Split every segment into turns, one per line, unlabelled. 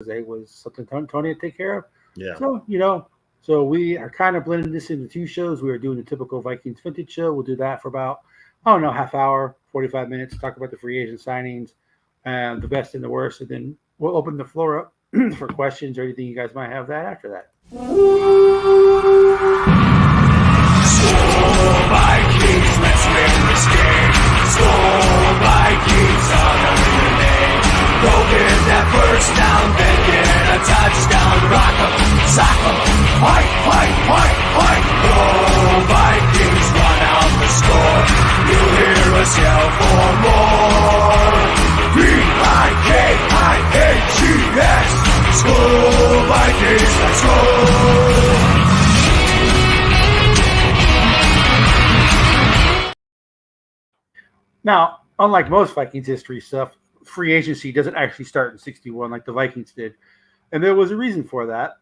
Jose was something Tony had to take care of.
Yeah.
So we are kind of blending this into two shows. We are doing the typical Vikings vintage show. We'll do that for about, I don't know, half hour, 45 minutes, talk about the free agent signings, and the best and the worst. And then we'll open the floor up for questions or anything you guys might have that after that.
Skol Vikings, let's win this game. Skol Vikings, honor your name. Go get that first down, then get a touchdown. Rock 'em, sock 'em, fight, fight, fight, fight. Go Vikings, run out the score. You'll hear us yell for more. V-I-K-I-N-G-S. Skol Vikings, let's go.
Now, unlike most Vikings history stuff, free agency doesn't actually start in 61 like the Vikings did. And there was a reason for that.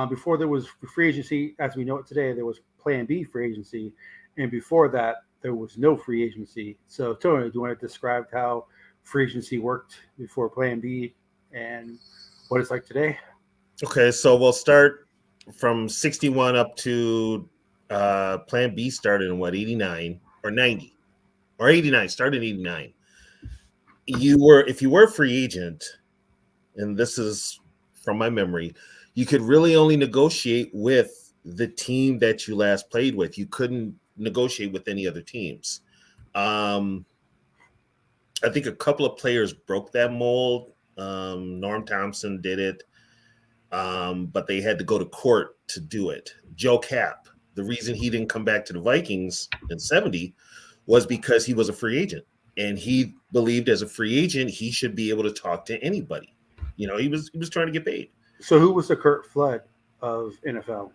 Before there was free agency, as we know it today, there was Plan B free agency. And before that, there was no free agency. So, Tony, do you want to describe how free agency worked before Plan B and what it's like today?
Okay, so we'll start from 61 up to Plan B started in 89 or 90 or 89, started in 89. If you were a free agent, and this is from my memory, you could really only negotiate with the team that you last played with. You couldn't negotiate with any other teams. I think a couple of players broke that mold. Norm Thompson did it, but they had to go to court to do it. Joe Kapp, the reason he didn't come back to the Vikings in 70 was because he was a free agent. And he believed as a free agent, he should be able to talk to anybody. He was trying to get paid.
So who was the Curt Flood of NFL?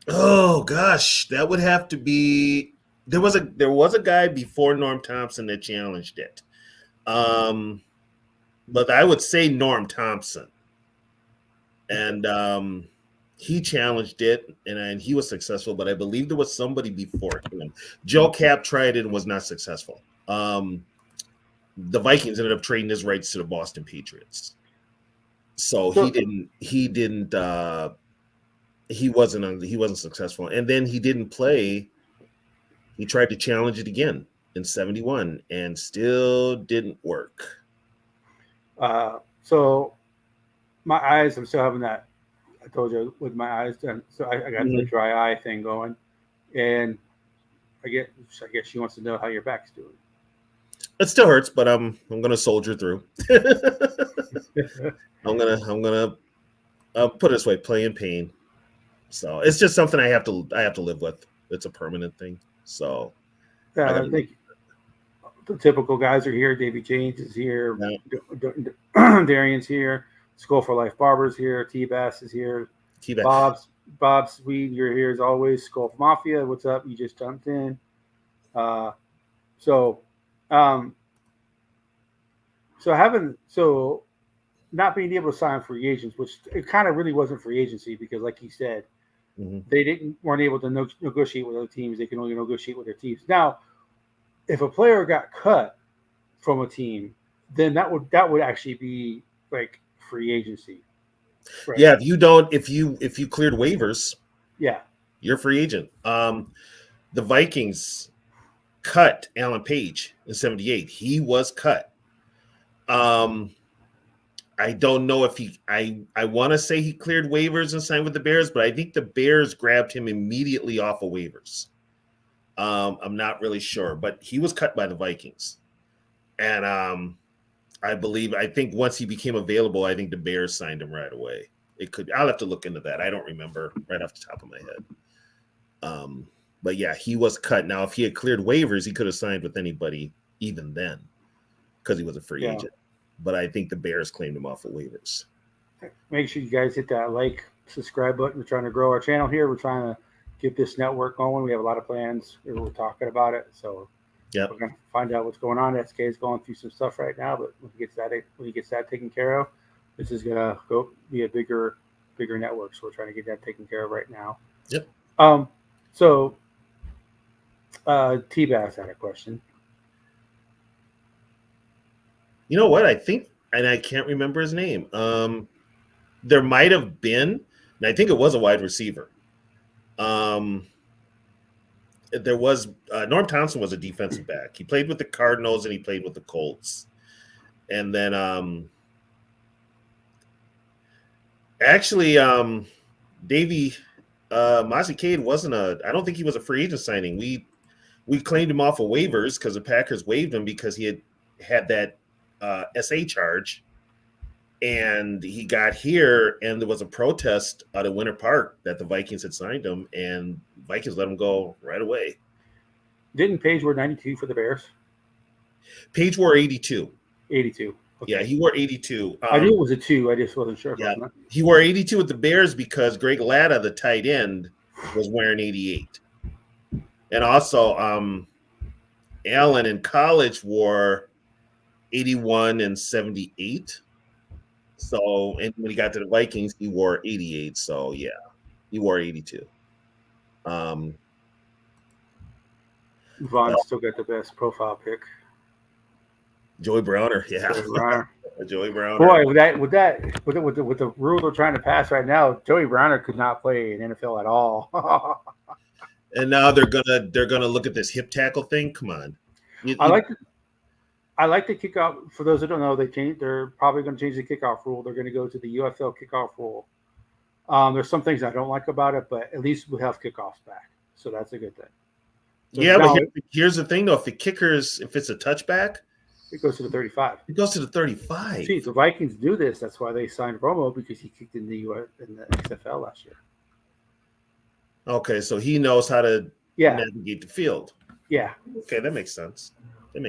Oh gosh, that would have to be. There was a guy before Norm Thompson that challenged it, but I would say Norm Thompson, and he challenged it, and he was successful. But I believe there was somebody before him. Joe Kapp tried it and was not successful. The Vikings ended up trading his rights to the Boston Patriots. So he wasn't successful. And then he didn't play. He tried to challenge it again in 71 and still didn't work.
So my eyes, I'm still having that, I told you, with my eyes done. So I got the dry eye thing going. And I guess she wants to know how your back's doing.
It still hurts, but I'm gonna soldier through. I'm gonna put it this way: play in pain. So it's just something I have to live with. It's a permanent thing. So
I think the typical guys are here. Davey James is here.
Yeah.
Darian's here. Skull for Life Barber's here. T-Bass is here.
T-Bass.
Bob Sweet, you're here as always. Skull Mafia, what's up? You just jumped in. So not being able to sign free agents, which it kind of really wasn't free agency because, like he said, they weren't able to negotiate with other teams. They can only negotiate with their teams. Now, if a player got cut from a team, then that would actually be like free agency.
Right? Yeah, if you cleared waivers,
yeah,
you're a free agent. The Vikings cut Alan Page in 78. He was cut. I don't know if I want to say he cleared waivers and signed with the Bears, but I think the Bears grabbed him immediately off of waivers. I'm not really sure, but he was cut by the Vikings. And I think once he became available, I think the Bears signed him right away. I'll have to look into that. I don't remember right off the top of my head. But yeah, he was cut. Now, if he had cleared waivers, he could have signed with anybody even then because he was a free agent. But I think the Bears claimed him off of waivers.
Make sure you guys hit that like, subscribe button. We're trying to grow our channel here. We're trying to get this network going. We have a lot of plans. We're talking about it. So we're going to find out what's going on. SK is going through some stuff right now, but when he gets that taken care of, this is going to go be a bigger network. So we're trying to get that taken care of right now.
Yep.
So T-Bass had a question.
You know what? I think, and I can't remember his name. there might have been, and I think it was a wide receiver. There was Norm Thompson was a defensive back. He played with the Cardinals and he played with the Colts. And then Davey Mozzie Cade wasn't I don't think he was a free agent signing. We claimed him off of waivers because the Packers waived him because he had that SA charge. And he got here, and there was a protest out of Winter Park that the Vikings had signed him, and Vikings let him go right away.
Didn't Page wear 92 for the Bears?
Page wore 82.
82. Okay.
Yeah, he wore 82.
I knew it was a 2. I just wasn't sure.
Yeah, he wore 82 with the Bears because Greg Latta, the tight end, was wearing 88. And also, Allen in college wore 81 and 78. So, and when he got to the Vikings, he wore 88. So, yeah, he wore 82.
Vaughn still got the best profile pick.
Joey Browner, yeah.
Joey Browner.
Joey Browner.
Boy, with the rule they're trying to pass right now, Joey Browner could not play in NFL at all.
And now they're gonna look at this hip tackle thing. Come on.
I like the kickoff. For those who don't know, they're probably going to change the kickoff rule. They're going to go to the UFL kickoff rule. There's some things I don't like about it, but at least we'll have kickoffs back, so that's a good thing. So
yeah, but here's the thing, though: if it's a touchback,
it goes to the 35.
It goes to the 35.
See, the Vikings do this. That's why they signed Romo, because he kicked in the XFL last year.
Okay, so he knows how to navigate the field.
Yeah.
Okay, that makes sense.
So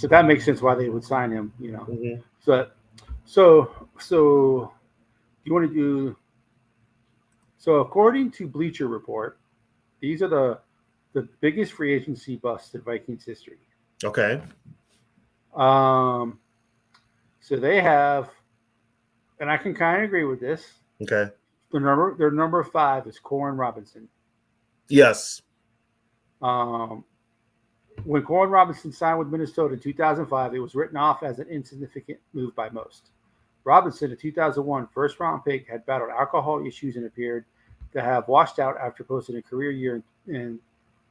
that makes sense why they would sign him, you know.
Mm-hmm.
So you want to do? So according to Bleacher Report, these are the biggest free agency busts in Vikings history.
Okay.
So they have, and I can kind of agree with this.
Okay.
Their number 5 is Corin Robinson.
Yes.
When Corin Robinson signed with Minnesota in 2005, it was written off as an insignificant move by most. Robinson, a 2001 first-round pick, had battled alcohol issues and appeared to have washed out after posting a career year in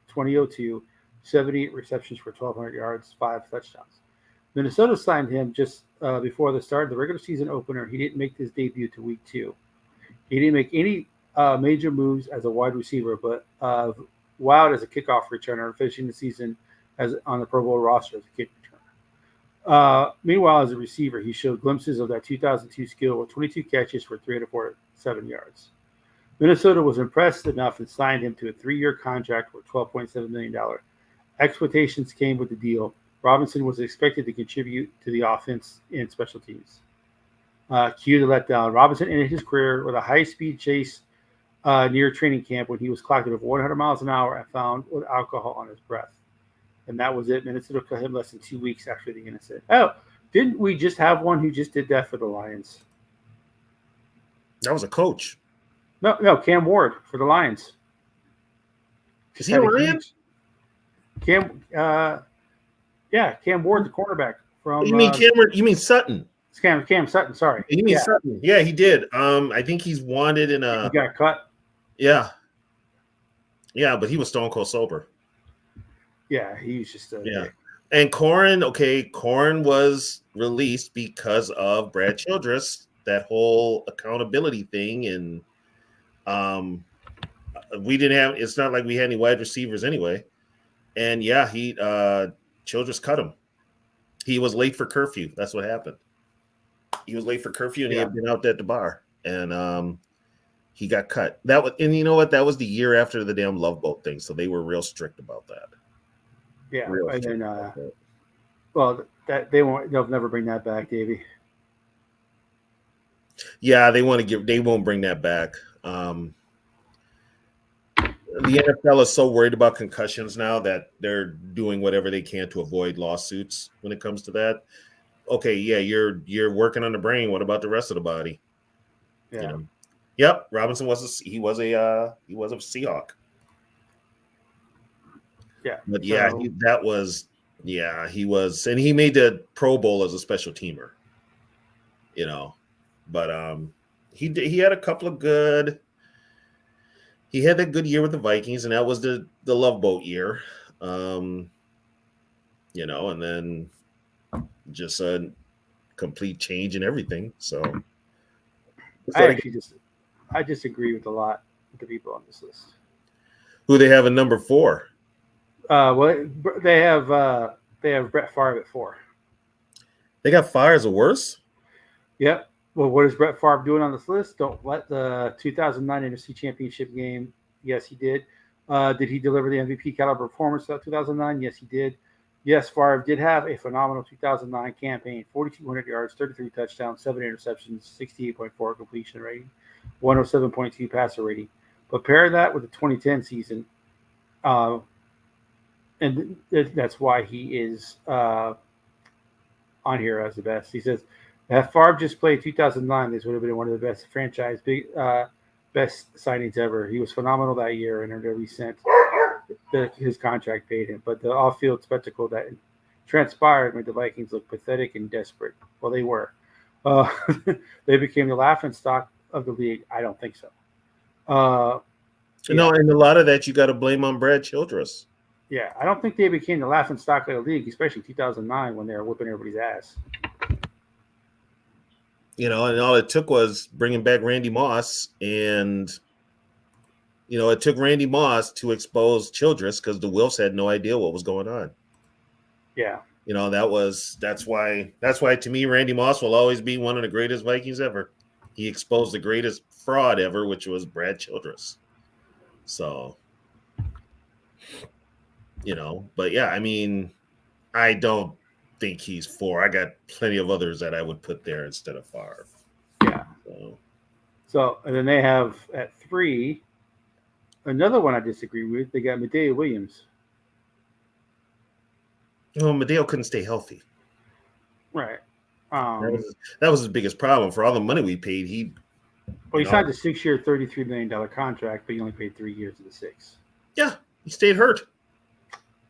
2002, 78 receptions for 1,200 yards, 5 touchdowns. Minnesota signed him just before the start of the regular season opener. He didn't make his debut to week 2. He didn't make any major moves as a wide receiver, but wowed as a kickoff returner, finishing the season as on the Pro Bowl roster as a kick returner. Meanwhile, as a receiver, he showed glimpses of that 2002 skill with 22 catches for 347 yards. Minnesota was impressed enough and signed him to a 3-year contract for $12.7 million. Expectations came with the deal. Robinson was expected to contribute to the offense in special teams. Cue the letdown. Robinson ended his career with a high-speed chase near training camp when he was clocked at 100 miles an hour and found with alcohol on his breath. And that was it. Minnesota cut him less than 2 weeks after the incident. Oh, didn't we just have one who just did that for the Lions?
That was a coach.
No, Cam Ward for the Lions.
Is he a Lion?
Cam Ward, the cornerback from.
You mean Cameron? You mean Sutton?
It's Cam Sutton. Sorry.
You mean Sutton? Yeah, he did. I think he's wanted in a.
He got cut.
Yeah. Yeah, but he was stone cold sober.
Yeah, he was just
And Corin was released because of Brad Childress, that whole accountability thing, and we didn't have. It's not like we had any wide receivers anyway, and Childress cut him. He was late for curfew. That's what happened. He was late for curfew, and he had been out at the bar, and he got cut. And you know what? That was the year after the damn Love Boat thing, so they were real strict about that.
Yeah, and then they'll never bring that back, Davey.
Yeah, they won't bring that back. The NFL is so worried about concussions now that they're doing whatever they can to avoid lawsuits when it comes to that. Okay, yeah, you're working on the brain. What about the rest of the body?
Yeah.
You know? Yep, Robinson was a Seahawk.
Yeah,
but he was, and he made the Pro Bowl as a special teamer. You know, but He had a couple of good. He had that good year with the Vikings, and that was the Love Boat year. And then just a complete change in everything. So
I disagree with a lot of the people on this list.
who they have a number 4?
Well, they have Brett Favre at 4.
They got Favre as a worse.
Yep. Well, what is Brett Favre doing on this list? Don't let the 2009 NFC Championship game. Yes, he did. Did he deliver the MVP caliber performance of 2009? Yes, he did. Yes, Favre did have a phenomenal 2009 campaign: 4,200 yards, 33 touchdowns, 7 interceptions, 68.4 completion rating, 107.2 passer rating. But pair that with the 2010 season, and that's why he is on here as the best. He says, if Favre just played 2009, this would have been one of the best best signings ever. He was phenomenal that year and earned every cent that his contract paid him. But the off-field spectacle that transpired made the Vikings look pathetic and desperate. Well, they were. They became the laughingstock of the league. I don't think so.
No, and a lot of that you got to blame on Brad Childress.
Yeah, I don't think they became the laughingstock of the league, especially 2009 when they were whipping everybody's ass.
And all it took was bringing back Randy Moss, and it took Randy Moss to expose Childress because the Wilfs had no idea what was going on.
Yeah,
that's why to me Randy Moss will always be one of the greatest Vikings ever. He exposed the greatest fraud ever, which was Brad Childress. So, but yeah, I mean, I don't think he's 4. I got plenty of others that I would put there instead of Favre.
Yeah. So and then they have at 3 another one I disagree with. They got Medea Williams.
Medea couldn't stay healthy.
Right.
That was his biggest problem. For all the money we paid, he
signed a 6-year, $33 million contract, but he only played 3 years of the 6.
Yeah, he stayed hurt.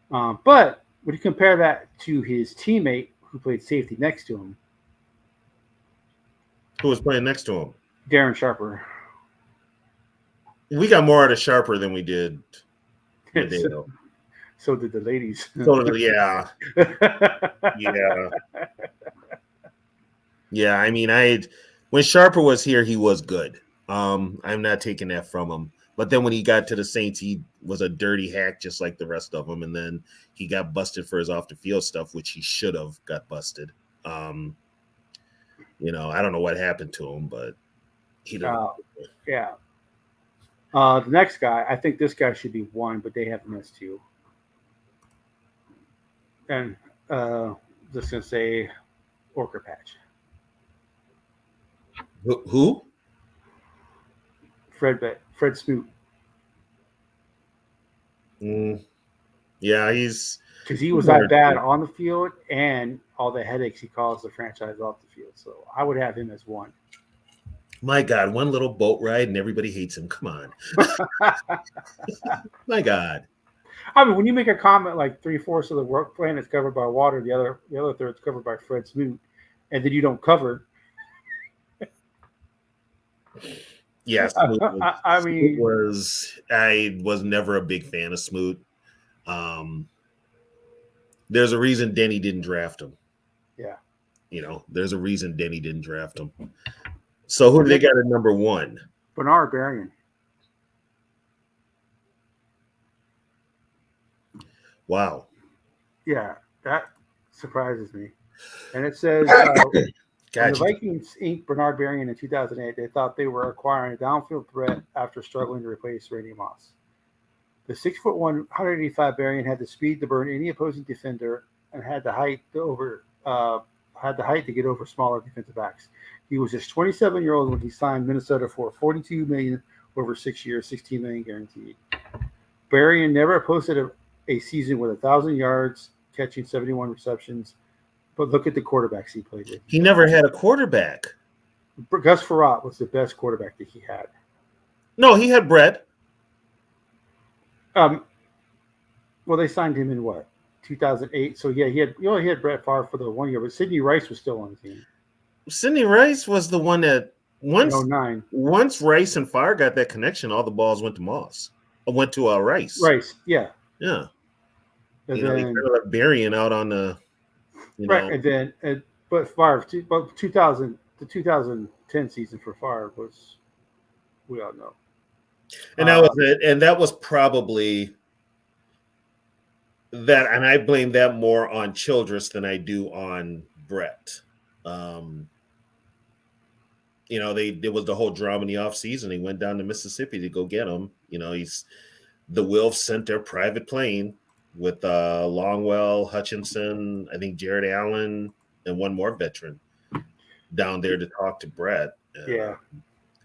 But when you compare that to his teammate who played safety next to him,
who was playing next to him?
Darren Sharper.
We got more out of Sharper than we did.
So did the ladies.
Yeah. Yeah. I mean, when Sharper was here, he was good. I'm not taking that from him. But then when he got to the Saints, he was a dirty hack just like the rest of them. And then he got busted for his off-the-field stuff, which he should have got busted. I don't know what happened to him, but he didn't.
Yeah. The next guy, I think this guy should be 1, but they have him as 2. And just going to say Orca Patch.
Who?
Fred Smoot.
Yeah, because
he was that bad on the field and all the headaches he caused the franchise off the field. So I would have him as 1.
My God, one little boat ride and everybody hates him. Come on. My God.
I mean, when you make a comment like 3/4 of the work plan is covered by water, the other third is covered by Fred Smoot, and then you don't cover.
Yes,
I
was never a big fan of Smoot. There's a reason Denny didn't draft him.
Yeah.
There's a reason Denny didn't draft him. So who do they got at number 1?
Bernard Berrian.
Wow.
Yeah, that surprises me. And it says when the Vikings inked Bernard Berrian in 2008, they thought they were acquiring a downfield threat after struggling to replace Randy Moss. The 6'1", 185 Berrian had the speed to burn any opposing defender and had the height to get over smaller defensive backs. He was just 27-year-old when he signed Minnesota for $42 million over 6 years, $16 million guaranteed. Berrian never posted a season with 1,000 yards, catching 71 receptions. But look at the quarterbacks he played with.
He never had a quarterback.
Gus Frerotte was the best quarterback that he had.
No, he had Brett.
Well, they signed him in 2008. So yeah, he only had Brett Favre for the 1 year, but Sidney Rice was still on the team.
Sidney Rice was the one that once
in 09.
once Rice and Farr got that connection, all the balls went to Moss. Went to Rice.
Rice, yeah.
Yeah.
And
He
then
kind of left Berrien out on the,
right, and then but Favre, but 2000 the 2010 season for Favre was, we all know.
and that was it. And that was probably that, and I blame that more on Childress than I do on Brett. There was the whole drama in the offseason. He went down to Mississippi to go get him. The Wilfs sent their private plane with Longwell, Hutchinson, I think Jared Allen, and one more veteran down there to talk to Brett.
Yeah.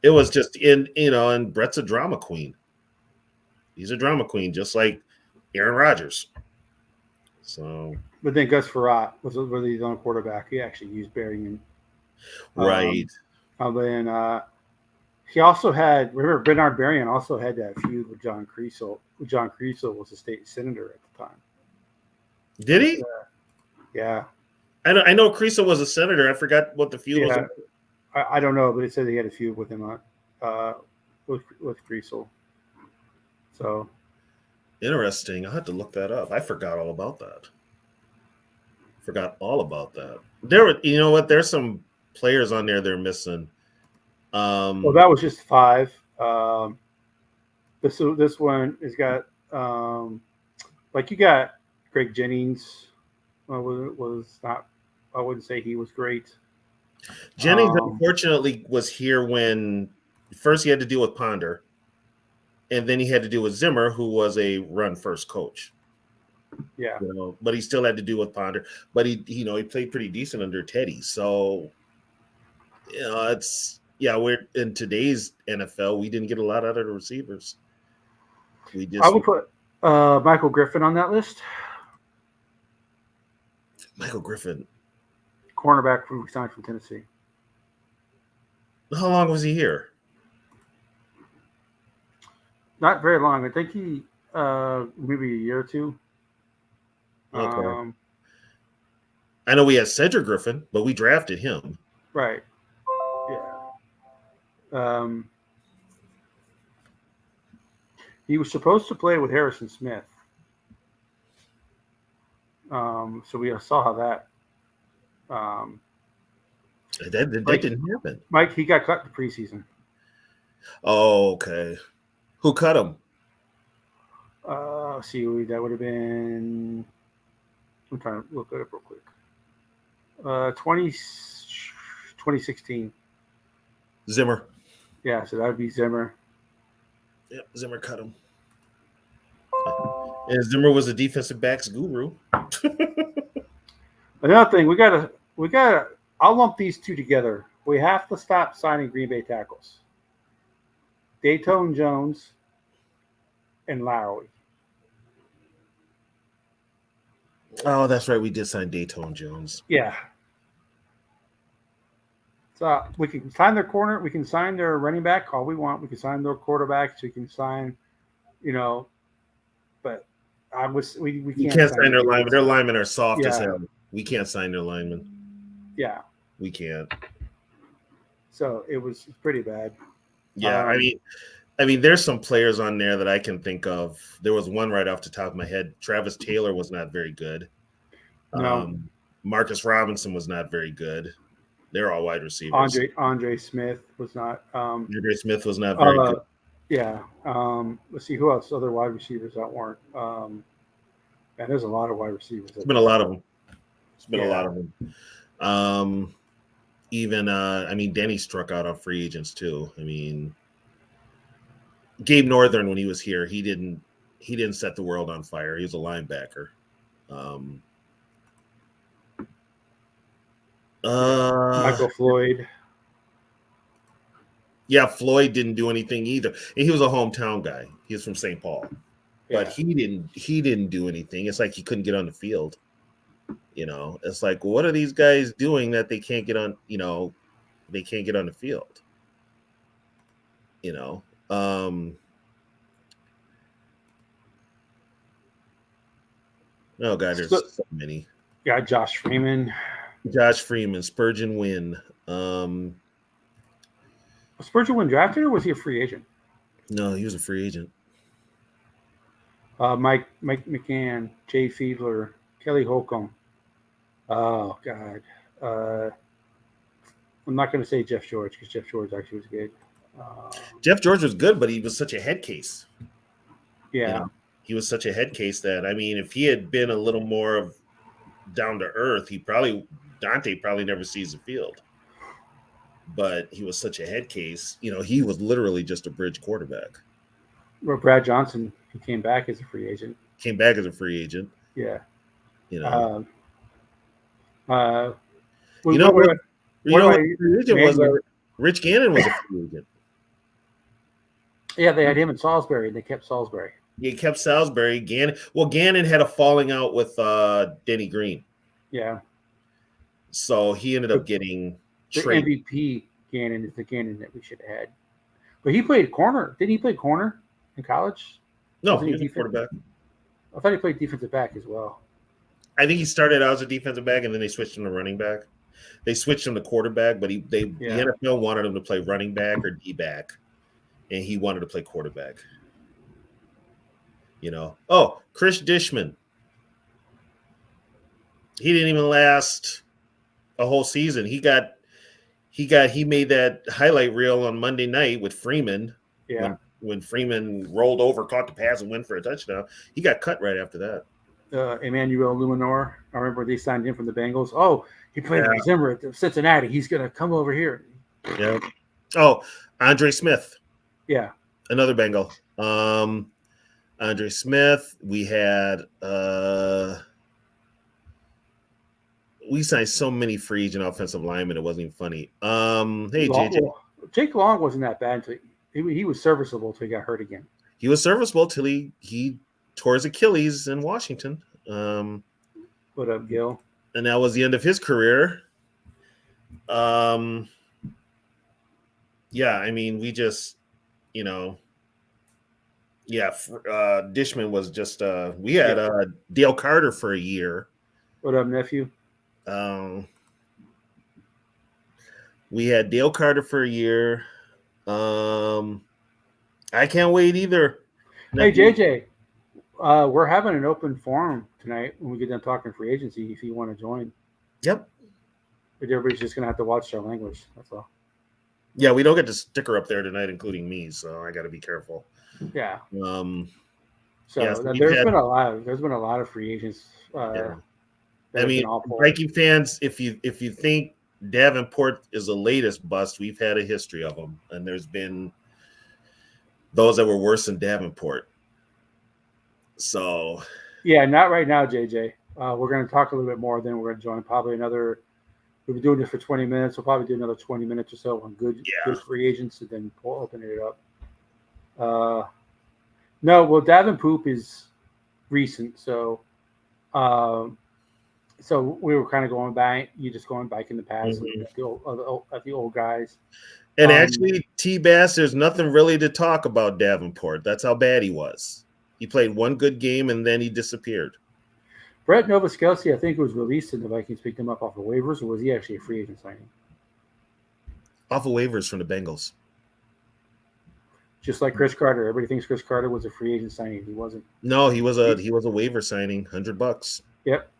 It was just and Brett's a drama queen. He's a drama queen, just like Aaron Rodgers. So,
but then Gus Frerotte was his own quarterback. He actually used Berrien.
Right.
And then he also had, remember, Bernard Berrien also had that feud with John Creasel. John Creasel was a state senator at the time.
Did he?
Yeah.
I know Creasel was a senator. I forgot what the feud was.
I don't know, but it said he had a feud with him with Creasel. So
interesting. I'll have to look that up. I forgot all about that. There were, you know what? There's some players on there they're missing.
Well, that was just 5. This one has got you got Greg Jennings. Was not. I wouldn't say he was great.
Jennings unfortunately was here when first he had to deal with Ponder, and then he had to deal with Zimmer, who was a run first coach.
Yeah,
but he still had to deal with Ponder. But he played pretty decent under Teddy. So we're in today's NFL. We didn't get a lot out of the receivers. I
would put Michael Griffin on that list.
Michael Griffin,
cornerback who signed from Tennessee.
How long was he here?
Not very long. I think he maybe a year or two.
Okay. I know we had Cedric Griffin, but we drafted him.
Right. Yeah. He was supposed to play with Harrison Smith. So we saw how that.
That didn't happen.
Mike, he got cut in the preseason.
Oh, okay. Who cut him?
See, that would have been. I'm trying to look it up real quick. 2016.
Zimmer.
Yeah, so that would be Zimmer.
Yep, Zimmer cut him. And Zimmer was a defensive backs guru.
Another thing, we gotta. I'll lump these two together. We have to stop signing Green Bay tackles. Dayton Jones and Lowry.
Oh, that's right. We did sign Dayton Jones.
Yeah. So we can sign their corner. We can sign their running back all we want. We can sign their quarterbacks. We can sign, but we
can't sign their linemen. Their linemen are soft as hell. We can't sign their linemen.
Yeah.
We can't.
So it was pretty bad.
Yeah. I mean, there's some players on there that I can think of. There was one right off the top of my head. Travis Taylor was not very good.
No.
Marcus Robinson was not very good. They're all wide receivers.
Andre Smith was not.
Andre Smith was not very good.
Yeah. Let's see who else. Other wide receivers that weren't. And there's a lot of wide receivers.
It's been a lot of them. A lot of them. Even Denny struck out on free agents too. I mean, Gabe Northern, when he was here, he didn't set the world on fire. He was a linebacker.
Michael Floyd.
Yeah, Floyd didn't do anything either. And he was a hometown guy. He was from St. Paul. But he didn't do anything. It's like he couldn't get on the field. It's like, what are these guys doing that they can't get on, they can't get on the field? Oh God, there's so many.
Yeah, Josh Freeman,
Spurgeon Wynn.
Was Spurgeon drafted or was he a free agent?
No, he was a free agent.
Mike McCann, Jay Fiedler, Kelly Holcomb. Oh God. I'm not going to say Jeff George because Jeff George actually was good.
Jeff George was good, but he was such a head case.
Yeah.
You know, he was such a head case that, I mean, if he had been a little more of down to earth, Dante probably never sees the field. But he was such a head case. You know, he was literally just a bridge quarterback.
Well, Brad Johnson, he came back as a free agent.
Yeah. You
know.
Rich Gannon was a free agent.
Yeah, they had him in Salisbury, and they kept Salisbury.
He kept Salisbury. Gannon had a falling out with Denny Green.
Yeah.
So he ended up getting
the
traded.
MVP Gannon is the Gannon that we should have had. But he played corner. Didn't he play corner in college?
No, he was a quarterback.
I thought he played defensive back as well.
I think he started out as a defensive back, and then they switched him to running back. They switched him to quarterback, but the NFL wanted him to play running back or D-back, and he wanted to play quarterback. You know. Oh, Chris Dishman. He didn't even last a whole season. He made that highlight reel on Monday night with Freeman.
Yeah.
When Freeman rolled over, caught the pass, and went for a touchdown. He got cut right after that.
Emmanuel Luminor. I remember they signed him from the Bengals. Oh, he played with Zimmer at Cincinnati. He's going to come over here.
Yeah. Oh, Andre Smith.
Yeah.
Another Bengal. Andre Smith. We had we signed so many free agent offensive linemen. It wasn't even funny. Hey, JJ.
Jake Long wasn't that bad until he was serviceable until he got hurt again.
He was serviceable till he tore his Achilles in Washington.
What up, Gil?
And that was the end of his career. Yeah, I mean, we just, Dishman was just we had Dale Carter for a year.
What up, nephew?
We had Dale Carter for a year. I can't wait either.
Hey, JJ, we're having an open forum tonight when we get done talking free agency. If you want to join,
yep.
But everybody's just gonna have to watch our language. That's all.
Yeah, we don't get the sticker up there tonight, including me, so I got to be careful.
Yeah.
So
there's been a lot of free agents.
I mean, Viking fans, if you think Davenport is the latest bust, we've had a history of them, and there's been those that were worse than Davenport. So,
yeah, not right now, JJ. We're going to talk a little bit more. Then we're going to join probably another. We've been doing this for 20 minutes. We'll probably do another 20 minutes or so on good free agents, and then we'll open it up. Davenport is recent, so we were kind of going back. You just going back in the past at the old guys.
And actually, T-Bass, there's nothing really to talk about Davenport. That's how bad he was. He played one good game, and then he disappeared.
Brett Novoselsky, I think, was released, and the Vikings picked him up off of waivers, or was he actually a free agent signing?
Off of waivers from the Bengals.
Just like Chris Carter. Everybody thinks Chris Carter was a free agent signing. He wasn't.
No, he was a waiver signing, $100.
Yep.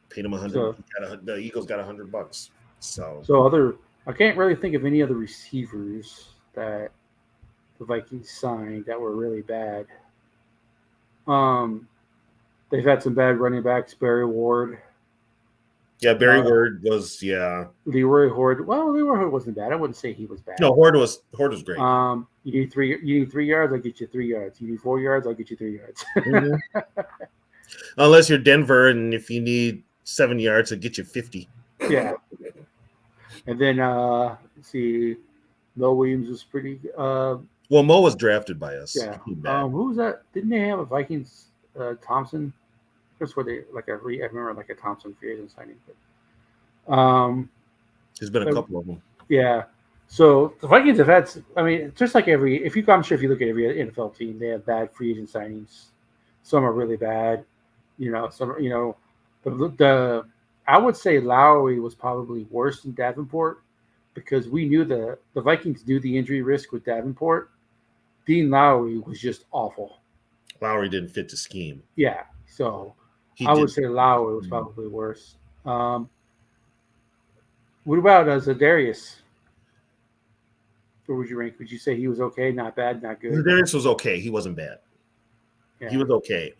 Paid him $100. The Eagles got $100.
I can't really think of any other receivers that the Vikings signed that were really bad. They've had some bad running backs. Barry Ward.
Yeah, Barry Ward was
Leroy Horde. Well, Leroy Horde wasn't bad. I wouldn't say he was bad.
No, Horde was great.
You need 3 yards, I'll get you 3 yards. You need 4 yards, I'll get you 3 yards.
Mm-hmm. Unless you're Denver, and if you need 7 yards, I'll get you 50.
Yeah. And then see, Mo Williams was pretty.
Well, Mo was drafted by us.
Yeah. Who was that? Didn't they have a Vikings Thompson? That's what I remember like a Thompson free agent signing. But,
there's been a couple of them.
Yeah. So the Vikings have had. I mean, just like I'm sure if you look at every NFL team, they have bad free agent signings. Some are really bad. I would say Lowry was probably worse than Davenport, because we knew the Vikings knew the injury risk with Davenport. Dean Lowry was just awful.
Lowry didn't fit the scheme.
Yeah, so
He
I would
did.
say Lowry was probably worse. What about Zadarius? Where would you rank? Would you say he was okay, not bad, not good?
Darius was okay. He wasn't bad.
Yeah.
He was okay.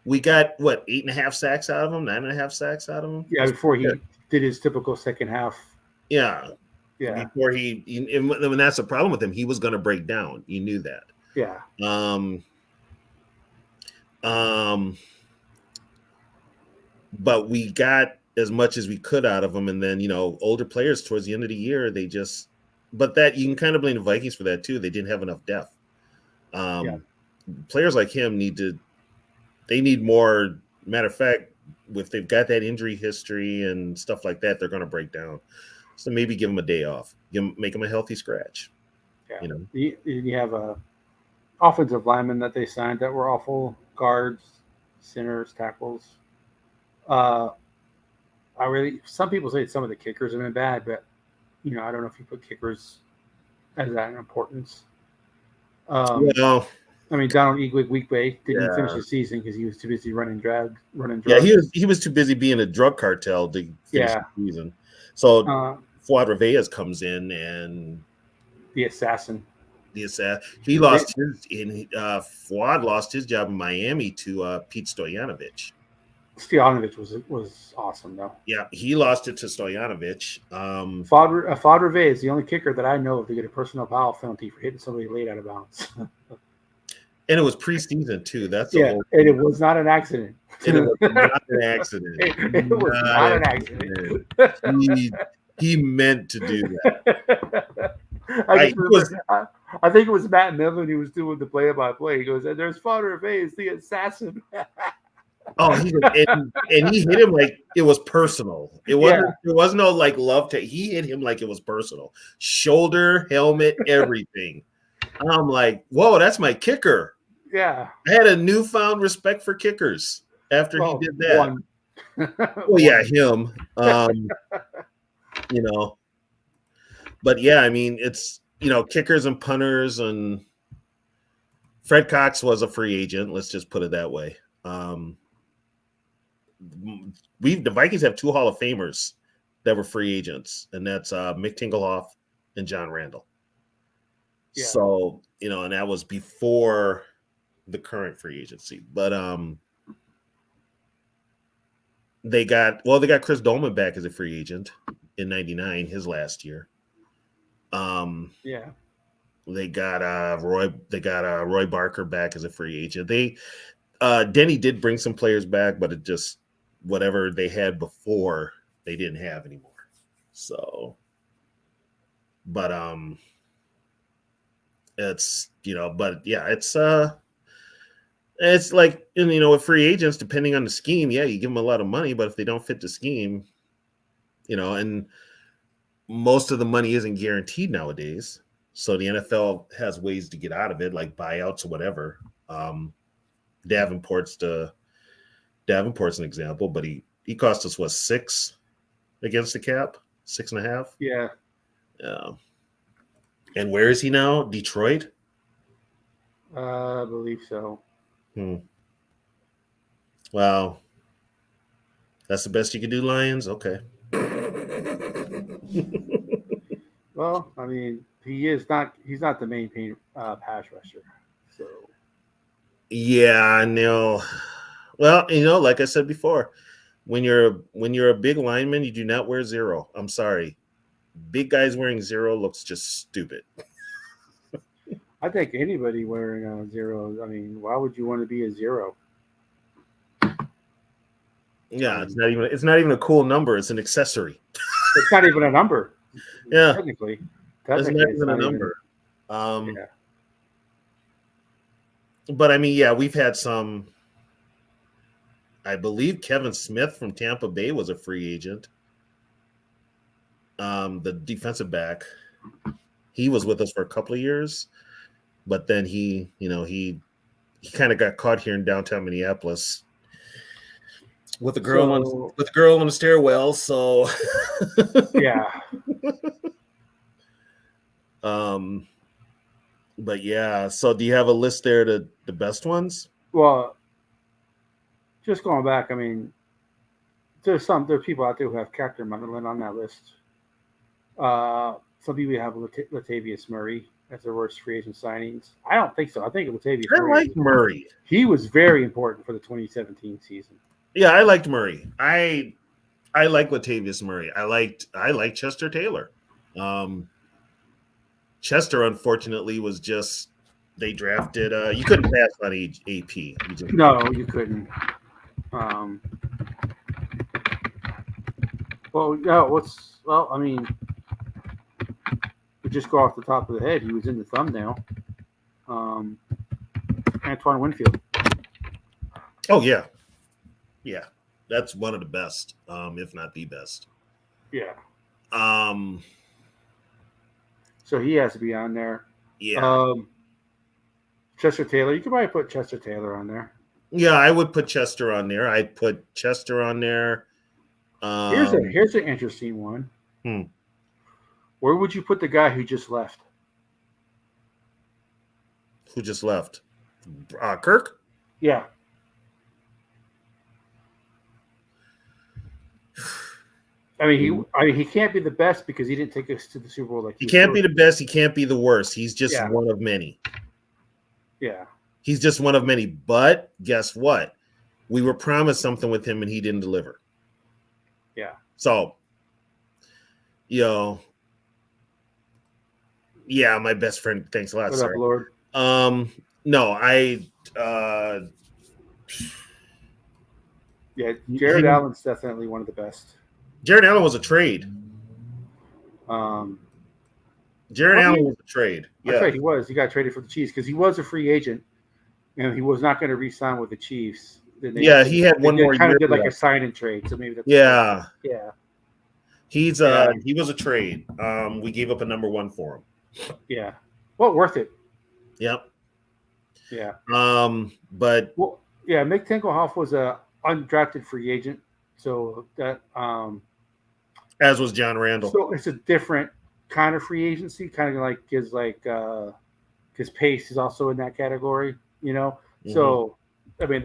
We got 8.5 sacks out of him, 9.5 sacks out of him.
Yeah, before he did his typical second half.
Yeah.
Yeah.
Before and when that's the problem with him, he was going to break down. You knew that.
Yeah.
But we got as much as we could out of him, and then older players towards the end of the year, they just. But that you can kind of blame the Vikings for that too. They didn't have enough depth. Players like him need more. Matter of fact, if they've got that injury history and stuff like that, they're going to break down. So maybe give them a day off. Make them a healthy scratch.
Yeah. You have offensive linemen that they signed that were awful, guards, centers, tackles. Some people say some of the kickers have been bad, but I don't know if you put kickers as that in importance. Donald Igwe didn't finish the season because he was too busy running drugs.
Yeah, he was too busy being a drug cartel to finish the season. So Fuad Reveiz comes in and
the assassin.
He lost Fuad lost his job in Miami to Pete Stoyanovich.
Stoyanovich was awesome though.
Yeah, he lost it to Stoyanovich.
Fuad Reveiz is the only kicker that I know of to get a personal foul penalty for hitting somebody late out of bounds.
And it was preseason too. That's
and it was not an accident.
And it was not an accident.
It was not an accident.
He meant to do that.
I think it was Matt Millen who was doing the play-by-play. He goes, "And there's Fuad Reveiz, the assassin."
Oh, and he hit him like it was personal. It wasn't. There was no love to. He hit him like it was personal. Shoulder, helmet, everything. And I'm like, whoa, that's my kicker.
Yeah,
I had a newfound respect for kickers after he did that. Well, yeah, him. But yeah, I mean, it's kickers and punters, and Fred Cox was a free agent. Let's just put it that way. The Vikings have 2 Hall of Famers that were free agents, and that's Mick Tingelhoff and John Randall. Yeah. So, and that was before the current free agency. But they got Chris Dolman back as a free agent in '99, his last year. They got Roy Barker back as a free agent. Denny did bring some players back, but it just whatever they had before they didn't have anymore. So, but it's it's like, with free agents, depending on the scheme, you give them a lot of money, but if they don't fit the scheme, and most of the money isn't guaranteed nowadays. So the NFL has ways to get out of it, like buyouts or whatever. Davenport's an example, but he cost us 6 against the cap, 6.5.
Yeah.
And where is he now? Detroit?
I believe so.
Wow. That's the best you can do, Lions? Okay.
Well, I mean, he's not the main pass rusher. So
yeah, I know. Well, like I said before, when you're a big lineman, you do not wear 0. I'm sorry. Big guys wearing 0 looks just stupid.
I think anybody wearing a 0, I mean, why would you want to be a 0?
Yeah, it's not even a cool number. It's an accessory.
It's not even a number.
Yeah.
Technically
it's not even a number. But I mean, we've had some. I believe Kevin Smith from Tampa Bay was a free agent. The defensive back, he was with us for a couple of years, but then he kind of got caught here in downtown Minneapolis with a girl on the stairwell. So
yeah.
But yeah, so do you have a list there to the best ones?
Well, just going back, I mean, there are people out there who have Captain Munderland on that list. Some people have Latavius Murray as their worst free agent signings. I don't think so. I think Latavius
I
Murray.
like Murray.
He was very important for the 2017 season.
Yeah, I liked Murray. I like Latavius Murray. I like Chester Taylor. Chester, unfortunately, was just they drafted. You couldn't pass on AP.
No, you couldn't. I mean, to just go off the top of the head, he was in the thumbnail. Antoine Winfield.
Oh yeah, that's one of the best, if not the best.
Yeah.
So
he has to be on there.
Yeah.
Chester Taylor. You could probably put Chester Taylor on there.
Yeah, I would put Chester on there. I'd put Chester on there.
Here's an interesting one. Where would you put the guy who just left?
Who just left? Kirk?
Yeah. I mean, he can't be the best because he didn't take us to the Super Bowl.
He can't be the best. He can't be the worst. He's just one of many.
Yeah.
He's just one of many. But guess what? We were promised something with him, and he didn't deliver.
Yeah.
So, my best friend. Thanks a lot,
What
sir.
up, Lord?
No,
Jared Allen's definitely one of the best.
Jared Allen was a trade.
Allen
was a trade. Yeah,
that's right. He was. He got traded for the Chiefs because he was a free agent, and he was not going to re-sign with the Chiefs.
He had one more year.
Kind of did like a sign and trade. So maybe that's
yeah.
He's
he was a trade. We gave up a number 1 for him.
Yeah. Well, worth it.
Yep.
Yeah.
But
Mick Tinkelhoff was a undrafted free agent, so that
as was John Randall.
So it's a different kind of free agency, kind of like his Pace is also in that category, Mm-hmm. So I mean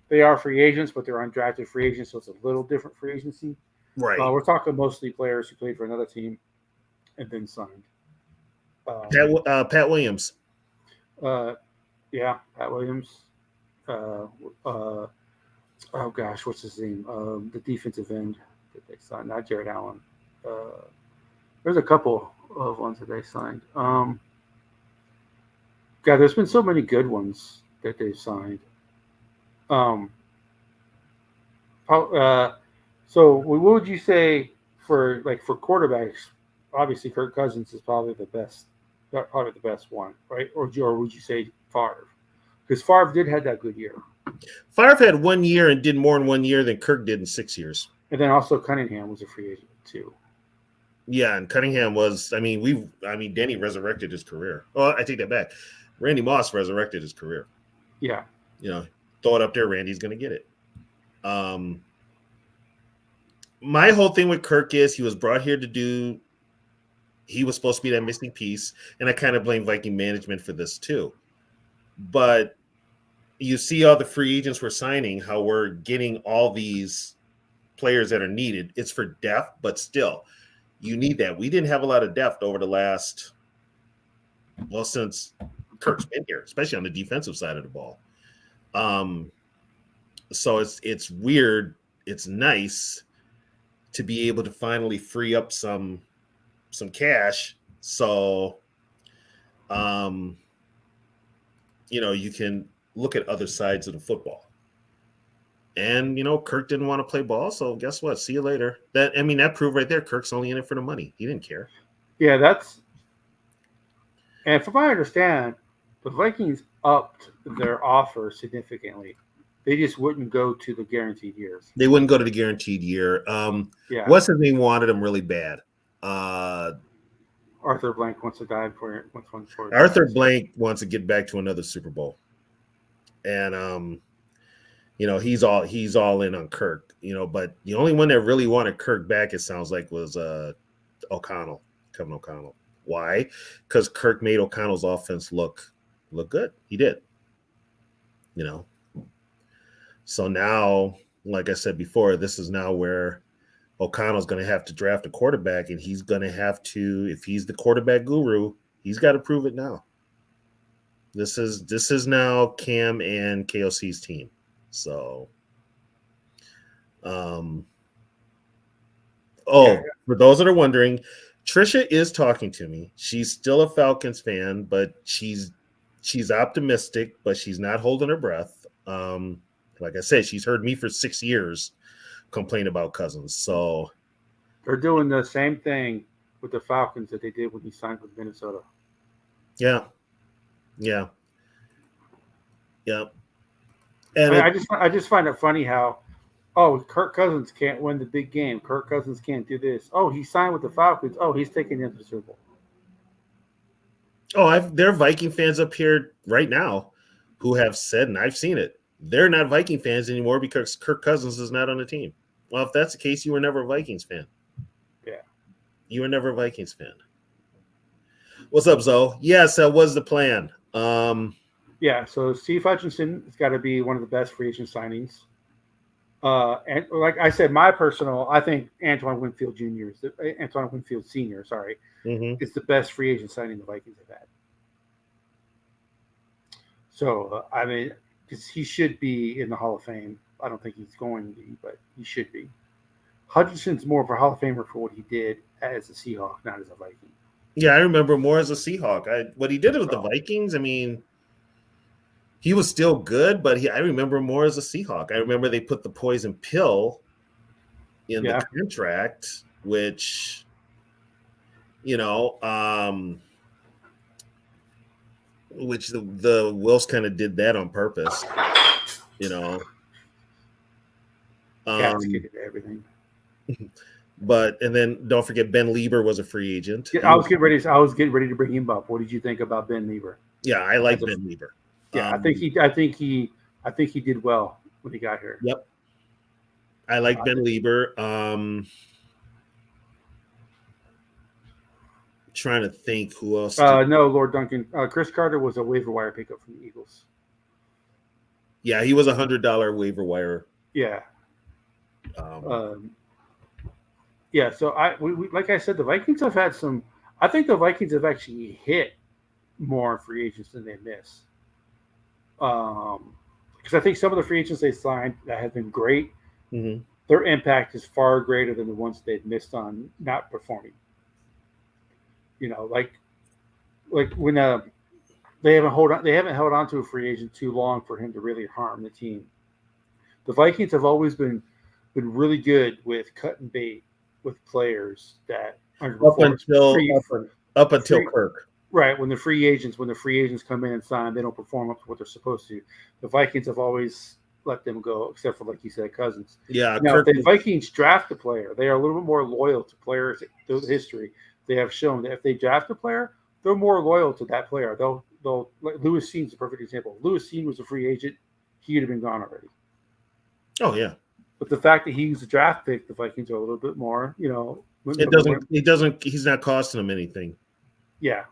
they are free agents, but they're undrafted free agents, so it's a little different free agency.
Right.
We're talking mostly players who played for another team and then signed.
Pat Williams.
Pat Williams. Oh gosh, what's his name? The defensive end that they signed, not Jared Allen. There's a couple of ones that they signed. There's been so many good ones that they've signed. So what would you say for quarterbacks? Obviously, Kirk Cousins is probably the best one, right? Or would you say Favre? Because Favre did have that good year.
Favre had 1 year and did more in 1 year than Kirk did in 6 years.
And then also Cunningham was a free agent too.
Yeah, and Cunningham was. Denny resurrected his career. Oh, I take that back. Randy Moss resurrected his career.
Yeah.
Throw it up there. Randy's going to get it. My whole thing with Kirk is he was brought here to do. He was supposed to be that missing piece, and I kind of blame Viking management for this too. But you see all the free agents we're signing, how we're getting all these players that are needed. It's for depth, but still, you need that. We didn't have a lot of depth over the last, since Kirk's been here, especially on the defensive side of the ball. So it's weird. It's nice to be able to finally free up some cash. So, you can look at other sides of the football. And, Kirk didn't want to play ball. So guess what? See you later. That proved right there. Kirk's only in it for the money. He didn't care.
Yeah, and from what I understand, the Vikings upped their offer significantly. They just wouldn't go to the guaranteed years.
They wouldn't go to the guaranteed year. What's his name wanted him really bad.
Arthur Blank wants to die for it.
Arthur Blank wants to get back to another Super Bowl. And he's all in on Kirk, but the only one that really wanted Kirk back, it sounds like, was Kevin O'Connell. Why? Because Kirk made O'Connell's offense look good. He did. So now, like I said before, this is now where O'Connell's going to have to draft a quarterback, and he's going to have to, if he's the quarterback guru, he's got to prove it now. This is now Cam and KOC's team. So, for those that are wondering, Trisha is talking to me. She's still a Falcons fan, but she's optimistic, but she's not holding her breath. Like I said, she's heard me for 6 years complain about Cousins. So
they're doing the same thing with the Falcons that they did when he signed with Minnesota.
Yeah. And
I just find it funny how, Kirk Cousins can't win the big game. Kirk Cousins can't do this. Oh, he signed with the Falcons. Oh, he's taking them to the Super Bowl.
There are Viking fans up here right now who have said, and I've seen it, they're not Viking fans anymore because Kirk Cousins is not on the team. Well, if that's the case, you were never a Vikings fan.
Yeah.
You were never a Vikings fan. What's up, Zoe? Yes, that was the plan.
Yeah, so Steve Hutchinson has got to be one of the best free agent signings. And like I said, I think Antoine Winfield Sr. is the best free agent signing the Vikings have had. So, because he should be in the Hall of Fame. I don't think he's going to be, but he should be. Hutchinson's more of a Hall of Famer for what he did as a Seahawk, not as a Viking.
Yeah, I remember more as a Seahawk. What he did with the Vikings, he was still good, but I remember more as a Seahawk. I remember they put the poison pill in the contract, which, which the Wills kind of did that on purpose,
everything.
But and then don't forget Ben Lieber was a free agent.
I was getting ready to bring him up. What did you think about Ben Lieber?
Yeah, I like Ben Lieber.
Yeah, I think he did well when he got here.
Yep. I like Ben Lieber. Trying to think who else.
No, Lord Duncan. Chris Carter was a waiver wire pickup from the Eagles.
Yeah, he was $100 waiver wire.
Yeah. Yeah. So we like I said, the Vikings have had some. I think the Vikings have actually hit more free agents than they miss. Because I think some of the free agents they signed that have been great.
Mm-hmm.
Their impact is far greater than the ones they've missed on not performing. Like when they haven't held on to a free agent too long for him to really harm the team. The Vikings have always been really good with cut and bait with players that
up until Kirk.
Right, when the free agents come in and sign, they don't perform up to what they're supposed to. The Vikings have always let them go, except for, like you said, Cousins.
Yeah.
Now, if the Vikings draft a player, they are a little bit more loyal to players through history. They have shown that if they draft a player, they're more loyal to that player. They'll like Lewis Cine is a perfect example. Lewis Cine was a free agent; he'd have been gone already.
Oh yeah.
But the fact that he's a draft pick, the Vikings are a little bit more,
He's not costing them anything.
Yeah.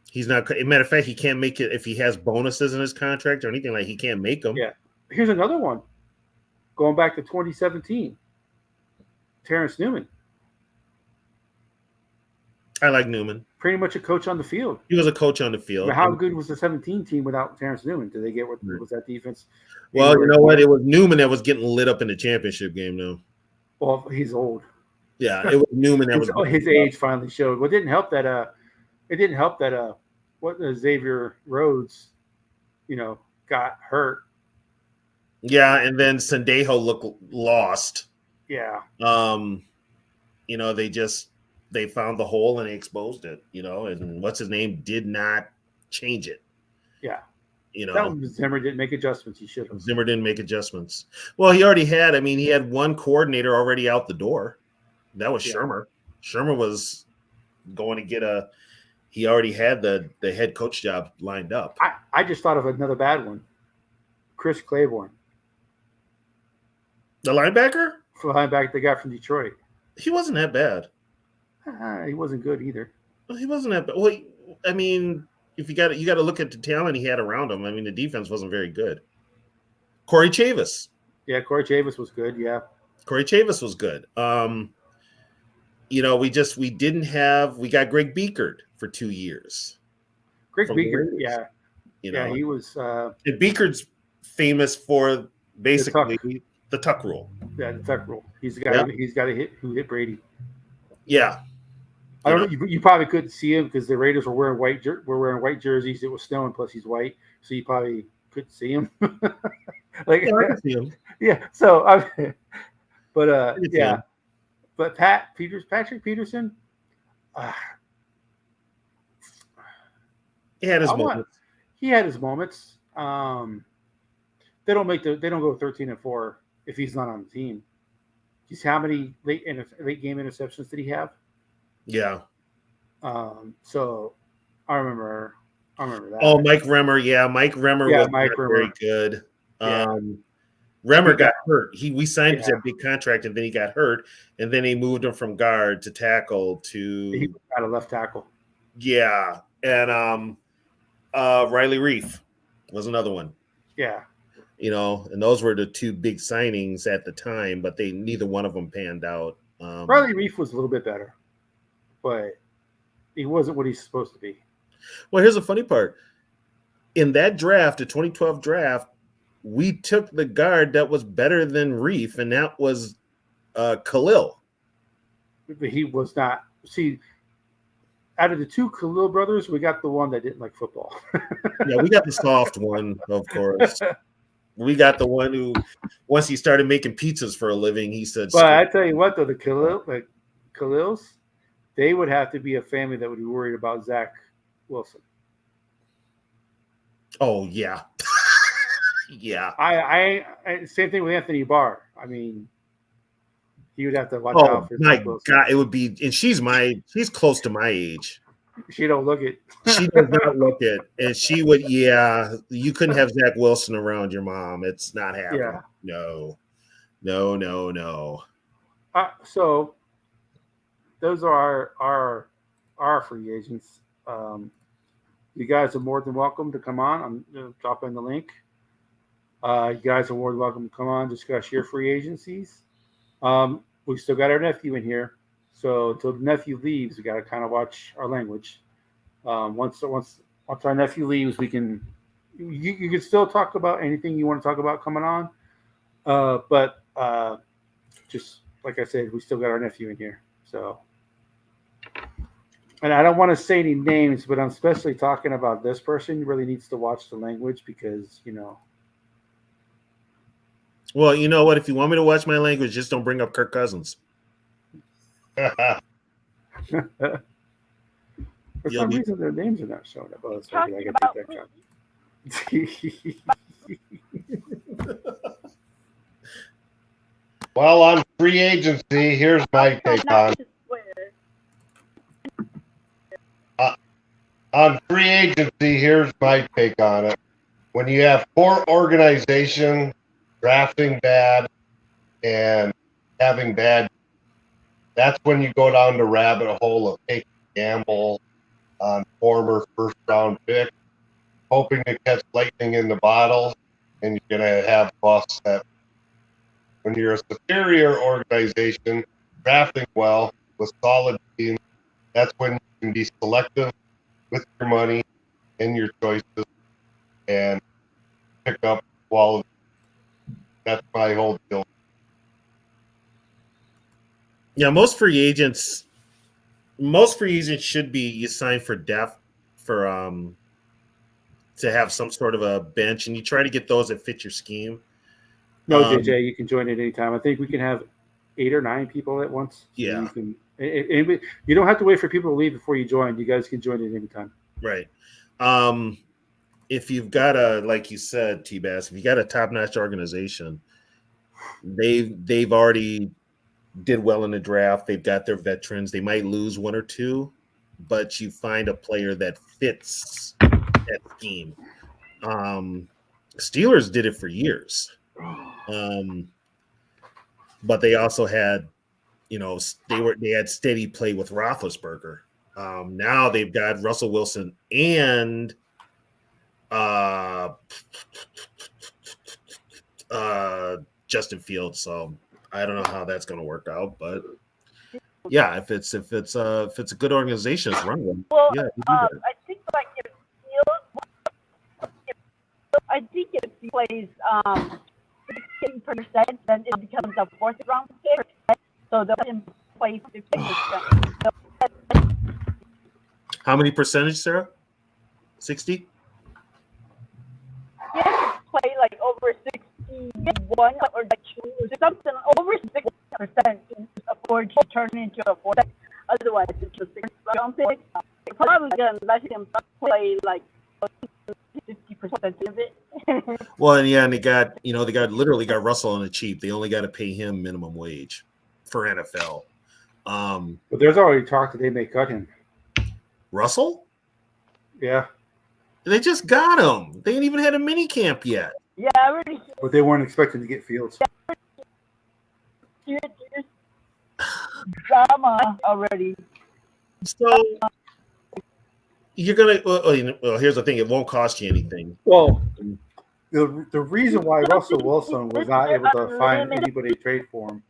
He's not. As a matter of fact, he can't make it if he has bonuses in his contract or anything he can't make them.
Yeah. Here's another one. Going back to 2017, Terrence Newman.
I like Newman.
Pretty much a coach on the field.
He was a coach on the field.
But how good was the 17 team without Terrence Newman? Did they get what was that defense?
Well, you know what? It was Newman that was getting lit up in the championship game, though.
Well, he's old.
Yeah, it was Newman that was.
His age finally showed. Well, it didn't help that. Xavier Rhodes, got hurt.
Yeah, and then Sendejo looked lost.
Yeah.
They found the hole and they exposed it, and what's his name did not change it.
Yeah. Zimmer didn't make adjustments. He should have.
Zimmer didn't make adjustments. Well, he already had. He had one coordinator already out the door. That was Shermer. Shermer was going to get he already had the head coach job lined up.
I just thought of another bad one. Chris Claiborne.
The linebacker?
The guy from Detroit.
He wasn't that bad.
He wasn't good either.
Well, he wasn't that. Well, I mean, if you got to look at the talent he had around him. I mean, the defense wasn't very good. Corey Chavis.
Yeah, Corey Chavis was good. Yeah.
Corey Chavis was good. We got Greg Beekert for 2 years.
Greg
From the
Beaker.
Raiders.
Yeah.
You
Yeah,
know,
he was.
and Beekert's famous for basically the tuck rule.
Yeah, the tuck rule. He's the guy.
Yeah.
He's got to hit who hit Brady.
Yeah.
I don't know. You probably couldn't see him because the Raiders were wearing white jerseys. It was snowing, plus he's white, so you probably couldn't see him. Like,
Yeah, I can see him.
yeah. So but
can see
yeah.
him.
But Patrick Peterson,
He had his moments.
he had his moments. They don't go 13-4 if he's not on the team. Just how many late game interceptions did he have?
Yeah.
So I remember that.
Oh, Mike Remmer. Yeah, Mike Remmer was
Mike
not
Remmer.
very good.
Yeah.
Remmer got hurt. We signed him to a big contract, and then he got hurt, and then he moved him from guard to tackle
He
to
got a left tackle.
yeah, and Riley Reef was another one.
Yeah.
And those were the two big signings at the time, but neither one of them panned out.
Riley Reef was a little bit better, but he wasn't what he's supposed to be.
Well, here's the funny part. In that draft, the 2012 draft, we took the guard that was better than Reef, and that was Khalil.
But he was not. See, out of the two Khalil brothers, we got the one that didn't like football.
Yeah, we got the soft one, of course. We got the one who, once he started making pizzas for a living, he said.
But I tell you what, though, the Khalils, they would have to be a family that would be worried about Zach Wilson.
Oh yeah, yeah.
I same thing with Anthony Barr. I mean, he would have to watch
Oh
out for
my
Zach Wilson.
God, it would be, and she's close to my age.
She don't look it.
She does not look it, and she would. Yeah, you couldn't have Zach Wilson around your mom. It's not happening.
Yeah.
No.
So those are our free agents. You guys are more than welcome to come on. I'm going to drop in the link. You guys are more than welcome to come on, discuss your free agencies. We still got our nephew in here. So until the nephew leaves, we got to kind of watch our language. Once our nephew leaves, you can still talk about anything you want to talk about coming on. But just like I said, we still got our nephew in here. So, and I don't want to say any names, but I'm especially talking about this person really needs to watch the language because,
Well, you know what? If you want me to watch my language, just don't bring up Kirk Cousins.
For some reason, their names are not showing up. Oh, that's right. I got to take that count.
Well, on free agency, here's my take on it. On free agency, here's my take on it. When you have poor organization, drafting bad, and having bad, that's when you go down the rabbit hole of taking a gamble on former first-round pick, hoping to catch lightning in the bottle, and you're going to have busts that. When you're a superior organization, drafting well with solid teams, that's when you can be selective with your money and your choices and pick up quality. That's my whole deal.
Yeah, most free agents should be you sign for depth for to have some sort of a bench, and you try to get those that fit your scheme.
No, JJ, you can join at any time. I think we can have 8 or 9 people at once.
Yeah.
You don't have to wait for people to leave before you join. You guys can join at any time.
Right. If you've got like you said, T-Bass, if you got a top-notch organization, they've already did well in the draft. They've got their veterans. They might lose 1 or 2, but you find a player that fits that scheme. Steelers did it for years. But they also had, they had steady play with Roethlisberger. Now they've got Russell Wilson and Justin Fields. So I don't know how that's going to work out, but yeah, if it's a good organization, it's run one.
Well,
Yeah, you do that.
I think like if he plays 15%, then it becomes a fourth round pick. So they'll let him play 15%.
How many percentage, Sarah? 60?
He has to play like over 61 or like something over 60% for it to turn into a fourth. Otherwise, it's a sixth round pick. They're probably gonna let him play like 50% of it.
Well, and yeah, and they got literally got Russell on the cheap. They only got to pay him minimum wage for NFL.
But there's already talk that they may cut him.
Russell?
Yeah,
They just got him. They ain't even had a mini camp yet.
Yeah, I already
but they weren't expecting to get Fields.
here's drama already.
So you're gonna. Well, here's the thing. It won't cost you anything.
Well, the reason why Russell Wilson was not able to find anybody to trade for him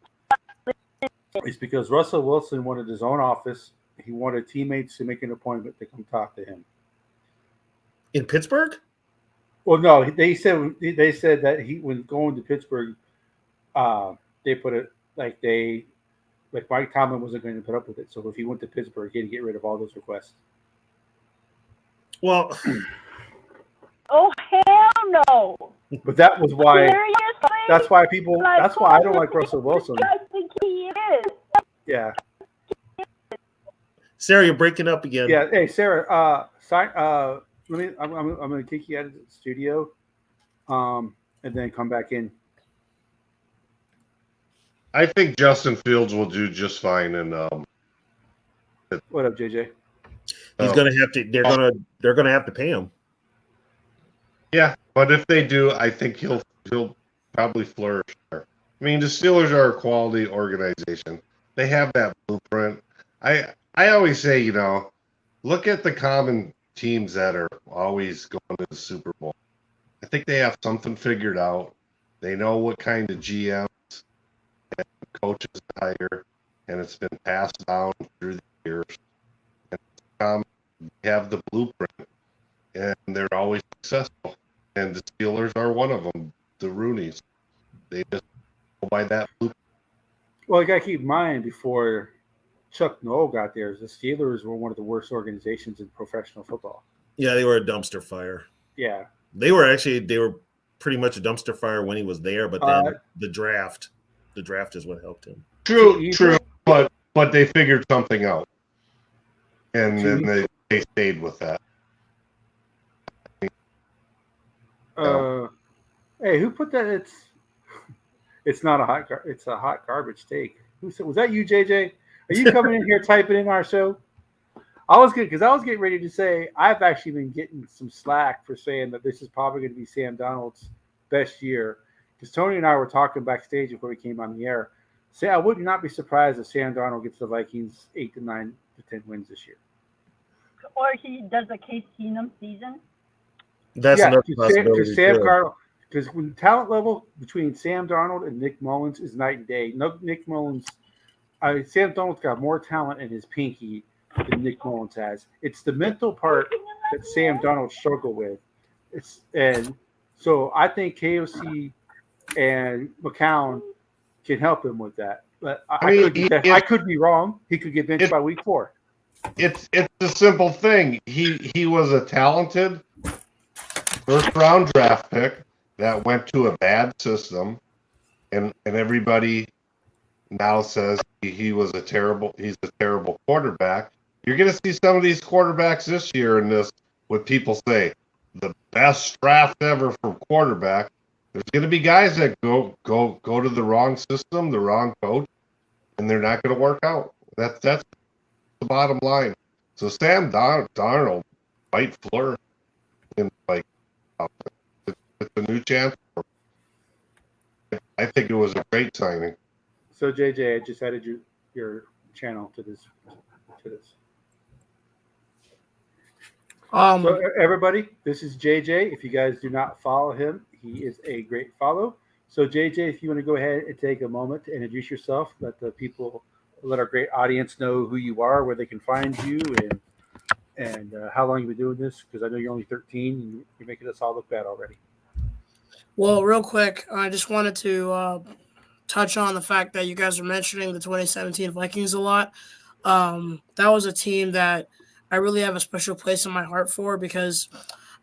is because Russell Wilson wanted his own office. He wanted teammates to make an appointment to come talk to him.
In Pittsburgh?
Well, no, they said that he when going to Pittsburgh, they put it like Mike Tomlin wasn't going to put up with it. So if he went to Pittsburgh, he had to get rid of all those requests.
Well,
Oh hell no!
But that was why.
Seriously?
That's why people. That's why I don't like Russell Wilson.
I think he is.
Yeah,
Sarah, you're breaking up again.
yeah. Hey, Sarah. Let me. I'm going to kick you out of the studio, and then come back in.
I think Justin Fields will do just fine. And
What up, JJ?
He's gonna have to. They're gonna have to pay him.
yeah, but if they do, I think he'll probably flourish there. I mean, the Steelers are a quality organization. They have that blueprint. I always say, look at the common teams that are always going to the Super Bowl. I think they have something figured out. They know what kind of GMs and coaches hire, and it's been passed down through the years. And they have the blueprint, and they're always successful. And the Steelers are one of them, the Rooneys. They just go by that blueprint.
Well, you got to keep in mind before Chuck Noll got there, the Steelers were one of the worst organizations in professional football.
Yeah, they were a dumpster fire.
Yeah,
They were pretty much a dumpster fire when he was there, but then the draft is what helped him.
True, but they figured something out, and then they stayed with that.
Hey, who put that? It's not a hot. It's a hot garbage take. Who said? Was that you, JJ? Are you coming in here typing in our show? I was good because I was getting ready to say I've actually been getting some slack for saying that this is probably going to be Sam Darnold's best year. Because Tony and I were talking backstage before we came on the air. Say I would not be surprised if Sam Darnold gets the Vikings 8 to 9 to 10 wins this year.
Or he does a Case Keenum season.
That's another possibility.
Because when the talent level between Sam Darnold and Nick Mullins is night and day. Nick Mullins, Sam Darnold's got more talent in his pinky than Nick Mullins has. It's the mental part that Sam Darnold struggled with. And so I think KOC and McCown can help him with that. But I could be wrong. He could get benched by week 4.
It's a simple thing. He was a talented first round draft pick that went to a bad system, and everybody now says he's a terrible quarterback. You're going to see some of these quarterbacks this year in this, what people say, the best draft ever for quarterback. There's going to be guys that go to the wrong system, the wrong coach, and they're not going to work out. That's the bottom line. So Sam Darnold might flourish in it's a new chance. I think it was a great signing.
So JJ, I just added your channel to this. So everybody, this is JJ. If you guys do not follow him, he is a great follow. So JJ, if you want to go ahead and take a moment to introduce yourself, let our great audience know who you are, where they can find you, and how long you've been doing this. Because I know you're only 13, and you're making us all look bad already.
Well, real quick, I just wanted to touch on the fact that you guys are mentioning the 2017 Vikings a lot. That was a team that I really have a special place in my heart for because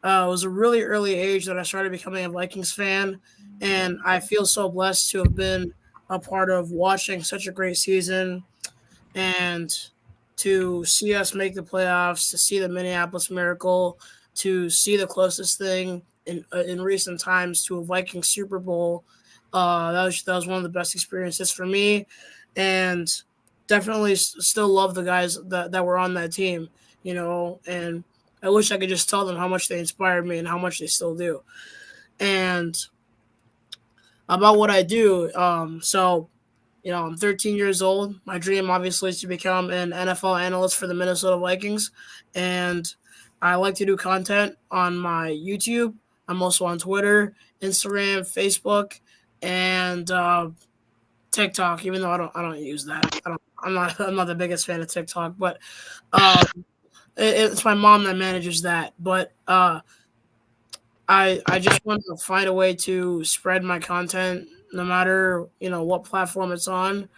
it was a really early age that I started becoming a Vikings fan, and I feel so blessed to have been a part of watching such a great season and to see us make the playoffs, to see the Minneapolis Miracle, to see the closest thing in recent times to a Viking Super Bowl. That was one of the best experiences for me, and definitely still love the guys that were on that team, and I wish I could just tell them how much they inspired me and how much they still do. And about what I do, I'm 13 years old. My dream, obviously, is to become an NFL analyst for the Minnesota Vikings, and I like to do content on my YouTube. I'm also on Twitter, Instagram, Facebook, and TikTok. Even though I don't use that, I'm not the biggest fan of TikTok, but it's my mom that manages that. But I just want to find a way to spread my content, no matter what platform it's on,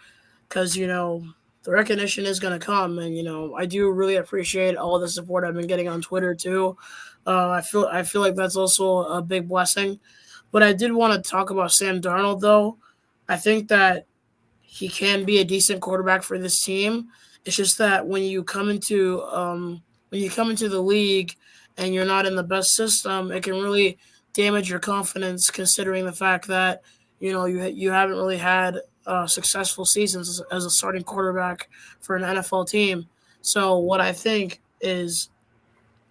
because the recognition is going to come, and I do really appreciate all the support I've been getting on Twitter too. I feel like that's also a big blessing. But I did want to talk about Sam Darnold, though. I think that he can be a decent quarterback for this team. It's just that when you come into the league and you're not in the best system, it can really damage your confidence, considering the fact that you haven't really had successful seasons as a starting quarterback for an NFL team. So what I think is,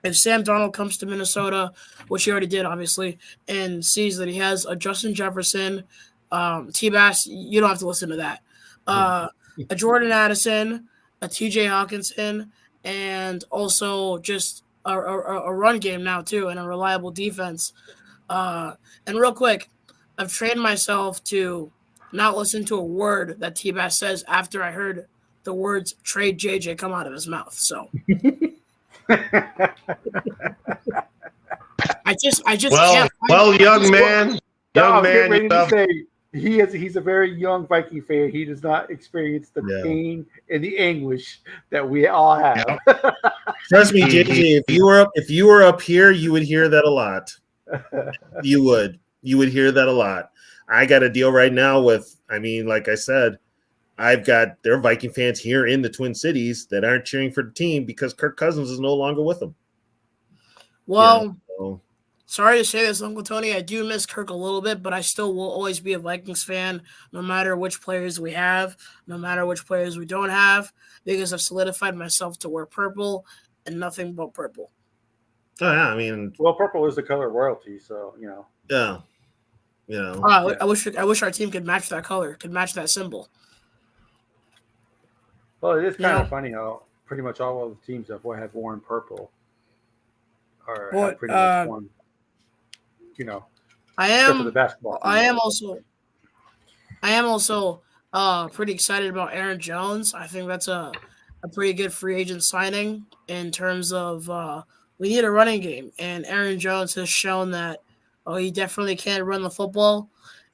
if Sam Darnold comes to Minnesota, which he already did, obviously, and sees that he has a Justin Jefferson, T-Bass, you don't have to listen to that, a Jordan Addison, a TJ Hawkinson, and also just a run game now too, and a reliable defense. And real quick, I've trained myself to not listen to a word that T-Bass says after I heard the words "trade JJ" come out of his mouth. So I just can't.
Young man,
ready to say he's a very young Viking fan. He does not experience the pain and the anguish that we all have.
Yeah.
Trust me, JJ. If you were up here, you would hear that a lot. You would hear that a lot. I got a deal right now with. Like I said, there are Viking fans here in the Twin Cities that aren't cheering for the team because Kirk Cousins is no longer with them.
Well, sorry to say this, Uncle Tony. I do miss Kirk a little bit, but I still will always be a Vikings fan, no matter which players we have, no matter which players we don't have, because I've solidified myself to wear purple and nothing but purple.
Oh, yeah,
well, purple is the color of royalty, so
Yeah.
I wish our team could match that color, could match that symbol.
Well, it is kind of funny how pretty much all of the teams that have worn purple have pretty much won.
I
except for the basketball.
I am also pretty excited about Aaron Jones. I think that's a pretty good free agent signing in terms of we need a running game, and Aaron Jones has shown that he definitely can run the football.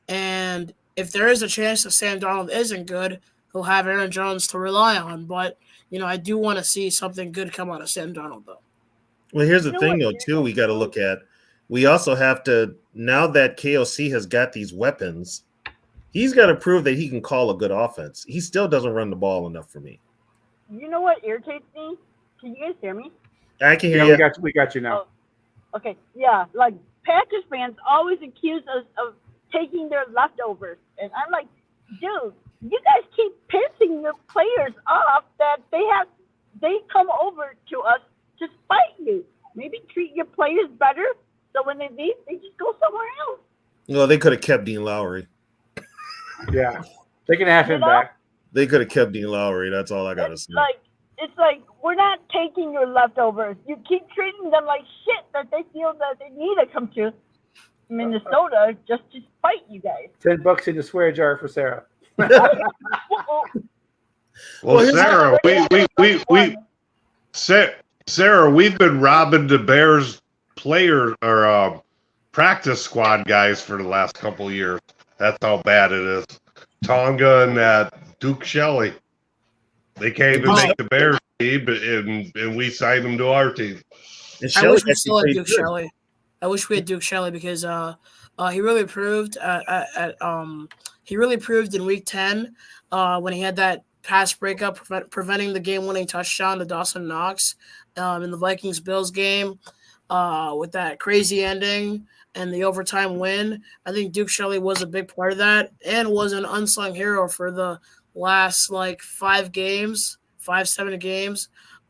And if there is a chance that Sam Darnold isn't good, he'll have Aaron Jones to rely on. But I do want to see something good come out of Sam Darnold, though.
Well, here's the thing, though, too, we got to look at. We also have to, now that KOC has got these weapons, he's got to prove that he can call a good offense. He still doesn't run the ball enough for me.
You know what irritates me? Can you guys hear me?
I can hear you.
We got you now.
Oh, okay, yeah, like Packers fans always accuse us of taking their leftovers. And I'm like, dude, you guys keep pissing your players off that they come over to us to spite you. Maybe treat your players better so when they leave, they just go somewhere else.
Well, they could have kept Dean Lowry.
Yeah, they can have him back.
They could have kept Dean Lowry. That's all I got to say.
Like, it's like we're not taking your leftovers. You keep treating them like shit that they feel that they need to come to Minnesota just to fight you guys.
$10 in the swear jar for Sarah.
Uh-oh.
Well,
here's
Sarah, Sarah, we've been robbing the Bears player or practice squad guys for the last couple of years. That's how bad it is. Tonga and that Duke Shelley. They can't even make the Bears team, and we signed them to our team.
And
I
Shelley
wish we
actually
still had
played
Duke
good.
Shelley. I wish we had Duke Shelley because he really proved he really proved in week 10 when he had that pass breakup preventing the game-winning touchdown to Dawson Knox in the Vikings-Bills game with that crazy ending and the overtime win. I think Duke Shelley was a big part of that and was an unsung hero for the last 7 games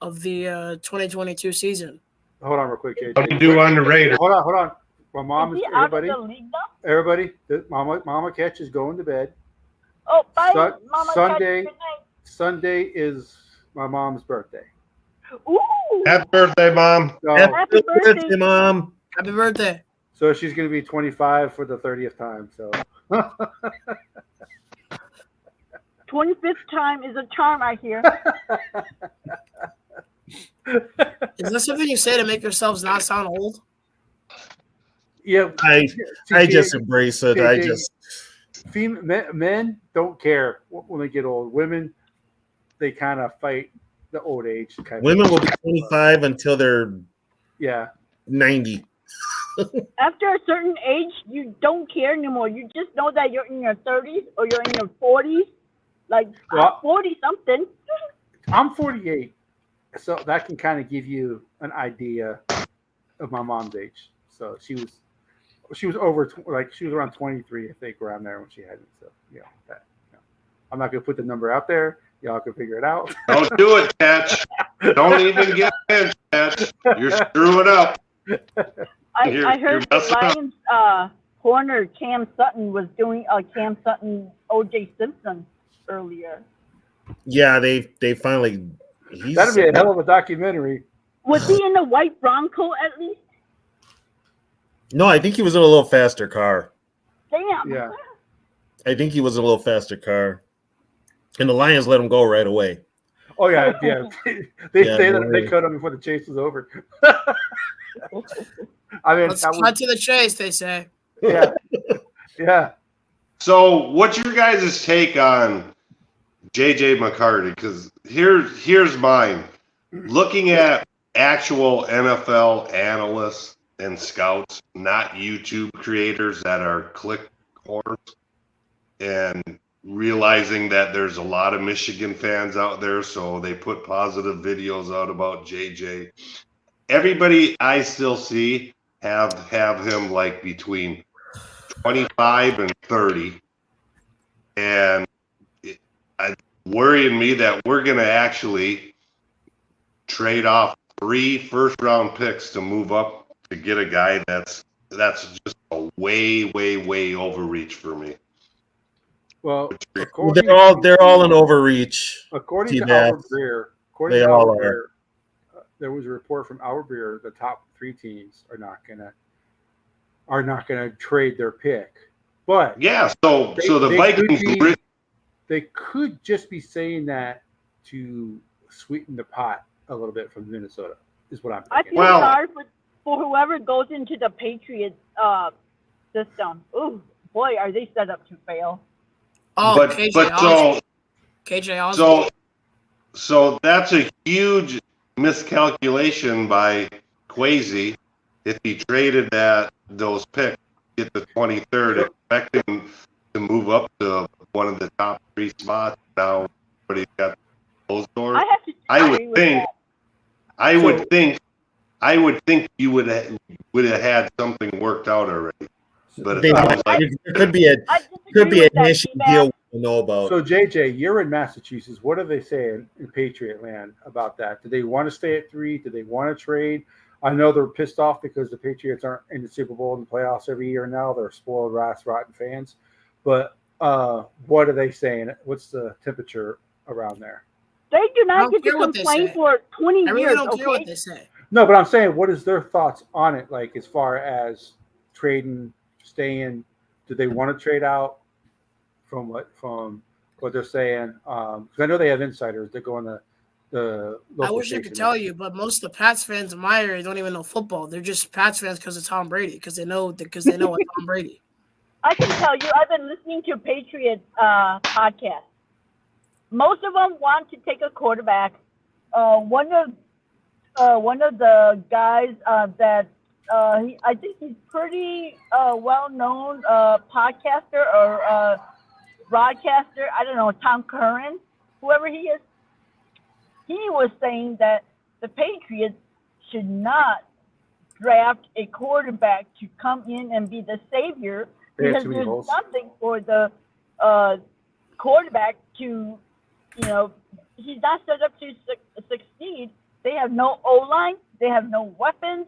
of the 2022 season.
Hold on real quick, JJ.
How do you do on the Raiders?
Hold on. My mom
Is
is
he out of
everybody.
the league now?
Everybody, Mama Catch is going to bed.
Oh, bye,
Sun-
Mama.
Sunday.
Catch, good night.
Sunday is my mom's birthday.
Ooh,
Happy birthday, Mom.
So,
happy birthday.
Mom.
Happy birthday.
so she's going to be 25 for the 30th time. So
25th time is a charm, I hear.
Is that something you say to make yourselves not sound old?
yeah,
I just embrace it. I
JJ,
just
men don't care when they get old. Women, they kind of fight the old age.
women will be 25 until they're
Yeah.
90.
After a certain age, you don't care anymore. You just know that you're in your 30s or you're in your 40s. Like,
Well-
I'm 40-something.
I'm 48, so that can kind of give you an idea of my mom's age. So she was over she was around 23, I think, around there when she had it. So I'm not gonna put the number out there. Y'all can figure it out.
Don't do it, Catch. Don't even get in, Catch. You're screwing up.
I
You're
heard the
messing up.
Lions corner Cam Sutton was doing a Cam Sutton O.J. Simpson earlier.
Yeah, they finally.
That'd be a hell of a documentary.
Was he in the white Bronco at least?
No, I think he was in a little faster car.
Damn.
Yeah.
I think he was in a little faster car, and the Lions let him go right away.
Oh yeah. They
Yeah,
say that
no
they
way.
cut him before the chase was over. I mean,
Let's
that was,
cut to the chase, they say.
yeah, yeah.
So, what's your guys' take on JJ McCarthy? Because here's mine. Looking at actual NFL analysts and scouts, not YouTube creators that are click whores, and realizing that there's a lot of Michigan fans out there, so they put positive videos out about JJ. Everybody I still see have him like between 25 and 30, and it's worrying me that we're going to actually trade off 3 first-round picks to move up to get a guy that's just a way overreach for me.
Well,
They're all an overreach.
according to
T-Mac.
Albert Breer,
They all are.
there was a report from Albert Breer. The top 3 teams are not gonna trade their pick, but
Yeah, so the
they
Vikings
could be- they could just be saying that to sweeten the pot a little bit from Minnesota. Is what I'm
I
thinking.
feel
Well-
sorry for whoever goes into the Patriots system. Ooh, boy, are they set up to fail.
Oh,
but
KJ Osborne.
so that's a huge miscalculation by Kwesi if he traded those picks, get the 23rd, expecting to move up to one of the top 3 spots. Now, but he's got those doors.
I have to
I would
agree with
think-
that.
I would think you would have had something worked out already. But
They
it
might-
sounds like
there could be a
I disagree
could be
with
an
that,
issue
T-Mac.
deal we don't know about.
So JJ, you're in Massachusetts. What are they saying in Patriot land about that? Do they want to stay at 3? Do they want to trade? I know they're pissed off because the Patriots aren't in the Super Bowl and the playoffs every year now. They're spoiled, rotten fans. But what are they saying? What's the temperature around there?
They do
I
not
don't
get to
care what they
complain
say.
for 20
I really
years,
don't care
okay?
what they say.
No, but I'm saying, what is their thoughts on it? Like, as far as trading, staying, do they want to trade out from what they're saying? Because I know they have insiders that go on the local
I wish I could
station.
tell you, but most of the Pats fans in my area don't even know football. They're just Pats fans because of Tom Brady, because they know what Tom Brady.
I can tell you, I've been listening to Patriot podcast. Most of them want to take a quarterback. One of the guys that I think he's pretty well-known podcaster or broadcaster. I don't know, Tom Curran, whoever he is. He was saying that the Patriots should not draft a quarterback to come in and be the savior,
They have
because
too many
there's
holes.
nothing for the quarterback to, he's not set up to succeed. They have no O-line. They have no weapons.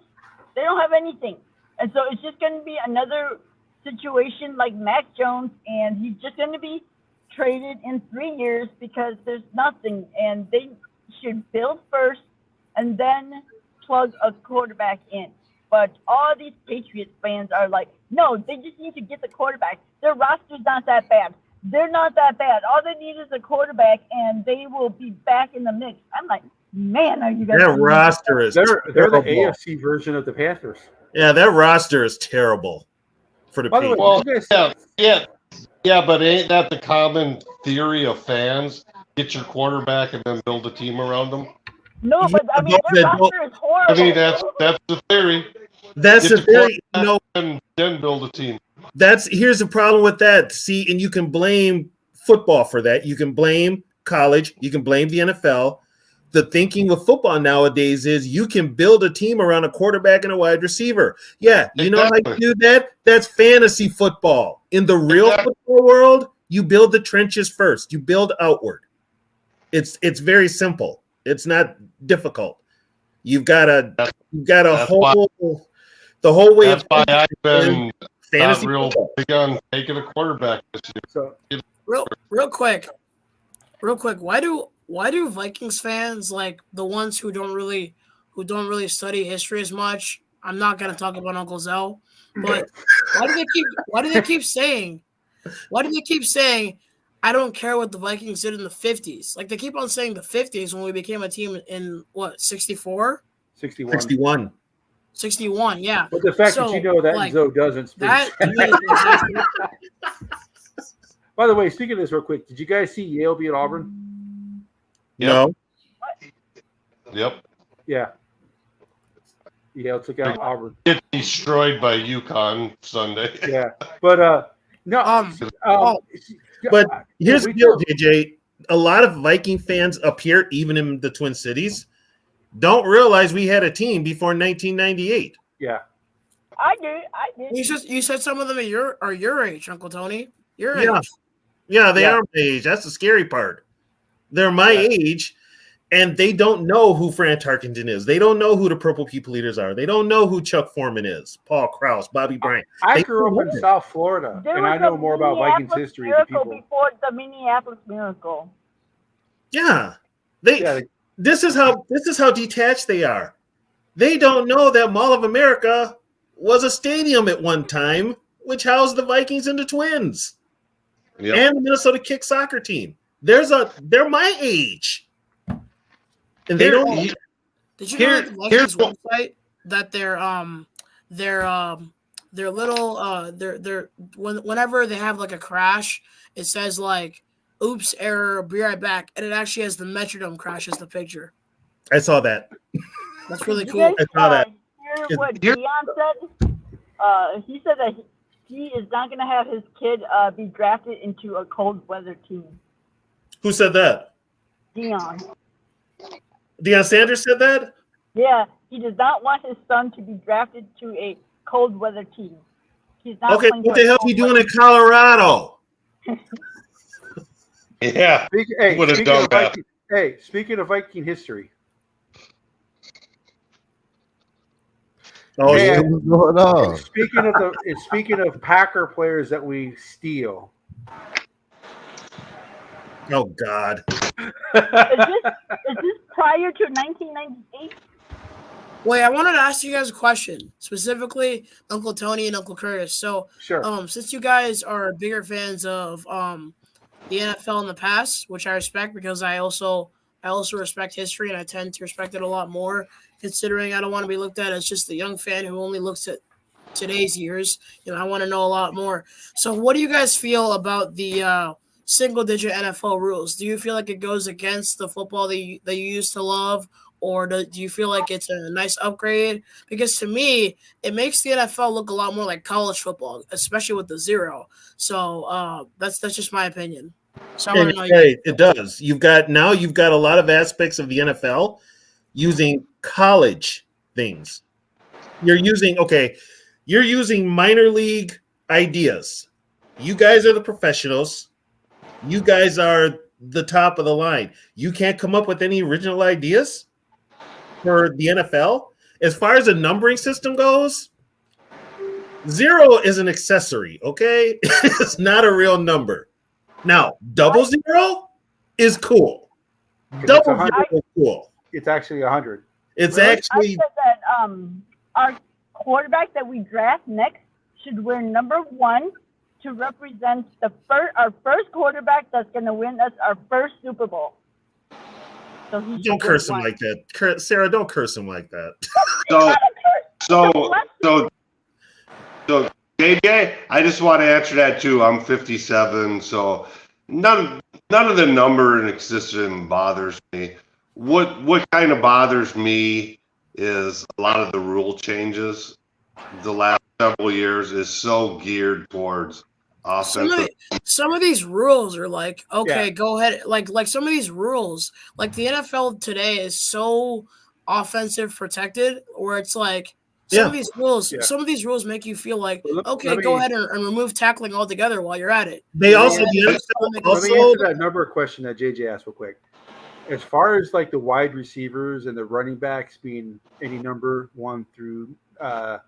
They don't have anything. And so it's just going to be another situation like Mac Jones, and he's just going to be traded in 3 years because there's nothing. And they should build first and then plug a quarterback in. But all these Patriots fans are like, no, they just need to get the quarterback. Their roster's not that bad. They're not that bad. All they need is a quarterback, and they will be back in the mix. I'm like, man, are you guys?
That roster is
They're the
terrible.
AFC version of the Panthers.
Yeah, that roster is terrible for the
By the way,
Patriots.
Well,
you guys,
yeah, but ain't that the common theory of fans? Get your quarterback and then build a team around them.
No, but I mean, their roster is horrible.
I mean, that's the theory.
That's
Get
the
the
theory.
quarterback and then build a team.
Here's the problem with that. See, and you can blame football for that. You can blame college. You can blame the NFL. The thinking with football nowadays is you can build a team around a quarterback and a wide receiver. Yeah, you know how you do that? That's fantasy football. In the real football world, you build the trenches first. You build outward. It's very simple. It's not difficult. You've got the whole way
That's
of
why I've been not
fantasy
real
football.
big on taking a quarterback this year.
so
Real quick, why do Vikings fans, like the ones who don't really study history as much? I'm not gonna talk about Uncle Zell, but why do they keep saying I don't care what the Vikings did in the 50s? Like they keep on saying the 50s when we became a team in what, 64?
61.
61, yeah.
But the fact that you know that
like,
Zoe doesn't speak.
that to me is exactly-
By the way, speaking of this real quick, did you guys see Yale beat Auburn?
No.
Yep.
Yeah. Yale took out Auburn.
Get destroyed by UConn Sunday.
Yeah. But no.
But here's the
we
deal,
talk-
JJ. A lot of Viking fans up here, even in the Twin Cities, don't realize we had a team before 1998.
Yeah.
I do.
You said some of them are your age, Uncle Tony. Your
Yeah.
age.
Yeah, they
Yeah.
are my age. That's the scary part. They're my age, and they don't know who Fran Tarkenton is. They don't know who the Purple People Eaters are. They don't know who Chuck Foreman is, Paul Krause, Bobby Bryant.
I
They
grew
don't
up in
know.
South Florida,
There
and
was
I know
a
more about Vikings
Minneapolis
history than
Miracle
people.
before the Minneapolis Miracle.
Yeah.
Yeah.
This is how detached they are. They don't know that Mall of America was a stadium at one time, which housed the Vikings and the Twins
Yep.
and the Minnesota Kick soccer team. They're my age, and they
Here-
don't.
Did you
Here-
know that the
here's
Vikings website that their little their whenever they have like a crash, it says like oops, error, be right back, and it actually has the Metrodome crash as the picture.
I saw that.
That's really
You
cool.
guys,
I saw that.
Hear what
Here-
Dion said? He said that he is not going to have his kid be drafted into a cold weather team.
Who said that?
Dion.
Deion Sanders said that.
Yeah, he does not want his son to be drafted to a cold weather team. He's not
Okay,
playing
what
for
the
a
hell
cold
are you doing
weather
in Colorado?
Yeah. Would've done that.
Speaking of Viking history,
Oh,
Yeah.
yeah.
What's going on?
speaking of Packer players that we steal,
Oh God.
Is this prior to 1998?
Wait, I wanted to ask you guys a question, specifically Uncle Tony and Uncle Curtis. So,
Sure.
since you guys are bigger fans of the NFL in the past, which I respect because I also respect history and I tend to respect it a lot more, considering I don't want to be looked at as just a young fan who only looks at today's years. I want to know a lot more. So, what do you guys feel about the single-digit NFL rules? Do you feel like it goes against the football that you used to love? Or do you feel like it's a nice upgrade? Because to me, it makes the NFL look a lot more like college football, especially with the zero. So that's just my opinion. So I want to know.
It does. You've got a lot of aspects of the NFL using college things. You're using minor league ideas. You guys are the professionals. You guys are the top of the line. You can't come up with any original ideas for the NFL. As far as the numbering system goes, 0 is an accessory, okay? It's not a real number. Now, 0 is cool. 0 is cool.
It's actually 100.
It's
I
actually
said that our quarterback that we draft next should wear number 1 to represent our first quarterback that's going to win us our first Super Bowl. So
don't curse him like that. Sarah, don't curse him like that.
So, JJ, I just want to answer that too. I'm 57, so none of the number and system bothers me. What kind of bothers me is a lot of the rule changes the last several years is so geared towards offensive.
Some of these rules are like, okay, go ahead. Like some of these rules, like the NFL today is so offensive protected, where it's like some of these rules make you feel like, okay, go ahead and remove tackling altogether while you're at it.
They also
let me answer that number question that JJ asked real quick. As far as like the wide receivers and the running backs being any number 1 through 1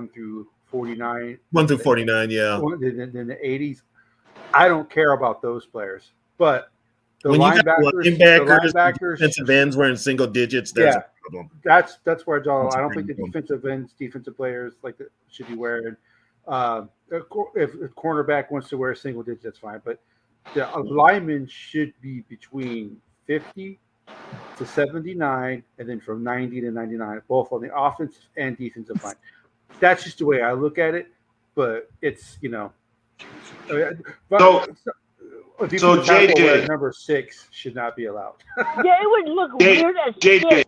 through 49.
1 through 49, yeah.
In the 80s, I don't care about those players. But the
when
linebackers,
defensive ends were in single digits, that's a problem.
That's where I don't think the defensive ends, defensive players like that should be wearing. If a cornerback wants to wear single digits, that's fine. But the lineman should be between 50 to 79, and then from 90 to 99, both on the offensive and defensive line. That's just the way I look at it, but it's
So JJ,
number 6 should not be allowed.
Yeah, it would look weird as shit. It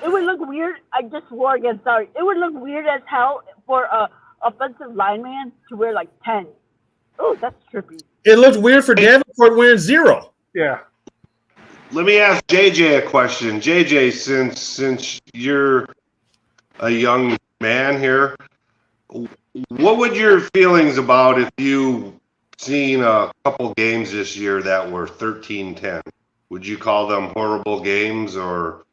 would look weird. I just swore again. Sorry. It would look weird as hell for a offensive lineman to wear like 10. Oh, that's trippy.
It looked weird for Davenport wearing 0.
Yeah.
Let me ask JJ a question. JJ, since you're a young man here, what would your feelings about if you seen a couple games this year that were 13-10? Would you call them horrible games or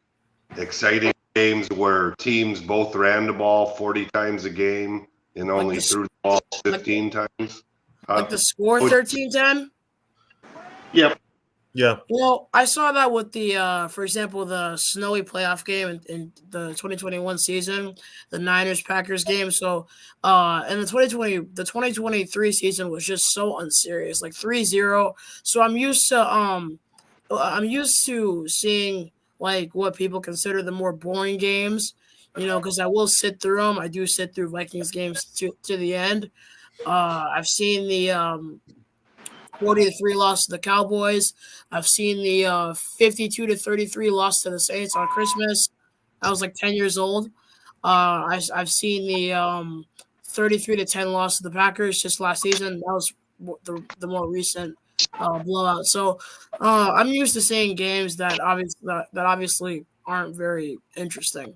exciting games where teams both ran the ball 40 times a game and only threw the ball 15 times?
Like the score 13-10?
Yep.
Yeah.
Well, I saw that with the, for example, the snowy playoff game in the 2021 season, the Niners-Packers game. So, and the 2023 season was just so unserious, like 3-0. So I'm used to seeing like what people consider the more boring games, because I will sit through them. I do sit through Vikings games to the end. I've seen the 40-3 loss to the Cowboys. I've seen the 52-33 loss to the Saints on Christmas. I was like 10 years old. I've seen the 33-10 loss to the Packers just last season. That was the more recent blowout. So I'm used to seeing games that obviously aren't very interesting.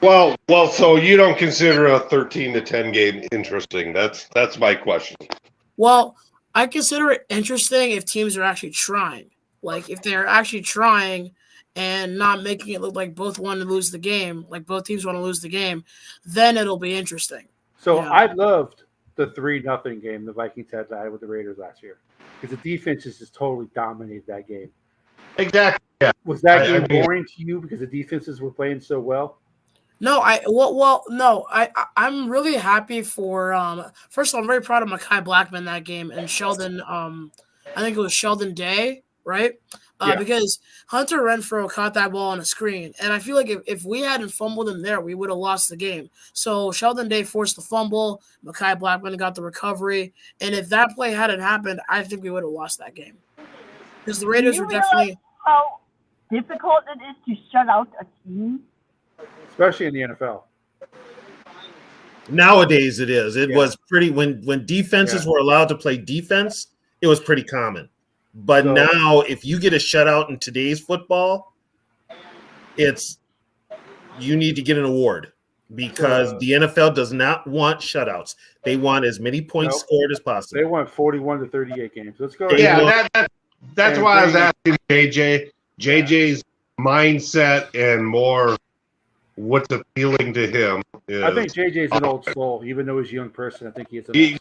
Well, so you don't consider a 13-10 game interesting? That's my question.
Well, I consider it interesting if teams are actually trying. Like if they're actually trying and not making it look like both want to lose the game, like both teams want to lose the game, then it'll be interesting.
So I loved the 3-0 game the Vikings had with the Raiders last year, because the defenses just totally dominated that game.
Exactly. Yeah.
Was that
I
game
mean-
boring to you because the defenses were playing so well?
No, I'm really happy for first of all, I'm very proud of Mekhi Blackman that game and Sheldon I think it was Sheldon Day, right?
Yeah.
Because Hunter Renfrow caught that ball on a screen, and I feel like if we hadn't fumbled him there, we would have lost the game. So Sheldon Day forced the fumble, Mekhi Blackman got the recovery, and if that play hadn't happened, I think we would have lost that game. Because the Raiders
Do you
were definitely
realize how difficult it is to shut out a team?
Especially in the NFL.
Nowadays, it is. It
Yeah.
was pretty when defenses were allowed to play defense. It was pretty common. But
So-
now, if you get a shutout in today's football, you need to get an award because the NFL does not want shutouts. They want as many points
Nope.
scored as
They
possible.
won 41 to 38 games. Let's go.
Yeah,
Yeah, that's
And
why I was
Brady-
asking JJ. JJ's mindset and more what's appealing to him is,
I think JJ's an old soul, even though he's a young person. I think he is.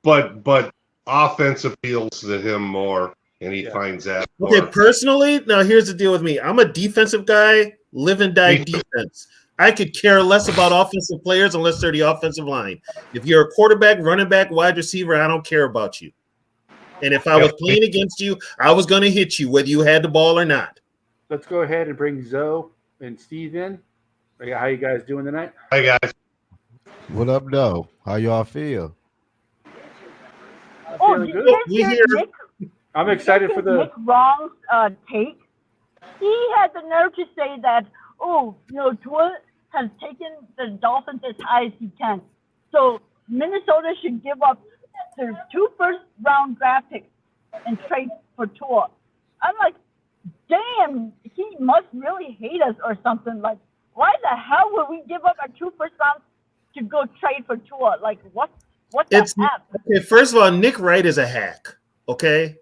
but offense appeals to him more, and he
Yeah.
finds that.
Okay,
more.
personally, now here's the deal with me. I'm a defensive guy, live and die
Me too.
defense. I could care less about offensive players unless they're the offensive line. If you're a quarterback, running back, wide receiver, I don't care about you. And if I was playing against you, I was going to hit you whether you had the ball or not.
Let's go ahead and bring Zoe and Steve in. How you guys doing tonight?
Hi guys.
What up, though? How y'all feel?
I'm
Oh,
feeling
did
good.
you guys
We
hear
here.
Nick?
I'm excited for the.
Nick Wrong's take. He had the nerve to say that, Tua has taken the Dolphins as high as he can. So Minnesota should give up their 2 first-round draft picks and trade for Tua. I'm like, damn, he must really hate us or something. Like, why the hell would we give up our 2 first rounds to go trade for Tua? Like, what the
It's
F?
okay. First of all, Nick Wright is a hack. Okay,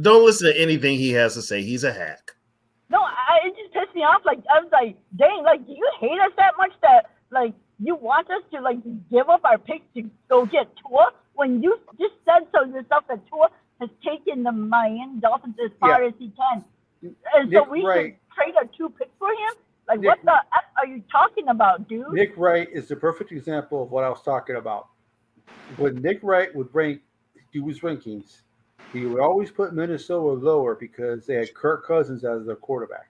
don't listen to anything he has to say. He's a hack.
No, it just pissed me off. Like, I was like, dang, like, do you hate us that much that, like, you want us to, like, give up our picks to go get Tua when you just said so yourself that Tua has taken the Miami Dolphins as far
Yeah.
as he can. And so
Nick
we
Wright-
should trade our 2 picks for him? Like,
Nick-
what the F are you talking about, dude?
Nick Wright is the perfect example of what I was talking about. When Nick Wright would do his rankings, he would always put Minnesota lower because they had Kirk Cousins as their quarterback.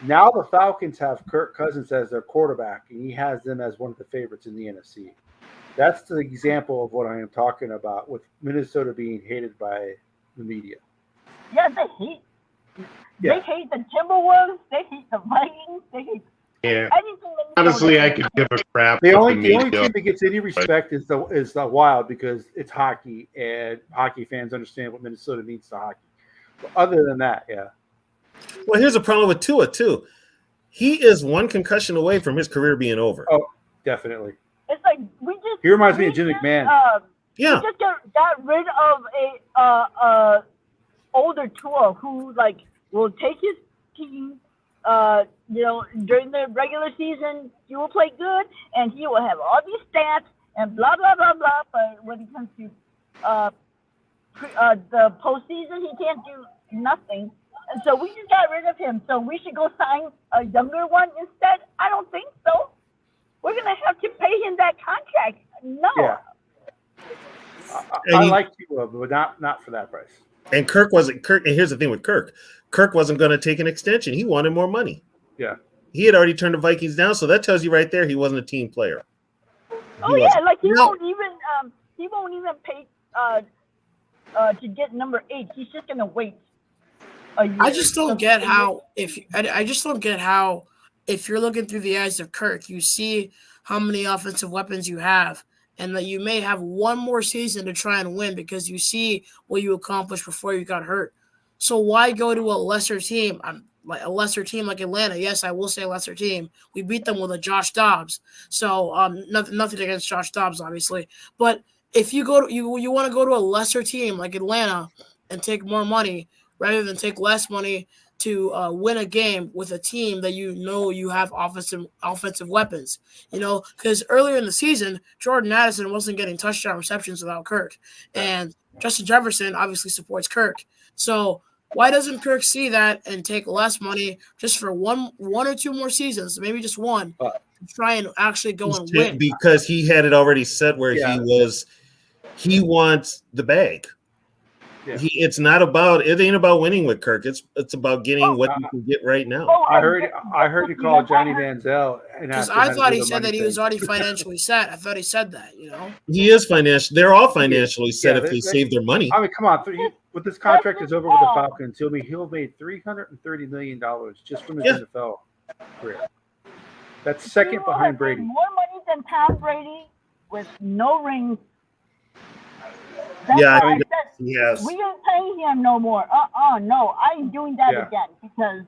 Now the Falcons have Kirk Cousins as their quarterback, and he has them as one of the favorites in the NFC. That's the example of what I am talking about with Minnesota being hated by the media.
Yeah, they hate.
Yeah.
They hate the Timberwolves. They hate the Vikings. They hate
Yeah.
anything.
Honestly, I could give a crap.
The
what
only
media-
team that gets any respect is the Wild because it's hockey and hockey fans understand what Minnesota means to hockey. But other than that, yeah.
Well, here's a problem with Tua too. He is one concussion away from his career being over.
Oh, definitely.
It's like we just.
He reminds me
we
of Jim
just,
McMahon.
Yeah,
We just got rid of a older Tua who like will take his team. During the regular season, he will play good and he will have all these stats and blah blah blah blah. But when it comes to the postseason, he can't do nothing. And so we just got rid of him. So we should go sign a younger one instead. I don't think so. We're gonna have to pay him that contract. No.
Yeah.
And
I
you-
like Tua, but not for that price.
and Kirk wasn't Kirk. And here's the thing with Kirk. Kirk wasn't going to take an extension. He wanted more money.
Yeah.
He had already turned the Vikings down, so that tells you right there he wasn't a team player.
Oh
He
yeah,
wasn't.
like he
No.
won't even pay to get number 8. He's just gonna wait a year.
I just don't get how I just don't get how if you're looking through the eyes of Kirk, you see how many offensive weapons you have, and that you may have one more season to try and win because you see what you accomplished before you got hurt. So why go to a lesser team? Like a lesser team like Atlanta. Yes, I will say lesser team. We beat them with a Josh Dobbs. So nothing against Josh Dobbs, obviously. But if you go to you want to go to a lesser team like Atlanta and take more money rather than take less money to win a game with a team that you know you have offensive weapons. Because earlier in the season, Jordan Addison wasn't getting touchdown receptions without Kirk, and Justin Jefferson obviously supports Kirk. So why doesn't Kirk see that and take less money just for one or two more seasons, maybe just one, to try and actually go and win?
Because he had it already set where he wants the bag.
Yeah.
It ain't about winning with Kirk. It's about getting what you can get right now.
I heard you call Johnny Manziel,
because I thought he said that he was already financially set. I thought he said that.
He is financial. They're all financially set if they save their money.
I mean, come on. With this contract is over with the Falcons, he'll made $330 million just from his NFL career. That's second behind Brady.
More money than Tom Brady with no rings.
Yes.
We ain't paying him no more. No, I ain't doing that again, because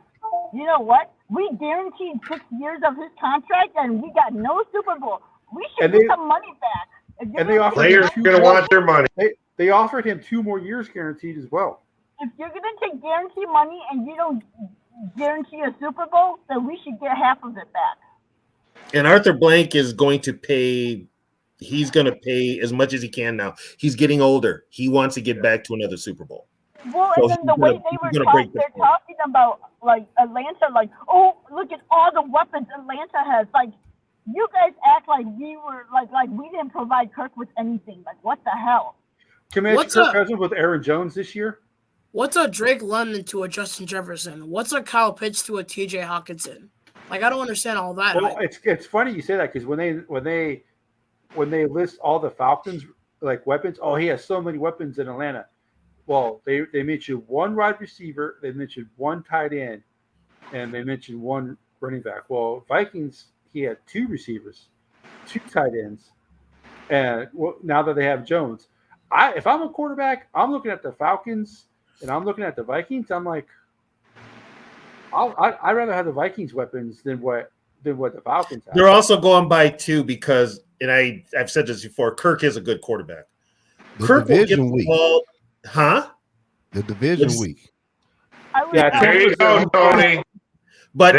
you know what? We guaranteed 6 years of his contract, and we got no Super Bowl. We should get some money back.
And they offered
players are going to want their money.
They offered him 2 more years guaranteed as well.
If you're going to take guarantee money and you don't guarantee a Super Bowl, then we should get half of it back.
And Arthur Blank is going to pay. He's going to pay as much as he can now. He's getting older. He wants to get back to another Super Bowl.
Well, and then the way they were talking about, like, Atlanta, like, oh, look at all the weapons Atlanta has. Like, you guys act like we were, like we didn't provide Kirk with anything. Like, what the hell?
What's Kirk Cousins with Aaron Jones this year? What's
a Drake London to a Justin Jefferson? What's a Kyle Pitts to a TJ Hawkinson? Like, I don't understand all that.
Well, it's funny you say that, because when they list all the Falcons like weapons, he has so many weapons in Atlanta. Well, they mentioned 1 wide receiver, they mentioned 1 tight end, and they mentioned 1 running back. Well, Vikings, he had 2 receivers, 2 tight ends, and now that they have Jones, if I'm a quarterback, I'm looking at the Falcons and I'm looking at the Vikings. I'm like, I'd rather have the Vikings weapons than what the Falcons have.
They're also going by 2 because, and I've said this before, Kirk is a good quarterback. Kirk will get the ball,
The division week.
There you go, Tony.
But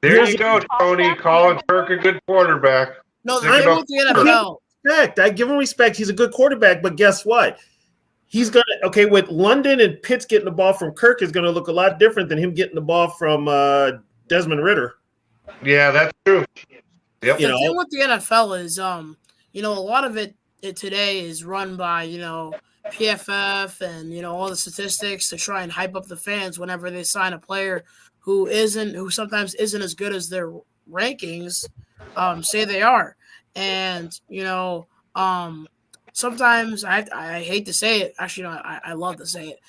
there you go, Tony. Calling Kirk a good quarterback.
No, I'm with the NFL.
I give him respect. He's a good quarterback, but guess what? He's gonna with London and Pitts getting the ball from Kirk is gonna look a lot different than him getting the ball from Desmond Ridder.
Yeah, that's true. Yep.
The thing with the NFL is, a lot of it today is run by PFF and all the statistics to try and hype up the fans whenever they sign a player who sometimes isn't as good as their rankings say they are. And sometimes I hate to say it. Actually, no, I love to say it.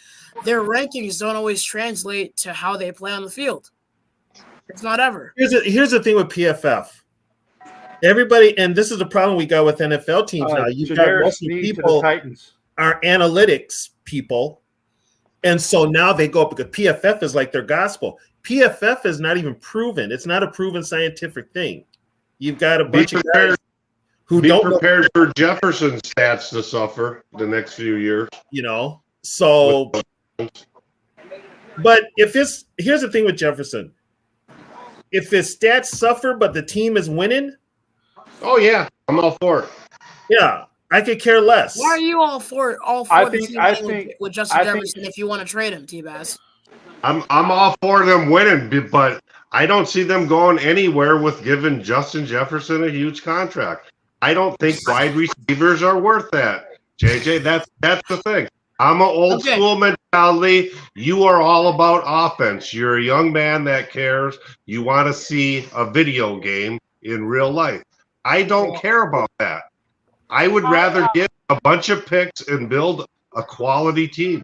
Their rankings don't always translate to how they play on the field. It's not ever.
Here's the thing with PFF. Everybody, and this is the problem we got with NFL teams now. You've got most of the people are analytics people, and so now they go up because PFF is like their gospel. PFF is not even proven. It's not a proven scientific thing. You've got a bunch of guys who don't
prepared for Jefferson's stats to suffer the next few years.
So. But here's the thing with Jefferson. If his stats suffer, but the team is winning.
Oh yeah, I'm all for it.
Yeah, I could care less.
Why are you all for it? I think with Justin Jefferson if you want to trade him, T-Bass.
I'm all for them winning, but I don't see them going anywhere with giving Justin Jefferson a huge contract. I don't think wide receivers are worth that. JJ, that's the thing. I'm an old school mentality. You are all about offense. You're a young man that cares. You want to see a video game in real life. I don't care about that. I would rather get a bunch of picks and build a quality team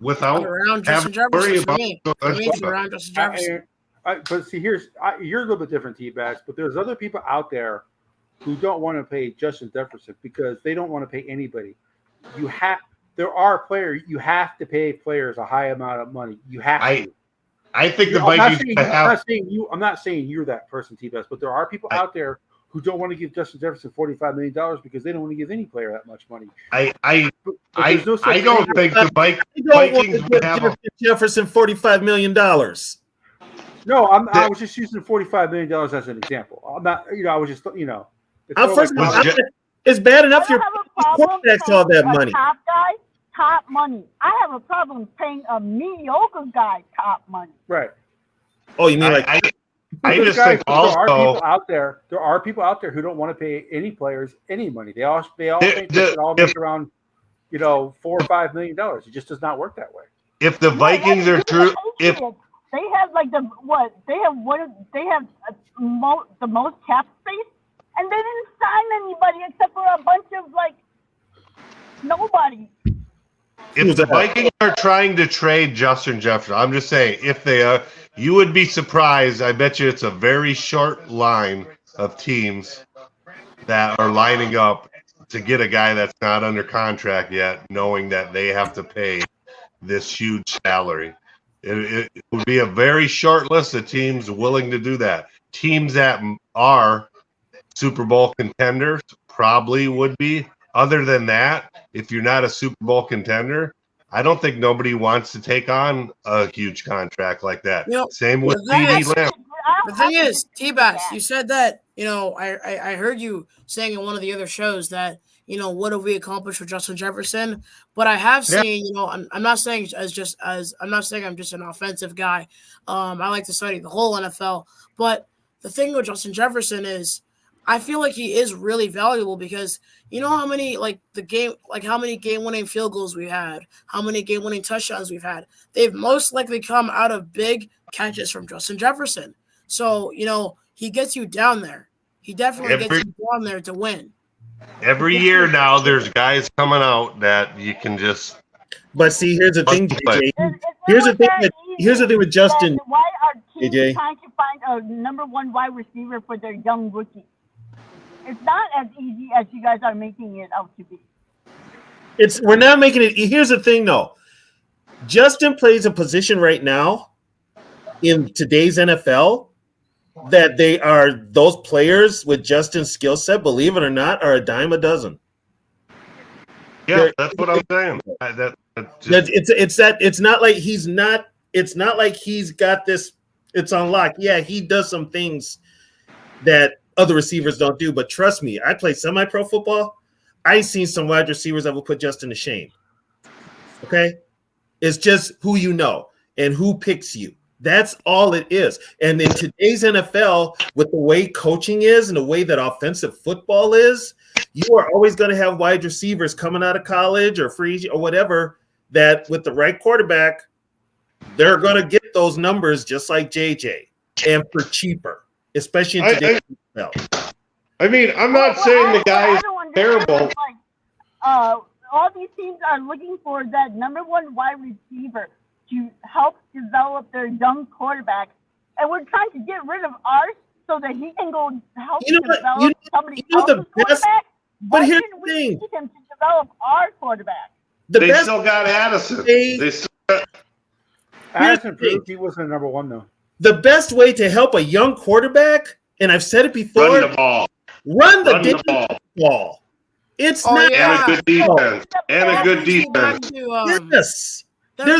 without having to worry about
around Justin Jefferson.
But see, you're a little bit different, T-Bass, but there's other people out there who don't want to pay Justin Jefferson because they don't want to pay anybody. There are players you have to pay players a high amount of money. You have to.
I think the Vikings
I'm not saying you're that person, T-Bass, but there are people out there who don't want to give Justin Jefferson $45 million because they don't want to give any player that much money.
I
There's no such
I don't
thing.
think the
I don't want
Vikings
to
would
give
have a.
Jefferson $45 million.
No, I was just using $45 million as an example. I'm not, I was just, It's more
First of
like-
all, it's bad enough
I
your
don't have a problem
quarterbacks all that
paying a
money.
top guy top money. I have a problem paying a mediocre guy top money.
right.
Oh, you mean like
I
But
just
guys,
think also
there are people out there who don't want to pay any players any money. They all think they should all
if-
make around, $4 or $5 million. It just does not work that way.
if the Vikings are true, if
They have the most cap space, and they didn't sign anybody except for a bunch of nobody.
If the Vikings are trying to trade Justin Jefferson, I'm just saying, if they are, you would be surprised. I bet you it's a very short line of teams that are lining up to get a guy that's not under contract yet, knowing that they have to pay this huge salary. It would be a very short list of teams willing to do that. Teams that are Super Bowl contenders probably would be. Other than that, if you're not a Super Bowl contender, I don't think nobody wants to take on a huge contract like that. Same with CeeDee Lamb.
The thing is, T-Bass, you said that, I heard you saying in one of the other shows that, what have we accomplished with Justin Jefferson? But I have seen, I'm not saying I'm just an offensive guy. I like to study the whole NFL. But the thing with Justin Jefferson is I feel like he is really valuable because how many how many game-winning field goals we had, how many game-winning touchdowns we've had. They've most likely come out of big catches from Justin Jefferson. So, he gets you down there. He definitely gets you down there to win.
Every year now, there's guys coming out that you can just.
But see, here's the thing, JJ. Here's the thing with Justin.
Why are teams
AJ?
trying to find a number one wide receiver for their young rookie? It's not as easy as you guys are making it out to be.
We're not making it. Here's the thing, though. Justin plays a position right now in today's NFL that those players with Justin's skill set, believe it or not, are a dime a dozen.
Yeah, that's what I'm saying.
It's not like he's got this. It's unlocked. Yeah, he does some things that other receivers don't do. But trust me, I play semi-pro football. I've seen some wide receivers that will put Justin to shame. Okay, it's just who you know and who picks you. That's all it is. And in today's NFL, with the way coaching is and the way that offensive football is, you are always going to have wide receivers coming out of college or free or whatever that with the right quarterback, they're going to get those numbers just like JJ and for cheaper, especially in today's NFL.
I mean, I'm not saying the guy is terrible.
All these teams are looking for that number one wide receiver to help develop their young quarterback, and we're trying to get rid of ours so that he can go help develop somebody else's quarterback.
But here's
Why
the thing:
need him to develop our quarterback?
They still got Addison. They still got
Addison proved he wasn't a number one, though.
The best way to help a young quarterback, and I've said it before,
run the ball.
Run the ball. It's not
and a good defense. And a good defense.
Yes. There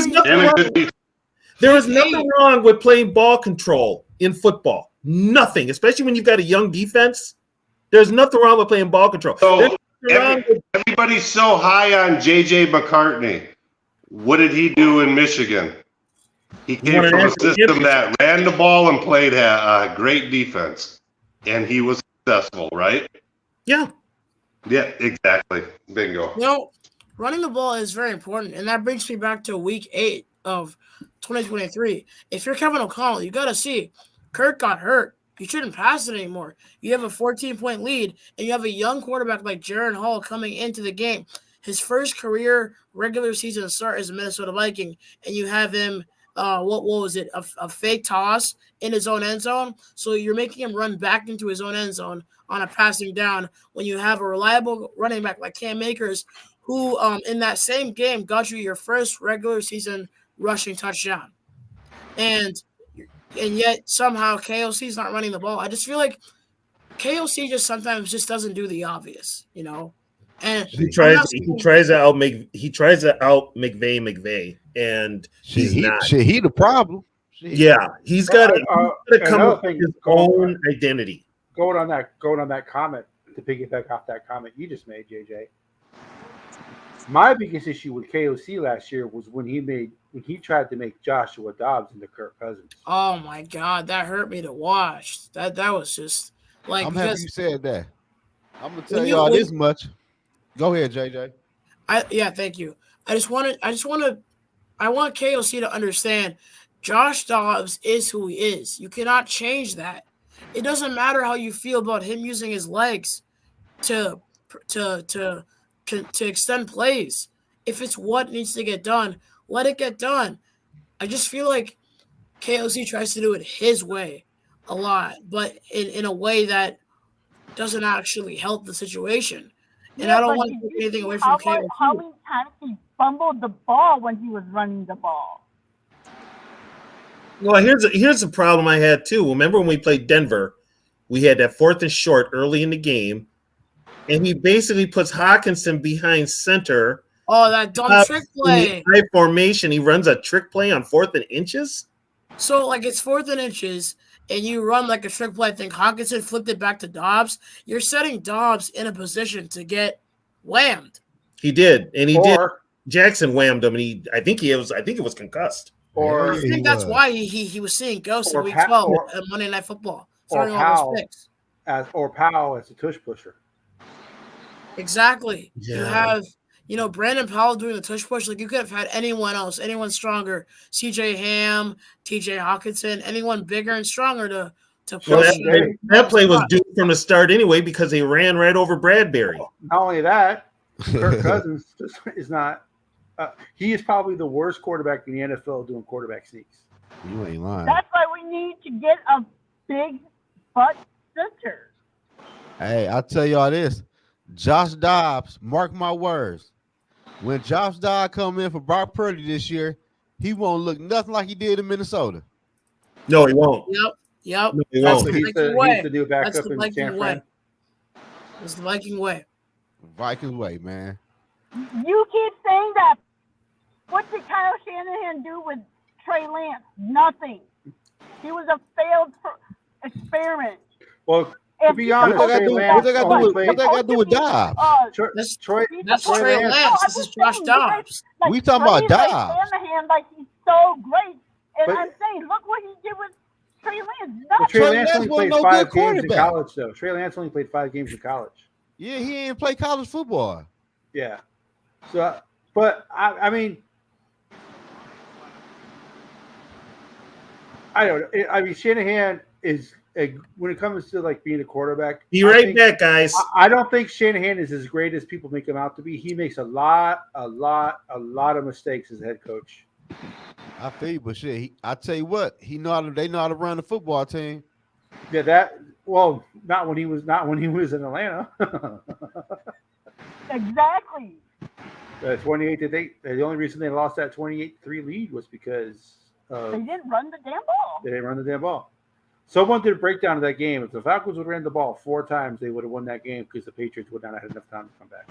is nothing wrong with playing ball control in football. Nothing, especially when you've got a young defense. There's nothing wrong with playing ball control.
So everybody's so high on J.J. McCartney. What did he do in Michigan? He came from a system that ran the ball and played a great defense. And he was successful, right?
Yeah.
Yeah, exactly. Bingo.
Running the ball is very important, and that brings me back to week 8 of 2023. If you're Kevin O'Connell, you got to see Kirk got hurt. You shouldn't pass it anymore. You have a 14-point lead, and you have a young quarterback like Jaren Hall coming into the game. His first career regular season start as a Minnesota Viking, and you have him, what was it, a fake toss in his own end zone. So you're making him run back into his own end zone on a passing down when you have a reliable running back like Cam Akers, who in that same game got you your first regular season rushing touchdown. And yet somehow KOC's not running the ball. I just feel like KOC just sometimes just doesn't do the obvious, you know. And
He tries to out McVay, and he's not.
He the problem.
Yeah, he's got to come up with his own
on,
identity.
Going on that comment, to piggyback off that comment you just made, JJ. My biggest issue with KOC last year was when he tried to make Joshua Dobbs into Kirk Cousins.
Oh my God, that hurt me to watch. That was just like.
I'm happy you said that. I'm gonna tell y'all this much. Go ahead, JJ.
Thank you. I want KOC to understand Josh Dobbs is who he is. You cannot change that. It doesn't matter how you feel about him using his legs to extend plays. If it's what needs to get done, let it get done. I just feel like KOC tries to do it his way a lot, but in a way that doesn't actually help the situation. And I don't want to take anything away from KOC.
How many times he fumbled the ball when he was running the ball?
Well, here's the problem I had too. Remember when we played Denver, we had that 4th and short early in the game, and he basically puts Hawkinson behind center.
Oh, that dumb trick play!
High formation. He runs a trick play on 4th and inches.
So like it's 4th and inches, and you run like a trick play. I think Hawkinson flipped it back to Dobbs. You're setting Dobbs in a position to get whammed.
He did, and he did. Jackson whammed him, and I think it was concussed.
Or
I think that's why he was seeing ghosts in week 12 at Monday Night Football.
Or Powell as a tush pusher.
Exactly.
Yeah.
You have, Brandon Powell doing the tush push. Like you could have had anyone else, anyone stronger. CJ Ham, TJ Hawkinson, anyone bigger and stronger to push.
Well, that play was due from the start anyway because they ran right over Bradbury.
Not only that, Kirk Cousins is not. He is probably the worst quarterback in the NFL doing quarterback sneaks.
You ain't lying.
That's why we need to get a big butt center.
Hey, I'll tell y'all this. Josh Dobbs, mark my words. When Josh Dobbs come in for Brock Purdy this year, he won't look nothing like he did in Minnesota.
No, he won't.
Yep.
No, he
That's
won't.
He's the new backup in San Fran.
It's the Viking way.
Vikings way, man.
You keep saying that. What did Kyle Shanahan do with Trey Lance? Nothing. He was a failed experiment.
Well, to be honest,
what they got to do with Dobbs?
That's Trey Lance. This is Josh Dobbs.
We talking about Dobbs.
Shanahan, like he's so great, and
But-
I'm saying, look what he did with Trey Lance.
Well, Trey
Nothing.
Lance only
wasn't
played
no
5
good
games in
quarterback.
college, though. Trey Lance only played 5 games in college.
Yeah, he ain't play college football.
Yeah. So, but I mean, I don't know. I mean, Shanahan is when it comes to like being a quarterback.
Be right back, guys.
I don't think Shanahan is as great as people make him out to be. He makes a lot of mistakes as head coach.
I feel you, but shit, I tell you what, they know how to run the football team.
Yeah, not when he was in Atlanta.
Exactly.
28-8. The only reason they lost that 28-3 lead was because
They didn't run the damn ball.
they didn't run the damn ball. Someone did a breakdown of that game. If the Falcons would have ran the ball 4 times, they would have won that game because the Patriots would not have had enough time to come back.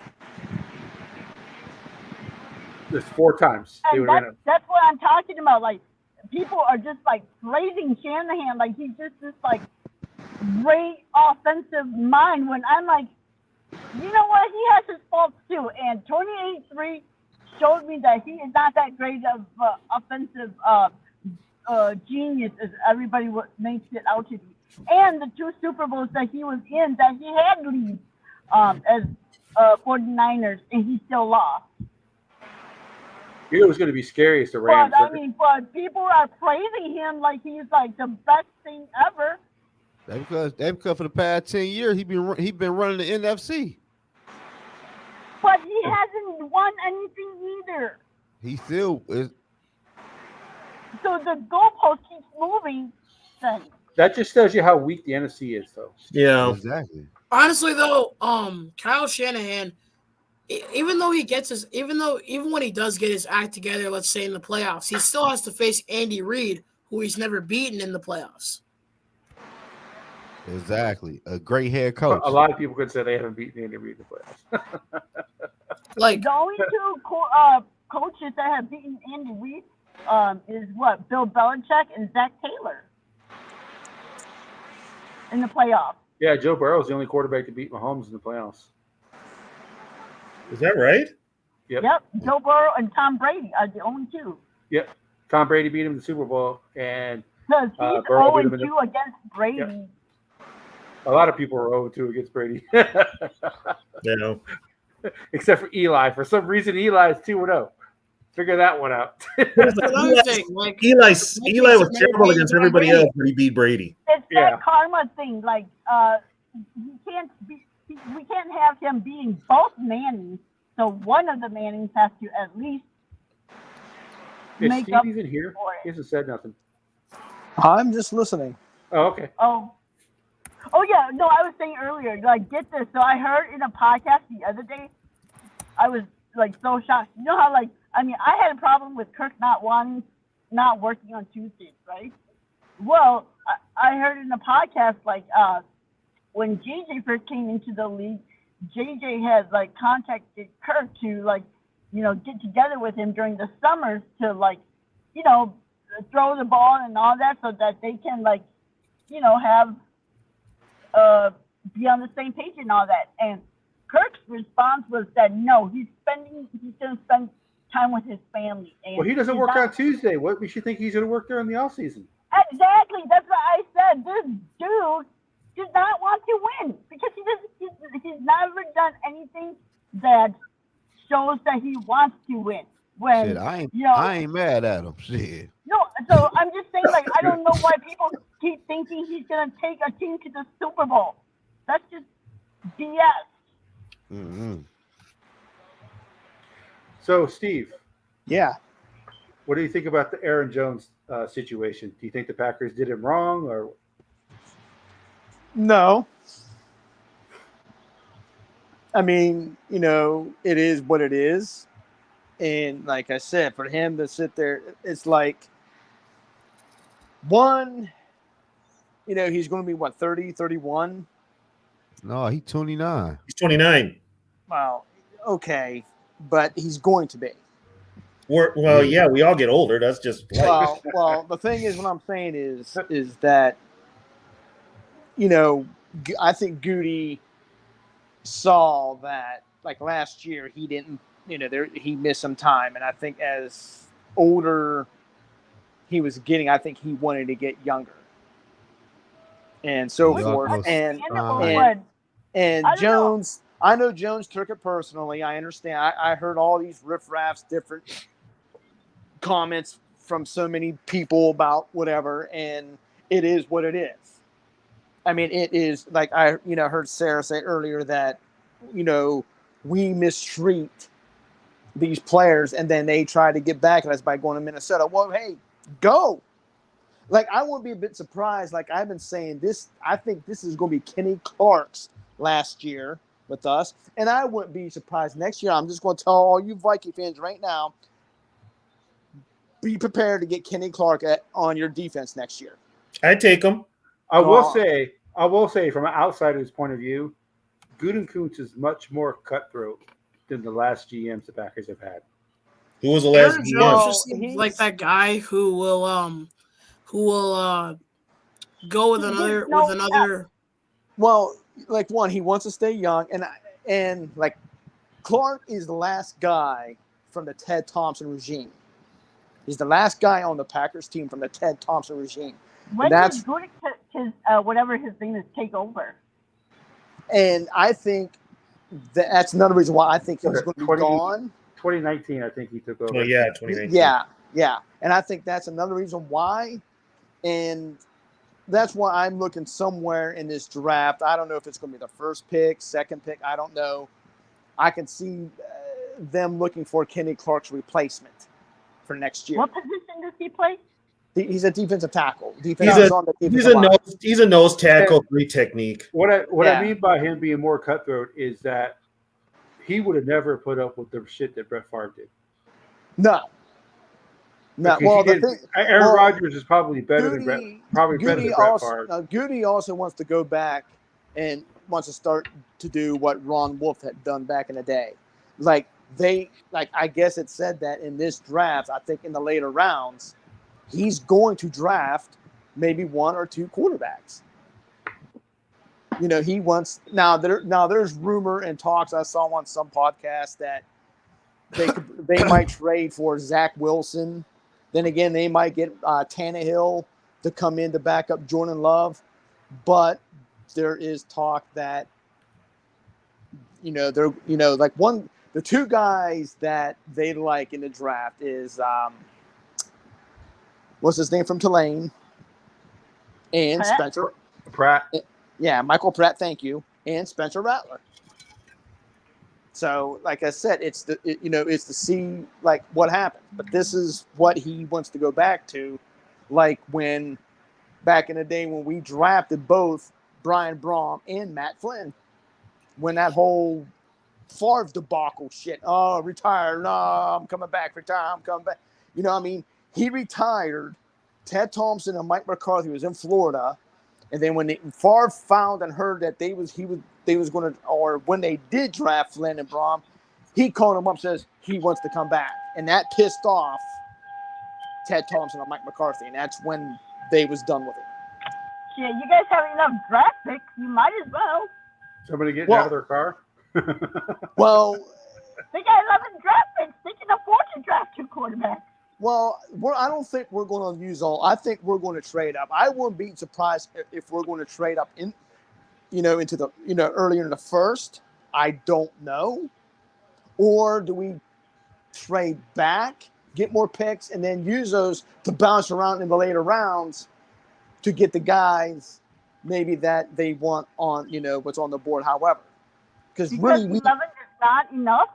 Just 4 times. They
And
would have ran it.
that's what I'm talking about. Like, people are just like praising Shanahan like he's just this like great offensive mind. When I'm like, you know what? He has his faults too. And 28-3 showed me that he is not that great of offensive genius as everybody makes it out to be. And the 2 Super Bowls that he was in, that he had leads as 49ers, and he still lost.
You know it was going to be scary as the Rams.
But people are praising him like he's like the best thing ever.
That's because for the past 10 years he been running the NFC.
But he hasn't won anything either.
He still is.
So the goalpost keeps moving. Then
That just tells you how weak the NFC is, though.
Yeah.
Exactly.
Honestly, though, Kyle Shanahan, even when he does get his act together, let's say in the playoffs, he still has to face Andy Reid, who he's never beaten in the playoffs.
Exactly. A great head
But
coach.
a lot of people could say they haven't beaten Andy Reid in the playoffs.
Like,
The only two coaches that have beaten Andy Reid is what? Bill Belichick and Zach Taylor in the playoffs.
Yeah, Joe Burrow's the only quarterback to beat Mahomes in the playoffs.
Is that right?
Yep.
Joe Burrow and Tom Brady are the only two.
Yep. Tom Brady beat him in the Super Bowl, and
Because he's
Burrow beat him in
0-2 against Brady.
Yep. a lot of people are 0-2 against Brady.
Yeah.
Except for Eli. For some reason, Eli is 2-0. Figure that one out.
that's another thing. Like,
Eli was terrible against everybody else, but he beat Brady.
It's
Yeah.
that karma thing. Like, we can't have him beating both Mannings. So one of the Mannings has to at least
Is
make
Steve
up
even here?
for
He
it.
hasn't said nothing.
I'm just listening.
Oh, okay.
Oh yeah. No, I was saying earlier. Like, get this. So I heard in a podcast the other day. I was like so shocked. You know how I had a problem with Kirk not working on Tuesdays, right? Well, I heard in a podcast when JJ first came into the league, JJ had contacted Kirk to get together with him during the summers to throw the ball and all that so that they can have be on the same page and all that. And Kirk's response was that no, he's going to spend time with his family. And
Well, he doesn't
he's
work
not-
on Tuesday. What we should think he's going to work during the off season?
Exactly. That's what I said. This dude does not want to win because he's never done anything that shows that he wants to win. When
Shit, I
you know,
ain't mad at him. Shit.
no, so I'm just saying, I don't know why people keep thinking he's gonna take a team to the Super Bowl. That's just BS.
Mm-hmm.
So, Steve,
Yeah.
what do you think about the Aaron Jones situation? Do you think the Packers did him wrong, or
No. I mean, it is what it is. And like I said, for him to sit there, it's like, one, he's going to be, 30, 31?
No, he 29.
He's 29.
Wow. Okay. But he's going to be.
Yeah, we all get older. That's just life.
Well, the thing is, what I'm saying is that, I think Goody saw that, last year, he didn't, he missed some time. And I think as older he was getting, I think he wanted to get younger. And so
Yeah,
forth.
almost
And
I don't know.
Jones, I know Jones took it personally. I understand. I heard all these riffraffs, different comments from so many people about whatever, and it is what it is. I mean, it is like I heard Sarah say earlier that we mistreat these players, and then they try to get back at us by going to Minnesota. Well, hey, go. I wouldn't be a bit surprised. Like I've been saying this, I think this is going to be Kenny Clark's last year with us, and I wouldn't be surprised next year. I'm just going to tell all you Viking fans right now, be prepared to get Kenny Clark on your defense next year.
I take him.
I will say from an outsider's point of view, Gutekunst is much more cutthroat than the last GMs the Packers have had.
Who was the last
Aaron
GM?
Jones just seems like that guy who will go with another.
Well, one, he wants to stay young, and Clark is the last guy from the Ted Thompson regime. He's the last guy on the Packers team from the Ted Thompson regime.
When
That's-
did his whatever his name is take over?
And I think that's another reason why I think he's going to be
20
gone.
2019, I think he took over.
Oh, yeah, 2019.
Yeah. And I think that's another reason why. And that's why I'm looking somewhere in this draft. I don't know if it's going to be the first pick, second pick. I don't know. I can see them looking for Kenny Clark's replacement for next year.
What position does he play?
He's a defensive tackle.
He's
on the defensive line.
He's a nose tackle, great technique.
What I
Yeah.
mean by him being more cutthroat is that he would have never put up with the shit that Brett Favre did.
No. No,
Because
well,
he
the
did-
thing,
Aaron
well,
Rodgers is probably better than Brett.
Goody,
Probably better
Goody
than Brett
also
Favre.
Goody also wants to go back and wants to start to do what Ron Wolf had done back in the day. Like I guess it said that in this draft, I think in the later rounds, he's going to draft maybe one or two quarterbacks. You know, he wants there's rumor and talks I saw on some podcast that they might trade for Zach Wilson. Then again, they might get Tannehill to come in to back up Jordan Love. But there is talk that, the two guys that they like in the draft is, what's his name from Tulane? And
Pratt?
Spencer.
Pratt.
Yeah, Michael Pratt, thank you. And Spencer Rattler. So, like I said, it's to see like what happened. But this is what he wants to go back to, like when back in the day when we drafted both Brian Braum and Matt Flynn, when that whole Favre debacle shit. Oh, retire. No, I'm coming back. Retire. I'm coming back. You know, what I mean, he retired. Ted Thompson and Mike McCarthy was in Florida, and then when Favre found and heard that they was going to, or when they did draft Flynn and Braum, he called him up, says he wants to come back, and that pissed off Ted Thompson and Mike McCarthy, and that's when they was done with it.
Yeah, you guys have enough draft picks. You might as well.
Somebody getting out of their car.
Well,
They got 11 draft picks. They can afford to draft two quarterbacks.
Well, I don't think we're going to use all. I think we're going to trade up. I wouldn't be surprised if we're going to trade up into the earlier in the first. I don't know. Or do we trade back, get more picks, and then use those to bounce around in the later rounds to get the guys maybe that they want on what's on the board. However, because really
11 is not enough.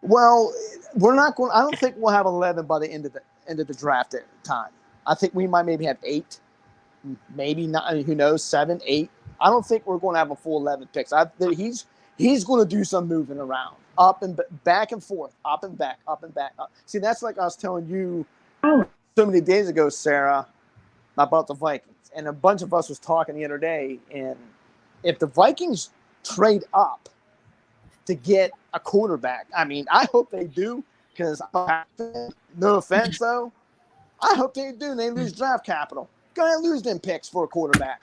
Well, we're not going. I don't think we'll have 11 by the end of the draft time. I think we might maybe have 8, maybe not. I mean, who knows? 7, 8. I don't think we're going to have a full 11 picks. He's going to do some moving around, up and back and forth, up and back, up and back. See, that's like I was telling you so many days ago, Sarah, about the Vikings, and a bunch of us was talking the other day. And if the Vikings trade up to get a quarterback, I mean, I hope they do, because no offense though, I hope they do. And they lose draft capital. Go ahead and lose them picks for a quarterback.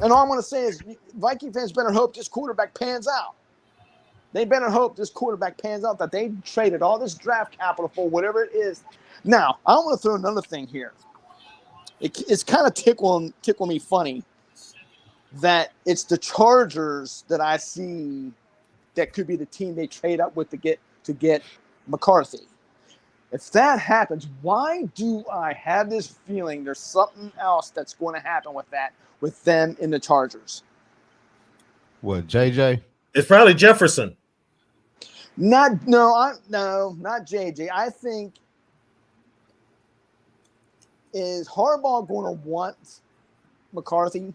And all I'm going to say is, Viking fans better hope this quarterback pans out. They better hope this quarterback pans out, that they traded all this draft capital for whatever it is. Now, I want to throw another thing here. It's kind of tickle me funny that it's the Chargers that I see that could be the team they trade up with to get McCarthy. If that happens, why do I have this feeling there's something else that's going to happen with them in the Chargers?
What, JJ?
It's probably Jefferson.
Not JJ. I think, is Harbaugh going to want McCarthy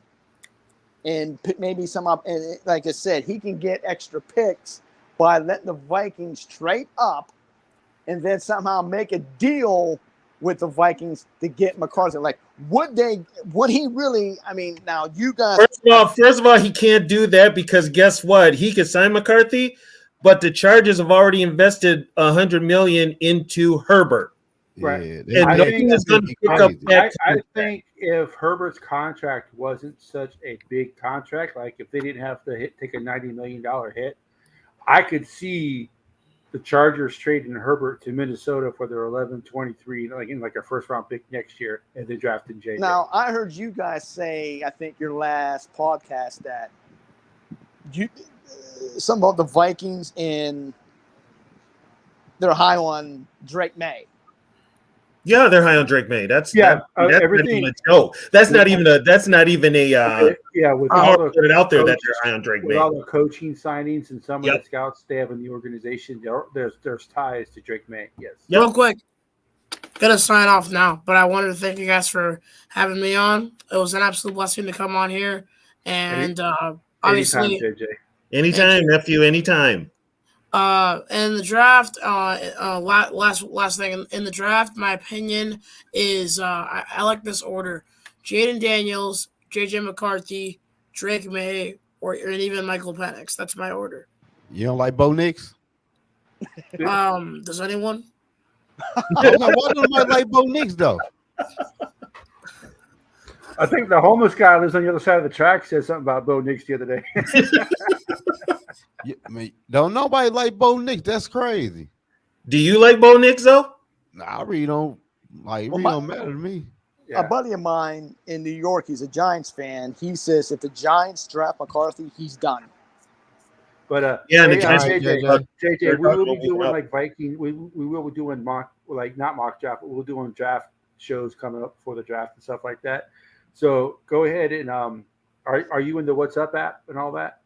and pick maybe some up? And like I said, he can get extra picks by letting the Vikings trade up and then somehow make a deal with the Vikings to get McCarthy. Like, would he really? I mean, now you guys.
First of all, he can't do that, because guess what? He could sign McCarthy, but the Chargers have already invested $100 million into Herbert.
Right.
Yeah,
I
I
think if Herbert's contract wasn't such a big contract, like if they didn't have to take a $90 million hit, I could see the Chargers trading Herbert to Minnesota for their 11-23, like a first round pick next year, and then drafting JJ.
Now, I heard you guys say, I think your last podcast, that some of the Vikings they're high on Drake May.
Yeah, they're high on Drake May. That's
everything.
Not even a joke. That's not even a.
With all
put it out there that they're high on Drake
with
May.
all the coaching signings and some of the scouts they have in the organization, there's ties to Drake May. Yes.
Yep.
Real quick, gonna sign off now, but I wanted to thank you guys for having me on. It was an absolute blessing to come on here, and obviously,
anytime, JJ.
Anytime, nephew. Anytime.
In the draft, last thing in the draft, my opinion is I like this order: Jaden Daniels, JJ McCarthy, Drake May, or even Michael Penix. That's my order.
You don't like Bo Nix?
Does anyone?
Okay, why do you like Bo Nix though?
I think the homeless guy lives on the other side of the track said something about Bo Nix the other day.
I mean, don't nobody like Bo Nix. That's crazy.
Do you like Bo Nix though?
Nah, I really don't like. It
Well,
really don't matter to me.
A buddy of mine in New York, he's a Giants fan. He says if the Giants draft McCarthy, he's done.
But
Yeah, and the
hey,
Giants-
JJ, we will be doing
up.
like Viking. We will be doing not mock draft, but we'll doing draft shows coming up before the draft and stuff like that. So go ahead and are you in the WhatsApp app and all that?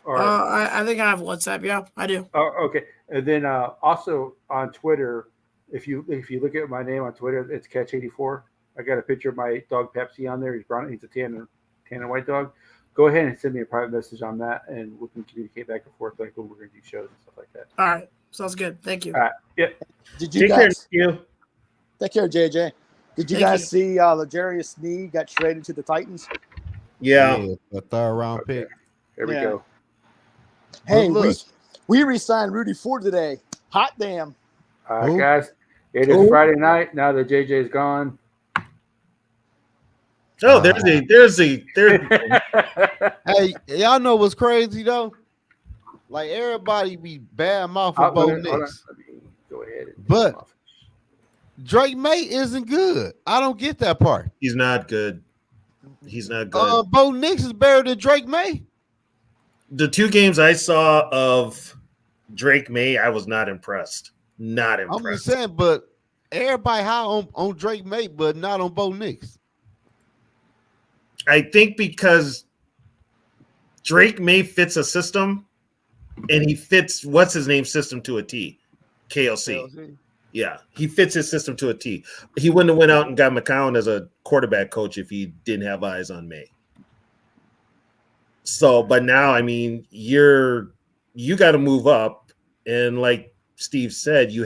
Or
I think I have WhatsApp. Yeah, I do.
oh, okay. And then also on Twitter, if you look at my name on Twitter, it's Catch84. I got a picture of my dog Pepsi on there. He's a tan and white dog. Go ahead and send me a private message on that, and we can communicate back and forth like when we're going to do shows and stuff like that.
All right, sounds good. Thank you.
All right. Yeah.
Did you
Take care,
guys
you.
take care, JJ? Did you
Thank
guys
you.
see L'Jarius Sneed got traded to the Titans?
Yeah.
A third round pick.
There we
Yeah.
go.
Hey,
Look.
we re-signed Rudy Ford today. Hot damn.
All
Who?
right, guys. It is
Who?
Friday night. Now that JJ's gone.
Oh, there's
Hey, y'all know what's crazy though? Like everybody be bad mouthing Bo Nix,
Let me go ahead. And
But- Drake May isn't good. I don't get that part.
he's not good. He's not good.
Bo Nix is better than Drake May.
The two games I saw of Drake May, I was not impressed. Not
I'm just
impressed.
saying, but everybody high on Drake May, but not on Bo Nix.
I think because Drake May fits a system, and he fits what's his name system to a T. KLC. Yeah, he fits his system to a T. He wouldn't have went out and got McCown as a quarterback coach if he didn't have eyes on May. So, but now, I mean, you got to move up, and like Steve said, you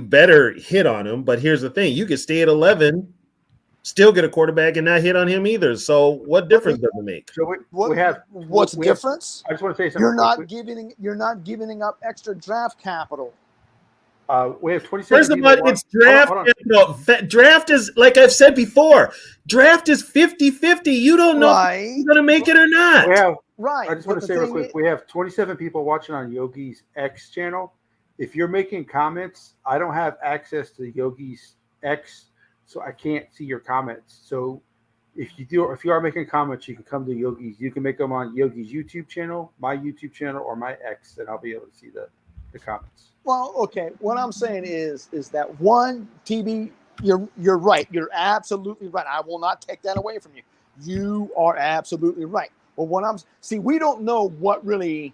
better hit on him. But here's the thing: you could stay at 11, still get a quarterback, and not hit on him either. So, what difference does it make?
So we have.
What's the
we have-
difference?
I just want to say something.
You're not
quick.
giving up extra draft capital.
We have 27.
First of
people
all,
watch-
it's draft.
Hold on.
No, draft is, like I've said before, draft is 50-50. You don't know if
Right.
you're going to make it or not.
We have.
Right.
I just want
but
to
the
say real
thing
quick, we have 27 people watching on Yogi's X channel. If you're making comments, I don't have access to Yogi's X, so I can't see your comments. So if you are making comments, you can come to Yogi's. You can make them on Yogi's YouTube channel, my YouTube channel, or my X, and I'll be able to see the comments.
Well, okay. What I'm saying is that one, TB, you're right. You're absolutely right. I will not take that away from you. You are absolutely right. But we don't know what really,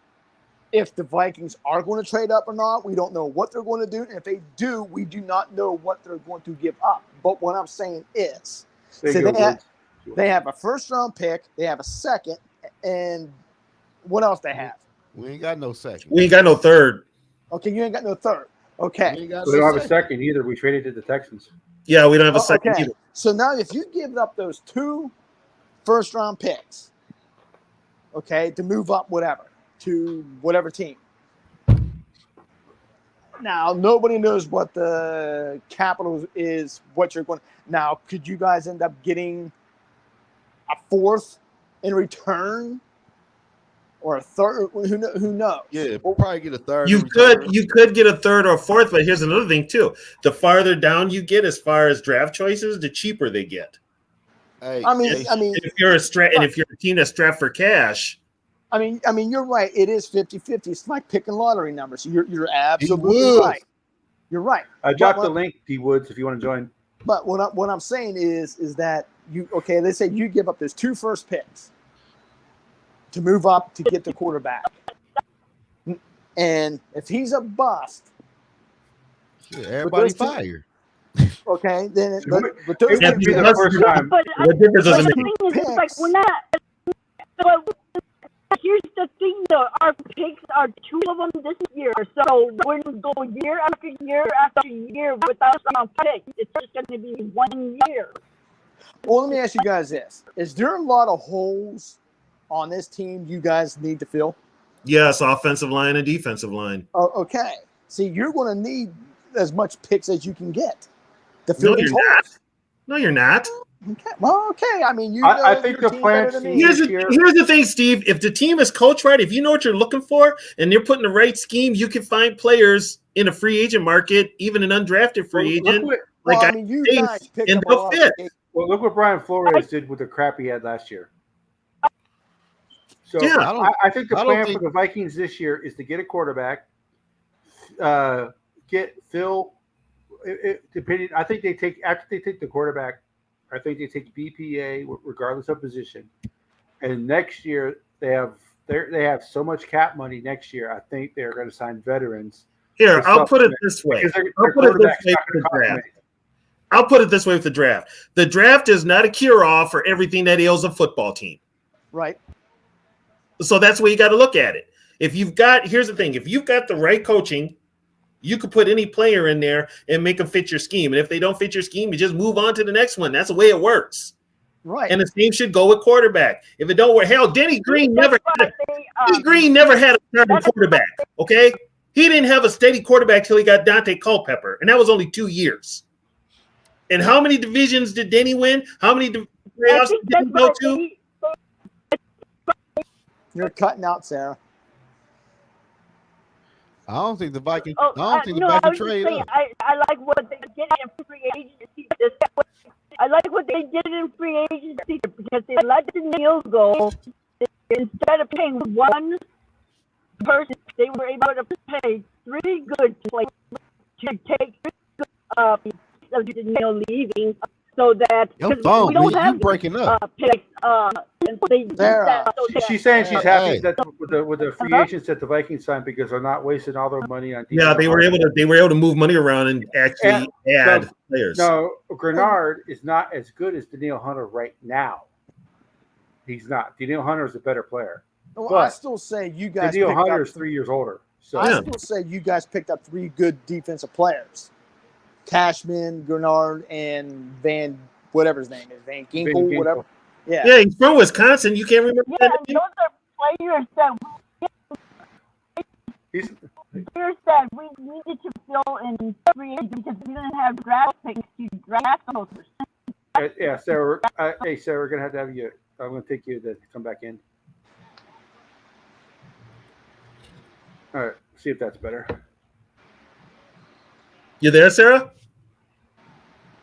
if the Vikings are going to trade up or not. We don't know what they're going to do. And if they do, we do not know what they're going to give up. But what I'm saying is,
There
so
you go, Woods.
they have a first round pick, they have a second, and what else they have?
We ain't got no second.
We ain't got no third.
Okay, you ain't got no third.
We
Okay.
ain't got
We
no
don't have a
second.
second either. We traded to the Texans.
Yeah, we don't have a second
Okay.
either.
So now if you give up those 2 first round picks, okay, to move up to whatever team. Now nobody knows what the capital is, what you're going. Now, could you guys end up getting a fourth in return, or a third? Who knows?
Yeah, we'll probably get a third.
You
in return.
could get a third or fourth, but here's another thing too: the farther down you get as far as draft choices, the cheaper they get.
Hey,
I mean,
hey,
If you're if you're a team that's strapped for cash,
I mean, you're right. It is 50-50. It's like picking lottery numbers. You're absolutely
would.
right. You're right.
I dropped
Well,
the link, D Woods, if you want to join.
But what I'm saying is that let's say you give up those 2 first picks to move up to get the quarterback, and if he's a bust,
shit, everybody
those two-
fired.
okay, then
It
but
wouldn't
those
be the first time.
But
what difference does
the
it make?
thing is, it's like we're not. But here's here's the thing, though. Our picks are 2 of them this year, so we're going to go year after year after year without a pick. It's just going to be 1 year.
Well, let me ask you guys this: is there a lot of holes on this team you guys need to fill?
Yes, offensive line and defensive line.
Oh, okay. See, you're going to need as much picks as you can get to fill
No,
these
you're not.
holes.
No, you're not.
Okay. Well, okay. I mean, you.
I
know
think
your
the
team
plan
better than me.
Here's
Here.
the thing, Steve. If the team is coached right, if you know what you're looking for, and you're putting the right scheme, you can find players in a free agent market, even an undrafted free
Look
agent.
what,
Well,
Like
I mean, you
think-
guys picked
and
up a
they'll
lot
fit.
of
well, look what Brian Flores did with the crap he had last year. So
Yeah,
I think the
I don't
plan
think-
for the Vikings this year is to get a quarterback, get Phil. Depending, I think they take after they take the quarterback. I think they take BPA regardless of position, and next year they have so much cap money. Next year, I think they're going to sign veterans.
Here,
to
I'll put it
supplement,
this way.
because their
I'll put it this
quarterback's
way
not
for
gonna
the
cost them
draft.
anything.
I'll put it this way with the draft. The draft is not a cure-all for everything that ails a football team.
Right.
So that's where you got to look at it. Here's the thing: if you've got the right coaching, you could put any player in there and make them fit your scheme. And if they don't fit your scheme, you just move on to the next one. That's the way it works.
Right.
And the same should go with quarterback. If it don't work, hell, Denny Green never had a starting quarterback. Okay, he didn't have a steady quarterback till he got Dante Culpepper, and that was only 2 years. And how many divisions did Denny win? How many playoffs did he go to?
You're cutting out, Sarah.
I don't think the Vikings.
Oh,
I don't think
no,
the
I
Vikings
was just
trade
saying,
up.
I like what they did in free agency. I like what they did in free agency because they let Daniil go. Instead of paying one person, they were able to pay 3 good players to take Daniil leaving, so that
Your
because
phone,
we don't
man,
have
you breaking up.
picks. And they did
Sarah.
that so that
She's saying she's happy
Hey.
that with the free agents that the Vikings signed because they're not wasting all their money on.
Yeah, they were able to move money around and actually add players.
No, Grenard is not as good as Daniil Hunter right now. He's not. Daniil Hunter is a better player.
Well,
But
I still say you guys
Daniil
picked
Hunter
up
is 3 years older. So
I
Yeah.
still say you guys picked up 3 good defensive players. Cashman, Grenard, and Van whatever his name is. Van Ginkel,
Ginkel.
whatever. Yeah.
Yeah, he's from Wisconsin. You can't remember
yeah,
that
and
name?
those are players that we needed to fill in free agency because we didn't have draft picks to draft those.
yeah, Sarah. Hey, Sarah, we're gonna have you. I'm gonna take you to come back in. All right, see if that's better.
You there, Sarah?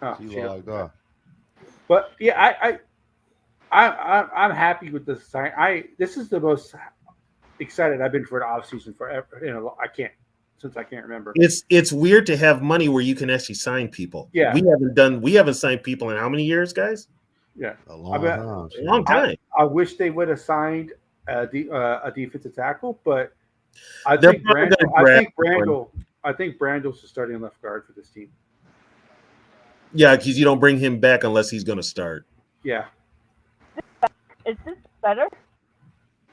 Oh,
She
shit.
logged off.
But yeah, I'm happy with this sign. This is the most excited I've been for an off season forever. I can't remember.
It's weird to have money where you can actually sign people.
Yeah.
We haven't signed people in how many years, guys?
Yeah,
A long
bet-
time.
A long time.
I wish they would have signed a defensive tackle, but I
They're
think
probably
Brandel.
gonna
I think Brandel's the starting left guard for this team.
Yeah, because you don't bring him back unless he's going to start.
Yeah,
Is this better?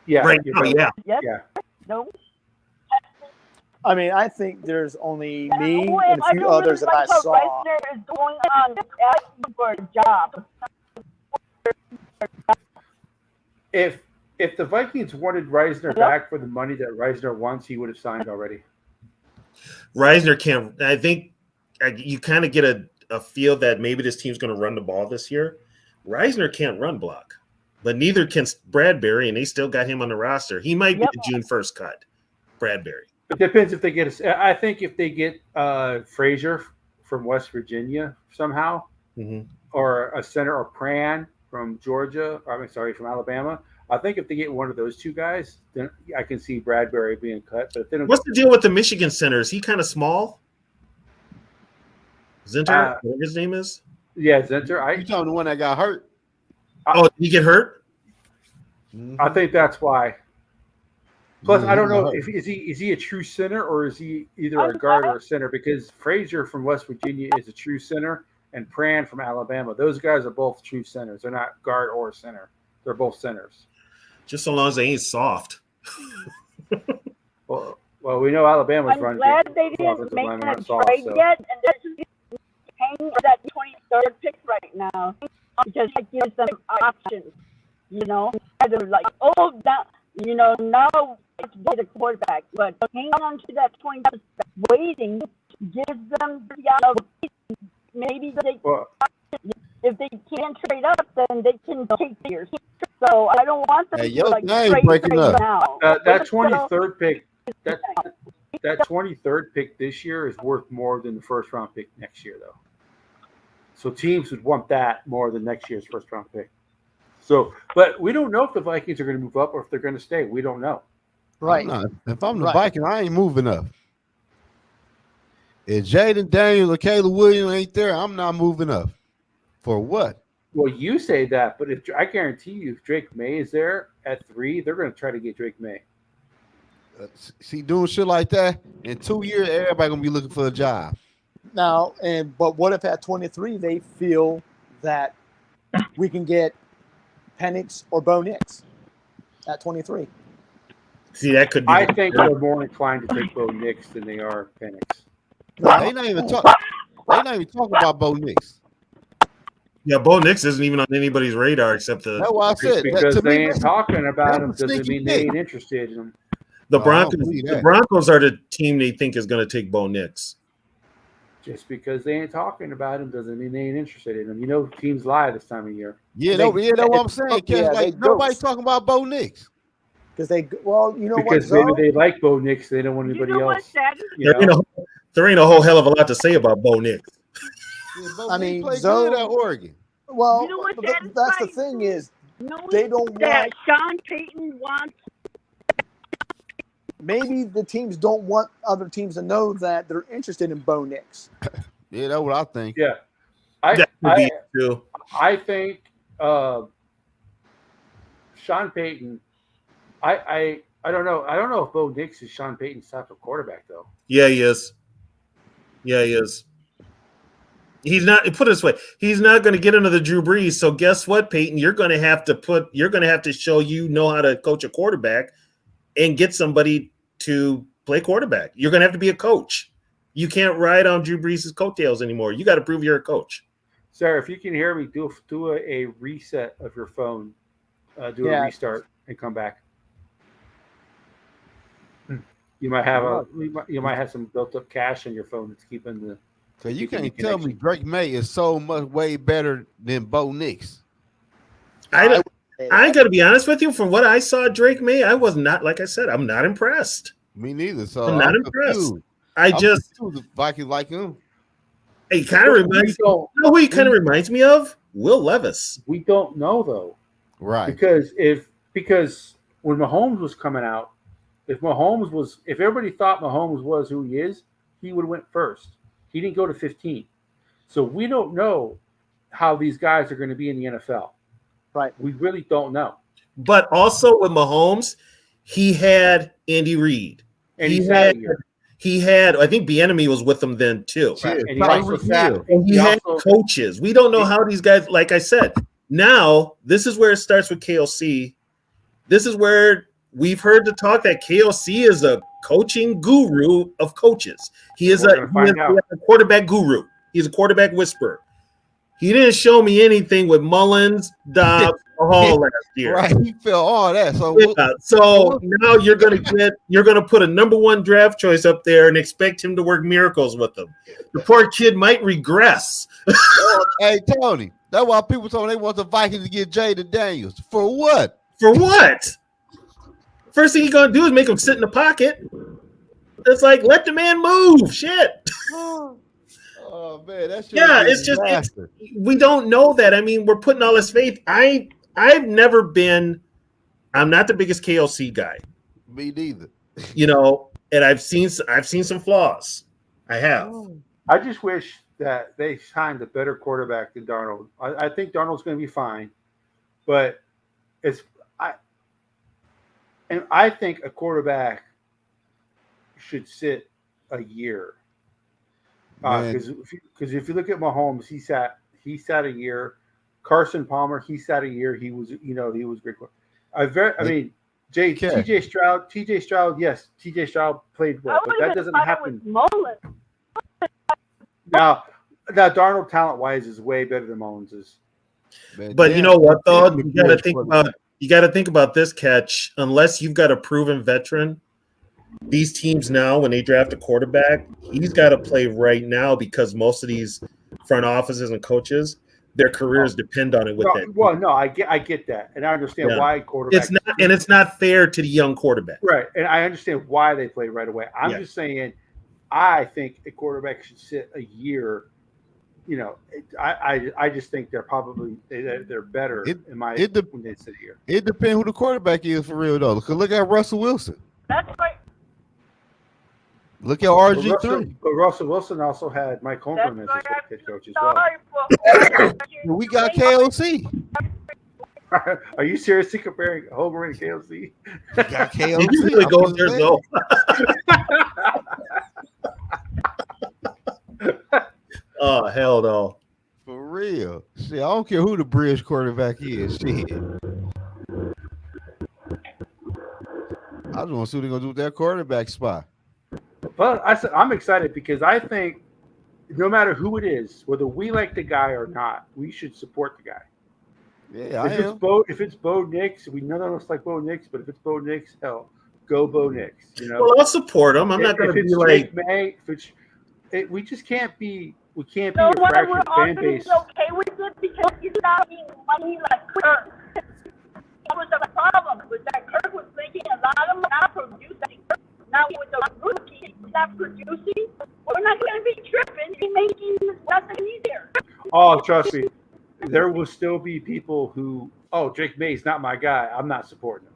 yeah,
Right now, yeah.
Yes.
yeah.
No.
I mean, I think there's only me
Oh,
and a
I
few
don't
others
really
that I
like how
saw.
Reisner is going on asking for a job.
If the Vikings wanted Reisner back for the money that Reisner wants, he would have signed already.
Reisner can't. I think you kind of get a feel that maybe this team's going to run the ball this year. Reisner can't run block, but neither can Bradbury, and they still got him on the roster. He might be the June 1st cut, Bradbury.
It depends if they get. I think if they get Frazier from West Virginia somehow, or a center, or Pran from Georgia. From Alabama. I think if they get one of those two guys, then I can see Bradbury being cut. But if they don't,
What's the deal with the Michigan center? Is he kind of small? Zinter, whatever his name is.
yeah, Zenter.
You talking the one that got hurt?
Oh, did he get hurt?
I think that's why. Plus,
Yeah,
I don't
he
know
got
if is he a true center or is he either a guard or a center? Because Frazier from West Virginia is a true center, and Pran from Alabama. Those guys are both true centers. They're not guard or center. They're both centers.
Just so long as they ain't soft.
Well, we know Alabama's
I'm
running.
glad they didn't
offensive
make
lineman,
that
that's all,
trade
so.
yet, and they're just hanging for that 23rd pick right now because it gives them options. You know, either like, oh, now, you know, now it's get a quarterback, but hanging on to that 23rd, waiting gives them the option. Maybe they,
Well,
if they can't trade up, then they can take years. So I don't want them
Hey,
to
your
like
thing
trade
breaking up.
now.
that
So-
23rd pick, that 23rd pick this year is worth more than the first round pick next year, though. So teams would want that more than next year's first round pick. So, but we don't know if the Vikings are going to move up or if they're going to stay. We don't know.
Right.
If I'm the
Right.
Viking, I ain't moving up. If Jaden Daniels or Caleb Williams ain't there, I'm not moving up. For what?
Well, you say that, but if I guarantee you, if Drake May is there at 3, they're going to try to get Drake May.
See, doing shit like that in 2 years, everybody gonna be looking for a job.
Now, but what if at 23 they feel that we can get Penix or Bo Nix at 23?
See, that could be.
I think they're more inclined to take Bo Nix than they are Penix.
They not even talking about Bo Nix.
Yeah, Bo Nix isn't even on anybody's radar except
That's why I
Just
said
because
to
they
me,
ain't talking about him
that's a
doesn't
sneaky
mean they
pick.
ain't interested in him.
the
No, I don't
Broncos.
believe
The
that.
Broncos are the team they think is going to take Bo Nix.
Just because they ain't talking about him doesn't mean they ain't interested in him. You know, teams lie this time of year.
Yeah,
They-
that's what I'm saying.
yeah,
Kev,
they
like nobody's
ghost.
talking about Bo Nix.
Because you know
Because
what,
maybe
Zoe?
they like Bo Nix, they don't want
You
anybody
know
else.
what's sad?
You know?
There ain't a whole hell of a lot to say about Bo Nix.
Yeah, Bo
I
Nix
mean,
played
Zoe-
good at Oregon.
Well,
You know what's
that's the
satisfying?
thing is
Knowing
they don't
that
want.
Sean Payton wants
Maybe the teams don't want other teams to know that they're interested in Bo Nix.
Yeah, that's what I think.
Yeah. I
That could be too.
I think Sean Payton. I don't know. I don't know if Bo Nix is Sean Payton's type of quarterback though.
Yeah, he is. Yeah, he is. He's not. Put it this way: he's not going to get into the Drew Brees. So guess what, Peyton? You're going to have to show you know how to coach a quarterback and get somebody to play quarterback. You're going to have to be a coach. You can't ride on Drew Brees' coattails anymore. You got to prove you're a coach.
Sarah, if you can hear me, do a reset of your phone. Do
Yeah.
a restart and come back. You might have you might have some built up cache in your phone that's keeping the.
So you
keeping the
can't tell me
connection.
Drake May is so much way better than Bo Nix.
I got to be honest with you. From what I saw, Drake May, I was not, like I said, I'm not impressed.
Me neither. So
I'm not impressed.
confused.
I'm
confused if Vikings like him.
He kind of reminds. You know who he kind of reminds me of? Will Levis.
We don't know though.
Right.
Because when Mahomes was coming out, if everybody thought Mahomes was who he is, he would have went first. He didn't go to 15. So we don't know how these guys are going to be in the NFL.
Right.
We really don't know.
But also with Mahomes, he had Andy Reid.
And
He
he's
had-
out of here.
He had, I think Bieniemy was with him then too.
Yeah,
And he
Tyreek
also sat.
Hill.
And he
He
had
also-
coaches. We don't know how these guys, like I said, now this is where it starts with KLC. This is where we've heard the talk that KLC is a coaching guru of coaches. He is
We're
a,
gonna find
he is
out.
a quarterback guru. He's a quarterback whisperer. He didn't show me anything with Mullins, Dobbs, or Hall last year.
Right. He felt all that. So
Yeah, so now you're gonna put a number one draft choice up there and expect him to work miracles with them. The poor kid might regress.
hey Tony, that's why people told me they want the Vikings to get Jaden Daniels. For what?
For what? First thing he's gonna do is make him sit in the pocket. It's like let the man move. Shit.
Oh man, that shit.
Yeah,
was a
it's just
disaster.
we don't know that. I mean, we're putting all this faith. I've never been. I'm not the biggest KLC guy,
Me neither.
you know, and I've seen some flaws. I have.
I just wish that they signed a better quarterback than Darnold. I think Darnold's going to be fine, but I think a quarterback should sit a year.
Man.
Because if you look at Mahomes, he sat a year. Carson Palmer, he sat a year. He was great. I mean, Jay,
Okay.
TJ Stroud, yes, TJ Stroud played well, but that doesn't happen.
Mullins.
Now Darnold talent-wise is way better than Mullins is.
Man,
But you know what though?
damn,
You got to
bridge
think
quarterback.
about this catch. Unless you've got a proven veteran, these teams now when they draft a quarterback, he's got to play right now because most of these front offices and coaches, their careers depend on it. With that,
Well, no, I get that, and I understand
Yeah.
why quarterbacks.
it's not fair to the young quarterback.
Right, and I understand why they play right away. I'm
Yeah.
just saying, I think a quarterback should sit a year. You know, I just think they're probably they're better
It
when they sit a year.
It depends who the quarterback is for real though. Look at Russell Wilson.
That's right.
Look at RG3.
But Russell Wilson also had Mike Holmgren as
That's
his
right.
head coach as well.
Sorry for
We got KOC.
Are you seriously comparing Holmgren and KOC?
We got KOC.
He usually
I'm
goes
just
there
saying.
though. Oh hell no!
For real. Shit, I don't care who the bridge quarterback is. Shit. I just want to see what they're gonna do with that quarterback spot.
But I'm excited because I think no matter who it is, whether we like the guy or not, we should support the guy.
Yeah, I am.
If it's Bo Nix, we none of us like Bo Nix, but if it's Bo Nix, hell, go Bo Nix. You know,
Well, I'll support him. I'm not going to
if
be
it's
like.
Drake May, we just can't be. We can't be
No,
a
what
fractured
we're
fan
also
base.
okay with it because he's not making money like Kirk. That was the problem, was that Kirk was making a lot of money, not producing. Now with the rookie, he's not producing. We're not going to be tripping. He's making nothing either.
Oh, trust me, there will still be people who, Drake May's not my guy. I'm not supporting him.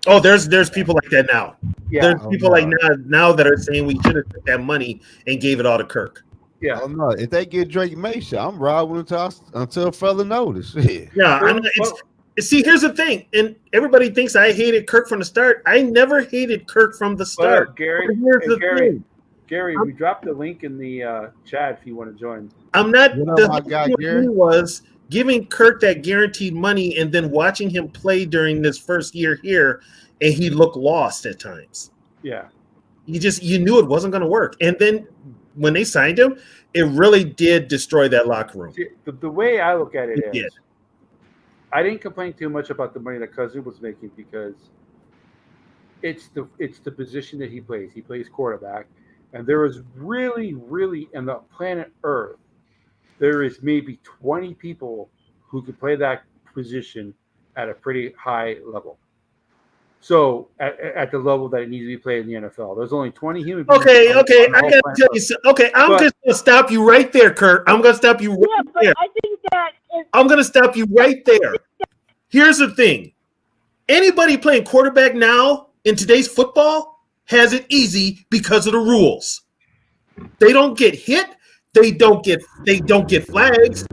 Oh, there's people like that now.
Yeah,
There's people like now that are saying we should have took that money and gave it all to Kirk.
yeah.
Oh no! If they get Drake May, shit, I'm riding until fella notice. Shit.
Yeah, I mean, see, here's the thing, and everybody thinks I hated Kirk from the start. I never hated Kirk from the start.
But Gary,
But here's the thing.
Gary, we dropped the link in the chat if you want to join.
I'm not.
What up,
The
my
thing
guy,
with
Gary?
me was giving Kirk that guaranteed money and then watching him play during this first year here, and he looked lost at times.
Yeah.
You knew it wasn't going to work, and then when they signed him, it really did destroy that locker room.
See, the way I look at it
It
is,
did.
I didn't complain too much about the money that Cousin was making because it's the position that he plays. He plays quarterback, and there is really in the planet Earth, there is maybe 20 people who could play that position at a pretty high level. So at the level that it needs to be played in the NFL, there's only 20 human beings.
Okay,
on
I
the
got
whole
to
planet
tell you. Okay, I'm
But-
just going to stop you right there, Kurt. I'm going to stop you
Yeah,
right
but
there.
I think that is
I'm going to stop you right there. Here's the thing. Anybody playing quarterback now in today's football has it easy because of the rules. They don't get hit. They don't get flags.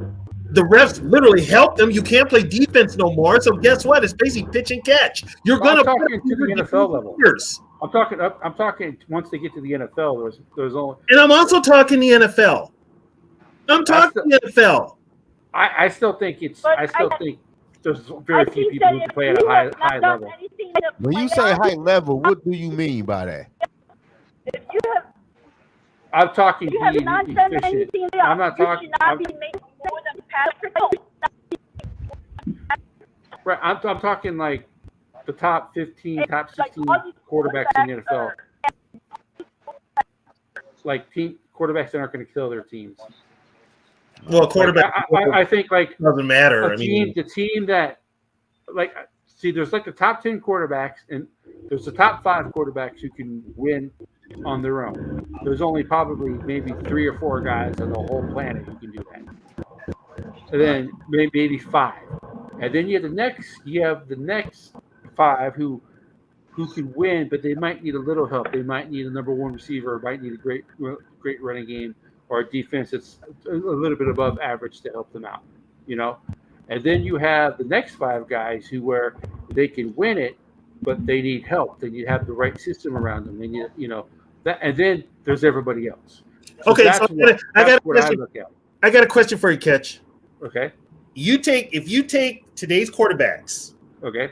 The refs literally help them. You can't play defense no more. So guess what? It's basically pitch and catch. You're
I'm
going
talking to the NFL level.
years.
I'm talking once they get to the NFL, there's only
And I'm also talking the NFL. I'm talking the NFL.
I still think
But
I still
I-
think there's very
I
few
think
people
that
who can
if
play at
you
a high
have not
high
done
level.
anything in the
When you say
playoffs,
high level, what do you mean by that?
if you have
I'm talking
you have
being
not done
efficient.
anything in the
I'm not
you
talking.
should not be making more than Patrick Mahomes.
Right, I'm talking like the top 15, top
Like
16
all these
quarterbacks in the NFL.
are-
Like team quarterbacks that aren't going to kill their teams.
Well, quarterback
I think like
doesn't matter.
a team, the team that like see, there's like the top 10 quarterbacks, and there's the top 5 quarterbacks who can win on their own. There's only probably maybe 3 or 4 guys on the whole planet who can do that. And then maybe 5, and then you have the next 5 who can win, but they might need a little help. They might need a number 1 receiver, might need a great running game, or a defense that's a little bit above average to help them out, you know. And then you have the next 5 guys where they can win it, but they need help. They need to have the right system around them. They need, that. And then there's everybody else.
Okay,
that's
so
what I look at.
I got a question for you, Catch.
Okay.
If you take today's quarterbacks
Okay.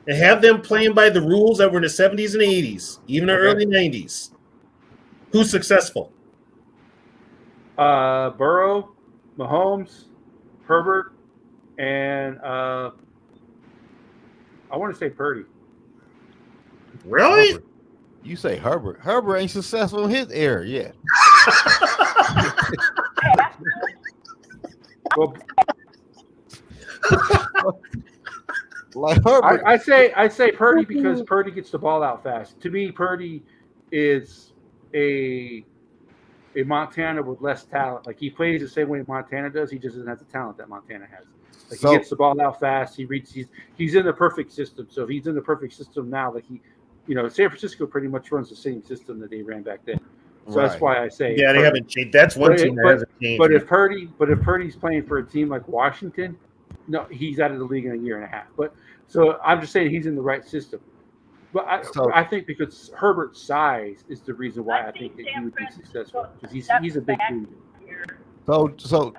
and have them playing by the rules that were in the 70s and 80s, even the
Okay.
early 90s, who's successful?
Burrow, Mahomes, Herbert, and I want to say Purdy.
Really?
Herbert. You say Herbert. Herbert ain't successful in his era yet.
Well,
Like Herbert.
I say Purdy because Purdy gets the ball out fast. To me, Purdy is a Montana with less talent. Like he plays the same way Montana does. He just doesn't have the talent that Montana has. Like
So-
he gets the ball out fast. He reads. He's in the perfect system. So if he's in the perfect system now, like San Francisco pretty much runs the same system that they ran back then. So
Right.
that's why I say
Yeah, they
Purdy.
haven't changed. That's one
But-
team that
but-
hasn't changed.
But if Purdy's playing for a team like Washington, no, he's out of the league in a year and a half. But so I'm just saying he's in the right system. But I think because Herbert's size is the reason why I think that he would be successful because he's a big dude.
So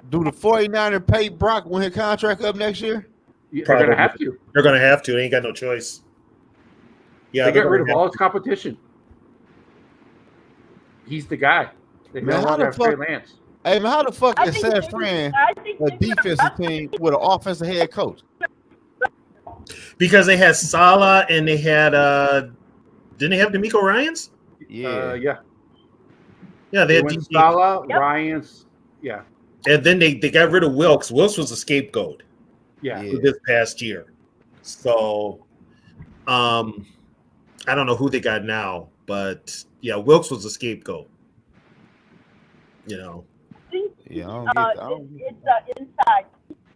do the 49ers pay Brock when his contract up next year?
They're
Probably.
gonna have to.
They're going to have to. They ain't got no choice. Yeah,
They
they're
get rid
gonna
of all
have
his competition. He's the guy. They
Man,
no
how
longer
the
have Trey
fuck-
Lance.
Hey man, how the fuck
I
is
think
San
they-
Fran
I think
a
they're
defensive team with an offensive head coach?
because they had Salah and they had didn't they have D'Amico Ryans?
Yeah.
Yeah.
Yeah, they
They
had
went
DC.
Salah,
Yep.
Ryans. Yeah.
And then they got rid of Wilkes. Wilkes was a scapegoat
Yeah.
Yeah.
for this past year. So I don't know who they got now, but yeah, Wilkes was a scapegoat. You know.
Yeah, I don't get,
it's inside.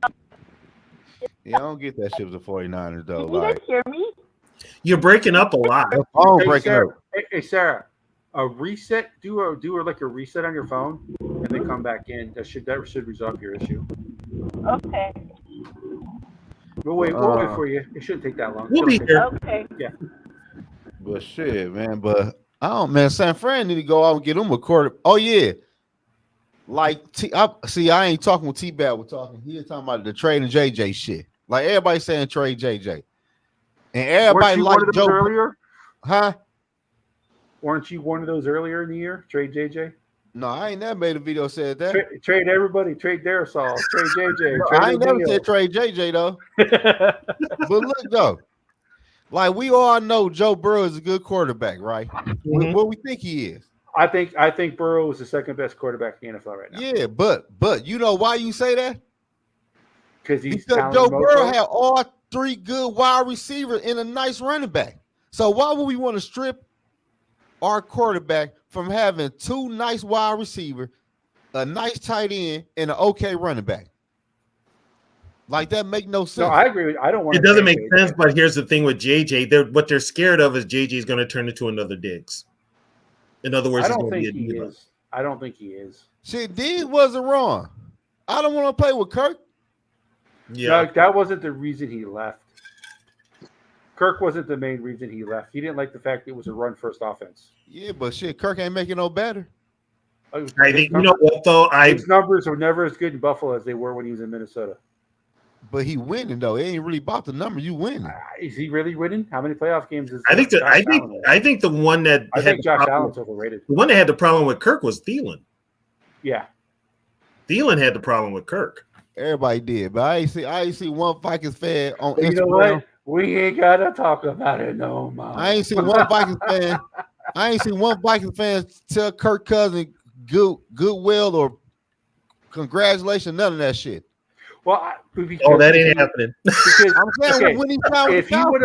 I don't get that shit with the 49ers though.
Did you guys
Like
hear me?
You're breaking up a lot.
the phone
Hey,
breaking
Sarah,
up.
hey, Sarah, a reset. Do like a reset on your phone, and then come back in. That should resolve your issue.
Okay.
We'll wait for you. It shouldn't take that long.
We'll be
It'll
here.
Okay.
But shit, man. But I don't, man. San Fran need to go out and get them a quarter. Oh yeah, like I ain't talking with T-Bad. We're talking. He was talking about the trade and JJ shit. Like everybody saying trade JJ, and everybody like
one of those
Joe.
earlier?
Huh?
Weren't you one of those earlier in the year? Trade JJ.
No, I ain't never made a video said that.
Trade everybody. Trade Darasol. Trade JJ.
No,
Trade
I ain't never
Emilio.
said trade JJ though. But look though, like we all know Joe Burrow is a good quarterback, right?
Mhm.
What we think he is.
I think Burrow is the second best quarterback in the NFL right now.
Yeah, but you know why you say that?
Because he's
Because
talented
Joe Burrow
mofo.
had all three good wide receivers and a nice running back. So why would we want to strip our quarterback from having two nice wide receivers, a nice tight end, and an okay running back? Like that make no sense.
No, I agree. I don't want.
It doesn't make sense, but here's the thing with JJ. What they're scared of is JJ is going to turn into another Diggs. In other words,
I
he's
don't
going to
think
be a
he
diva.
is. I don't think he is.
Shit, Diggs wasn't wrong. I don't want to play with Kirk.
Yeah,
No, that wasn't the reason he left. Kirk wasn't the main reason he left. He didn't like the fact it was a run-first offense.
Yeah, but shit, Kirk ain't making no better.
I think you know what though.
His numbers were never as good in Buffalo as they were when he was in Minnesota.
But he winning though. It ain't really about the number. You winning.
Is he really winning? How many playoff games is?
I think
Josh Allen in?
I think the one that
I
had
think
the
Josh
problem-
Allen's overrated.
the one that had the problem with Kirk was Thielen.
Yeah,
Thielen had the problem with Kirk.
Everybody did, but I ain't see one Vikings fan on
but
Instagram.
you know what? We ain't gotta talk about it no more.
I ain't seen one Vikings fan. I ain't seen one Vikings fan tell Kirk Cousins goodwill or congratulations, none of that shit.
Well,
Oh, that ain't happening.
Because
I'm saying
okay,
when he found
if he would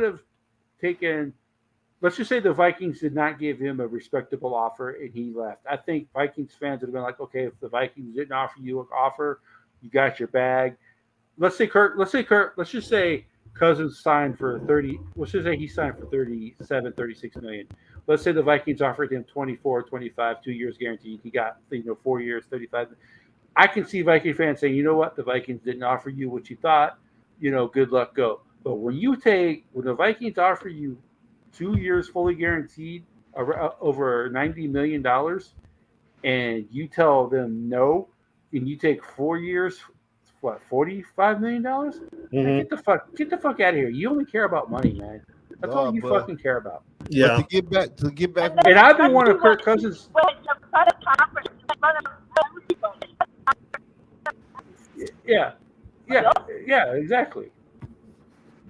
have taken, let's just say the Vikings did not give him a respectable offer and he left. I think Vikings fans would have been like, okay, if the Vikings didn't offer you an offer, you got your bag. Let's just say Cousins signed for 30. Let's just say he signed for 37, 36 million. Let's say the Vikings offered him 24, 25, 2 years guaranteed. He got 4 years, 35. I can see Viking fans saying, you know what, the Vikings didn't offer you what you thought, good luck, go. But when the Vikings offer you 2 years fully guaranteed over $90 million and you tell them no, and you take 4 years, what, $45 million?
Mhm.
Get the fuck out of here. You only care about money, man. That's all you
but-
fucking care about.
Yeah.
But to get back,
And I've been one of Kirk Cousins.
Went to press conference in front of everybody.
Yeah, exactly.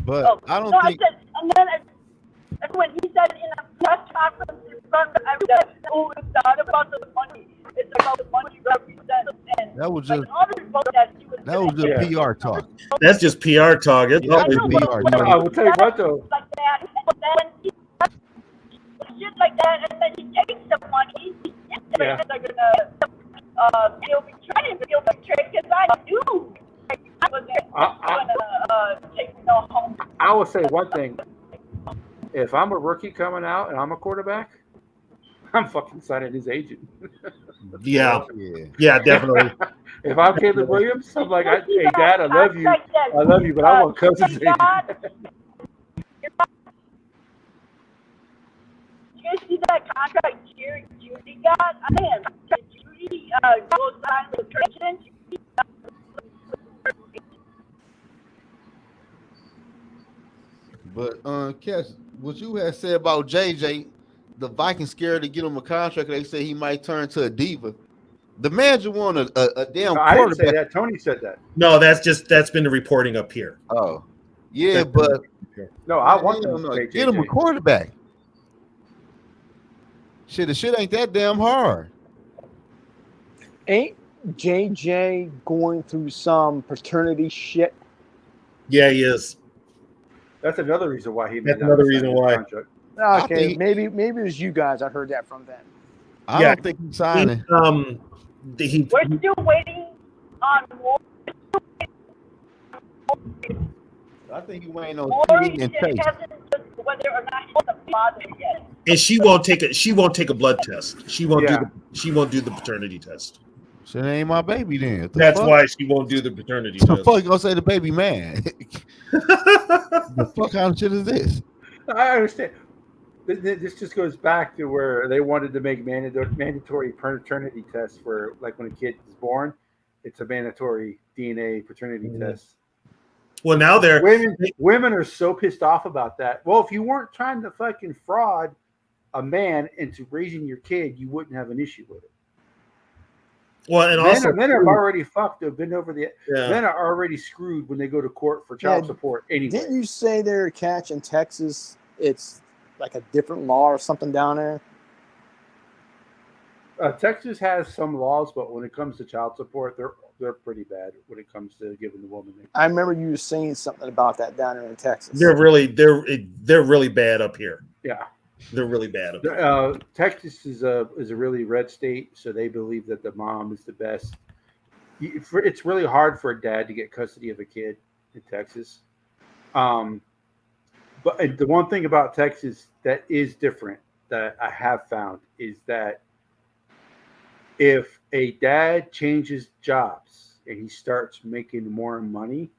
but I don't
No,
think.
I said, and then when he said in a press conference in front of everybody, oh, it's not about the money. It's about the money represents. And
That was
like
just
other vote that he was
that was just PR talk.
That's just PR talk. It's
Yeah,
always
it's
been-
PR
I
talk.
will tell you what, though.
like that, and then he shit like that, and then he takes the money.
Yeah.
They're gonna he'll betray because I knew I wasn't gonna take no home.
I will say one thing. If I'm a rookie coming out and I'm a quarterback, I'm fucking signing his agent.
Yeah.
Yeah.
Yeah, definitely.
If I'm Caleb Williams, I'm like, hey, Dad, I love you, but I want Cousins' agent.
You guys see that contract Jerry Judy got? I mean, Judy goes on with Christian.
But Cass, what you had said about JJ, the Vikings scared to get him a contract. They say he might turn to a diva. The man just want a damn
I didn't say
quarterback.
that. Tony said that.
No, that's been the reporting up here.
Oh, yeah, but
No, I want
hell
them to
no,
say
get him a
JJ.
quarterback. Shit, the shit ain't that damn hard.
Ain't JJ going through some paternity shit?
Yeah, he is.
That's another reason why he made
That's
that
another
sign
reason
his
why.
contract.
Okay,
think-
maybe it was you guys. I heard that from them.
I
Yeah.
don't think he's signing.
He
We're still waiting on more.
I think he waiting on
Maury
TD and Chase.
hasn't just whether or not he's the father yet.
and she won't take a blood test. She won't
Yeah.
do the paternity test.
Shit ain't my baby then. What the
That's
fuck?
why she won't do the paternity
The
test.
fuck you gonna say the baby man? The fuck kind of shit is this?
I understand. This just goes back to where they wanted to make mandatory paternity tests for, like, when a kid is born, it's a mandatory DNA paternity
Mhm.
test.
Well, now they're
Women are so pissed off about that. Well, if you weren't trying to fucking fraud a man into raising your kid, you wouldn't have an issue with it.
well, and also
Men are already fucked. They've been over the.
yeah.
Men are already screwed when they go to court for child
Yeah,
support. Anyway,
Didn't you say there, Catch, in Texas, it's like a different law or something down there?
Texas has some laws, but when it comes to child support, they're pretty bad when it comes to giving the woman.
I remember you saying something about that down there in Texas.
they're really bad up here.
Yeah,
They're really bad up here.
Texas is a really red state, so they believe that the mom is the best. It's really hard for a dad to get custody of a kid in Texas. But the one thing about Texas that is different that I have found is that if a dad changes jobs and he starts making more money,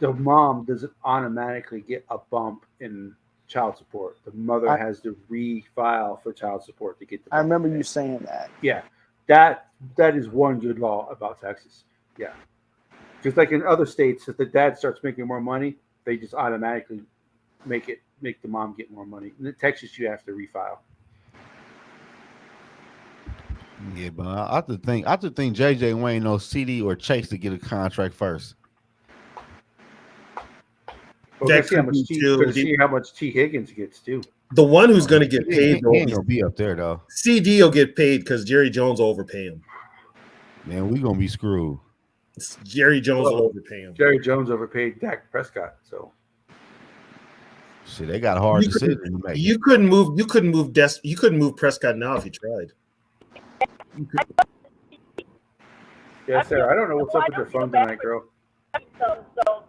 the mom doesn't automatically get a bump in child support. The mother has to refile for child support to get the
I
bump.
remember you saying that.
Yeah, that is one good law about Texas. Yeah, just like in other states, if the dad starts making more money, they just automatically make the mom get more money. In Texas, you have to refile.
Yeah, but I have to think JJ Wayne knows CD or Chase to get a contract first.
Well,
That
let's see how
could
much
be
T.
too.
Let's see how much T. Higgins gets too.
The one who's going to get
He
paid
ain't
though,
gonna be up there though.
CD will get paid because Jerry Jones will overpay him.
Man, we gonna be screwed.
Jerry Jones will overpay him.
Jerry Jones overpaid Dak Prescott, so
Shit, they got a hard
You couldn't-
decision to make.
You couldn't move Prescott now if you tried.
yeah, Sarah. I don't know what's up with your phone tonight, girl.
So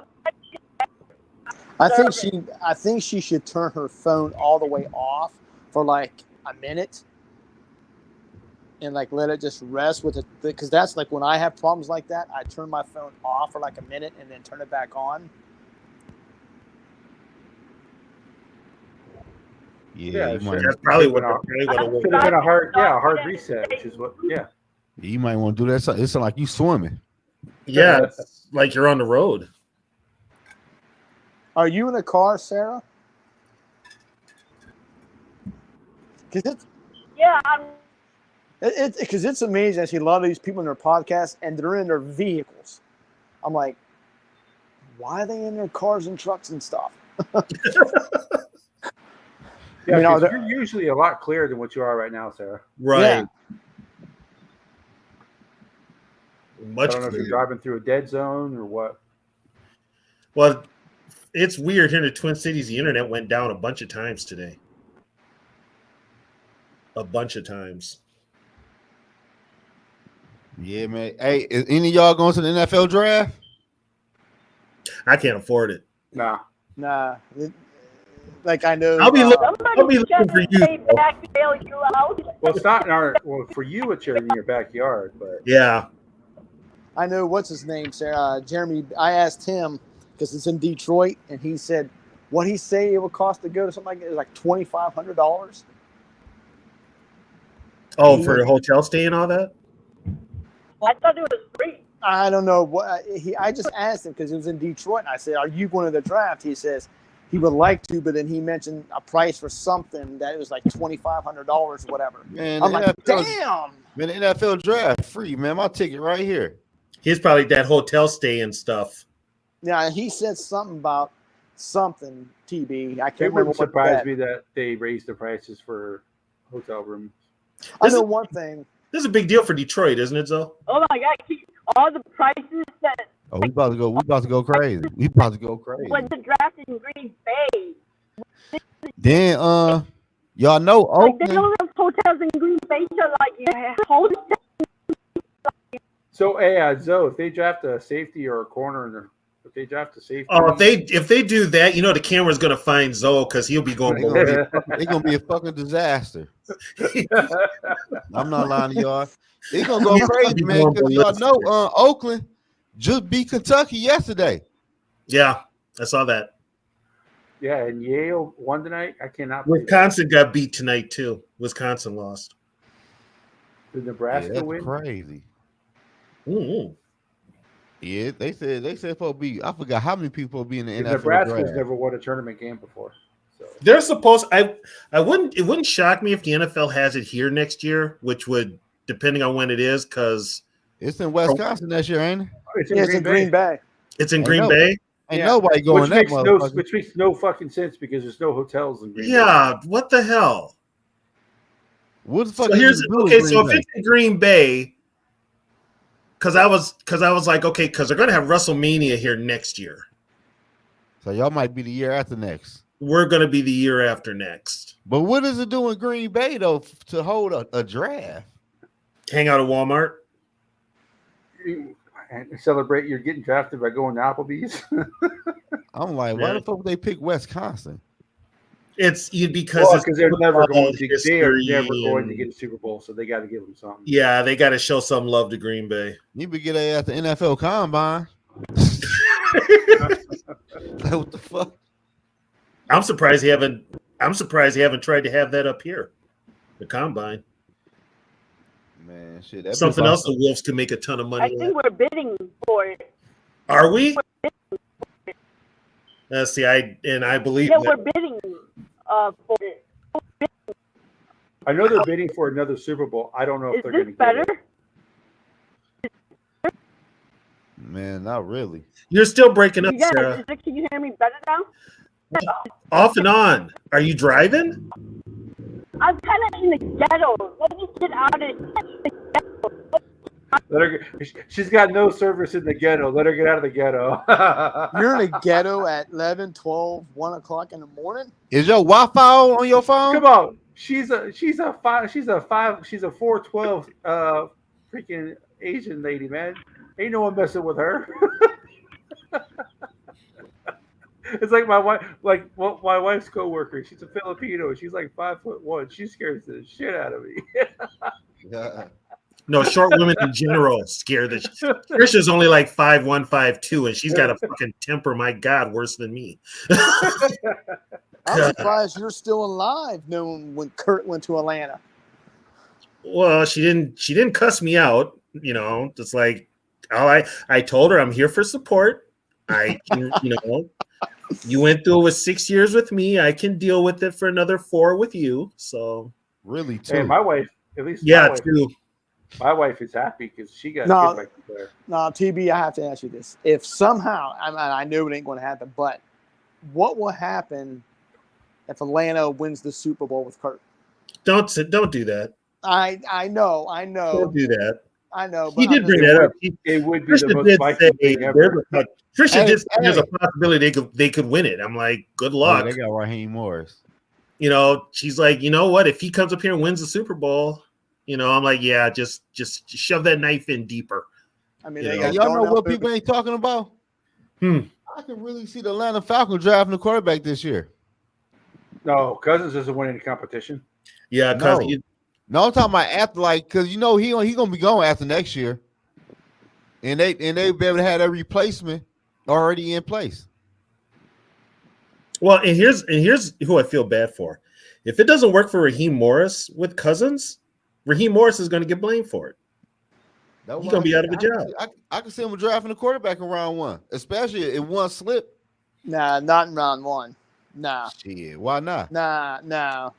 I think she should turn her phone all the way off for like a minute and like let it just rest with it, because that's like when I have problems like that, I turn my phone off for like a minute and then turn it back on.
Yeah, you might,
That's probably what
Should have been a hard reset, which is what. Yeah,
you might want to do that. It's like you swimming.
Yeah, it's like you're on the road.
Are you in a car, Sarah? Because
Yeah, I'm
it's amazing. I see a lot of these people in their podcasts, and they're in their vehicles. I'm like, why are they in their cars and trucks and stuff?
Yeah,
You know,
'cause you're usually a lot clearer than what you are right now, Sarah.
Right.
Yeah.
I
Much
don't know if you're
clearer.
driving through a dead zone or what.
Well, it's weird here in the Twin Cities. The internet went down a bunch of times today. A bunch of times.
Yeah, man. Hey, is any of y'all going to the NFL draft?
I can't afford it.
Nah.
Nah, like I know.
I'll be looking.
somebody
I'll be looking for you.
say back to bail you out.
Well, it's not in our. Well, for you, it's in your backyard, but
Yeah.
I know what's his name, Sarah. Jeremy. I asked him because it's in Detroit, and he said, "What he say it would cost to go to something like it was like $2,500."
Oh, for a hotel stay and all that?
I thought it was free.
I don't know what he. I just asked him because it was in Detroit, and I said, "Are you going to the draft?" He says he would like to, but then he mentioned a price for something that it was like $2,500 or whatever.
Man,
I'm
the
like,
NFL
damn.
Man, the NFL draft free, man. My ticket right here.
He's probably that hotel stay and stuff.
Yeah, he said something about something. TB. I
it
can't remember
wouldn't
what
surprise
that.
me that they raised the prices for hotel rooms.
I
This
know
is-
one thing.
This is a big deal for Detroit, isn't it, Zoe?
Oh my God! All the prices that
Oh, we about to go. We about to go crazy. We about to go crazy.
when the draft in Green Bay,
Then, y'all know
like they
Oakland.
don't have hotels in Green Bay to like host.
So, hey, Zoe, if they draft a safety or a corner, and if they draft a safety,
Oh, if they do that, the camera's gonna find Zoe because he'll be going.
It's gonna be a fucking disaster. I'm not lying to y'all. It's gonna go crazy, man. Because y'all know Oakland just beat Kentucky yesterday.
Yeah, I saw that.
yeah, and Yale won tonight. I cannot believe it.
Wisconsin got beat tonight too. Wisconsin lost.
Did
Yeah,
Nebraska
that's
win?
crazy.
Mm-hmm.
Yeah, they said supposed to be. I forgot how many people be in the NFL
Nebraska's
draft.
never won a tournament game before. So
They're supposed. I wouldn't. It wouldn't shock me if the NFL has it here next year, which would, depending on when it is, because
It's in Wisconsin next year, ain't it?
it's in,
Yeah, it's in Green Bay.
it's in
I
Green
know.
Bay.
Ain't
Yeah.
nobody going
Which
that
makes, no,
motherfucker.
which makes no fucking sense because there's no hotels in Green Bay.
Yeah, what the hell?
What the fuck?
So
is
here's
it doing
okay.
in
So
Green
if
Bay?
it's in Green Bay, because I was like, okay, because they're gonna have WrestleMania here next year.
So y'all might be the year after next.
We're gonna be the year after next.
But what does it do in Green Bay though to hold a draft?
Hang out at Walmart.
And celebrate you're getting drafted by going to Applebee's.
I'm like, why
Yeah.
the fuck would they pick Wisconsin?
It's because
Well,
it's
because they're never
football
going to they are
history
never going to
and-
get a Super Bowl, so they got to give them something.
Yeah, they got to show some love to Green Bay.
You be get at the NFL Combine. Like, what the fuck?
I'm surprised they haven't tried to have that up here. The combine.
Man, shit. That
Something
bitch
else the Wolves can make a ton of
I
money
think
with.
we're bidding for it.
Are we? See, I believe
Yeah,
that.
we're bidding for it.
I know they're bidding for another Super Bowl. I don't know if
Is
they're going to
this
get
better?
it.
Man, not really.
You're still breaking up,
You guys,
Sarah.
can you hear me better now?
Off and on. Are you driving?
I'm kind of in the ghetto. Let me get out of the ghetto.
Let her get, she's got no service in the ghetto. Let her get out of the ghetto.
You're in a ghetto at 11, 12, 1 o'clock in the morning.
Is your Wi-Fi on your phone?
Come on. She's a 412 freaking Asian lady, man. Ain't no one messing with her. It's like my wife, my wife's coworker. She's a Filipino. She's like 5'1". She scares the shit out of me.
Yeah.
No, short women in general scare the. Trisha's only like 5'1", 5'2", and she's got a fucking temper. My God, worse than me.
I'm surprised you're still alive knowing when Kurt went to Atlanta.
Well, she didn't cuss me out. It's like I told her I'm here for support. I can, you went through it with 6 years with me. I can deal with it for another 4 with you. So
Really, too.
And my wife, at least
too.
my wife is happy because she got
No.
a good Viking player.
Now, TB, I have to ask you this: if somehow, I know it ain't going to happen, but what will happen if Atlanta wins the Super Bowl with Kirk?
Don't do that.
I know,
Don't do that.
I know.
He
But
did bring that up.
It would be
Christian
the most
did
Viking
say
thing ever.
Christian did say there's
Hey.
a possibility they could win it. I'm like, good
Oh,
luck.
they got Raheem Morris.
She's like, you know what? If he comes up here and wins the Super Bowl, I'm like, yeah, just shove that knife in deeper.
I mean,
Yeah.
they got
Y'all know
Darnell
what
Mooney.
people ain't talking about?
Hmm.
I can really see the Atlanta Falcons drafting the quarterback this year.
No, Cousins isn't winning the competition.
Yeah, because
No. No, I'm talking about after, because he gonna be going after next year, and they be able to have that replacement already in place.
well, and here's who I feel bad for. If it doesn't work for Raheem Morris with Cousins, Raheem Morris is going to get blamed for it. He's gonna be out of a job.
I can see him drafting a quarterback in round 1, especially if one slip.
Nah, not in round 1. Nah,
Shit, why not?
no.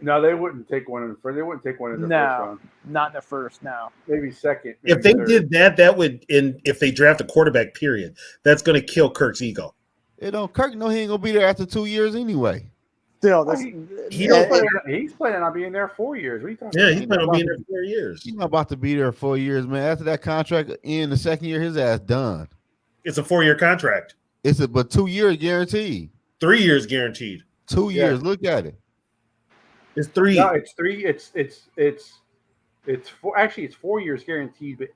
No, they wouldn't take one in the first. They wouldn't take one in the
No.
first round.
Not in the first. No.
Maybe second.
If
maybe
they
third.
did that would, if they draft a quarterback, period, that's going to kill Kirk's ego.
It don't. Kirk know he ain't gonna be there after 2 years anyway.
Still,
Well,
this.
he's planning on being there 4 years. What are you talking
Yeah,
about?
he's going to be in there 4 years.
He's not about to be there 4 years, man. After that contract in the second year, his ass done.
It's a 4-year contract,
But 2 years guaranteed.
3 years guaranteed.
2
Yeah.
years. Look at it.
It's 3.
No, it's 3. It's 4. Actually, it's 4 years guaranteed, but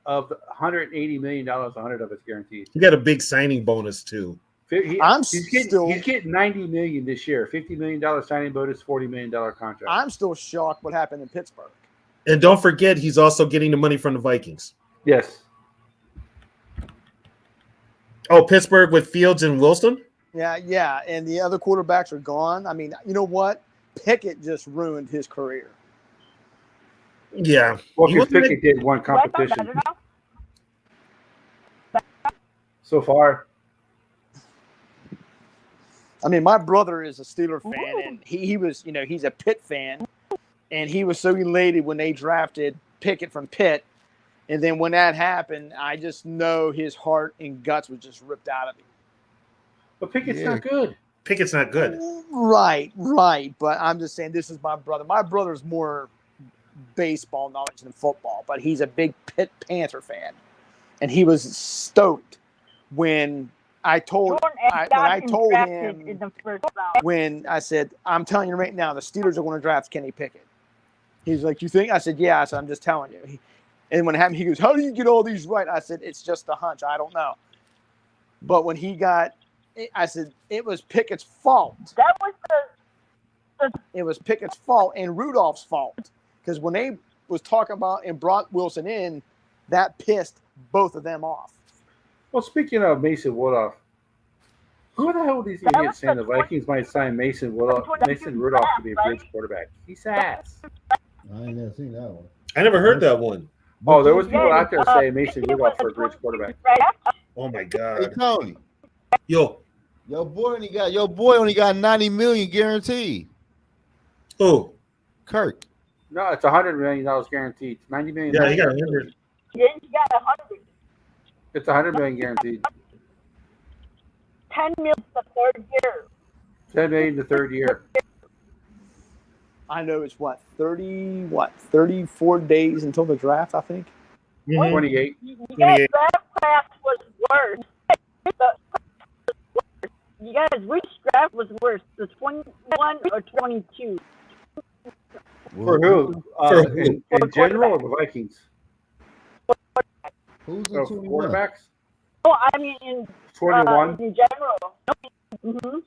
of $180 million, 100 of it's guaranteed.
He got a big signing bonus too.
He's getting $90 million this year. $50 million signing bonus, $40 million contract.
I'm still shocked what happened in Pittsburgh.
And don't forget, he's also getting the money from the Vikings.
Yes.
Oh, Pittsburgh with Fields and Wilson?
Yeah, and the other quarterbacks are gone. I mean, you know what? Pickett just ruined his career.
Yeah.
Well,
He
because
wasn't
Pickett did one
Do I sound
competition
better now?
so far.
I mean, my brother is a Steeler fan, and he was, he's a Pitt fan, and he was so elated when they drafted Pickett from Pitt. And then when that happened, I just know his heart and guts was just ripped out of him.
But Pickett's
Yeah.
not good.
Pickett's not good.
Right. But I'm just saying this is my brother. My brother's more baseball knowledge than football, but he's a big Pitt Panther fan. And he was stoked when I told
Jordan
when I
got him
told
drafted
him
in the first round.
when I said, I'm telling you right now, the Steelers are going to draft Kenny Pickett. He's like, you think? I said, yeah. I said, I'm just telling you. And when it happened, he goes, how do you get all these right? I said, it's just a hunch. I don't know. But when he got, I said, it was Pickett's fault.
That was
It was Pickett's fault and Rudolph's fault. Because when they was talking about and brought Wilson in, that pissed both of them off.
Well, speaking of Mason Rudolph, who the hell are these
That
idiots
was
saying
the
the Vikings might sign Mason Rudolph to be a bridge quarterback? He's ass.
I ain't never seen that one.
I never heard that one.
Oh, there was people
Yeah,
out there saying Mason
Pickett
Rudolph
was
for a
a
bridge quarterback.
Right after.
Oh my
Hey
God.
Tony,
Yo,
your boy only got 90 million guaranteed.
who?
Kirk.
No, it's $100 million guaranteed. $90 million.
Yeah, he got 100.
Then you got 100.
It's $100 million guaranteed.
10 million the third year.
$10 million the third year.
I know it's 34 days until the draft, I think.
Mhm.
28.
You guys'
28.
draft class was worse. You guys, which draft was worse, the 21 or 22?
For who?
For who?
In general or the Vikings?
Who's
Oh,
in 21?
quarterbacks?
Oh, I mean in
21.
in general. Mm-hmm.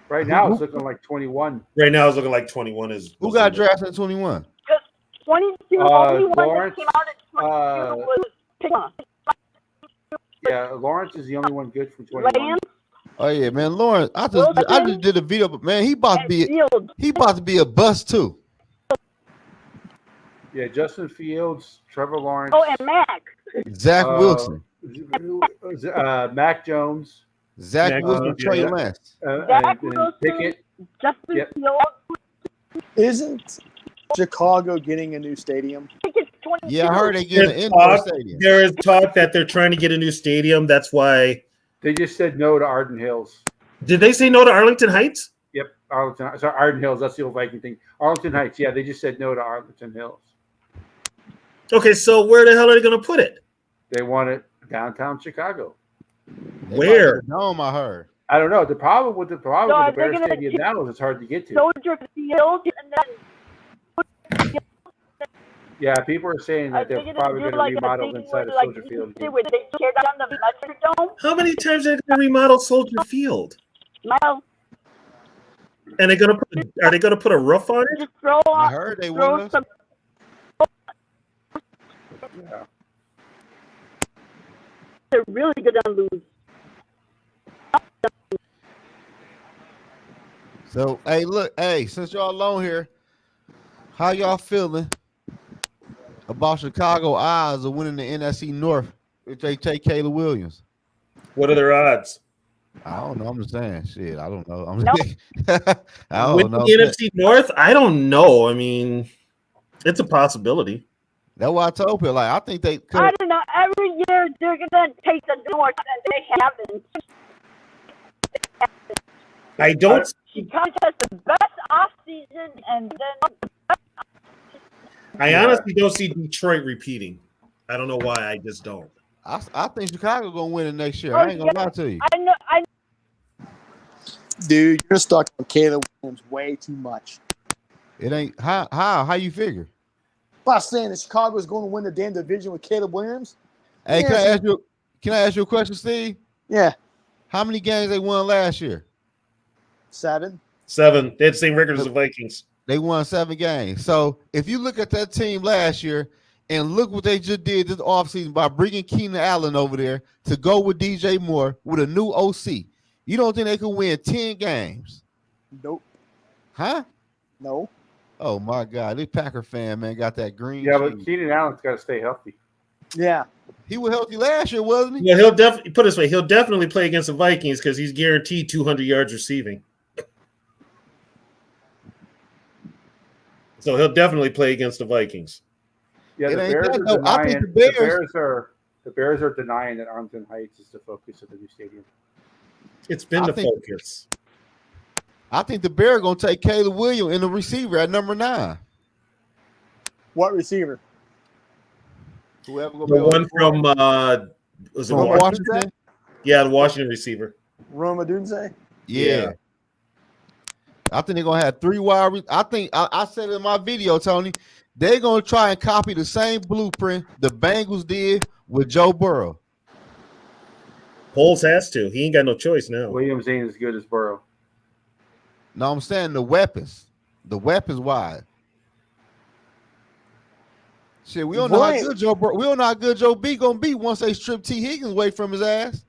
Right now it's looking like 21.
Right now, it's looking like 21 is.
Who got drafted in 21?
Because 22, only one
Lawrence,
that came out at 22 was Pickma.
Yeah, Lawrence is the only one good from 21.
Lance
Oh yeah, man, Lawrence. I just did a video, but man, he about to
and
be
Fields.
a bust too.
Yeah, Justin Fields, Trevor Lawrence.
Oh, and Mac.
Zach Wilson,
Mac Jones,
Zach
Mac
Wilson,
Jones,
Trey
yeah.
Lance.
Zach
and
Wilson.
Pickett.
Justin
Yep.
Fields.
Isn't Chicago getting a new stadium?
I think it's 22.
Yeah, I heard they get an
There's
indoor
talk,
stadium.
there is talk that they're trying to get a new stadium. That's why.
They just said no to Arden Hills.
Did they say no to Arlington Heights?
Yep, Arlington. Sorry, Arden Hills. That's the old Viking thing. Arlington Heights. Yeah, they just said no to Arlington Hills.
Okay, so where the hell are they going to put it?
They want it downtown Chicago.
They
Where?
might get a dome, I heard.
I don't know. The problem with the
So
Bears
they're gonna
Stadium
keep-
now is it's hard to get to.
Soldier Field, and then
Yeah, people are saying
I
that they're
think it's
probably going to
like a
remodel
thing
inside
where,
of
like,
Soldier Field.
where they tear down the Metrodome.
How many times are they going to remodel Soldier Field?
Well,
And are they going to put a roof on it?
just throw
I
on,
heard they
throw
will.
some.
Yeah.
They're really gonna lose.
So, hey, look, hey, since y'all alone here, how y'all feeling about Chicago odds of winning the NFC North if they take Caleb Williams?
What are their odds?
I don't know. I'm just saying. Shit, I don't know. I'm
Nope.
I
With
don't know.
the NFC North? I don't know. I mean, it's a possibility.
That's why I told people. Like, I think they could.
I don't know. Every year they're gonna take the North, and they haven't.
I don't.
Chicago has the best off season, and then
I honestly don't see Detroit repeating. I don't know why. I just don't.
I think Chicago gonna win it next year.
Oh,
I ain't gonna
yeah.
lie to you.
I know.
Dude, you're stuck on Caleb Williams way too much.
It ain't how you figure.
By saying that Chicago's going to win the damn division with Caleb Williams.
Hey, can I
Yes.
ask you? Can I ask you a question, Steve?
Yeah,
How many games they won last year?
7.
7. They had the same record as the Vikings.
They won 7 games. So if you look at that team last year and look what they just did this offseason by bringing Keenan Allen over there to go with DJ Moore with a new OC, you don't think they could win 10 games?
Nope.
Huh?
No.
Oh my God, this Packer fan man got that green.
Yeah, but
cheese.
Keenan Allen's got to stay healthy.
Yeah.
He was healthy last year, wasn't he?
Yeah, he'll definitely put it this way. He'll definitely play against the Vikings because he's guaranteed 200 yards receiving. So he'll definitely play against the Vikings.
Yeah,
It
the
ain't
Bears
that,
are
though. I
denying.
think the
Bears are denying that Arlington Heights is the focus of the new stadium.
It's been
I
the
think-
focus.
I think the Bears gonna take Caleb Williams in the receiver at number 9.
What receiver?
Whoever gonna
The
be
one from was it
from
Washington?
Washington?
Yeah, the Washington receiver.
Roma Dunze?
Yeah. I think they're gonna have 3 wide. I think I said it in my video, Tony. They're gonna try and copy the same blueprint the Bengals did with Joe Burrow.
Poles has to. He ain't got no choice now.
Williams ain't as good as Burrow.
No, I'm saying the weapons wide. Shit, we don't know how
Right.
good Joe Burrow. We don't know how good Joe B gonna be once they strip T Higgins away from his ass.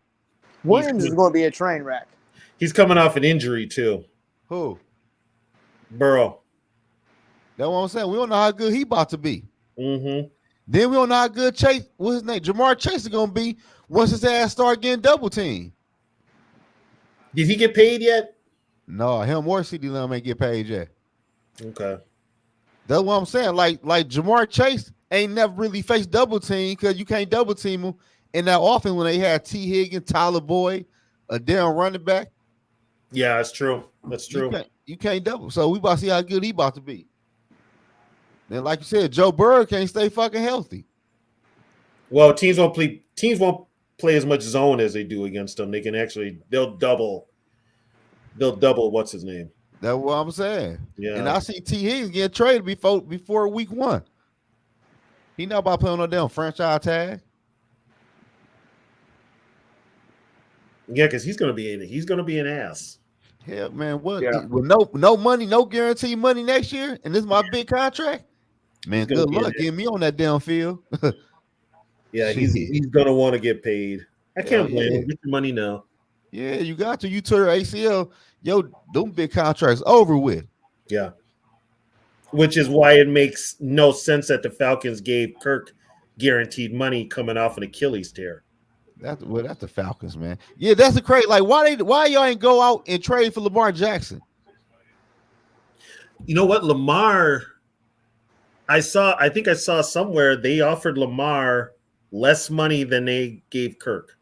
Williams is going to be a train wreck.
He's coming off an injury too.
Who?
Burrow.
That's what I'm saying. We don't know how good he about to be.
Mm-hmm.
Then we don't know how good Chase, what's his name? Jamar Chase is gonna be once his ass start getting double teamed.
Did he get paid yet?
No, him or CD Lamb ain't get paid yet.
Okay.
That's what I'm saying. Like Jamar Chase ain't never really faced double team because you can't double team him in that offense when they had T Higgins, Tyler Boyd, a damn running back.
Yeah, that's true. That's true.
You can't double. So we about to see how good he about to be. Then, like you said, Joe Burrow can't stay fucking healthy.
Well, teams won't play as much zone as they do against them. They can actually they'll double what's his name.
That's what I'm saying.
Yeah.
And I see T Higgins getting traded before week 1. He not about playing no damn franchise tag.
Yeah, because he's gonna be an ass.
Hell, man, what?
Yeah.
With no money, no guarantee money next year, and this is my big contract. Man,
He's gonna
good
get
luck
it.
getting me on that damn field.
Yeah,
Shit.
he's gonna want to get paid. I can't
Hell
blame
yeah.
him. Get your money now.
Yeah, you got to. You tore your ACL. Yo, them big contracts over with.
Yeah. which is why it makes no sense that the Falcons gave Kirk guaranteed money coming off an Achilles tear.
That's the Falcons, man. Yeah, that's the crazy. Like, why y'all ain't go out and trade for Lamar Jackson?
You know what, Lamar? I think I saw somewhere they offered Lamar less money than they gave Kirk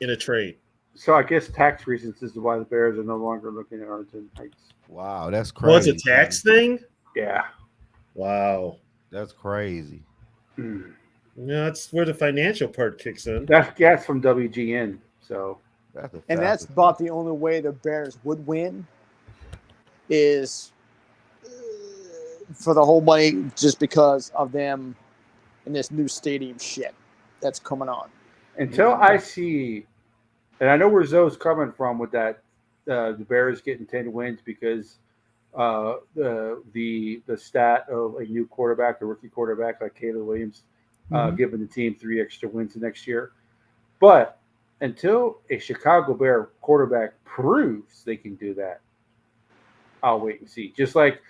in a trade.
So I guess tax reasons is why the Bears are no longer looking at Arlington Heights.
Wow, that's crazy.
Well, it's a tax thing?
Yeah.
Wow.
That's crazy.
Hmm.
Yeah, that's where the financial part kicks in.
That's from WGN. So
And that's about the only way the Bears would win is for the whole money, just because of them and this new stadium shit that's coming on.
until I see, and I know where Zoe's coming from with that, the Bears getting 10 wins because the stat of a new quarterback, a rookie quarterback like Caleb Williams, giving the team 3 extra wins the next year. But until a Chicago Bear quarterback proves they can do that, I'll wait and see. Just like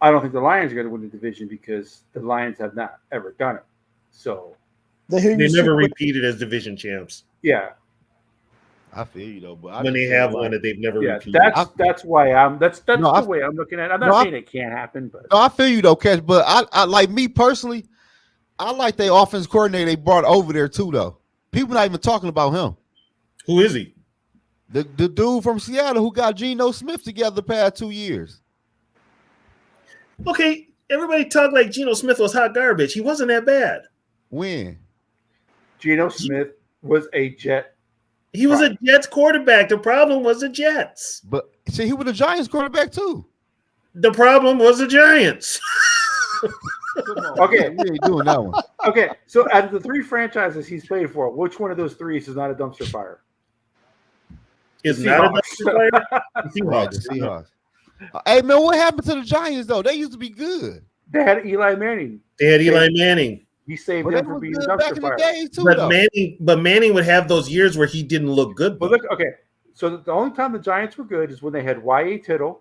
I don't think the Lions are going to win the division because the Lions have not ever done it. So
they never repeated as division champs.
Yeah,
I feel you though, but
when they have one that they've never repeated.
That's why that's the way I'm looking at it. I'm not saying it can't happen, but
no, I feel you though, Cash. But I like me personally, I like their offense coordinator they brought over there too, though. People not even talking about him.
Who is he?
The dude from Seattle who got Geno Smith together the past 2 years.
Okay, everybody talked like Geno Smith was hot garbage. He wasn't that bad.
When?
Geno Smith was a Jet.
He was a Jets quarterback. The problem was the Jets.
But see, he was a Giants quarterback too.
The problem was the Giants.
Okay,
we ain't doing that one.
Okay, so out of the 3 franchises he's played for, which one of those 3 is not a dumpster fire?
Is not a dumpster fire?
Right, the Seahawks. Hey man, what happened to the Giants though? They used to be good.
They had Eli Manning.
They had Eli Manning.
He saved
Well,
them
they
from
was
being
good
a
back
dumpster
in the
fire.
day too,
But Manning would have those years where he didn't look good.
But look, okay, so the only time the Giants were good is when they had Y.A. Tittle.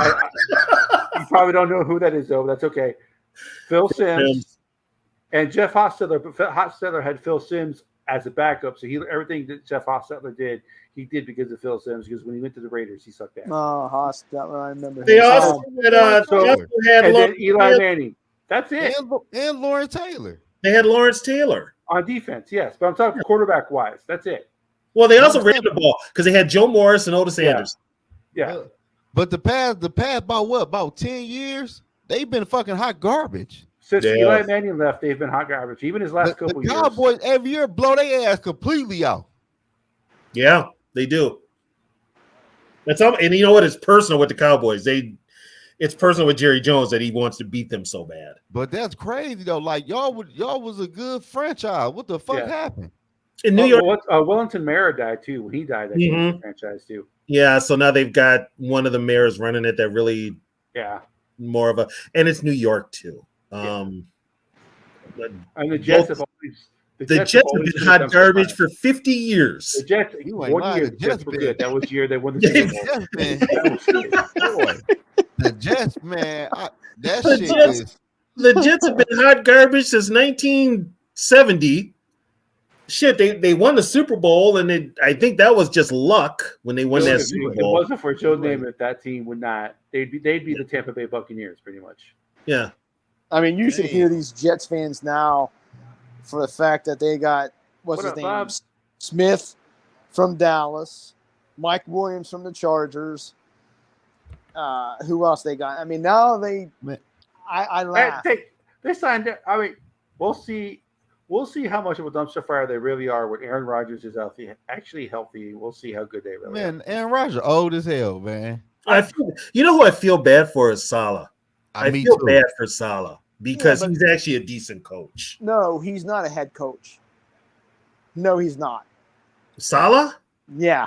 You probably don't know who that is, though, but that's okay. Phil Simms and Jeff Hostetler. But Hostetler had Phil Simms as a backup, so everything that Jeff Hostetler did, he did because of Phil Simms. Because when he went to the Raiders, he sucked ass.
Oh, Hostetler, I remember.
They also had
and then Eli Manning. That's it.
And Lawrence Taylor.
They had Lawrence Taylor
on defense, yes, but I'm talking quarterback wise. That's it.
Well, they also ran the ball because they had Joe Morris and Otis Anderson.
Yeah,
but the past about 10 years, they've been fucking hot garbage.
Since Eli Manning left, they've been hot garbage. Even his last couple years.
The Cowboys every year blow their ass completely out.
Yeah, they do. That's all, and you know what? It's personal with the Cowboys. It's personal with Jerry Jones that he wants to beat them so bad.
But that's crazy though. Like y'all was a good franchise. What the fuck happened?
In New York,
Wellington Mara died too. When he died, that came to the franchise too.
Yeah, so now they've got one of the mayors running it that really, more of a, and it's New York too.
And the Jets have always.
The Jets have been hot garbage for 50 years.
The Jets, one year, the Jets were good. That was the year they won the Super Bowl.
The Jets, man,
the Jets have been hot garbage since 1970. Shit, they won the Super Bowl, and I think that was just luck when they won that Super Bowl.
If it wasn't for Joe Namath, that team would not. They'd be the Tampa Bay Buccaneers, pretty much.
Yeah.
I mean, you should hear these Jets fans now for the fact that they got what's his name, Bob? Smith from Dallas, Mike Williams from the Chargers. Who else they got? I mean, now I laugh.
They signed it. I mean, we'll see. We'll see how much of a dumpster fire they really are when Aaron Rodgers is actually healthy. We'll see how good they really are.
Man, Aaron Rodgers old as hell, man.
You know who I feel bad for is Saleh. I feel
too.
bad for Saleh because he's actually a decent coach.
No, he's not a head coach. No, he's not.
Saleh?
Yeah.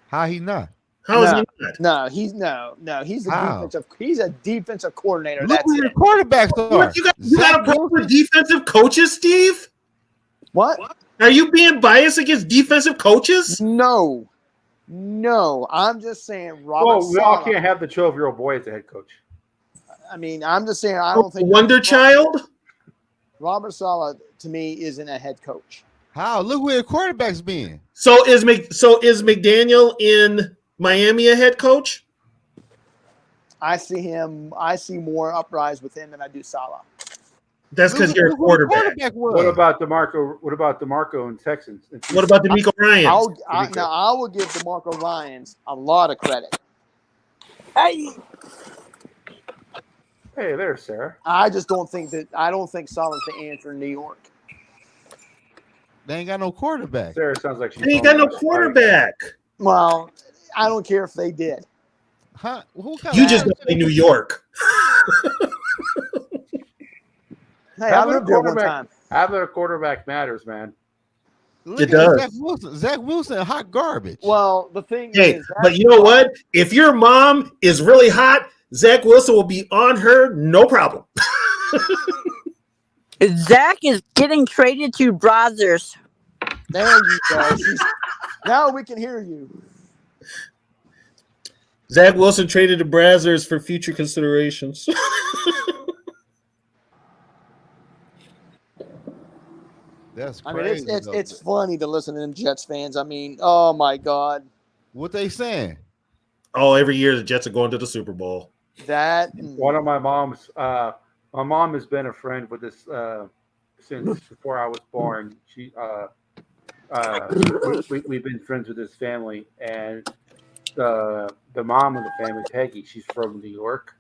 How he not?
How is he not?
No, he's a defensive coordinator.
Look who your quarterbacks are.
What, you got a problem with defensive coaches, Steve?
What?
Are you being biased against defensive coaches?
No. I'm just saying Robert
we all
Saleh.
can't have the 12-year-old boy as the head coach.
I mean, I'm just saying. I don't think
Wonder Child.
Robert Saleh to me isn't a head coach.
How? Look where the quarterback's been.
So is McDaniel in Miami a head coach?
I see more uprise with him than I do Saleh.
That's because you're a quarterback.
What about DeMarco? What about DeMarco and Texans?
What about DeMeco Ryans?
I will give DeMarco Ryans a lot of credit.
Hey,
Hey there, Sarah.
I just don't think Saleh's the answer in New York.
They ain't got no quarterback.
Sarah sounds like she's.
They ain't got no quarterback.
Well, I don't care if they did.
Huh? Who kind
You
of
just don't say New York.
Hey, I lived there one time.
Having a quarterback matters, man.
Look
It
at
does.
Zach Wilson. Zach Wilson, hot garbage.
Well, the thing
Hey,
is,
but you know what? If your mom is really hot, Zach Wilson will be on her, no problem.
Zach is getting traded to Brothers.
there you go. Now we can hear you.
Zach Wilson traded to Brazzers for future considerations.
That's
I
crazy.
mean,
though.
it's funny to listen to them Jets fans. I mean, oh my God,
What they saying?
Oh, every year the Jets are going to the Super Bowl.
that
One of my mom's. My mom has been a friend with this since before I was born. We've been friends with this family, and the mom of the family, Peggy, she's from New York.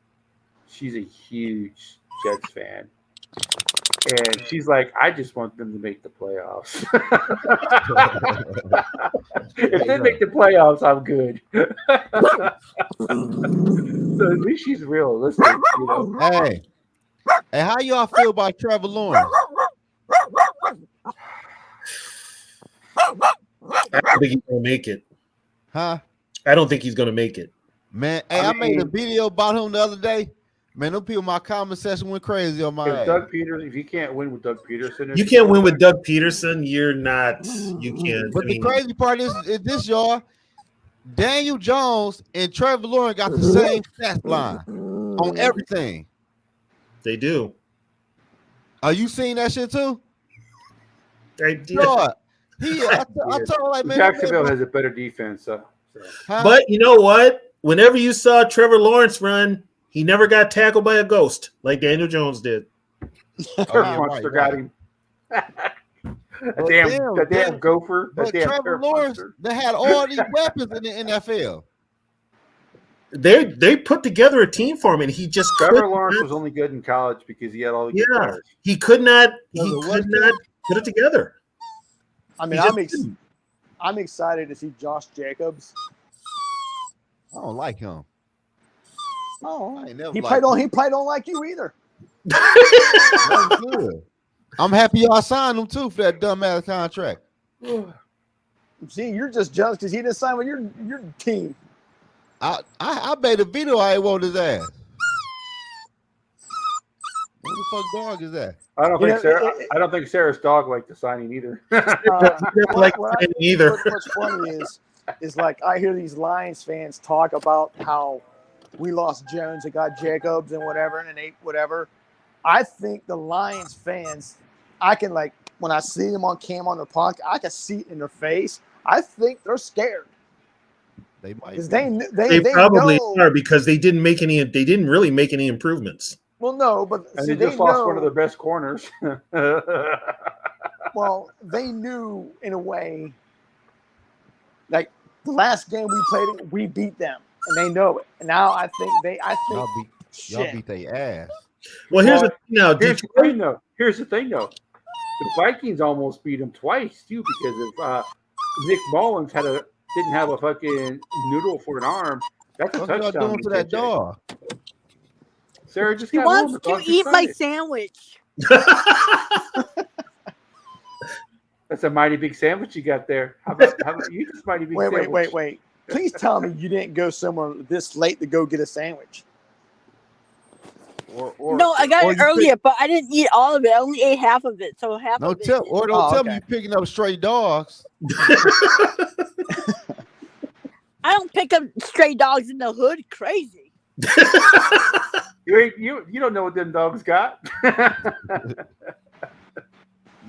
She's a huge Jets fan. And she's like, I just want them to make the playoffs. If they make the playoffs, I'm good. So at least she's realistic, you know.
Hey, how y'all feel about Trevor Lawrence?
I don't think he's going to make it.
Huh?
I don't think he's going to make it.
Man, hey, I made a video about him the other day. Man, those people in my comment section went crazy on my
If
ass.
Doug Peterson, if you can't win with Doug Peterson,
You can't win with Doug Peterson. You're not. You can't.
But
I
the
mean,
crazy part is this, y'all. Daniel Jones and Trevor Lawrence got the same stat line on everything.
they do.
Are you seeing that shit too?
I did.
Lord, I told like, man,
Jacksonville has a better defense. So.
huh?
But you know what? Whenever you saw Trevor Lawrence run, he never got tackled by a ghost like Daniel Jones did.
Turf
yeah,
monster
right,
got him. that
But
damn gopher. That
But
damn
Trevor
turf
Lawrence,
monster.
they had all these weapons in the NFL.
They put together a team for him, and he just
Trevor
could
Lawrence
not-
was only good in college because he had all the good
Yeah,
players.
he could not. He
Was it
could
what?
not put it together.
I mean,
He just didn't.
I'm excited to see Josh Jacobs.
I don't like him.
Oh,
I ain't never
he
liked
probably don't like you either.
That's good. I'm happy y'all signed him too for that dumbass contract.
See, you're just jealous because he didn't sign with your team.
I made a video. I ain't want his ass. What the fuck dog is that?
I don't
You
think
know,
Sarah. I don't think Sarah's dog liked the signing either.
Never liked him either.
What's funny is like I hear these Lions fans talk about how we lost Jones and got Jacobs and whatever and they whatever. I think the Lions fans, I can like when I see them on cam on the podcast, I can see it in their face. I think they're scared
They might.
because
be.
they
probably
know.
are because they didn't make any. They didn't really make any improvements.
Well, no, but
And
see,
they just
they
lost
know,
one of their best corners.
Well, they knew in a way, like the last game we played, we beat them, and they know it. And now I think
Y'all
shit.
beat their ass.
Well, here's
Well,
the thing now.
Here's the
Detroit,
thing, though. The Vikings almost beat them twice too because of Nick Mullins didn't have a fucking noodle for an arm. That's a
What y'all
touchdown.
doing to that dog?
Sarah just
He
got home.
wants
The
to
dog's
eat my
excited.
sandwich.
That's a mighty big sandwich you got there. How about you just mighty big sandwich?
Wait. Please tell me you didn't go somewhere this late to go get a sandwich.
Or
No, I got
or
it
you
earlier, but I didn't eat all of it. I only ate half of it, so half
No
of it.
tell or don't
Oh,
tell
okay.
me you picking up stray dogs.
I don't pick up stray dogs in the hood. Crazy.
You don't know what them dogs got.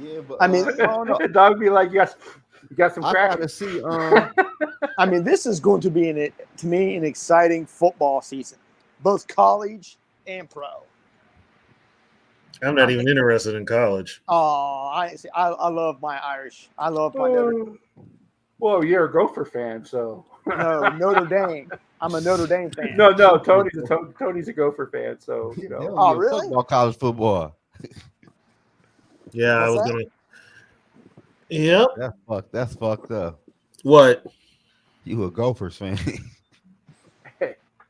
Yeah, but
I mean,
I don't know.
The dog be like, yes, you got some
I
crack.
gotta see.
I mean, this is going to be to me an exciting football season, both college and pro.
I'm not even interested in college.
Oh, I love my Irish. I love my Notre Dame.
Well, you're a Gopher fan, so
No, Notre Dame. I'm a Notre Dame fan.
no, Tony's a Gopher fan, so you
They
know.
don't
Oh,
give a fuck
really?
about college football.
Yeah, I
What's
was
that?
gonna. Yep.
That's fucked up.
What?
You a Gophers fan?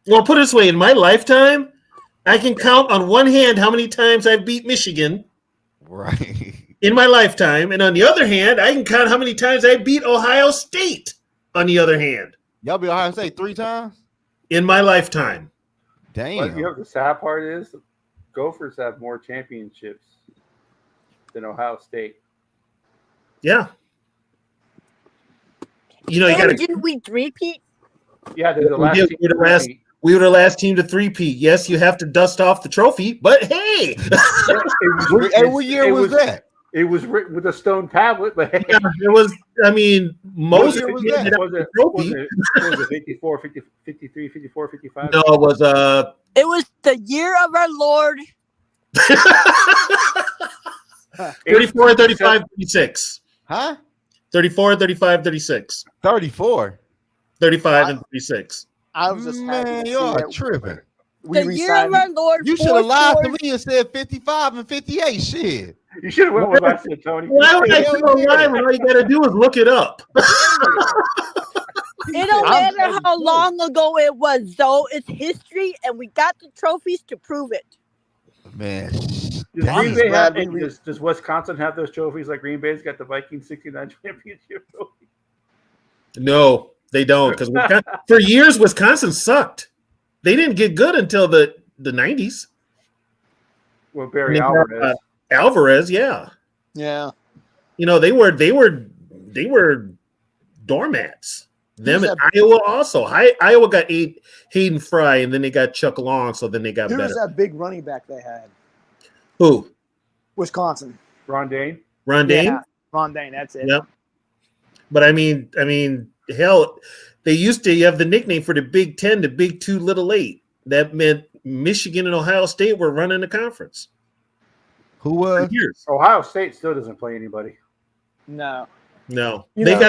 Well, put it this way: in my lifetime, I can count on one hand how many times I've beat Michigan
Right.
in my lifetime, and on the other hand, I can count how many times I beat Ohio State. On the other hand,
Y'all be Ohio State 3 times?
in my lifetime,
Damn.
But you know the sad part is, Gophers have more championships than Ohio State.
yeah. You know, you got to.
Didn't we three-peat?
Yeah, they're the
We
last.
did.
team
We're the
to
last-
beat.
We were the last team to three-peat. Yes, you have to dust off the trophy, but hey,
It was
What,
written-
what year
it
was that?
It was written with a stone tablet, but hey,
it was. I mean, most
year
of
was
it
that?
ended up
was
with
it,
the trophy.
was it 54, 50, 53, 54, 55?
No, it was
It was the year of our Lord.
34, 35, 36.
Huh?
34, 35, 36.
34.
35 and 36.
I was just happy
Man,
to
you
see
are
that
tripping.
we
The year of our
re-signed.
Lord.
You should have lied to
44.
me and said 55 and 58. Shit.
You should have went with what I said, Tony.
Why would I
Hell
tell a
yeah.
lie when all you got to do is look it up?
It don't
I'm
matter how long ago it was, though. It's history, and we got the trophies to prove it.
Man.
Does,
Damn.
Green Bay have,
glad we re-
does Wisconsin have those trophies like Green Bay's got the Vikings 69 championship trophy?
No, they don't. Because for years, Wisconsin sucked. They didn't get good until the 90s.
Well, Barry
They got,
Alvarez.
Alvarez, yeah.
Yeah.
You know, they were doormats. Them
Who's
in
that-
Iowa also. Iowa got Hayden Fry, and then they got Chuck Long, so then they got
Who was
better.
that big running back they had?
Who?
Wisconsin.
Ron Dane.
Ron Dane?
Yeah, Ron Dane. That's it.
Yep. But I mean, hell, they used to have the nickname for the Big 10, the Big 2, Little 8. That meant Michigan and Ohio State were running the conference
Who
for
was?
years.
Ohio State still doesn't play anybody.
No.
No,
You
they
know-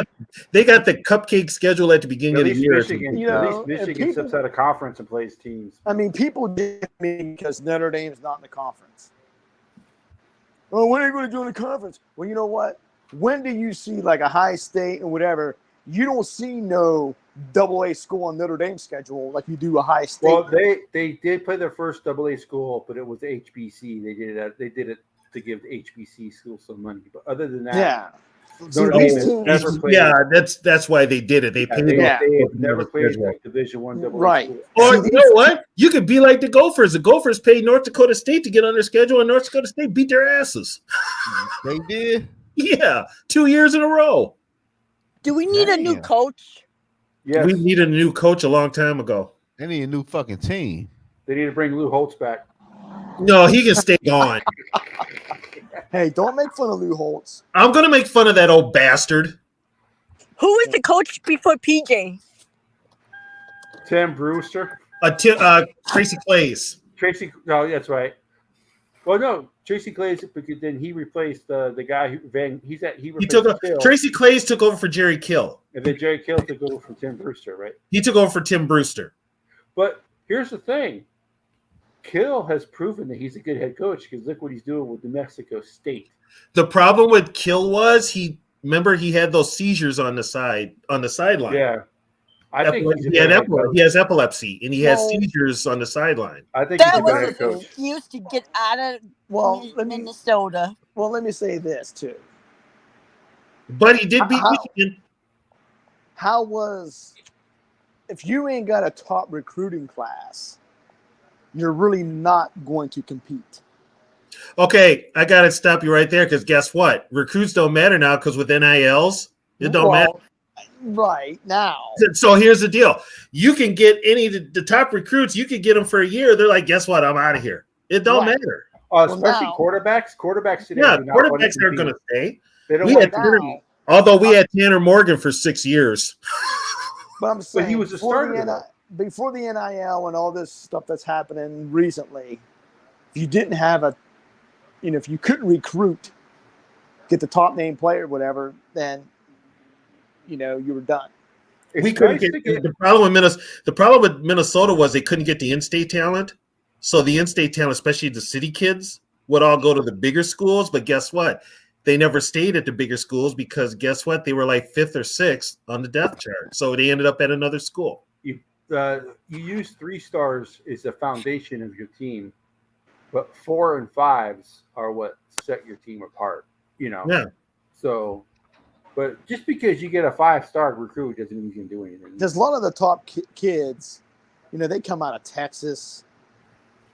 got the cupcake schedule at the beginning
At
of the
least
year.
Michigan,
You
at
know,
least
and
Michigan
people-
steps out of conference and plays teams.
I mean, people get me because Notre Dame's not in the conference. Oh, when are you going to join the conference? Well, you know what? When do you see like a high state and whatever? You don't see no AA school on Notre Dame's schedule like you do a high state.
Well, they did play their first AA school, but it was HBC. They did it to give the HBC school some money. But other than that,
yeah. See,
Notre
these
Dame has
teams-
never played.
Yeah, that's why they did it. They
Yeah,
paid
they,
them.
they have never played like Division One AA
Right.
school.
Or
See,
you
these-
know what? You could be like the Gophers. The Gophers paid North Dakota State to get on their schedule, and North Dakota State beat their asses.
They did.
Yeah, 2 years in a row.
Do we need a new
Damn.
coach?
Yes,
We needed a new coach a long time ago.
They need a new fucking team.
they need to bring Lou Holtz back.
No, he can stay gone.
Hey, don't make fun of Lou Holtz.
I'm gonna make fun of that old bastard.
Who was the coach before PJ?
Tim Brewster,
Tracy Clays.
Tracy. No, that's right. Well, no, Tracy Clays, because then he replaced the guy who He
He
replaced
took
Kill,
Tracy Clays took over for Jerry Kill.
and then Jerry Kill took over from Tim Brewster, right?
He took over for Tim Brewster.
But here's the thing: Kill has proven that he's a good head coach because look what he's doing with New Mexico State.
The problem with Kill was he had those seizures on the sideline.
Yeah, I think he's a
He had
good head coach.
he has epilepsy and he has
Well-
seizures on the sideline.
I think he's
That
a good
was
head
an
coach.
excuse to get out of
Well, let me
Minnesota.
say this too.
But he did beat
How-
Michigan.
How was if you ain't got a top recruiting class, you're really not going to compete.
Okay, I gotta stop you right there because guess what? Recruits don't matter now because with NILs, it don't matter.
right now.
So here's the deal: you can get any of the top recruits. You can get them for a year. They're like, guess what? I'm out of here. It don't
Right.
matter.
Especially
now-
quarterbacks. Quarterbacks today.
Yeah,
do not want
quarterbacks
to
aren't going to
compete.
stay.
They don't
We
want
had
to
Tanner,
compete.
although we had Tanner Morgan for 6 years.
But I'm saying
But he was the
before
starter, though.
before the NIL and all this stuff that's happening recently, if you didn't have if you couldn't recruit, get the top name player, whatever, then you were done.
It's
We couldn't
nice
get
to get
the problem with Minnesota. The problem with Minnesota was they couldn't get the in-state talent. So the in-state talent, especially the city kids, would all go to the bigger schools. But guess what? They never stayed at the bigger schools because guess what? They were like 5th or 6th on the depth chart. So they ended up at another school.
you use 3 stars as the foundation of your team, but 4 and 5s are what set your team apart.
Yeah.
So, but just because you get a 5-star recruit doesn't mean you can do anything.
There's a lot of the top kids, they come out of Texas,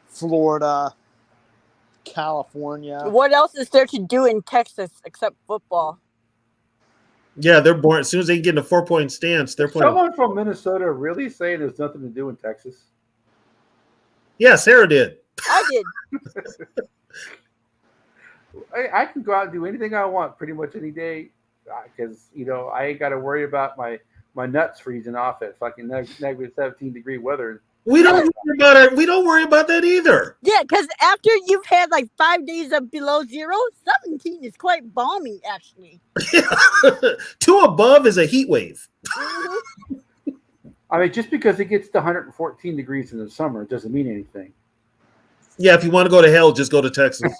Florida, California.
What else is there to do in Texas except football?
Yeah, they're born as soon as they get in a 4-point stance, they're playing.
Someone from Minnesota really saying there's nothing to do in Texas?
Yeah, Sarah did.
I did.
I can go out and do anything I want pretty much any day because I ain't got to worry about my nuts freezing off at fucking negative 17-degree weather.
We don't worry about it. We don't worry about that either.
Yeah, because after you've had like 5 days of below zero, 17 is quite balmy, actually.
2 above is a heat wave.
I mean, just because it gets to 114 degrees in the summer doesn't mean anything.
Yeah, if you want to go to hell, just go to Texas.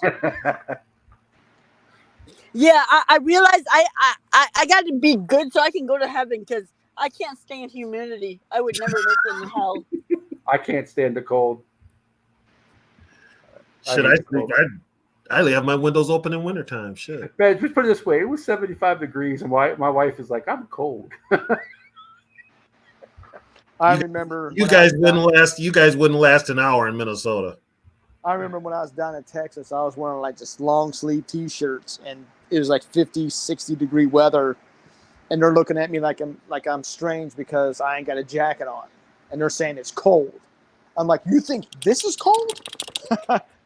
Yeah, I realized I got to be good so I can go to heaven because I can't stand humidity. I would never make it in hell.
I can't stand the cold.
Should
hate the cold.
I have my windows open in wintertime. Shit.
Man, just put it this way: it was 75 degrees, and my wife is like, "I'm cold."
I remember
You
when I
guys
was
wouldn't
down-
last. You guys wouldn't last an hour in Minnesota.
I remember when I was down in Texas, I was wearing like just long sleeve T-shirts, and it was like 50, 60 degree weather, and they're looking at me like I'm strange because I ain't got a jacket on, and they're saying it's cold. I'm like, you think this is cold?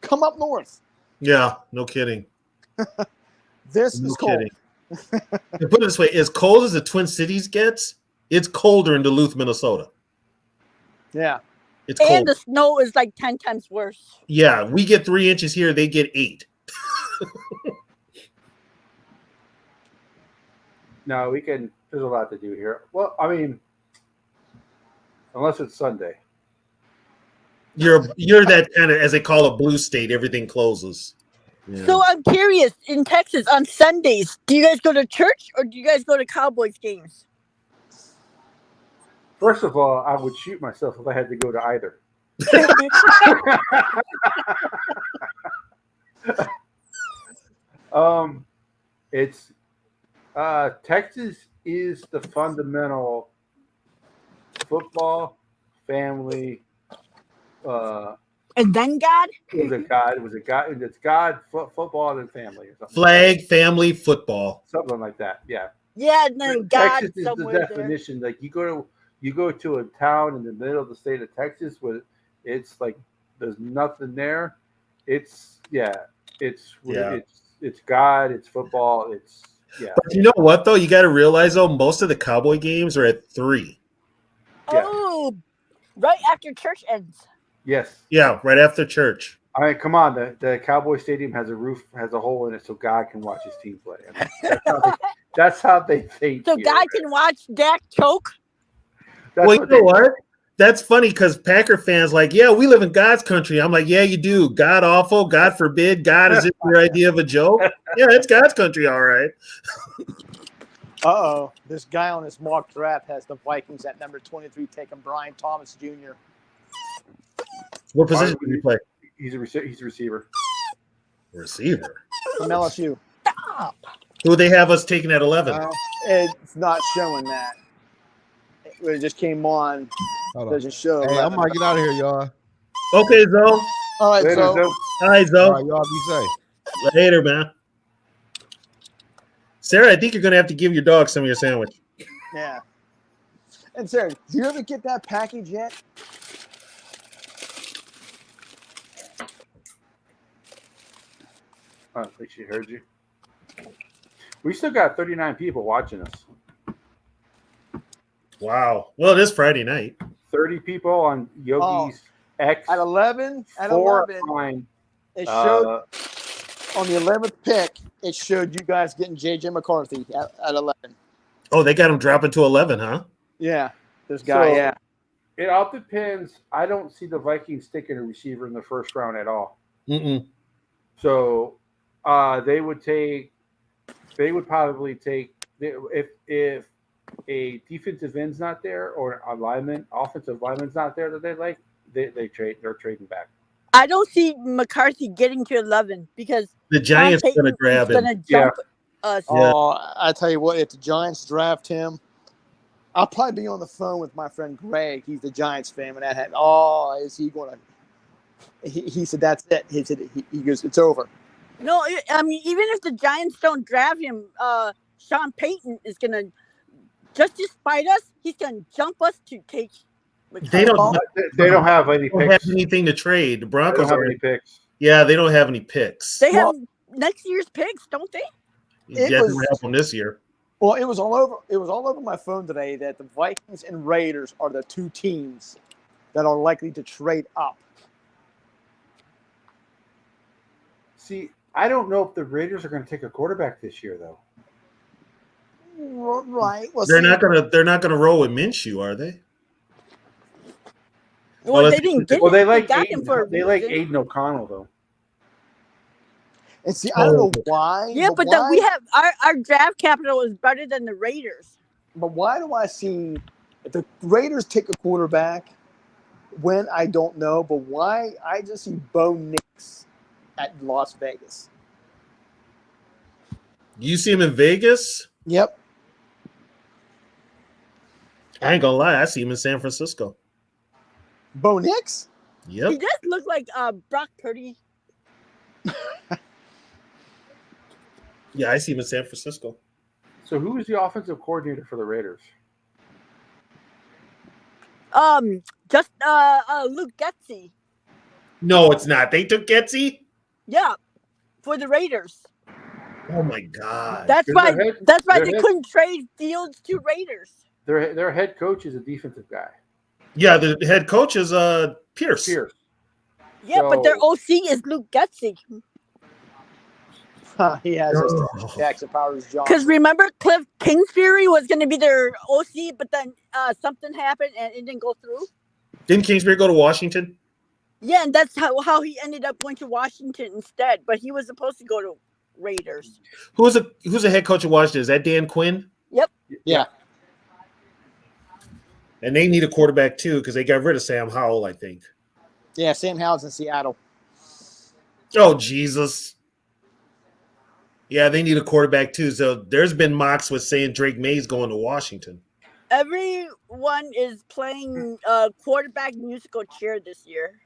Come up north.
Yeah, no kidding.
This
No
is cold.
kidding. To put it this way, as cold as the Twin Cities gets, it's colder in Duluth, Minnesota.
Yeah.
It's cold.
And the snow is like 10 times worse.
Yeah, we get 3 inches here. They get 8.
No, there's a lot to do here. Well, I mean, unless it's Sunday.
You're that kind of, as they call it, blue state. Everything closes. Yeah.
So I'm curious, in Texas on Sundays, do you guys go to church or do you guys go to Cowboys games?
First of all, I would shoot myself if I had to go to either. It's Texas is the fundamental football family.
And then God?
It's God, football, and family, or something.
Flag, family, football.
Something like that. Yeah.
Yeah, and then God
Texas is the
somewhere there.
definition. Like you go to a town in the middle of the state of Texas where it's like there's nothing there. It's God, it's football,
But you know what though? You got to realize though, most of the Cowboy games are at 3.
Yeah.
Oh, right after church ends.
Yes.
Yeah, right after church.
I mean, come on. The Cowboy Stadium has a hole in it so God can watch his team play. I mean, that's how they think.
So
here,
God
right?
can watch Dak choke?
That's
Well,
what
you know what? That's funny because Packer fans like, yeah, we live in God's country. I'm like, yeah, you do. God awful. God forbid. God is your idea of a joke. Yeah, it's God's country, all right.
Uh-oh. This guy on this mock draft has the Vikings at number 23 taking Brian Thomas Jr.
What position do you play?
He's a receiver.
Receiver.
from LSU.
Who they have us taking at 11?
It's not showing that. It just came on.
Hold on.
Doesn't show.
Hey, I'm
11.
gonna get out of here, y'all.
Okay, Zoe.
All right,
Later,
so
Zoe.
All right,
All
Zoe.
right, y'all be safe.
Later, man. Sarah, I think you're going to have to give your dog some of your sandwich.
Yeah. And Sarah, do you ever get that package yet?
I don't think she heard you. We still got 39 people watching us.
Wow. Well, it is Friday night.
30 people on Yogi's X.
At 11,
4
it
on
showed on the 11th pick. It showed you guys getting JJ McCarthy at 11.
Oh, they got him dropping to 11, huh?
Yeah, this guy.
So,
yeah,
it all depends. I don't see the Vikings taking a receiver in the first round at all.
Mm-mm.
So they would probably take if a defensive end's not there or a offensive lineman's not there that they like, they're trading back.
I don't see McCarthy getting to 11 because
The Giants are going to grab him.
Going to jump us.
Oh, I tell you what, if the Giants draft him, I'll probably be on the phone with my friend Greg. He's the Giants fan. And is he going to? He said that's it. He said he goes, it's over.
No, I mean, even if the Giants don't draft him, Sean Payton is going to just to spite us. He's going to jump us to take.
They don't
have any picks.
Have anything to trade. The Broncos
don't have any picks.
Yeah, they don't have any picks.
They have next year's picks, don't they?
They don't have them this year.
Well, it was all over my phone today that the Vikings and Raiders are the two teams that are likely to trade up.
See, I don't know if the Raiders are going to take a quarterback this year, though.
Right. Well,
They're not gonna roll with Minshew, are they?
Well, they didn't get him.
They like
got him for a
they like
reason.
Aiden O'Connell, though.
And see, I don't know why.
Yeah, but then we have our draft capital is better than the Raiders.
But why do I see if the Raiders take a quarterback when I don't know? But why I just see Bo Nix at Las Vegas?
You see him in Vegas?
Yep.
I ain't gonna lie, I see him in San Francisco.
Bo Nix?
Yep.
He does look like Brock Purdy.
Yeah, I see him in San Francisco.
So who is the offensive coordinator for the Raiders?
Just Luke Getsy.
No, it's not. They took Getsy?
Yeah, for the Raiders.
Oh my God.
That's why they
head-
couldn't trade Fields to Raiders.
Their head coach is a defensive guy.
Yeah, the head coach is Pierce.
Yeah, but their OC is Luke Getsy.
He has Jackson Powers Johnson.
Because remember, Cliff Kingsbury was going to be their OC, but then something happened and it didn't go through.
Didn't Kingsbury go to Washington?
Yeah, and that's how he ended up going to Washington instead. But he was supposed to go to Raiders.
Who's the head coach of Washington? Is that Dan Quinn?
Yep.
Yeah.
And they need a quarterback too because they got rid of Sam Howell, I think.
Yeah, Sam Howell's in Seattle.
Oh, Jesus. Yeah, they need a quarterback too. So there's been mocks with saying Drake May's going to Washington.
Everyone is playing quarterback musical chair this year.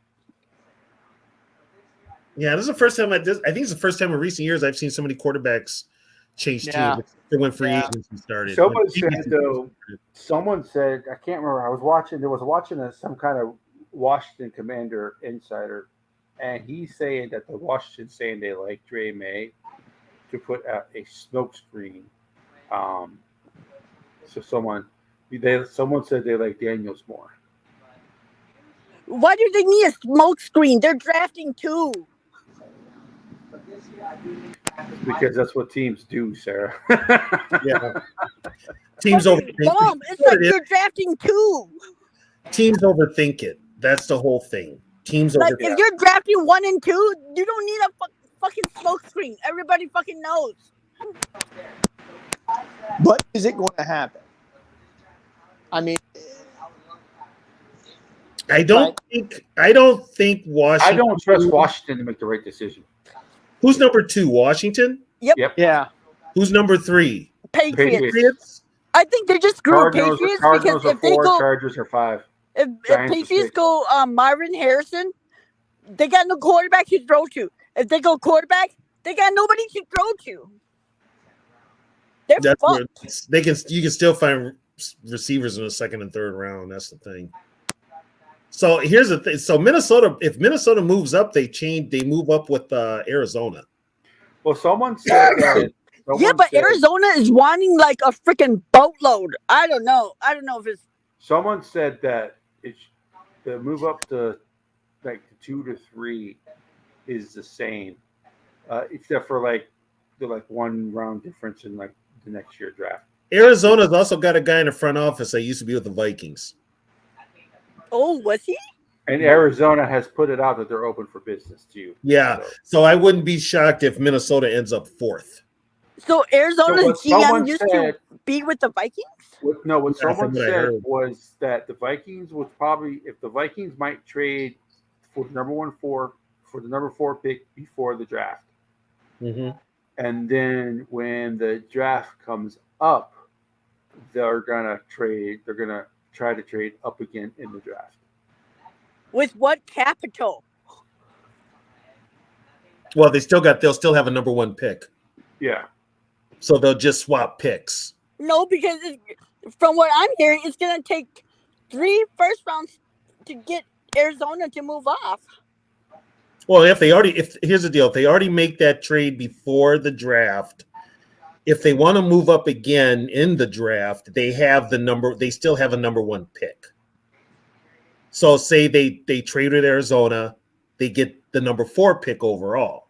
Yeah, this is the first time I think it's the first time in recent years I've seen so many quarterbacks change teams when free agency started.
Someone said, I can't remember. I was watching some kind of Washington Commander insider, and he's saying that the Washington's saying they like Dre May to put out a smoke screen. So someone said they like Daniels more.
Why do they need a smoke screen? They're drafting two.
Because that's what teams do, Sarah.
Yeah. Teams overthink
Mom, it's like you're drafting two.
Teams overthink it. That's the whole thing. Teams
Like
overthink
if you're drafting 1 and 2, you don't need a fucking smoke screen. Everybody fucking knows.
But is it going to happen? I mean,
I don't think Washington.
I don't trust Washington to make the right decision.
Who's number 2? Washington?
Yep.
Yeah.
Who's number 3?
Patriots. I think they just screw Patriots because if they go
Chargers are 5.
If Patriots go Marvin Harrison, they got no quarterback to throw to. If they go quarterback, they got nobody to throw to. They're fucked.
You can still find receivers in the second and third round. That's the thing. So here's the thing. So Minnesota, if Minnesota moves up, they move up with Arizona.
Well, someone said that.
Yeah, but Arizona is wanting like a freaking boatload. I don't know. I don't know if it's.
Someone said that it's the move up to like 2 to 3 is the same, except for like the 1 round difference in like the next year draft.
Arizona's also got a guy in the front office that used to be with the Vikings.
Oh, was he?
And Arizona has put it out that they're open for business too.
Yeah, so I wouldn't be shocked if Minnesota ends up 4th.
So Arizona's
So what someone
GM used
said-
to be with the Vikings?
What
Yeah,
someone
from what I
said
heard.
was that the Vikings would probably, if the Vikings might trade for the number 4 pick before the draft,
Mm-hmm.
and then when the draft comes up, they're gonna trade. They're gonna try to trade up again in the draft.
With what capital?
Well, they'll still have a number 1 pick,
Yeah.
so they'll just swap picks.
No, because from what I'm hearing, it's going to take 3 first rounds to get Arizona to move off.
Well, here's the deal, if they already make that trade before the draft, if they want to move up again in the draft, they still have a number 1 pick. So say they trade with Arizona, they get the number 4 pick overall.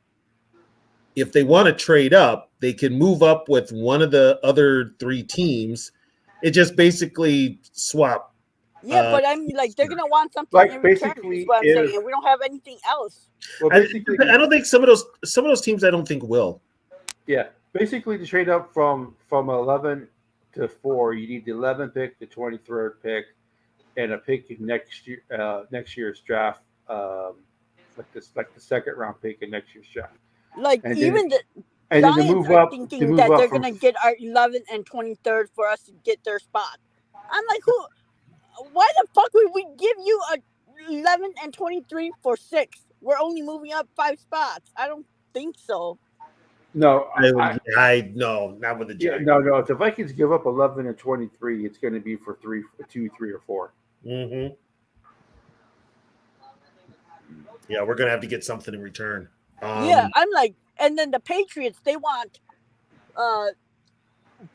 If they want to trade up, they can move up with one of the other 3 teams. It just basically swap.
Yeah, but I mean, like, they're going to want something
Like,
in return,
basically,
is what I'm
if-
saying. And we don't have anything else.
Well,
I
basically,
don't think some of those teams I don't think will.
yeah. Basically, to trade up from 11 to 4, you need the 11th pick, the 23rd pick, and a pick in next year's draft, like the second round pick in next year's draft.
Like,
And
even the
And then to
Giants
move
are
up,
thinking that they're going to get our 11th and 23rd for us to get their spot. I'm like, why the fuck would we give you a 11th and 23 for 6th? We're only moving up 5 spots. I don't think so.
No,
no, not with the Giants.
no. If the Vikings give up 11 and 23, it's going to be for 2, 3, or 4.
Mm-hmm. Yeah, we're gonna have to get something in return.
Yeah, I'm like, and then the Patriots, they want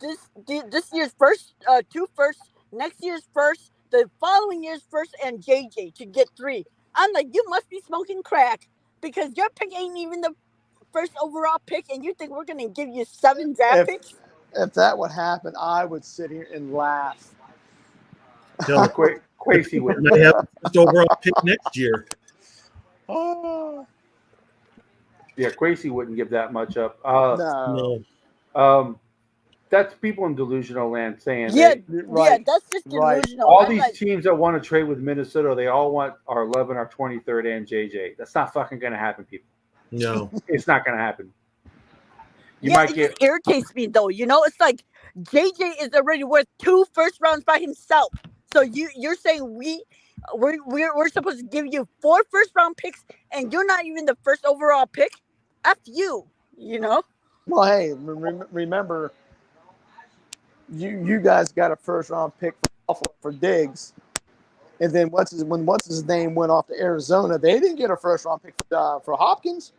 this year's first, 2 firsts, next year's first, the following year's first, and JJ to get 3. I'm like, you must be smoking crack because your pick ain't even the first overall pick, and you think we're gonna give you 7 draft picks?
If that would happen, I would sit here and laugh.
No,
Quasey would.
might have the first overall pick next year.
Oh
Yeah, Quasey wouldn't give that much up.
no!
No.
That's people in delusional land saying
Yeah,
Right.
yeah, that's just
Right.
delusional.
all
I'm
these
like,
teams that want to trade with Minnesota, they all want our 11, our 23rd, and JJ. That's not fucking going to happen, people.
No.
It's not going to happen. You
yeah,
might
it
get
just irritates me though. You know, it's like JJ is already worth 2 first rounds by himself. So you're saying we're supposed to give you 4 first round picks, and you're not even the first overall pick? F you, you know?
Well, hey, remember, you guys got a first round pick for Diggs, and then once his name went off to Arizona, they didn't get a first round pick for Hopkins.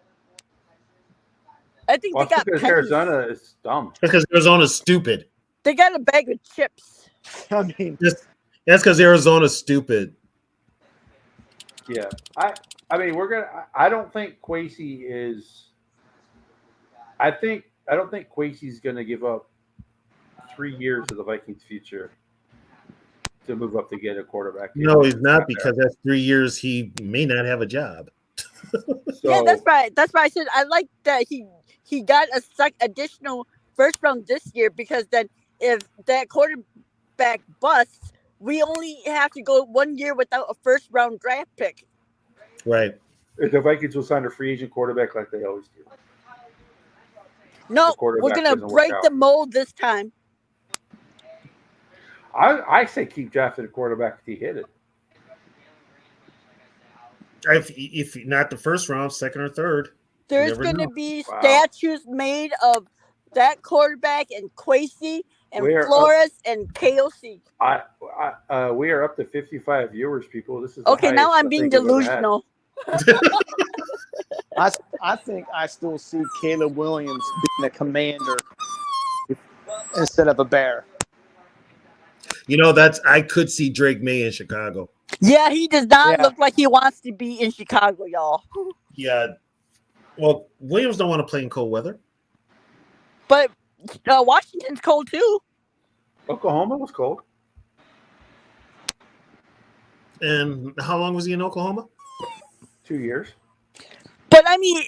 I think
well,
they got
because
pennies.
Arizona is dumb.
Because Arizona's stupid.
They got a bag of chips.
I mean,
That's because Arizona's stupid.
Yeah, I mean, I don't think Quasey is. I don't think Quasey's going to give up 3 years of the Vikings' future to move up to get a quarterback.
No, he's not, because that's 3 years he may not have a job.
Yeah, that's right. That's why I said I like that he got a additional first round this year, because then if that quarterback busts, we only have to go 1 year without a first round draft pick.
Right.
The Vikings will sign a free agent quarterback like they always do.
No,
The quarterback
we're gonna
doesn't work
break
out.
the mold this time.
I say keep drafting a quarterback if he hit it.
If not the first round, second or third.
There's
never
gonna
know.
be
Wow.
statues made of that quarterback and Quasey and
We are up-
Flores and KOC.
We are up to 55 viewers, people. This is the
Okay, now
highest
I'm
I
being
think we've ever had.
delusional.
I think I still see Caleb Williams being a commander instead of a bear.
You know, I could see Drake May in Chicago.
Yeah, he does not
Yeah.
look like he wants to be in Chicago, y'all.
Yeah. Well, Williams don't want to play in cold weather.
But Washington's cold too.
Oklahoma was cold.
And how long was he in Oklahoma?
2 years.
But I mean,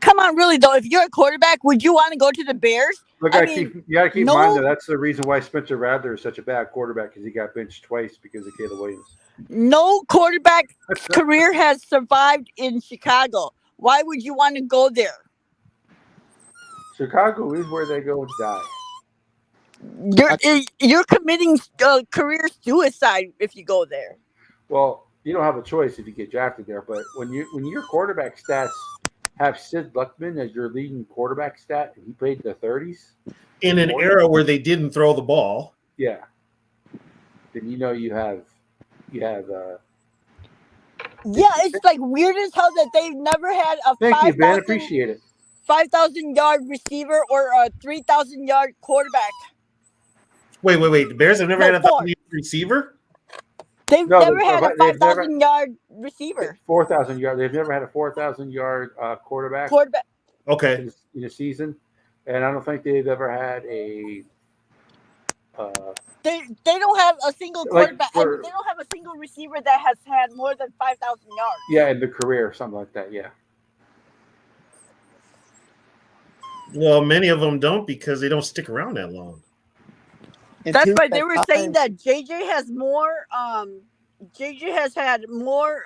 come on, really though, if you're a quarterback, would you want to go to the Bears?
Look,
I
you
mean,
got to keep in
no-
mind that that's the reason why Spencer Rattler is such a bad quarterback, because he got benched twice because of Caleb Williams.
No quarterback career has survived in Chicago. Why would you want to go there?
Chicago is where they go and die.
You're committing career suicide if you go there.
Well, you don't have a choice if you get drafted there, but when your quarterback stats have Sid Luckman as your leading quarterback stat, and he played in the 30s,
In an era where they didn't throw the ball.
yeah, then you know you have.
Yeah, it's like weird as hell that they've never had a
Thank you, Ben. Appreciate it.
5,000 yard receiver or a 3,000 yard quarterback.
Wait. The Bears have never
No,
had a
four.
1,000 receiver?
They've
No,
never
they've
had a
never-
5,000 yard receiver.
4,000 yard. They've never had a 4,000 yard quarterback
Okay.
in a season, and I don't think they've ever had a.
They don't have a single
Like
quarterback.
for-
and they don't have a single receiver that has had more than 5,000 yards.
Yeah, in the career, something like that. Yeah.
Well, many of them don't because they don't stick around that long.
And
That's
two
why they were saying
times-
that JJ has more. JJ has had more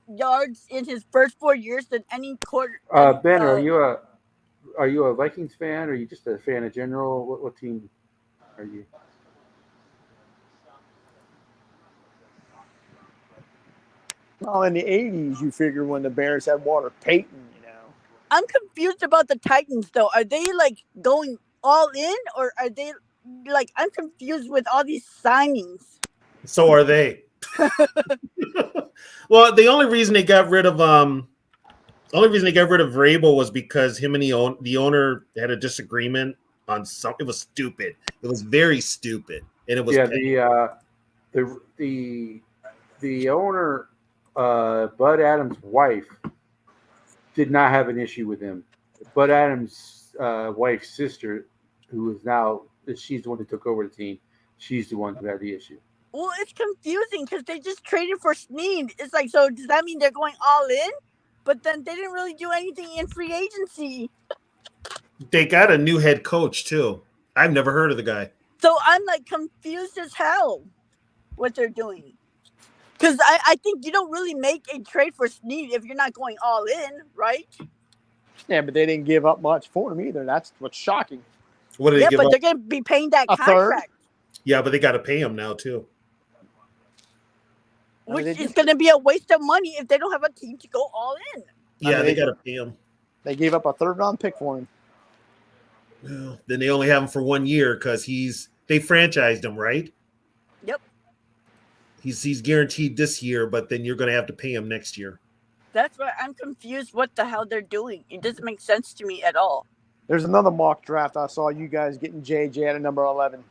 yards in his first 4 years than any quarter.
Ben, are you a Vikings fan, or are you just a fan in general? What team are you?
Well, in the 80s, you figure when the Bears had Walter Payton, you know.
I'm confused about the Titans though. Are they like going all in, or are they like? I'm confused with all these signings.
So are they. Well, the only reason they got rid of Vrabel was because him and the owner had a disagreement on something. It was stupid. It was very stupid, and it was
the owner, Bud Adams' wife, did not have an issue with him. Bud Adams' wife's sister, who is now she's the one who took over the team. She's the one who had the issue.
Well, it's confusing because they just traded for Snead. It's like, so does that mean they're going all in? But then they didn't really do anything in free agency.
They got a new head coach too. I've never heard of the guy.
So I'm like confused as hell what they're doing. Because I think you don't really make a trade for Snead if you're not going all in, right?
Yeah, but they didn't give up much for him either. That's what's shocking.
What did
Yeah,
they give
but
up?
they're going to be paying that
A third?
contract,
Yeah, but they got to pay him now too.
I mean,
which
they
is
just-
going to be a waste of money if they don't have a team to go all in.
Yeah,
mean,
they
they-
got to pay him.
They gave up a third-round pick for him.
Well, then they only have him for 1 year because they franchised him, right?
Yep.
He's guaranteed this year, but then you're going to have to pay him next year.
That's why I'm confused what the hell they're doing. It doesn't make sense to me at all.
There's another mock draft. I saw you guys getting JJ at a number 11.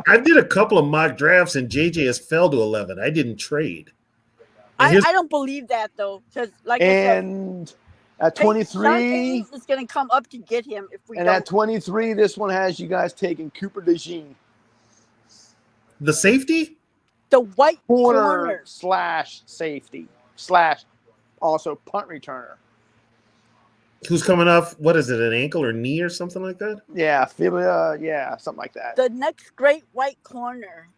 I did a couple of mock drafts and JJ has fell to 11. I didn't trade. And
I
here's-
don't believe that though, because like I said,
And at
Sean
23,
Payton is going to come up to get him if we
and
don't.
at 23, this one has you guys taking Cooper DeJean,
The safety?
The white
corner
corner.
slash safety slash also punt returner.
Who's coming off, what is it, an ankle or knee or something like that?
Yeah, fibula, yeah, something like that.
The next great white corner.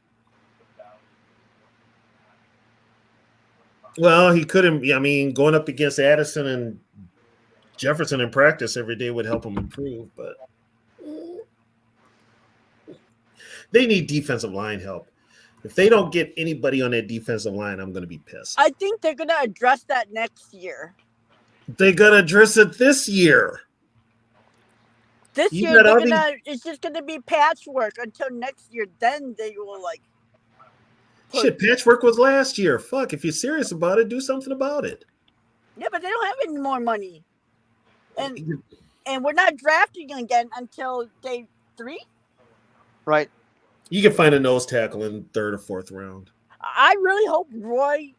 Well, he couldn't. I mean, going up against Addison and Jefferson in practice every day would help him improve, but they need defensive line help. If they don't get anybody on that defensive line, I'm going to be pissed.
I think they're going to address that next year.
They got to address it this year.
This
You
year
got all
it's just gonna be patchwork until next year. Then they will like.
Shit, patchwork was last year. Fuck, if you're serious about it, do something about it.
Yeah, but they don't have any more money, and we're not drafting again until day 3.
Right.
You can find a nose tackle in 3rd or 4th round.
I really hope Roy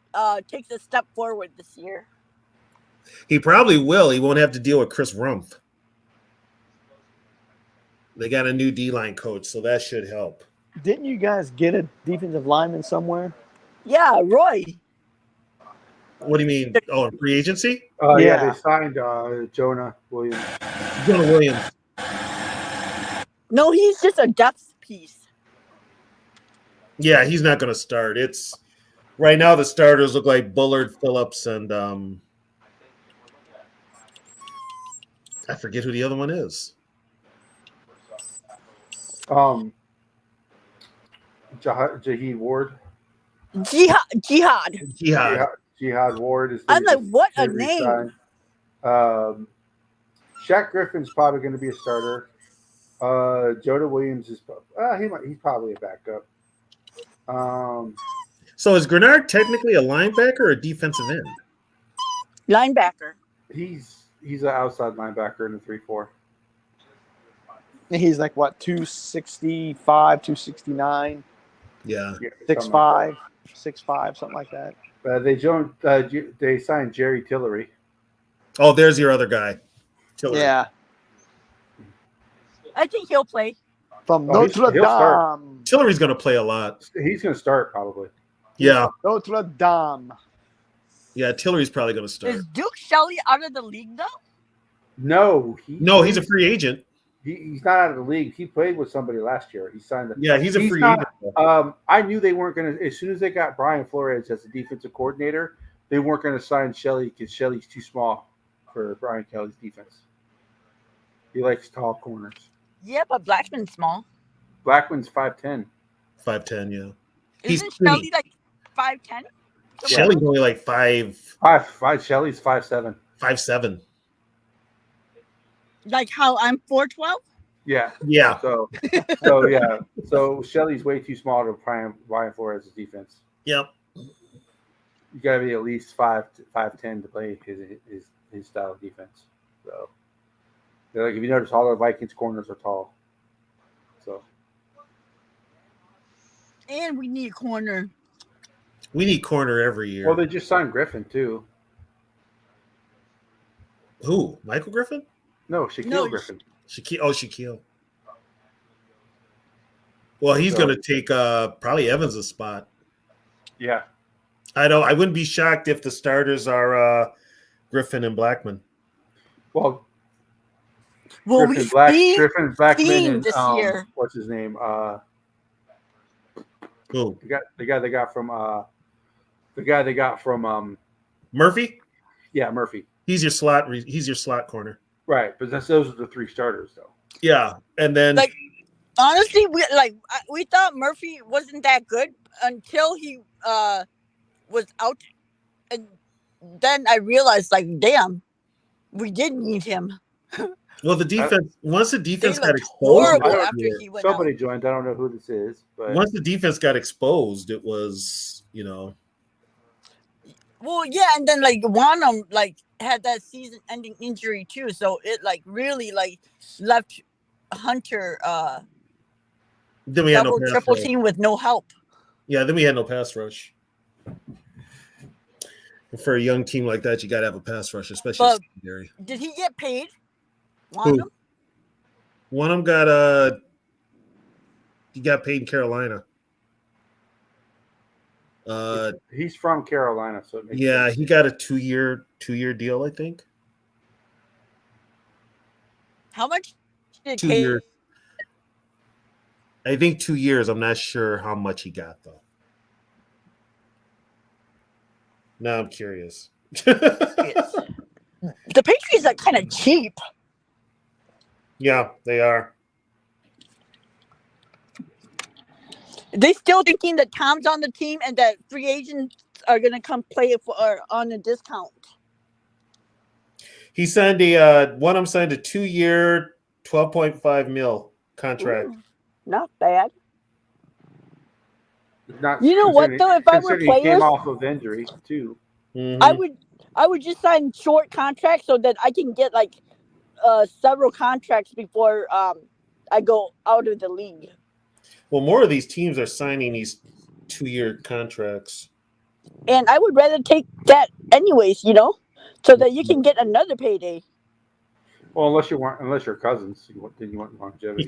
takes a step forward this year.
He probably will. He won't have to deal with Chris Rumpf. They got a new D-line coach, so that should help.
Didn't you guys get a defensive lineman somewhere?
Yeah, Roy.
What do you mean? Oh, in free agency?
Yeah,
Yeah.
they signed Jonah Williams.
Jonah Williams.
No, he's just a depth piece.
Yeah, he's not going to start. It's right now the starters look like Bullard, Phillips, and I forget who the other one is.
Jihad Ward.
Jihad.
Jihad Ward is.
I'm like, what a
they
name.
resigned. Shaq Griffin's probably going to be a starter. Jonah Williams is he's probably a backup.
So is Grenard technically a linebacker or a defensive end?
Linebacker.
He's an outside linebacker in the 3-4.
And he's like what, 265, 269,
Yeah.
6'5", 6'5", something like that.
They signed Jerry Tillery.
Oh, there's your other guy. Tillery.
Yeah,
I think he'll play.
from
Oh, he'll
Notre
start.
Dame.
Tillery's going to play a lot.
He's going to start probably.
Yeah.
Notre Dame.
Yeah, Tillery's probably going to start.
Is Duke Shelley out of the league though?
No,
No, he's a free agent.
he's not out of the league. He played with somebody last year. He signed.
Yeah, he's a free
not-
agent.
I knew they weren't going to. As soon as they got Brian Flores as the defensive coordinator, they weren't going to sign Shelley because Shelley's too small for Brian Kelly's defense. He likes tall corners.
Yeah, but Blackman's small.
Blackman's 5'10".
5'10", yeah. He's
Isn't
skinny.
Shelley like 5'10"?
Shelley's only like 5'7".
Shelley's 5'7".
5'7".
Like how I'm 4'12"?
Yeah.
Yeah.
So Shelley's way too small to Brian Flores' defense.
Yep.
You got to be at least 5'10" to play his style of defense. So, like if you notice, all the Vikings corners are tall. So
And we need a corner.
We need corner every year.
well, they just signed Griffin too.
Who? Michael Griffin?
No, Shaquille
No,
Griffin.
Shaquille. Well, he's
So-
going to take probably Evans' spot.
Yeah.
I wouldn't be shocked if the starters are Griffin and Blackman.
Well,
Well,
Griffin,
we've
Blackman,
seen
and
this year.
what's his name?
Who?
The guy they got from
Murphy?
yeah, Murphy.
He's your slot corner.
Right, but those are the 3 starters though.
Yeah, and then
Like, honestly, we thought Murphy wasn't that good until he was out, and then I realized, like, damn, we did need him.
well, the defense once the defense
They
got
looked
exposed,
horrible
I don't-
after he went out.
Somebody joined. I don't know who this is, but
once the defense got exposed, it was
Well, yeah, and then like Wanham had that season-ending injury too, so it really left Hunter
then we had no
double
pass
triple
rush.
team with no help.
Yeah, then we had no pass rush. And for a young team like that, you got to have a pass rush, especially
But-
secondary.
Did he get paid? Wanham?
One of them he got paid in Carolina.
he's from Carolina, so it makes
Yeah,
sense.
he got a two-year deal, I think.
How much did
2
pay?
years. I think 2 years. I'm not sure how much he got though. Now I'm curious.
The Patriots are kind of cheap.
Yeah, they are.
They still thinking that Tom's on the team and that free agents are gonna come play on a discount.
He signed one of them signed a 2-year, $12.5 mil contract.
Ooh, not bad.
Not
You know what,
considering-
though? If I were
considering he came
players,
off of injury too.
Mhm.
I would just sign short contracts so that I can get like several contracts before I go out of the league.
Well, more of these teams are signing these 2-year contracts.
And I would rather take that anyways, so that you can get another payday.
Well, unless you're cousins, then you want longevity.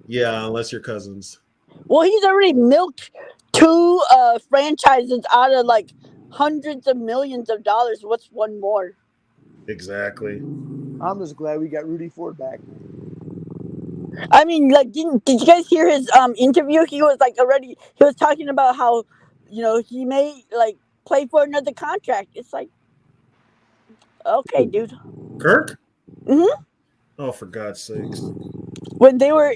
Yeah, unless you're cousins.
Well, he's already milked 2 franchises out of like hundreds of millions of dollars. What's one more?
Exactly.
I'm just glad we got Rudy Ford back.
I mean, like, did you guys hear his interview? He was talking about how, he may like play for another contract. It's like, okay, dude.
Kirk?
Mhm.
Oh, for God's sakes.
When they were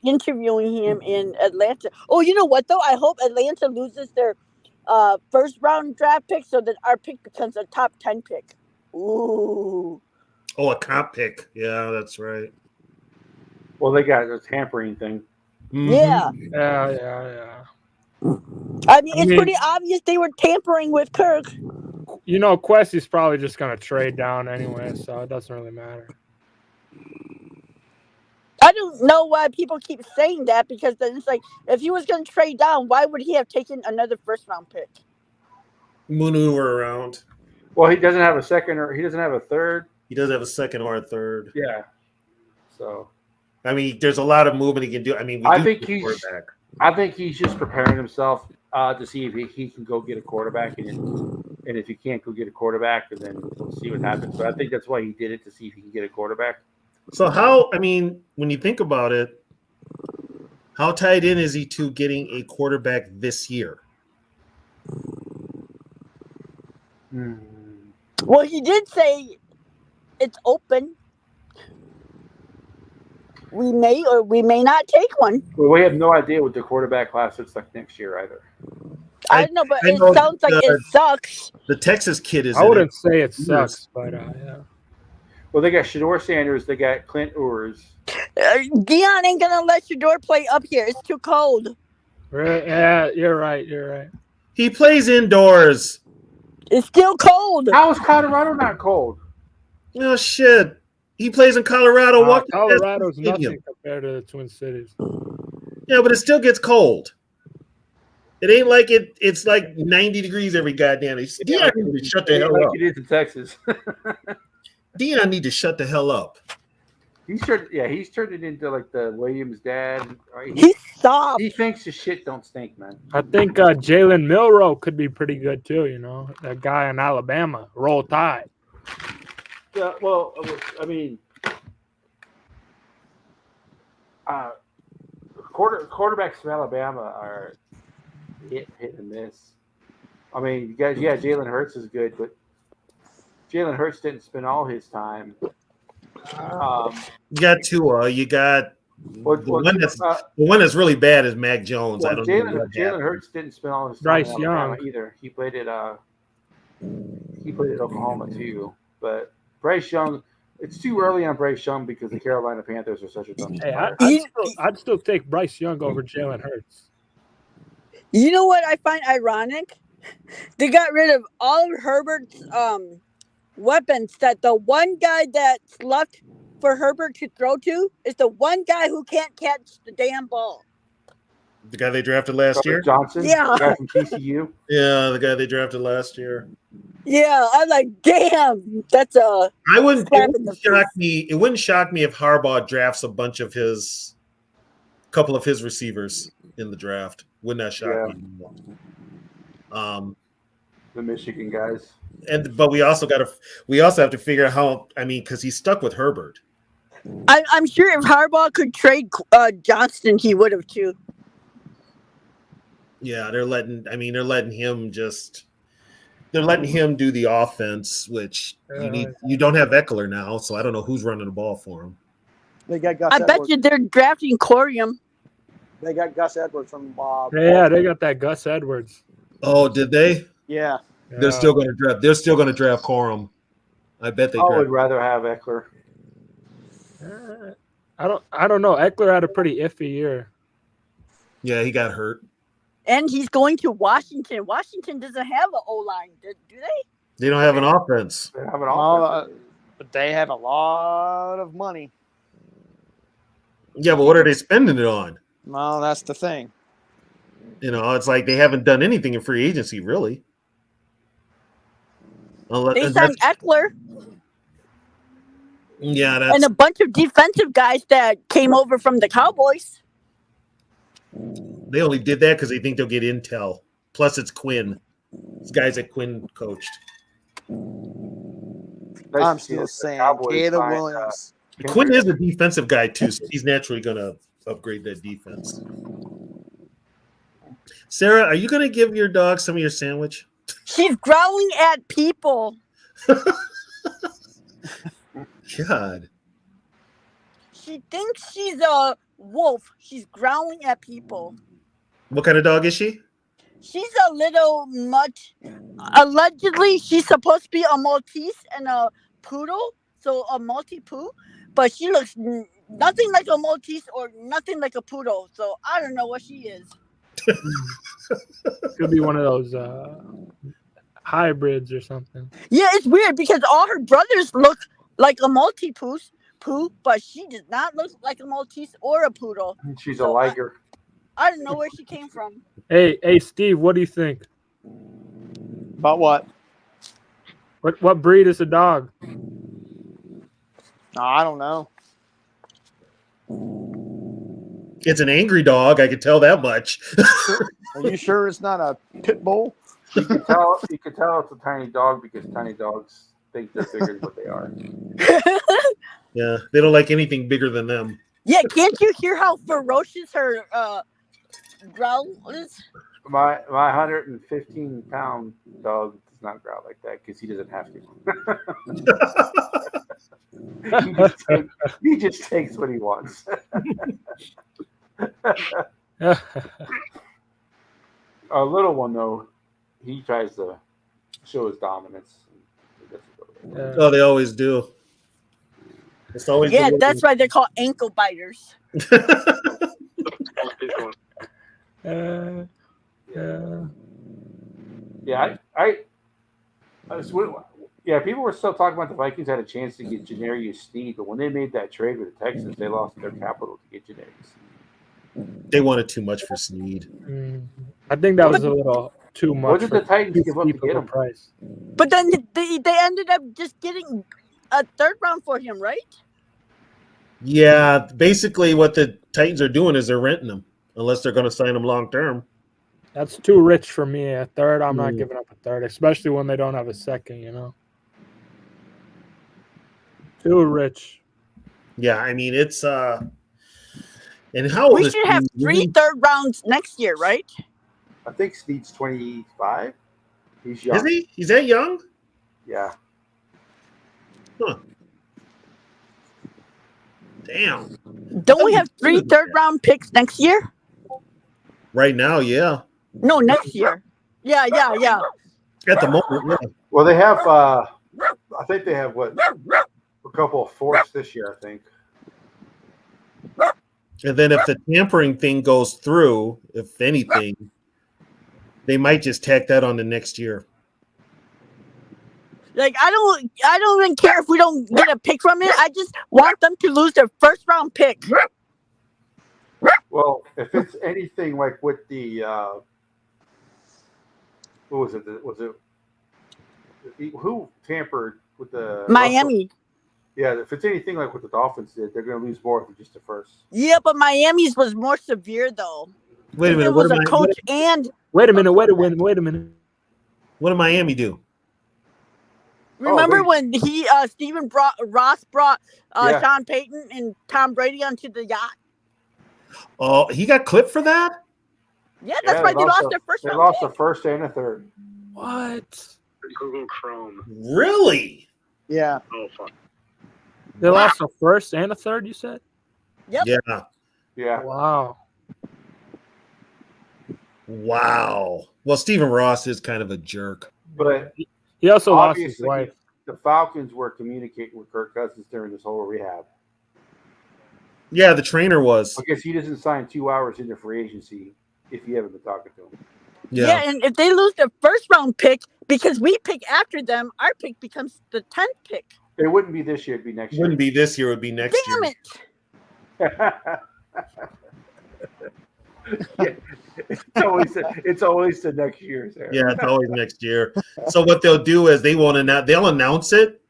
interviewing him in Atlanta. Oh, you know what though? I hope Atlanta loses their first round draft pick so that our pick becomes a top 10 pick. Ooh.
Oh, a comp pick. Yeah, that's right.
Well, they got this hampering thing.
Mhm.
Yeah.
Yeah.
I mean, it's
mean-
pretty obvious they were tampering with Kirk.
Quest probably just going to trade down anyway, so it doesn't really matter.
I don't know why people keep saying that, because then it's like, if he was going to trade down, why would he have taken another first round pick?
Maneuver around.
Well, he doesn't have a second, or he doesn't have a third.
He does have a second or a third.
Yeah. So
I mean, there's a lot of movement he can do. I mean,
I think he's just preparing himself to see if he can go get a quarterback, and if he can't go get a quarterback, and then we'll see what happens. But I think that's why he did it, to see if he can get a quarterback.
So when you think about it, how tied in is he to getting a quarterback this year?
Well, he did say it's open. We may or we may not take one.
Well, we have no idea what the quarterback class looks like next year either.
I don't know, but
I
it
know
sounds like it sucks.
The Texas kid is.
I wouldn't say it
Yes.
sucks, but yeah.
Well, they got Shador Sanders, they got Clint Ures.
Dion ain't gonna let Shador play up here. It's too cold.
Really? Yeah, you're right.
He plays indoors.
It's still cold.
How is Colorado not cold?
Oh shit! He plays in Colorado. What?
Colorado's nothing compared to the Twin Cities.
Yeah, but it still gets cold. It ain't like it's like 90 degrees every goddamn day. Dion need to shut the hell
Like
up.
it is in Texas.
Dion need to shut the hell up.
He's turned it into like the Williams dad.
He's soft.
He thinks his shit don't stink, man.
I think Jalen Milroe could be pretty good too. That guy in Alabama, Roll Tide.
Yeah, well, I mean, quarterbacks from Alabama are hit and miss. I mean, you guys, yeah, Jalen Hurts is good, but Jalen Hurts didn't spend all his time.
You got Tua. You got the one that's really bad is Mac Jones.
Well,
I don't know.
Jalen Hurts didn't spend all his time
Bryce
in Alabama
Young.
either. He played at Oklahoma too. But Bryce Young, it's too early on Bryce Young because the Carolina Panthers are such a dumb.
Hey, I'd still take Bryce Young over Jalen Hurts.
You know what I find ironic? They got rid of all of Herbert's weapons. That the one guy that's left for Herbert to throw to is the one guy who can't catch the damn ball.
The guy they drafted last year?
Johnson?
Yeah.
The guy from TCU?
Yeah, the guy they drafted last year.
Yeah, I'm like, damn, that's a.
It wouldn't shock
face.
me. It wouldn't shock me if Harbaugh drafts a couple of his receivers in the draft. Would not shock me.
The Michigan guys.
But we also have to figure out how. I mean, because he's stuck with Herbert.
I'm sure if Harbaugh could trade Johnston, he would have too.
Yeah, they're letting him do the offense, which you don't have Eckler now, so I don't know who's running the ball for him.
They got Gus
I
Edwards.
bet you they're drafting Corium.
They got Gus Edwards from
Yeah, they got that Gus Edwards.
Oh, did they?
Yeah.
They're still going to draft. They're still going to draft Corum. I bet they
I would
draft.
rather have Eckler.
I don't know. Eckler had a pretty iffy year.
Yeah, he got hurt.
And he's going to Washington. Washington doesn't have an O-line, do they?
They don't have an offense.
They have an
Well,
offense.
but they have a lot of money.
Yeah, but what are they spending it on?
Well, that's the thing.
You know, it's like they haven't done anything in free agency, really.
They signed Eckler
Yeah, that's
and a bunch of defensive guys that came over from the Cowboys.
they only did that because they think they'll get intel. Plus, it's Quinn. It's guys that Quinn coached.
Nice
I'm
to see
still
that the
saying
Cowboys
Caleb
signed,
Williams.
Quinn is a defensive guy too, so he's naturally going to upgrade that defense. Sarah, are you going to give your dog some of your sandwich?
She's growling at people.
God.
She thinks she's a wolf. She's growling at people.
What kind of dog is she?
She's a little mutt. Allegedly, she's supposed to be a Maltese and a poodle, so a Maltipoo. But she looks nothing like a Maltese or nothing like a poodle. So I don't know what she is.
Could be one of those hybrids or something.
Yeah, it's weird because all her brothers look like a Maltipoo, but she does not look like a Maltese or a poodle.
She's a
So
liger.
I don't know where she came from.
Hey, Steve, what do you think?
About what?
What breed is the dog?
I don't know.
It's an angry dog. I can tell that much.
Are you sure it's not a pit bull?
You can tell it's a tiny dog because tiny dogs think they're bigger than what they are.
Yeah, they don't like anything bigger than them.
Yeah, can't you hear how ferocious her growl is?
My 115-pound dog does not growl like that because he doesn't have to. He just takes what he wants. Our little one, though, he tries to show his dominance.
Oh, they always do. It's always
Yeah,
the
that's why they're called ankle biters.
Yeah, people were still talking about the Vikings had a chance to get Janarius Sneed, but when they made that trade with the Texans, they lost their capital to get Janarius Sneed.
They wanted too much for Sneed.
I think that was a little too much.
What did the Titans give up to get him?
Price.
But then they ended up just getting a third round for him, right?
Yeah, basically what the Titans are doing is they're renting them unless they're going to sign them long term.
That's too rich for me. A third, I'm not giving up a third, especially when they don't have a second, you know. Too rich.
Yeah, I mean it's and how old
We
is
should have
Sneed?
3 third rounds next year, right?
I think Sneed's 25. He's young.
Is he? He's that young?
Yeah.
Huh. Damn.
Don't we have 3 third round picks next year?
Right now, yeah.
No, next year. Yeah.
At the moment, yeah.
Well, they have. I think they have a couple of fourths this year. I think.
And then if the tampering thing goes through, if anything, they might just tack that on to next year.
Like I don't even care if we don't get a pick from it. I just want them to lose their first round pick.
Well, if it's anything like with the what was it? Who tampered with the
Miami.
Yeah, if it's anything like what the Dolphins did, they're going to lose more than just the first.
Yeah, but Miami's was more severe though.
Wait a minute.
It was a coach and.
Wait a minute. Wait a minute.
What did Miami do?
Remember when Stephen Ross brought
Yeah.
Sean Payton and Tom Brady onto the yacht?
Oh, he got clipped for that?
Yeah, that's why they lost their first
They
round
lost
pick.
the first and a third.
What?
Google Chrome.
Really?
Yeah.
Oh, fuck.
They lost a first and a third, you said?
Yep.
Yeah.
Yeah.
Wow.
Wow. Well, Stephen Ross is kind of a jerk.
But
He also lost his
obviously,
wife.
the Falcons were communicating with Kirk Cousins during this whole rehab.
Yeah, the trainer was.
I guess he doesn't sign 2 hours into free agency if you haven't been talking to him.
Yeah. And if they lose their first round pick because we pick after them, our pick becomes the 10th pick.
It wouldn't be this year; it'd be next year.
Wouldn't be this year; it would be next
Damn
year.
it! It's always the next year. Sarah.
Yeah, it's always next year. So what they'll do is they'll announce it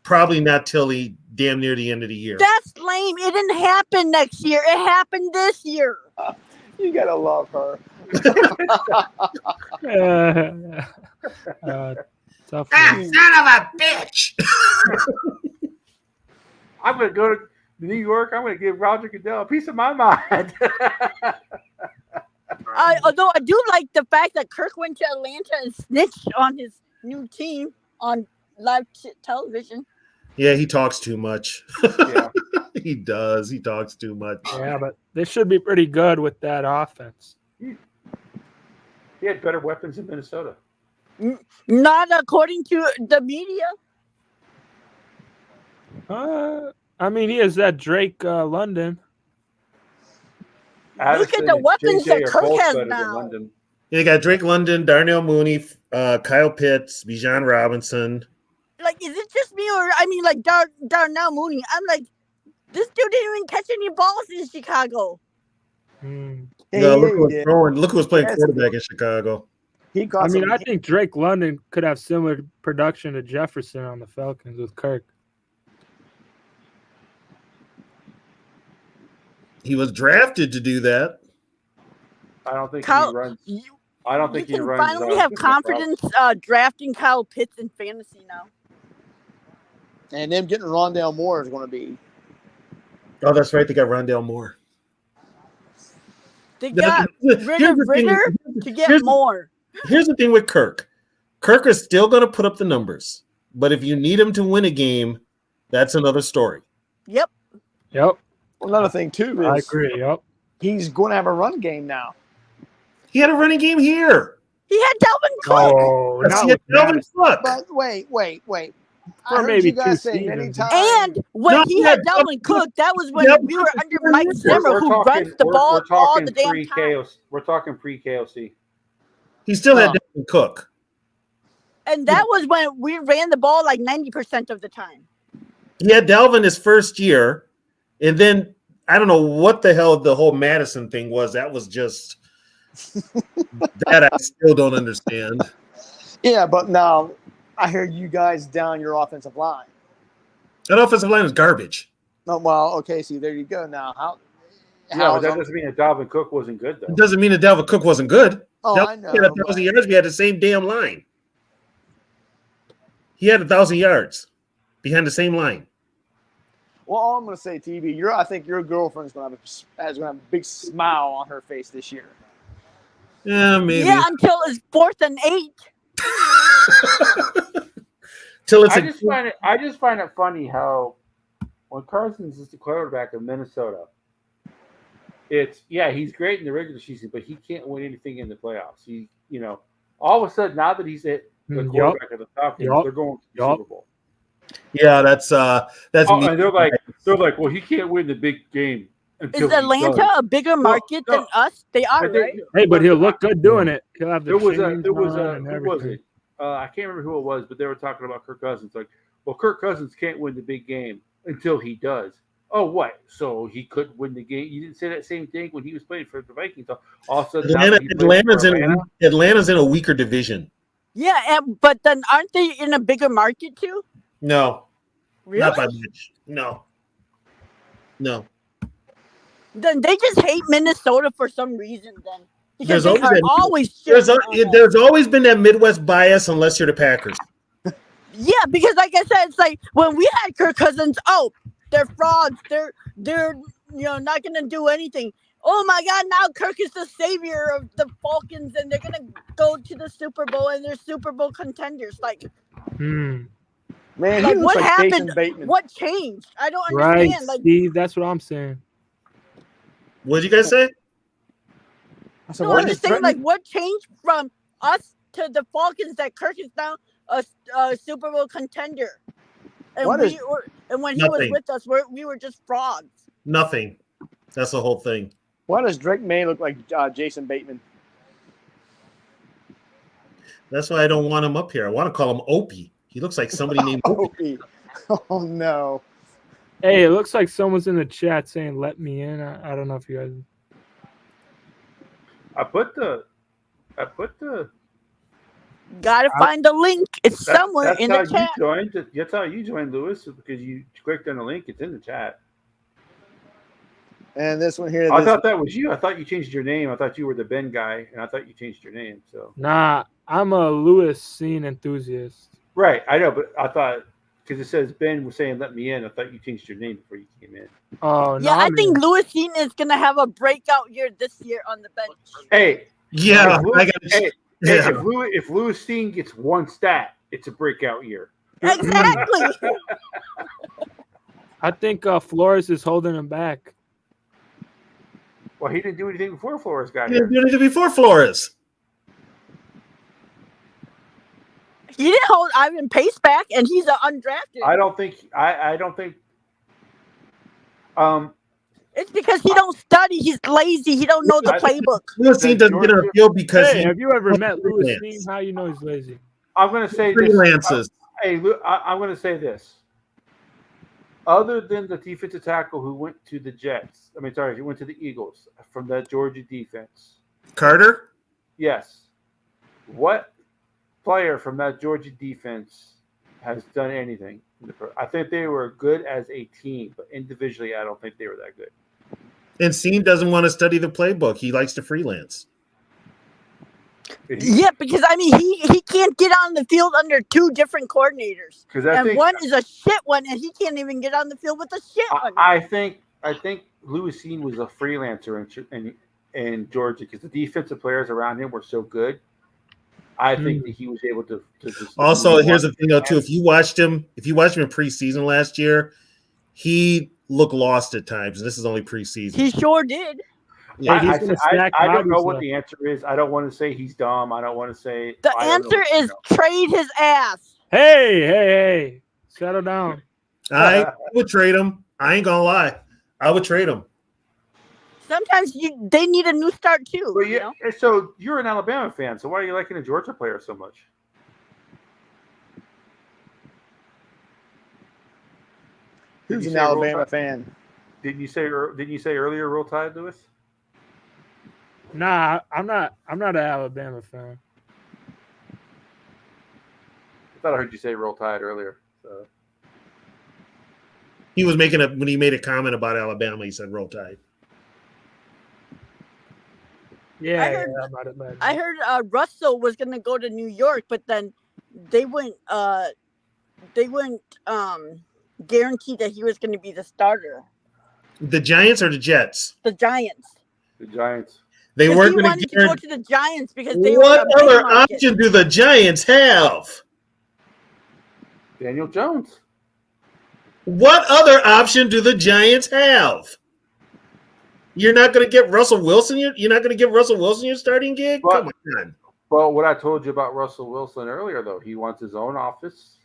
probably not till damn near the end of the year.
That's lame. It didn't happen next year. It happened this year.
You gotta love her.
Tough.
Son of a bitch!
I'm gonna go to New York. I'm gonna give Roger Goodell a piece of my mind.
Although I do like the fact that Kirk went to Atlanta and snitched on his new team on live television.
Yeah, he talks too much.
Yeah.
He does. He talks too much.
Yeah, but they should be pretty good with that offense.
He had better weapons in Minnesota.
Not according to the media.
I mean, he has that Drake London.
Look
Addison
at the
and
weapons
JJ
that
are
Kirk
both
has
better than
now.
London.
They got Drake London, Darnell Mooney, Kyle Pitts, Bijan Robinson.
Like, is it just me or I mean, like Darnell Mooney? I'm like, this dude didn't even catch any balls in Chicago.
No, look who's throwing. Look who's playing quarterback in Chicago.
He got
I mean,
some-
I think Drake London could have similar production to Jefferson on the Falcons with Kirk.
He was drafted to do that.
I don't think
Kyle,
he runs.
you
I don't think he
can
runs.
finally have confidence drafting Kyle Pitts in fantasy now.
and them getting Rondale Moore is going to be.
Oh, that's right. They got Rondale Moore.
They got rid of Ritter to get
here's-
more.
Here's the thing with Kirk. Kirk is still going to put up the numbers, but if you need him to win a game, that's another story.
Yep.
Yep.
Another thing too is
I agree. Yep.
he's going to have a run game now.
He had a running game here.
He had Dalvin Cook.
Oh,
Yes,
not
he had
with
Dalvin
Madison.
Cook.
But wait. I
For
heard
maybe
you guys
two
say many
seasons.
times.
And when
No,
he
yeah,
had Dalvin Cook, that was when
yeah,
we were under
we're-
Mike Zimmer, who runs the ball
we're
all
talking
the damn time.
pre-KOC. We're talking pre-KOC.
He still had
Oh.
Dalvin Cook.
And that was when we ran the ball like 90% of the time.
He had Dalvin his first year, and then I don't know what the hell the whole Madison thing was. That was just that I still don't understand.
Yeah, but now I hear you guys down your offensive line.
That offensive line is garbage.
Oh, well, okay, see, there you go. Now, how
No, that doesn't mean that Dalvin Cook wasn't good though.
It doesn't mean that Dalvin Cook wasn't good.
Oh,
Dalvin
I know.
Cook had
but-
1,000 yards. We had the same damn line. He had 1,000 yards behind the same line.
Well, all I'm going to say, TV, I think your girlfriend's going to have a big smile on her face this year.
Yeah, maybe.
Yeah, until it's 4th and 8.
Till it's
I just find it funny how when Carson's is the quarterback of Minnesota, he's great in the regular season, but he can't win anything in the playoffs. All of a sudden now that he's the
Yup.
quarterback of the Falcons,
Yup.
they're going to the
Yup.
Super Bowl.
yeah, that's
Oh,
me.
and they're like, well, he can't win the big game. Until
Is
he
Atlanta
does.
a bigger market
no.
than us? They are,
But they-
right?
Hey, but he'll look good doing it. He'll have the
There was
chains
who was
on and everything.
it? I can't remember who it was, but they were talking about Kirk Cousins. Like, well, Kirk Cousins can't win the big game until he does. Oh, what? So he couldn't win the game? You didn't say that same thing when he was playing for the Vikings. All of a sudden, now that he plays for
Atlanta's in a weaker division.
Yeah, but then aren't they in a bigger market too?
No,
Really?
not by much. No.
Then they just hate Minnesota for some reason then. Because
There's
they are
always
always
There's
shitting on us.
there's always been that Midwest bias unless you're the Packers.
Yeah, because like I said, it's like when we had Kirk Cousins, they're frauds. They're not gonna do anything. Oh my God! Now Kirk is the savior of the Falcons, and they're gonna go to the Super Bowl, and they're Super Bowl contenders. Like
Man, he
Like,
looks
what
like
happened?
Jason Bateman.
what changed? I don't
Right,
understand. Like,
Steve. That's what I'm saying.
What did you guys say?
I said,
no,
what
I'm
is
just saying,
Trenton-
like, what changed from us to the Falcons that Kirk is now a Super Bowl contender, and
What is-
when he was
Nothing.
with us, we were just frauds.
Nothing. That's the whole thing.
Why does Drake May look like Jason Bateman?
That's why I don't want him up here. I want to call him Opie. He looks like somebody named Opie.
Oh no.
Hey, it looks like someone's in the chat saying "Let me in." I don't know if you guys.
I put the.
Gotta find the link. It's somewhere
That's
in
how
the chat.
you joined. That's how you joined, Lewis, because you clicked on the link. It's in the chat.
And this one here.
I
this-
thought that was you. I thought you changed your name. I thought you were the Ben guy, and I thought you changed your name. So
Nah, I'm a Lewis scene enthusiast.
right, I know, but I thought because it says Ben was saying "Let me in." I thought you changed your name before you came in.
Oh,
Yeah, I think Lewis Dean is gonna have a breakout year this year on the bench.
Hey,
Yeah,
if Lewis,
I got
hey,
yeah.
if Lewis Steen gets one stat, it's a breakout year.
Exactly.
I think Flores is holding him back.
Well, he didn't do anything before Flores got
He
here.
didn't do it before Flores.
He didn't hold Ivan Pace back, and he's an undrafted.
I don't think. I don't think.
It's because he don't study. He's lazy. He don't know the playbook.
Lewis Dean doesn't get a field because
Hey,
he
have you ever met Lewis
freelance.
Dean? How you know he's lazy?
I'm going to say this.
freelances.
Hey, I'm going to say this. Other than the defensive tackle who went to the Jets, he went to the Eagles from that Georgia defense.
Carter?
Yes. What player from that Georgia defense has done anything? I think they were good as a team, but individually, I don't think they were that good.
And Scene doesn't want to study the playbook. He likes to freelance.
Yeah, because he can't get on the field under two different coordinators, and one is a shit one, and he can't even get on the field with a shit one.
I think Lewis Dean was a freelancer in Georgia because the defensive players around him were so good. I think that he was able to just
Also, here's the thing though, too. If you watched him in preseason last year, he looked lost at times. This is only preseason.
He sure did.
Yeah,
I don't know what the answer is. I don't want to say he's dumb. I don't want to say
the answer is trade his ass.
Hey, settle down.
I would trade him. I ain't gonna lie. I would trade him.
Sometimes they need a new start too.
But yeah, so you're an Alabama fan. So why are you liking a Georgia player so much?
Who's an Alabama fan?
Didn't you say earlier Roll Tide, Lewis?
Nah, I'm not an Alabama fan.
I thought I heard you say Roll Tide earlier. So.
He was when he made a comment about Alabama, he said Roll Tide.
Yeah,
I heard Russell was gonna go to New York, but then they wouldn't guarantee that he was gonna be the starter.
The Giants or the Jets?
The Giants.
The Giants.
They weren't going
to go to the Giants because they
What
were
other option do the Giants have?
Daniel Jones.
What other option do the Giants have? You're not going to get Russell Wilson. You're not going to give Russell Wilson your starting gig. Come on.
Well, what I told you about Russell Wilson earlier, though, he wants his own office.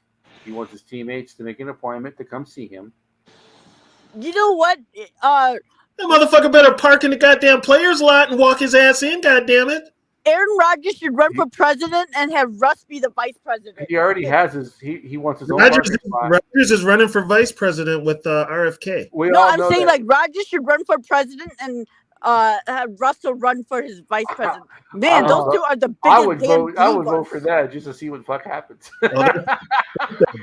He wants his teammates to make an appointment to come see him.
You know what?
That motherfucker better park in the goddamn players' lot and walk his ass in. Goddamn it!
Aaron Rodgers should run for president and have Russ be the vice president.
He already has his. He wants his own.
Rodgers is running for vice president with RFK.
I'm saying like Rodgers should run for president and have Russell run for his vice president. Man, those two are the biggest.
I would vote for that just to see what the fuck happens.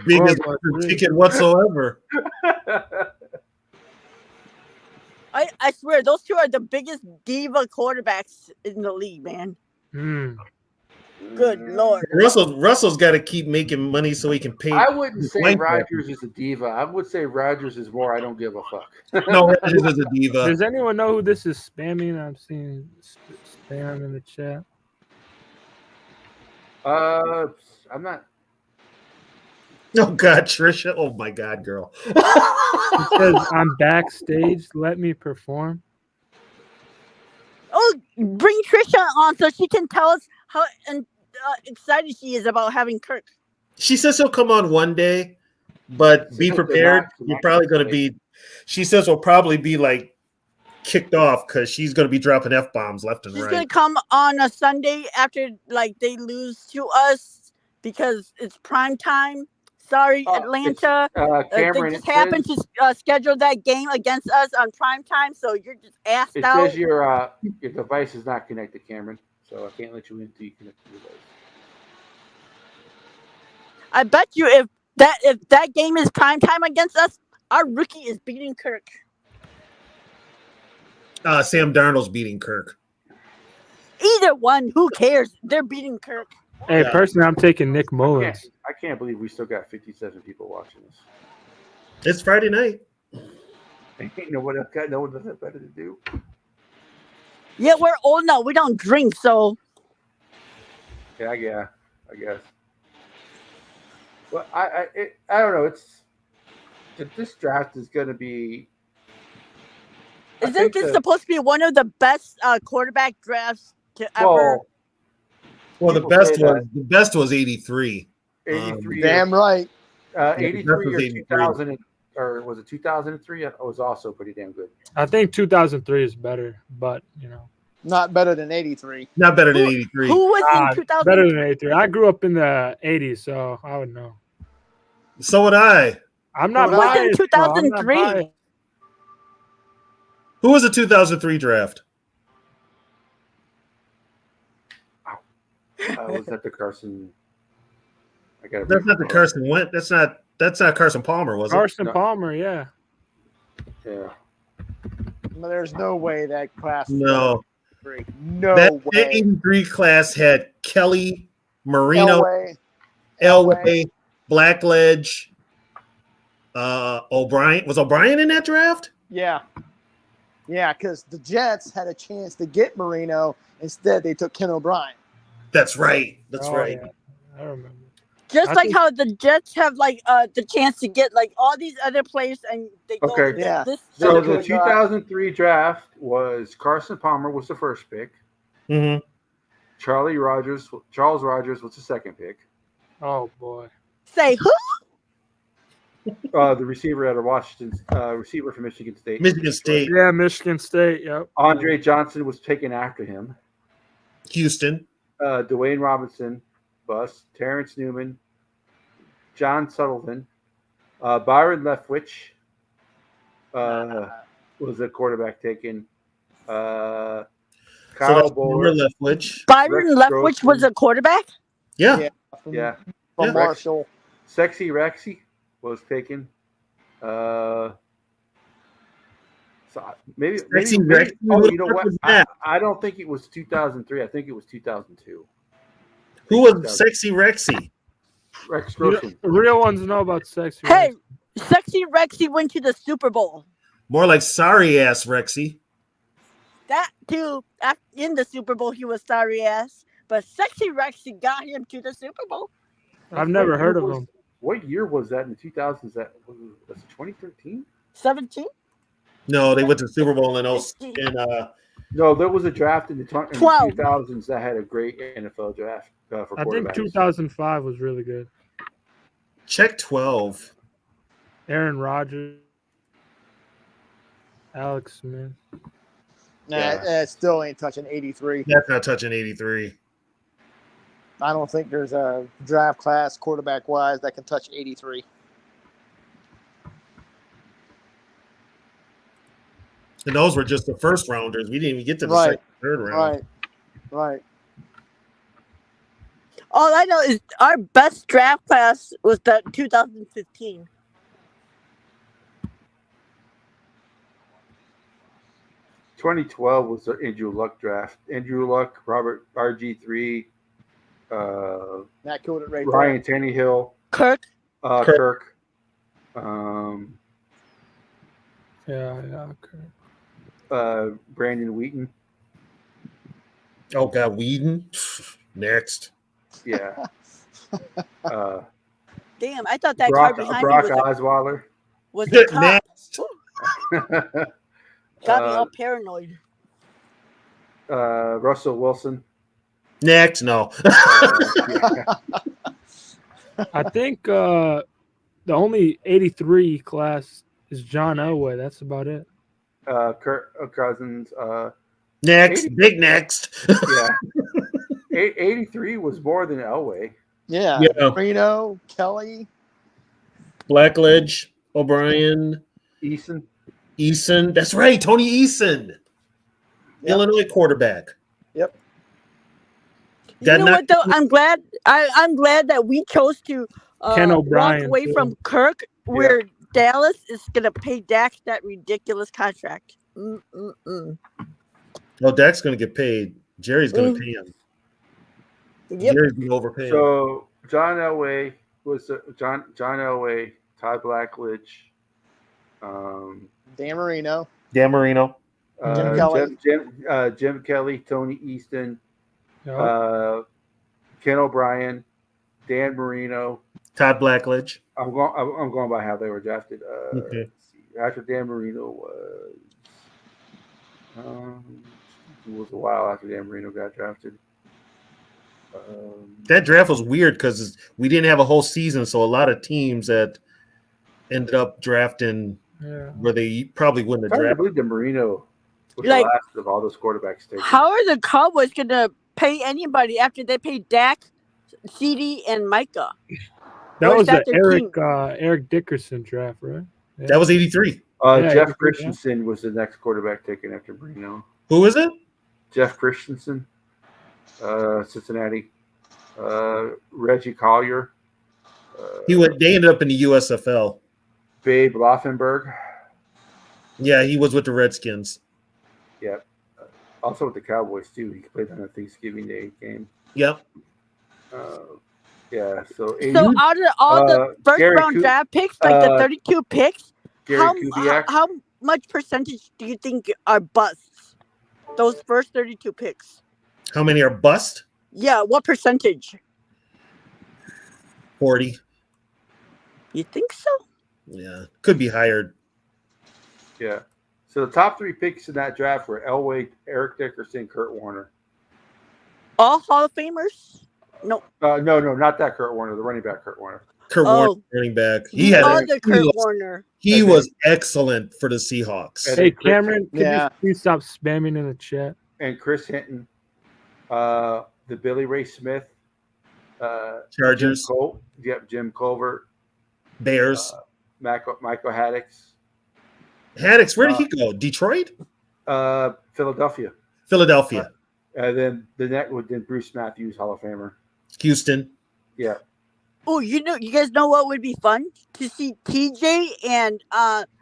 Biggest ticket whatsoever.
I swear, those two are the biggest diva quarterbacks in the league, man. Good Lord.
Russell's got to keep making money so he can pay.
I wouldn't say Rodgers is a diva. I would say Rodgers is more I don't give a fuck.
No, Rodgers is a diva.
Does anyone know who this is spamming? I'm seeing spam in the chat.
I'm not.
Oh God, Trisha! Oh my God, girl!
It says I'm backstage. Let me perform.
Oh, bring Trisha on so she can tell us how excited she is about having Kirk.
She says he'll come on one day, but be prepared. You're probably going to be She says we'll probably be like kicked off because she's going to be dropping F-bombs left and
She's
right.
gonna come on a Sunday after like they lose to us because it's prime time. Sorry, Atlanta.
Cameron,
They just
it
happened
says-
to schedule that game against us on prime time, so you're just asked
It
out.
says your device is not connected, Cameron. So I can't let you in until you connect the device.
I bet you if that game is prime time against us, our rookie is beating Kirk.
Sam Darnold's beating Kirk.
Either one, who cares? They're beating Kirk.
Hey,
Yeah.
personally, I'm taking Nick Mullins.
I can't believe we still got 57 people watching this.
It's Friday night.
Ain't no one else got no one does that better to do.
Yeah, we're old now. We don't drink, so
Yeah, I guess. Well, I don't know. This draft is going to be. I
isn't
think
this
the-
supposed to be one of the best quarterback drafts to ever?
Well, the
People
best
say
was 83.
83.
Damn right.
83 or
was 83.
2000, or was it 2003? It was also pretty damn good.
I think 2003 is better, but
Not better than 83.
Not better than 83.
Who was in
better
2000?
than 83. I grew up in the 80s, so I would know.
So would I.
I'm not
Who was in
biased. though. I'm not
2003?
biased.
Who was the 2003 draft?
Was that the Carson? I got.
That's not the Carson Wentz. That's not Carson Palmer, was it?
Carson
No.
Palmer, yeah.
Yeah.
There's no way that class.
No.
No
That
way.
83 class had Kelly, Marino,
Elway.
Elway, Blackledge, O'Brien. Was O'Brien in that draft?
Yeah. Yeah, because the Jets had a chance to get Marino. Instead, they took Ken O'Brien.
That's right. That's
Oh,
right.
yeah. I remember.
Just
I
like
think-
how the Jets have like the chance to get like all these other players, and they go
Okay.
with
Yeah.
this.
So
They
the
could,
2003 draft was Carson Palmer was the first pick.
Mm-hmm.
Charles Rogers was the second pick.
Oh, boy.
Say who?
The receiver out of Washington, receiver from Michigan State.
Michigan State,
Yeah, Michigan State, yep.
Andre Johnson was taken after him.
Houston.
Dwayne Robinson, bust. Terrence Newman, John Sullivan, Byron Leftwich was the quarterback taken. Kyle
So that's
Bowler,
Leftwich.
Byron
Rex
Leftwich was a quarterback.
Yeah.
Yeah. From,
yeah.
From
Yeah.
Marshall.
Sexy Rexy was taken. So maybe
Sexy
maybe
Rexy?
oh,
Who
you know
the fuck
what?
was that?
I don't think it was 2003. I think it was 2002.
Who was Sexy Rexy?
Rex
You know,
Grossman.
real ones know about sex.
Hey, Sexy Rexy went to the Super Bowl.
More like sorry ass Rexy.
That too. In the Super Bowl, he was sorry ass, but Sexy Rexy got him to the Super Bowl.
I've never heard of him.
What year was that in the 2000s? That was it 2013?
17.
No, they went to the Super Bowl in
No, there was a draft in the
12.
2000s that had a great NFL draft for
I think
quarterbacks.
2005 was really good.
check 12.
Aaron Rodgers, Alex Smith.
Nah,
Yeah.
that still ain't touching 83.
That's not touching 83.
I don't think there's a draft class quarterback wise that can touch 83.
And those were just the first rounders. We didn't even get to the
Right.
second, third round.
Right.
All I know is our best draft class was the 2015.
– 2012 was the Andrew Luck draft. Andrew Luck, Robert RG3,
That killed it right
Ryan Tannehill,
Kirk.
Kirk.
Yeah, okay.
Brandon Wheaton.
Oh, God, Whedon. Next.
Yeah.
Damn, I thought that
Brock
car behind
Brock
me
Osweiler.
was a cop.
Next.
Got me all paranoid.
Russell Wilson.
Next. No.
Yeah.
I think the only 83 class is John Elway. That's about it.
Kirk Cousins.
Next,
80
big next.
Yeah. 83 was more than Elway.
Yeah.
Yeah.
Reno, Kelly.
Blackledge, O'Brien,
Eason.
That's right, Tony Eason,
Yep.
Illinois quarterback.
Yep.
Got
You know
knocked-
what though? I'm glad. I'm glad that we chose to
Ken
walk
O'Brien,
away
too.
from Kirk, where Dallas is gonna pay Dak that ridiculous contract. Mm-mm-mm.
Oh, Dak's going to get paid. Jerry's going to pay him.
Yep.
Jerry's going to overpay him.
So John Elway was John Elway, Todd Blackledge,
Dan Marino.
Dan Marino.
Jim Kelly.
Jim Kelly, Tony Easton,
Yeah.
Ken O'Brien, Dan Marino.
Todd Blackledge.
I'm going by how they were drafted.
Okay.
Let's see. After Dan Marino it was a while after Dan Marino got drafted.
That draft was weird because we didn't have a whole season, so a lot of teams that ended up drafting
Yeah.
where they probably wouldn't have
I
drafted.
believe Dan Marino was
Like-
the last of all those quarterbacks taken.
How are the Cowboys gonna pay anybody after they pay Dak, CD, and Micah?
That
Or is
was
that
the
their team?
Eric Dickerson draft, right? Yeah.
That was 83.
Yeah,
Jeff
83, yeah.
Christensen was the next quarterback taken after Marino.
Who is it?
Jeff Christensen, Cincinnati. Reggie Collier.
They ended up in the USFL.
Babe Laufenberg.
Yeah, he was with the Redskins.
Yeah. Also with the Cowboys, too. He played on a Thanksgiving Day game.
Yep.
Yeah, so
So out of all the first
Gary
round
Ku-
draft picks, like the 32 picks,
Gary Kubiak.
how much percentage do you think are busts? Those first 32 picks.
How many are bust?
Yeah, what percentage?
40.
You think so?
Yeah. Could be higher.
Yeah. So the top three picks in that draft were Elway, Eric Dickerson, Kurt Warner.
All Hall of Famers? No.
No, not that Kurt Warner, the running back Kurt Warner.
Kurt
Oh.
Warner, running back. He
The
had
other Kurt Warner.
he was excellent for the Seahawks.
Hey, Cameron, could
Yeah.
you please stop spamming in the chat?
And Chris Hinton, the Billy Ray Smith,
Chargers,
Jim Culver,
Bears.
Michael Haddix,
Haddix, where did he go? Detroit?
Philadelphia.
Philadelphia.
And then the net would then Bruce Matthews, Hall of Famer.
Houston.
Yeah.
Oh, you guys know what would be fun? To see TJ and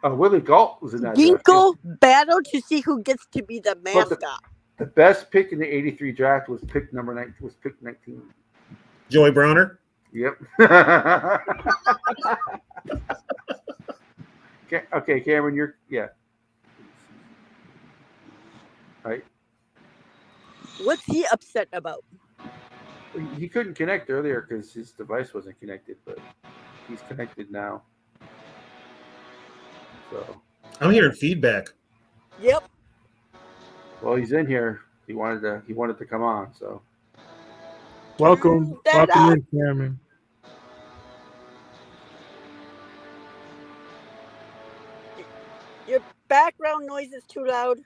Willie Galt was in that draft, too.
Ginkle battle to see who gets to be the mascot.
The best pick in the '83 draft was pick number 9. Was pick 19.
Joey Browner.
Yep. Okay, Cameron, you're right.
What's he upset about?
He couldn't connect earlier because his device wasn't connected, but he's connected now. So,
I'm hearing feedback.
Yep.
well, he's in here. He wanted to come on. So,
Welcome in, Cameron.
Your background noise is too loud.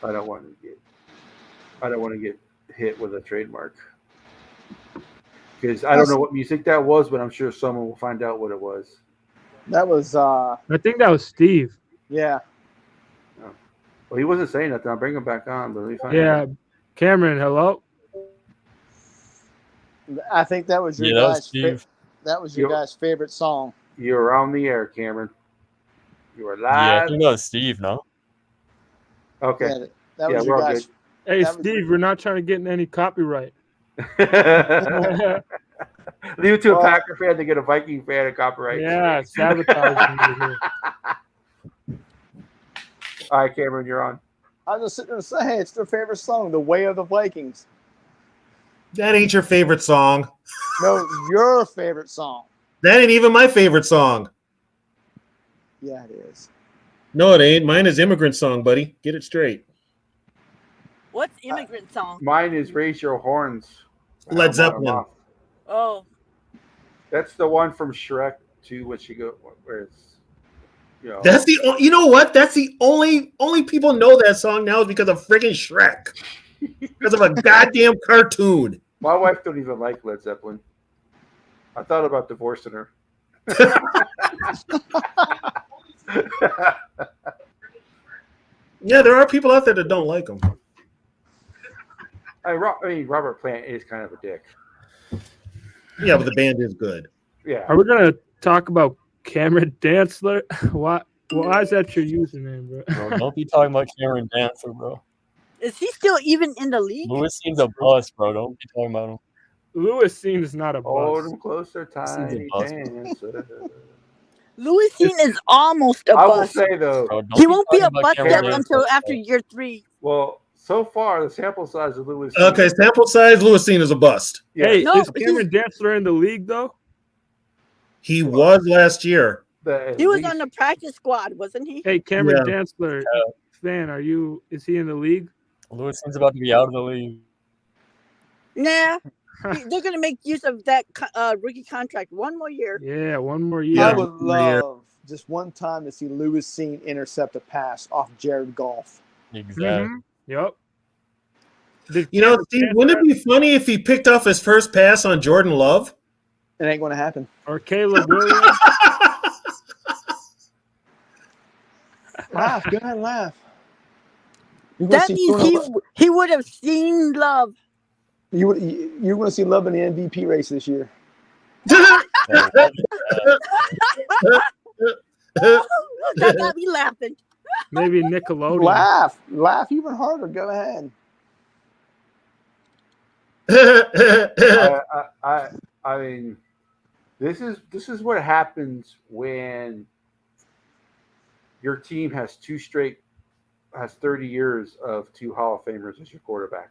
I don't want to get hit with a trademark because I don't know what music that was, but I'm sure someone will find out what it was.
That was
I think that was Steve.
yeah.
Well, he wasn't saying nothing. I'll bring him back on, but let me find
Yeah,
out.
Cameron, hello.
I think that was your
Yeah, that was
guys'
Steve.
that was your
Yep.
guys' favorite song.
You're on the air, Cameron. You are
Yeah, I
live.
think that was Steve, no?
Okay.
Yeah, that
Yeah,
was
we're
your
all
guys.
Hey,
That was-
Steve, we're not trying to get in any copyright.
Leave it to a
Well-
Packer fan to get a Viking fan a copyright.
Yeah, sabotaging you here.
All right, Cameron, you're on.
I was just sitting there and saying, hey, it's their favorite song, "The Way of the Vikings."
That ain't your favorite song.
No, your favorite song.
That ain't even my favorite song.
Yeah, it is.
No, it ain't. Mine is Immigrant Song, buddy. Get it straight.
What's immigrant song?
Mine is Raise Your Horns.
Led Zeppelin.
Oh,
That's the one from Shrek 2 when she go where it's
That's you know what? That's the only people know that song now is because of friggin' Shrek. Because of a goddamn cartoon.
My wife don't even like Led Zeppelin. I thought about divorcing her.
Yeah, there are people out there that don't like them.
I mean, Robert Plant is kind of a dick.
Yeah, but the band is good.
Yeah.
Are we gonna talk about Cameron Dantzler? Why is that your username, bro?
Bro, don't be talking about Cameron Dancer, bro.
is he still even in the league?
Lewis seems a bust, bro. Don't be talking about him.
Lewis seems not a
Hold
bust.
him closer, tiny
bust.
dancer.
Louis Sean is almost a
I will
bust.
say though,
Bro, don't
He
be
won't be
talking
a
about
bust
Cameron
yet
Dancer,
until
bro.
after year 3.
well, so far the sample size of Lewis.
Okay, sample size, Lewis Seen is a bust.
Yeah.
Hey,
No,
is Cameron Dantzler in the league though?
He was last year.
He was on the practice squad, wasn't he?
Hey, Cameron
Yeah.
Dantzler fan, is he in the league?
Lewis seems about to be out of the league.
Nah. They're going to make use of that rookie contract one more year.
Yeah, one more
I
year.
would love just one time to see Lewis Seen intercept a pass off Jared Goff.
Exactly.
Mhm. Yep. Did
You know,
Cameron
Steve,
Dantzler
wouldn't it be funny if he picked off his first pass on Jordan Love?
It ain't going to happen.
or Caleb Williams?
Laugh. Go ahead and laugh. You're gonna
That
see
means he would have seen Love.
you're going to see Love in the MVP race this year.
That got me laughing.
Maybe Nickelodeon.
Laugh even harder. Go ahead.
I mean, this is what happens when your team has 30 years of 2 Hall of Famers as your quarterback.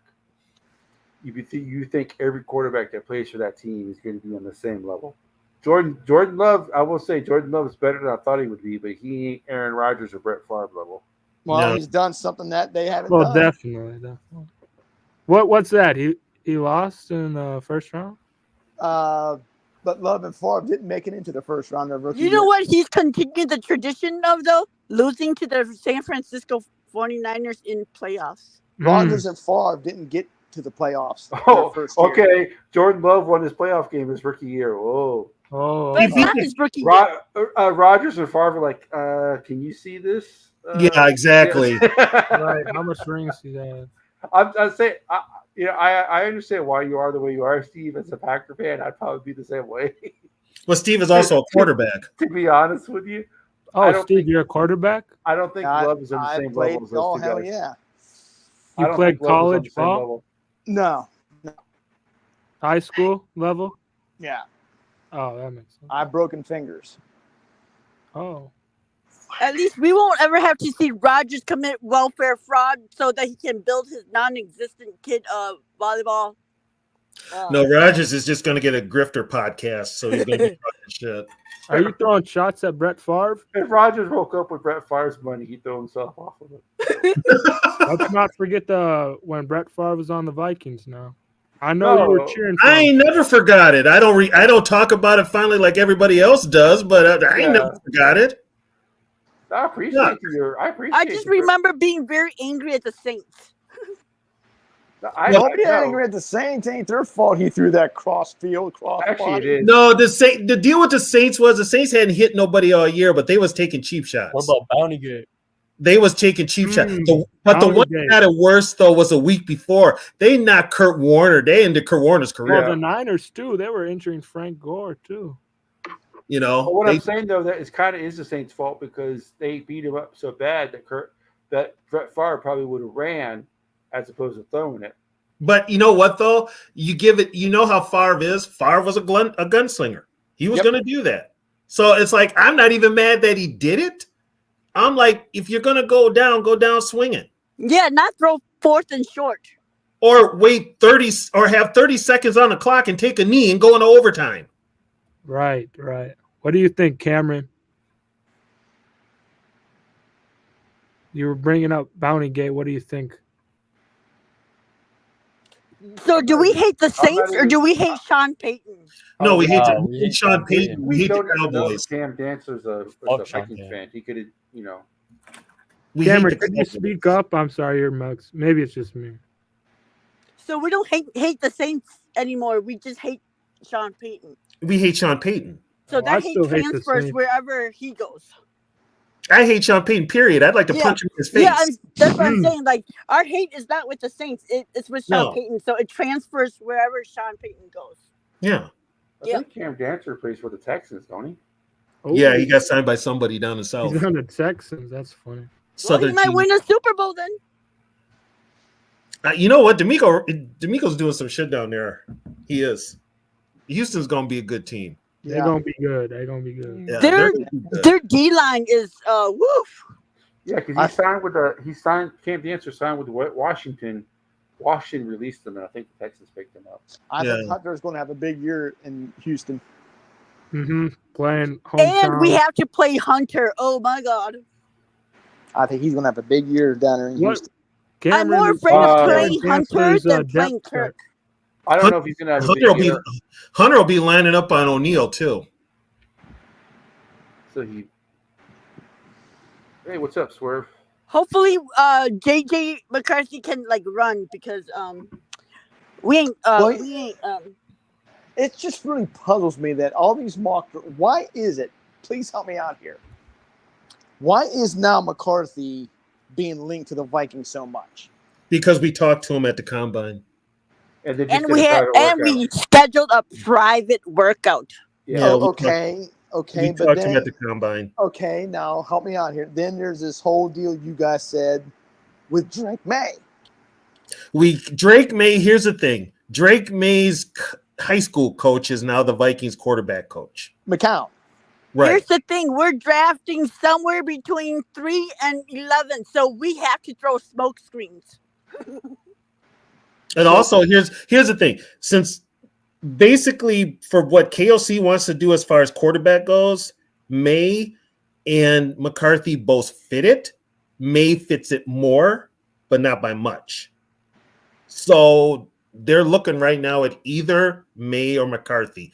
You think every quarterback that plays for that team is going to be on the same level. Jordan Love, I will say Jordan Love is better than I thought he would be, but he ain't Aaron Rodgers or Brett Favre level.
Well,
No.
he's done something that they haven't
Well,
done.
definitely. What's that? He lost in the first round?
But Love and Favre didn't make it into the first round of rookie
You know
year.
what he's continued the tradition of, though? Losing to the San Francisco 49ers in playoffs.
Rodgers and Favre didn't get to the playoffs. their
Oh,
first year.
okay. Jordan Love won his playoff game his rookie year. Whoa.
Oh,
But not his rookie year.
Rodgers and Favre were like, can you see this?
Yeah, exactly.
right. How much rings he had?
I'm saying, I understand why you are the way you are, Steve. As a Packer fan, I'd probably be the same way.
Well, Steve is also a quarterback.
To be honest with you, I
Oh,
don't
Steve,
think-
you're a quarterback?
I don't think Love is on the same
played
level as
ball,
those two
hell
guys.
yeah.
I
You
don't
played
think Love is on
college
the same
ball?
level.
No.
High school level?
Yeah.
Oh, that makes sense.
I've broken fingers.
Oh.
At least we won't ever have to see Rodgers commit welfare fraud so that he can build his non-existent kid volleyball.
No, Rodgers is just going to get a grifter podcast, so he's going to be talking shit.
Are you throwing shots at Brett Favre?
If Rodgers woke up with Brett Favre's money, he'd throw himself off of it.
Let's not forget when Brett Favre was on the Vikings now. I know you were
No.
cheering for
I
him.
ain't never forgot it. I don't talk about it finally like everybody else does, but I ain't never forgot it.
I appreciate you.
I just remember being very angry at the Saints.
Don't be angry at the Saints. Ain't their fault he threw that cross
Actually,
body.
it is.
No, the deal with the Saints was the Saints hadn't hit nobody all year, but they was taking cheap shots.
What about Bounty Gate?
They was taking cheap shots. But the
Bounty
one
Gate.
that had it worse though was a week before. They knocked Kurt Warner. They ended Kurt Warner's career.
Well, the Niners, too. They were injuring Frank Gore, too.
You know,
But what
they-
I'm saying though, that is kind of is the Saints' fault because they beat him up so bad that Brett Favre probably would have ran as opposed to throwing it.
But you know what though? You give it. You know how Favre is. Favre was a gunslinger. He was going to do that. So it's like I'm not even mad that he did it. I'm like, if you're going to go down swinging,
Yeah, not throw 4th and short.
or wait 30 or have 30 seconds on the clock and take a knee and go into overtime.
Right. What do you think, Cameron? You were bringing up Bounty Gate. What do you think?
So do we hate the Saints or
even-
do we hate Sean Payton?
No, we hate
we hate
Sean
Sean
Payton. We hate the
don't even know
Cowboys.
if Cam Dancer's a
Fuck Sean
Vikings
Payton.
fan. He could have, you know.
We hate
Cameron,
the
could you
Cowboys.
speak up? I'm sorry, your mugs. Maybe it's just me.
So we don't hate the Saints anymore. We just hate Sean Payton.
We hate Sean Payton.
So
Oh,
that
I
hate
still hate the
transfers
Saints.
wherever he goes.
I hate Sean Payton, period. I'd like to
Yeah.
punch him in his face.
Yeah, that's what I'm saying. Like our hate is not with the Saints; it's with Sean
No.
Payton. So it transfers wherever Sean Payton goes.
Yeah.
I think Cam Dancer plays for the Texans, don't he?
Oh,
Yeah, he got signed by somebody down in South.
He's on the Texans. That's funny.
Well,
Southern
he might
team.
win a Super Bowl then.
You know what? D'Amico's doing some shit down there. He is. Houston's gonna be a good team.
They're gonna be good. They're gonna be good.
Yeah,
Their
they're gonna be good.
their D line is woof.
Yeah, because Cam Dancer signed with Washington. Washington released him, and I think the Texans picked him up.
I think
Yeah.
Hunter's going to have a big year in Houston.
Playing hometown.
And we have to play Hunter. Oh my God.
I think he's going to have a big year down there in
What?
Houston.
I'm more
Cameron-
afraid of
Cameron
playing Hunter
Dancer's,
than playing
depth
Kirk.
I don't know if he's going to have a
Hunter will
big
be
year.
Hunter will be lining up on O'Neal too.
So hey, what's up, Swerve?
Hopefully, JJ McCarthy can like run because we ain't
It just really puzzles me that all these mock. Why is it? Please help me out here. Why is now McCarthy being linked to the Vikings so much?
Because we talked to him at the combine.
And,
we scheduled a private workout.
Yeah.
Okay,
We
but
talked to him
then
at the combine.
okay, now help me out here. Then there's this whole deal you guys said with Drake May.
Drake May. Here's the thing: Drake May's high school coach is now the Vikings quarterback coach.
McCown.
Right.
Here's the thing: we're drafting somewhere between 3 and 11, so we have to throw smoke screens.
And also, here's the thing: since basically for what KOC wants to do as far as quarterback goes, May and McCarthy both fit it. May fits it more, but not by much. So they're looking right now at either May or McCarthy.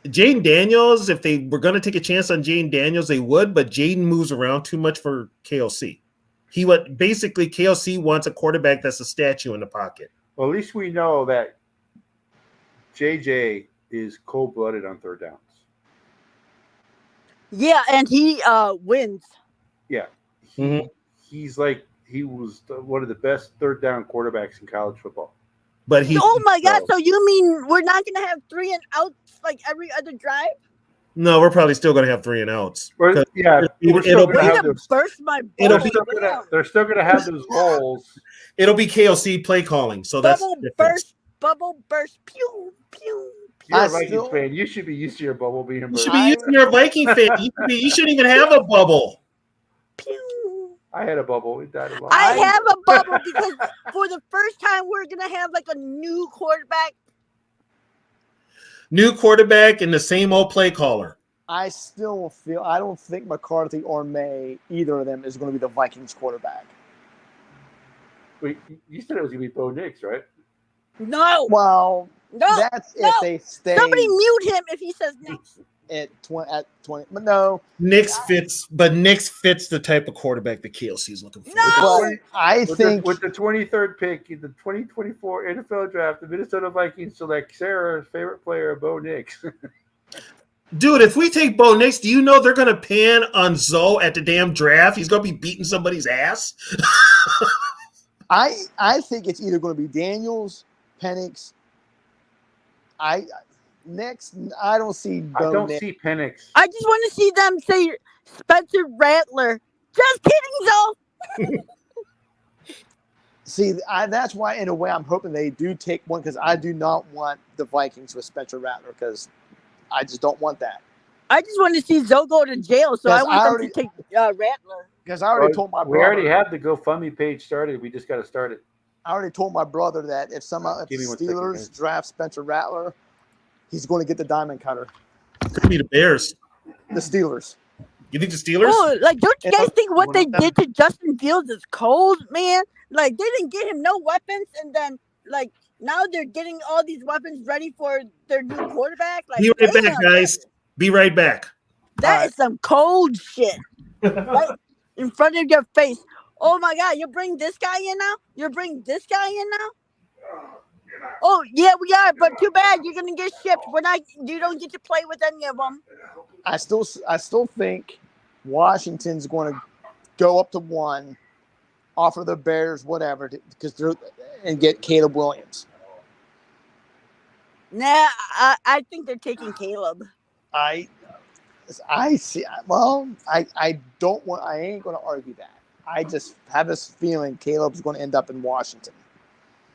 Jaden Daniels, if they were going to take a chance on Jaden Daniels, they would, but Jaden moves around too much for KOC. Basically KOC wants a quarterback that's a statue in the pocket.
Well, at least we know that JJ is cold-blooded on third downs.
Yeah, and he wins.
Yeah.
Mhm.
He was one of the best third down quarterbacks in college football.
But
Oh my God! So you mean we're not gonna have 3 and outs like every other drive?
No, we're probably still going to have 3 and outs.
Well, yeah, we're still
it'll
gonna
be,
have
Way to
those.
burst my
It'll
bubble.
be-
They're still gonna have those goals.
it'll be KOC play calling. So that's
Bubble
the difference.
burst, bubble burst, pew pew.
You're
I
a Vikings
still-
fan. You should be used to your bubble being
You
burst.
should be using your Viking fan. You shouldn't even have a bubble.
Pew.
I had a bubble. It died a lot.
I have a bubble because for the first time we're gonna have like a new quarterback.
New quarterback and the same old play caller.
I still feel I don't think McCarthy or May, either of them, is going to be the Vikings quarterback.
Wait, you said it was gonna be Bo Nix, right?
No,
Well,
no.
that's
no.
if they stay
Somebody mute him if he says next.
at 20. But no,
Nick fits the type of quarterback that KLC is looking for.
No.
but I think
With the 23rd pick in the 2024 NFL draft, the Minnesota Vikings select Sarah's favorite player, Bo Nix.
Dude, if we take Bo Nix, do you know they're going to pan on Zoe at the damn draft? He's going to be beating somebody's ass.
I think it's either going to be Daniels, Penix. Next, I don't see.
I
Bo
don't
Nix.
see Penix.
I just want to see them say Spencer Rattler. Just kidding, Zoe.
See, that's why, in a way, I'm hoping they do take one because I do not want the Vikings with Spencer Rattler because I just don't want that.
I just want to see Zoe go to jail, so I
Yes,
want
I
them
already-
to take Rattler.
Because I already told my
We
brother.
already have the GoFundMe page started. We just got to start it.
I already told my brother that if the
Give me 1 second,
Steelers
guys.
draft Spencer Rattler, he's going to get the diamond cutter.
Could be the Bears.
The Steelers.
You think the Steelers?
Oh, like, don't you
If
guys
I-
think what
one
they
of them-
did to Justin Fields is cold, man? Like, they didn't get him no weapons, and then, like, Now they're getting all these weapons ready for their new quarterback. Like,
Be right back,
damn,
guys. Be right back.
that is some cold shit. Right in front of your face. Oh my God, you bring this guy in now? You bring this guy in now? Oh yeah, we are, but too bad you're gonna get shipped. We're not. You don't get to play with any of them.
I still think Washington's going to go up to 1, offer the Bears whatever and get Caleb Williams.
Nah, I think they're taking Caleb.
I see. Well, I don't want. I ain't going to argue that. I just have this feeling Caleb's going to end up in Washington.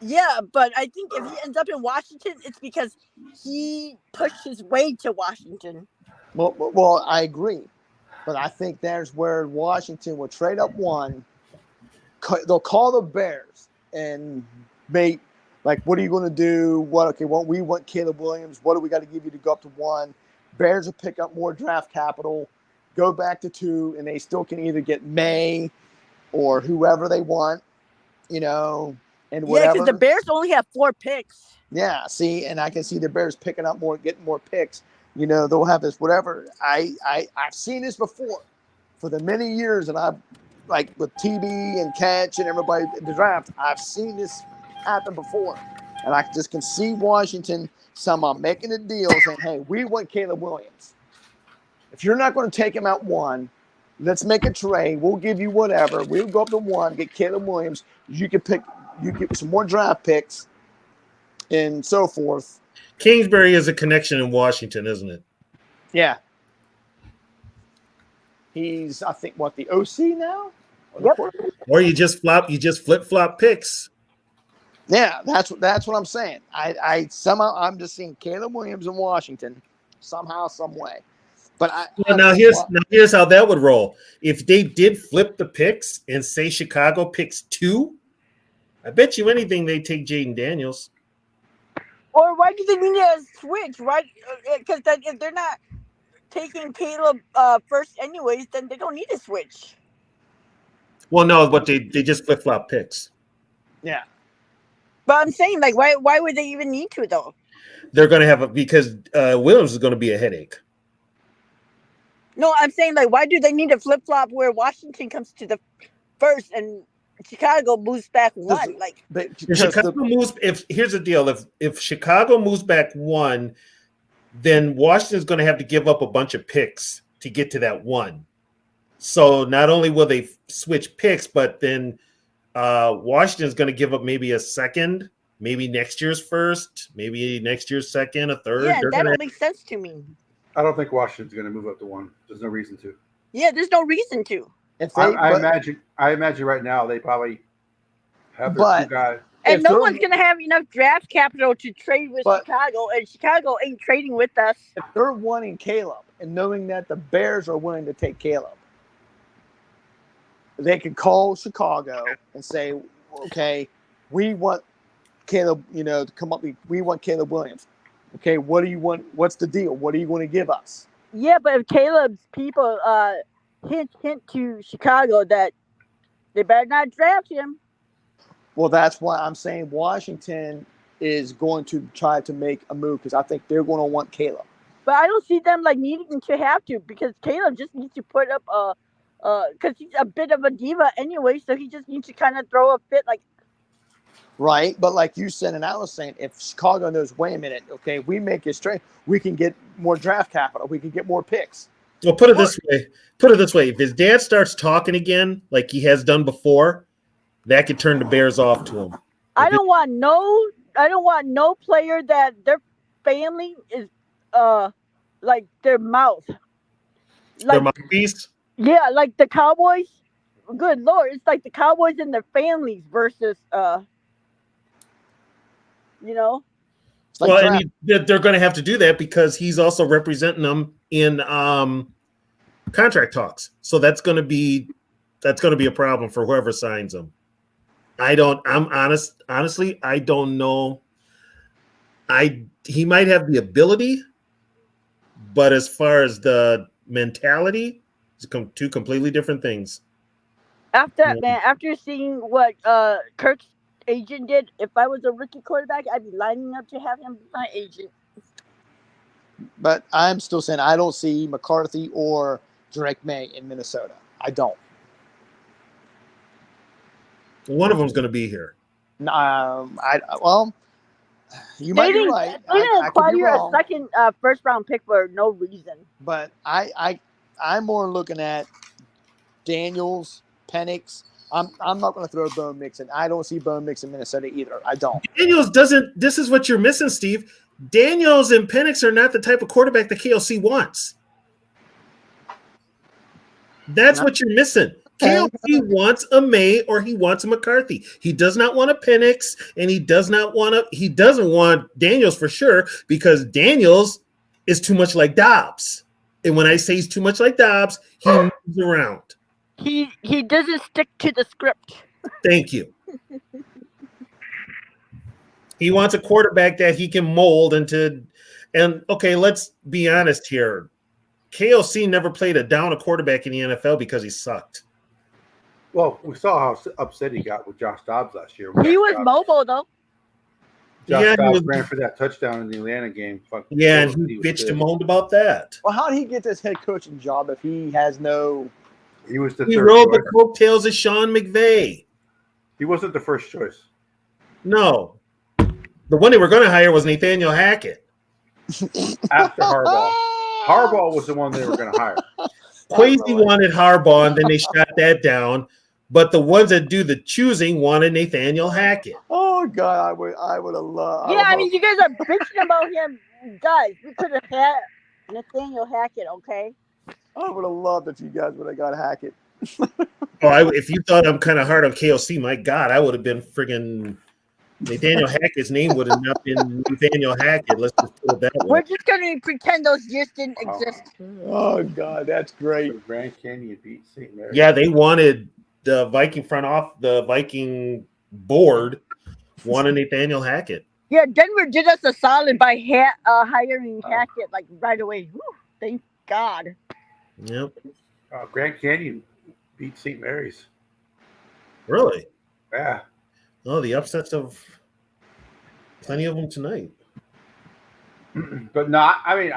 Yeah, but I think if he ends up in Washington, it's because he pushed his way to Washington.
Well, I agree, but I think there's where Washington will trade up 1. They'll call the Bears and make like, what are you going to do? We want Caleb Williams. What do we got to give you to go up to 1? Bears will pick up more draft capital, go back to 2, and they still can either get May or whoever they want, and whatever.
Yeah, because the Bears only have 4 picks.
Yeah, see, and I can see the Bears picking up more, getting more picks. They'll have this whatever. I've seen this before for the many years, and I've like with TB and Catch and everybody in the draft. I've seen this happen before, and I just can see Washington somehow making a deal saying, "Hey, we want Caleb Williams. If you're not going to take him out 1, let's make a trade. We'll give you whatever. We'll go up to 1, get Caleb Williams. You get some more draft picks, and so forth."
Kingsbury is a connection in Washington, isn't it?
Yeah. He's, I think, the OC now?
Yep.
Or you just flip-flop picks.
Yeah, that's what I'm saying. I'm just seeing Caleb Williams in Washington somehow, some way. But
now here's how that would roll. If they did flip the picks and say Chicago picks 2, I bet you anything they take Jaden Daniels.
Or why do they need to switch? Right? Because if they're not taking Caleb first anyways, then they don't need to switch.
Well, no, but they just flip-flop picks.
Yeah.
But I'm saying, like, why would they even need to, though?
They're going to have because Williams is going to be a headache.
No, I'm saying, like, why do they need to flip-flop where Washington comes to the first and Chicago moves back 1? Like,
If Chicago moves, here's the deal: if Chicago moves back 1, then Washington's going to have to give up a bunch of picks to get to that 1. So not only will they switch picks, but then Washington's going to give up maybe a second, maybe next year's first, maybe next year's second, a third.
yeah, that don't make sense to me.
I don't think Washington's going to move up to 1. There's no reason to.
Yeah, there's no reason to.
I imagine right now they probably have their 2 guys.
And no one's going to have enough draft capital to trade with Chicago, and Chicago ain't trading with us.
If they're wanting Caleb and knowing that the Bears are willing to take Caleb, they could call Chicago and say, okay, we want Caleb, to come up. We want Caleb Williams. Okay, what do you want? What's the deal? What are you going to give us?
Yeah, but if Caleb's people hint to Chicago that they better not draft him.
Well, that's why I'm saying Washington is going to try to make a move because I think they're going to want Caleb.
But I don't see them like needing to have to because Caleb just needs to put up because he's a bit of a diva anyway, so he just needs to kind of throw a fit like.
Right, but like you said, and I was saying, if Chicago knows, wait a minute, okay, we make it straight, we can get more draft capital, we can get more picks.
Well, put it this way: if his dad starts talking again, like he has done before, that could turn the Bears off to him.
I don't want no player that their family is like their mouth. Like,
their mouthpiece?
Yeah, like the Cowboys. Good Lord, it's like the Cowboys and their families versus
Like well, and they're going to have to do that because he's also representing them in contract talks. So that's going to be a problem for whoever signs him. Honestly, I don't know. He might have the ability, but as far as the mentality, it's 2 completely different things.
After seeing what Kirk agent did. If I was a rookie quarterback, I'd be lining up to have him be my agent.
But I'm still saying I don't see McCarthy or Drake May in Minnesota. I don't.
One of them's going to be here.
Well, you might be right.
They didn't
I could be
acquire a
wrong.
second first round pick for no reason.
But I'm more looking at Daniels, Penix. I'm not going to throw Bo Mix in. I don't see Bo Mix in Minnesota either. I don't.
Daniels doesn't. This is what you're missing, Steve. Daniels and Penix are not the type of quarterback the KLC wants. That's what you're missing. KLC wants a May or he wants a McCarthy. He does not want a Penix, and he doesn't want Daniels for sure, because Daniels is too much like Dobbs. And when I say he's too much like Dobbs, he moves around.
He doesn't stick to the script.
Thank you. He wants a quarterback that he can mold into. And okay, let's be honest here. KLC never played a quarterback in the NFL because he sucked.
Well, we saw how upset he got with Josh Dobbs last year.
He was mobile though.
Josh Dobbs ran for that touchdown in the Atlanta game.
Yeah, and he bitched and moaned about that.
Well, how did he get this head coaching job if he has no?
He was the
He
third
rode
choice.
the coattails of Sean McVay.
He wasn't the first choice.
No. The one they were going to hire was Nathaniel Hackett.
After Harbaugh. Harbaugh was the one they were going to hire.
Kwesi wanted Harbaugh, and then they shot that down. But the ones that do the choosing wanted Nathaniel Hackett.
Oh God, I would have loved.
Yeah, I mean, you guys are bitching about him, guys. We could have had Nathaniel Hackett, okay?
I would have loved if you guys would have got Hackett.
If you thought I'm kind of hard on KLC, my God, I would have been friggin' Nathaniel Hackett's name would have not been Nathaniel Hackett. Let's just put it that way.
We're just gonna pretend those years didn't exist.
Oh God, that's great.
Grand Canyon beat St. Mary's.
Yeah, they wanted the Viking board wanted Nathaniel Hackett.
Yeah, Denver did us a solid by hiring Hackett like right away. Whew, thank God.
Yep.
Grand Canyon beat St. Mary's.
Really?
Yeah.
Oh, the upsets of plenty of them tonight.
But not. I mean,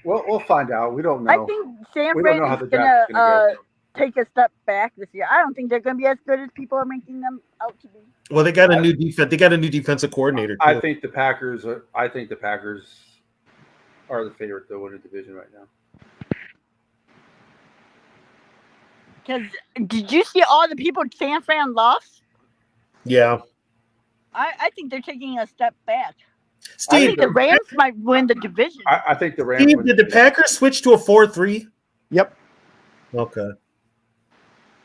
we'll find out. We don't know.
I think San
We don't know
Fran
how
is
the draft is gonna go.
take a step back this year. I don't think they're gonna be as good as people are making them out to be.
Well, they got a new defense. They got a new defensive coordinator. Too.
I think the Packers are the favorite to win the division right now.
Because did you see all the people San Fran lost?
Yeah.
I think they're taking a step back. I
Steve,
think the Rams might win the division.
I think the Rams.
Steve, did the Packers switch to a 4-3?
Yep.
Okay.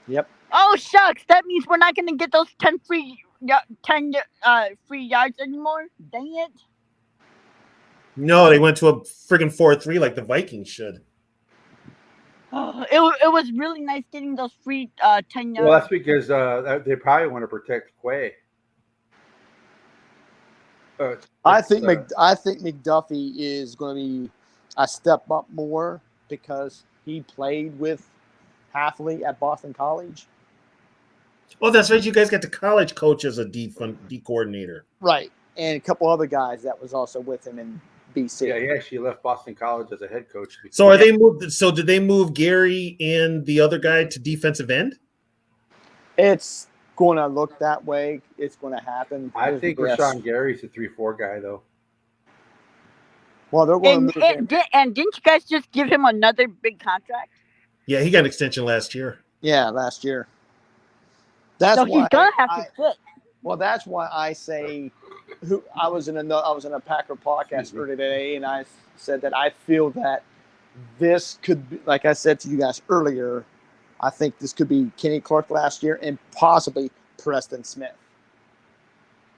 Yep.
Oh shucks, that means we're not going to get those 10 free yards anymore. Dang it!
No, they went to a friggin' 4-3 like the Vikings should.
Oh, it was really nice getting those free 10 yards.
Well, that's because they probably want to protect Quay.
I think McDuffie is going to be a step up more because he played with Halfley at Boston College.
Oh, that's right. You guys got the college coach as a D coordinator.
Right. And a couple other guys that was also with him in BC.
Yeah, he actually left Boston College as a head coach.
So are they moved? So did they move Gary and the other guy to defensive end?
It's going to look that way. It's going to happen.
I think Rashawn Gary's a 3-4 guy, though.
Well, they're going to move him.
And didn't you guys just give him another big contract?
Yeah, he got an extension last year.
Yeah, last year. That's
so
why
he's gonna have to fit.
Well, that's why I say, I was in a Packer podcast earlier today, and I said that I feel that this could be, like I said to you guys earlier, I think this could be Kenny Clark last year and possibly Preston Smith.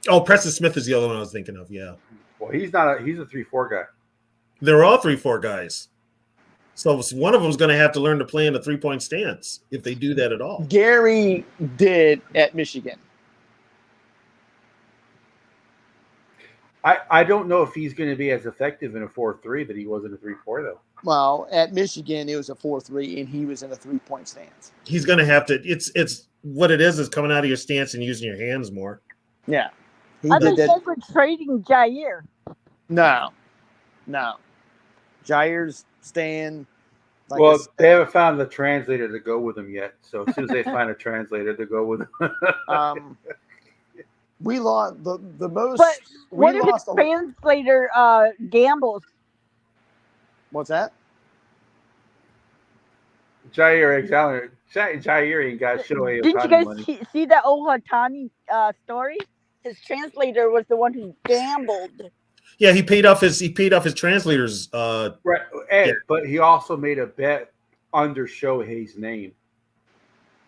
Oh, Preston Smith is the other one I was thinking of. Yeah.
Well, he's not. He's a 3-4 guy.
They're all 3-4 guys. So one of them is going to have to learn to play in a 3-point stance if they do that at all.
Gary did at Michigan.
I don't know if he's going to be as effective in a 4-3 that he was in a 3-4, though.
Well, at Michigan, it was a 4-3, and he was in a 3-point stance.
He's going to have to. It's what it is coming out of your stance and using your hands more.
Yeah. He
I
did
thought
that.
they were trading Jair.
No. Jair's staying. Like
Well,
this-
they haven't found the translator to go with them yet. So as soon as they find a translator to go with them,
we lost the most.
But
we
what if his
lost a-
translator gambles?
What's that?
Jair Alexander, Jair ain't got Shohei
Didn't you
Ohtani
guys
money.
see that Ohtani story? His translator was the one who gambled.
Yeah, he paid off his translators.
Right, but he also made a bet under Shohei's name.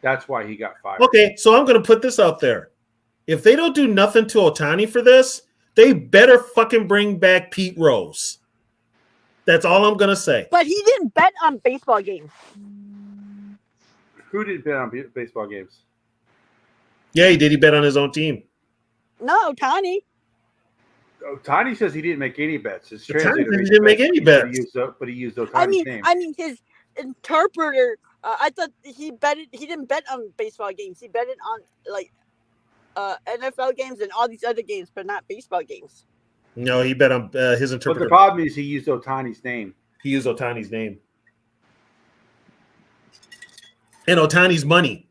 That's why he got fired.
Okay, so I'm going to put this out there. If they don't do nothing to Ohtani for this, they better fucking bring back Pete Rose. That's all I'm going to say.
But he didn't bet on baseball games.
Who did bet on baseball games?
Yeah, he did. He bet on his own team.
No, Ohtani.
Ohtani says he didn't make any bets. His
Ohtani
translator
says he
made
didn't make
bets,
any
but
bets.
But he used Ohtani's name.
I mean, his interpreter. I thought he betted. He didn't bet on baseball games. He betted on like NFL games and all these other games, but not baseball games.
No, he bet on his
But
interpreter.
the problem is he used Ohtani's name.
He used Ohtani's name. And Ohtani's money.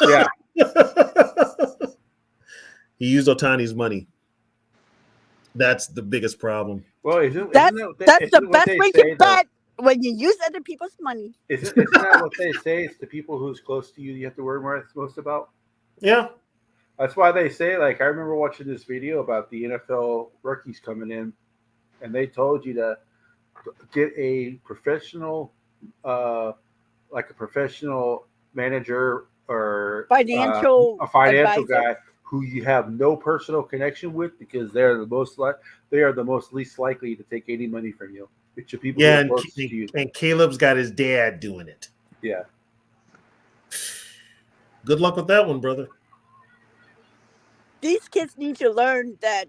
Yeah.
He used Ohtani's money. That's the biggest problem.
Well, isn't
That's
what
the best
they
way
say,
to bet when you use other people's money.
Isn't that what they say? It's the people who's close to you have to worry most about.
Yeah.
That's why they say, like, I remember watching this video about the NFL rookies coming in, and they told you to get a professional, like a professional manager or
Financial
a financial
advisor.
guy who you have no personal connection with, because they're the most least likely to take any money from you. It's your people who
Yeah,
are close to you.
and Caleb's got his dad doing it.
Yeah.
Good luck with that one, brother.
These kids need to learn that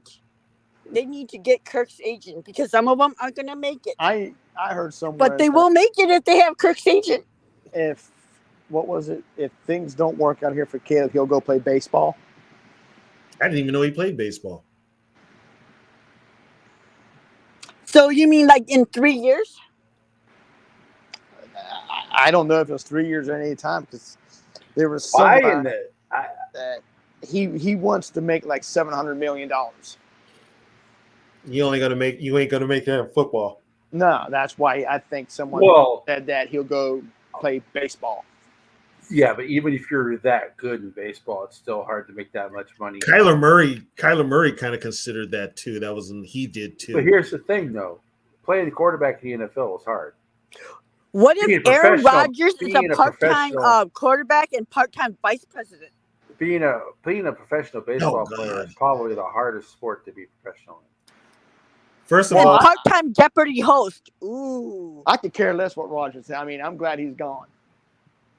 they need to get Kirk's agent because some of them aren't going to make it.
I heard somewhere.
But they
that
will make it if they have Kirk's agent.
If things don't work out here for Caleb, he'll go play baseball.
I didn't even know he played baseball.
So you mean like in 3 years?
I don't know if it was 3 years or any time because there was
Why
somebody
in the
that he wants to make like $700 million.
You ain't gonna make that in football.
No, that's why I think someone
Well-
said that he'll go play baseball.
Yeah, but even if you're that good in baseball, it's still hard to make that much money.
Kyler Murray kind of considered that too. That was he did too.
But here's the thing, though: playing quarterback in the NFL is hard.
What
Being
if
a
Aaron
professional-
Rodgers is
being
a
a
part-time
professional-
quarterback and part-time vice president?
Being a professional baseball
Oh,
player
God.
is probably the hardest sport to be professional in.
First of
And
all,
part-time Jeopardy host. Ooh.
I could care less what Rogers said. I mean, I'm glad he's gone.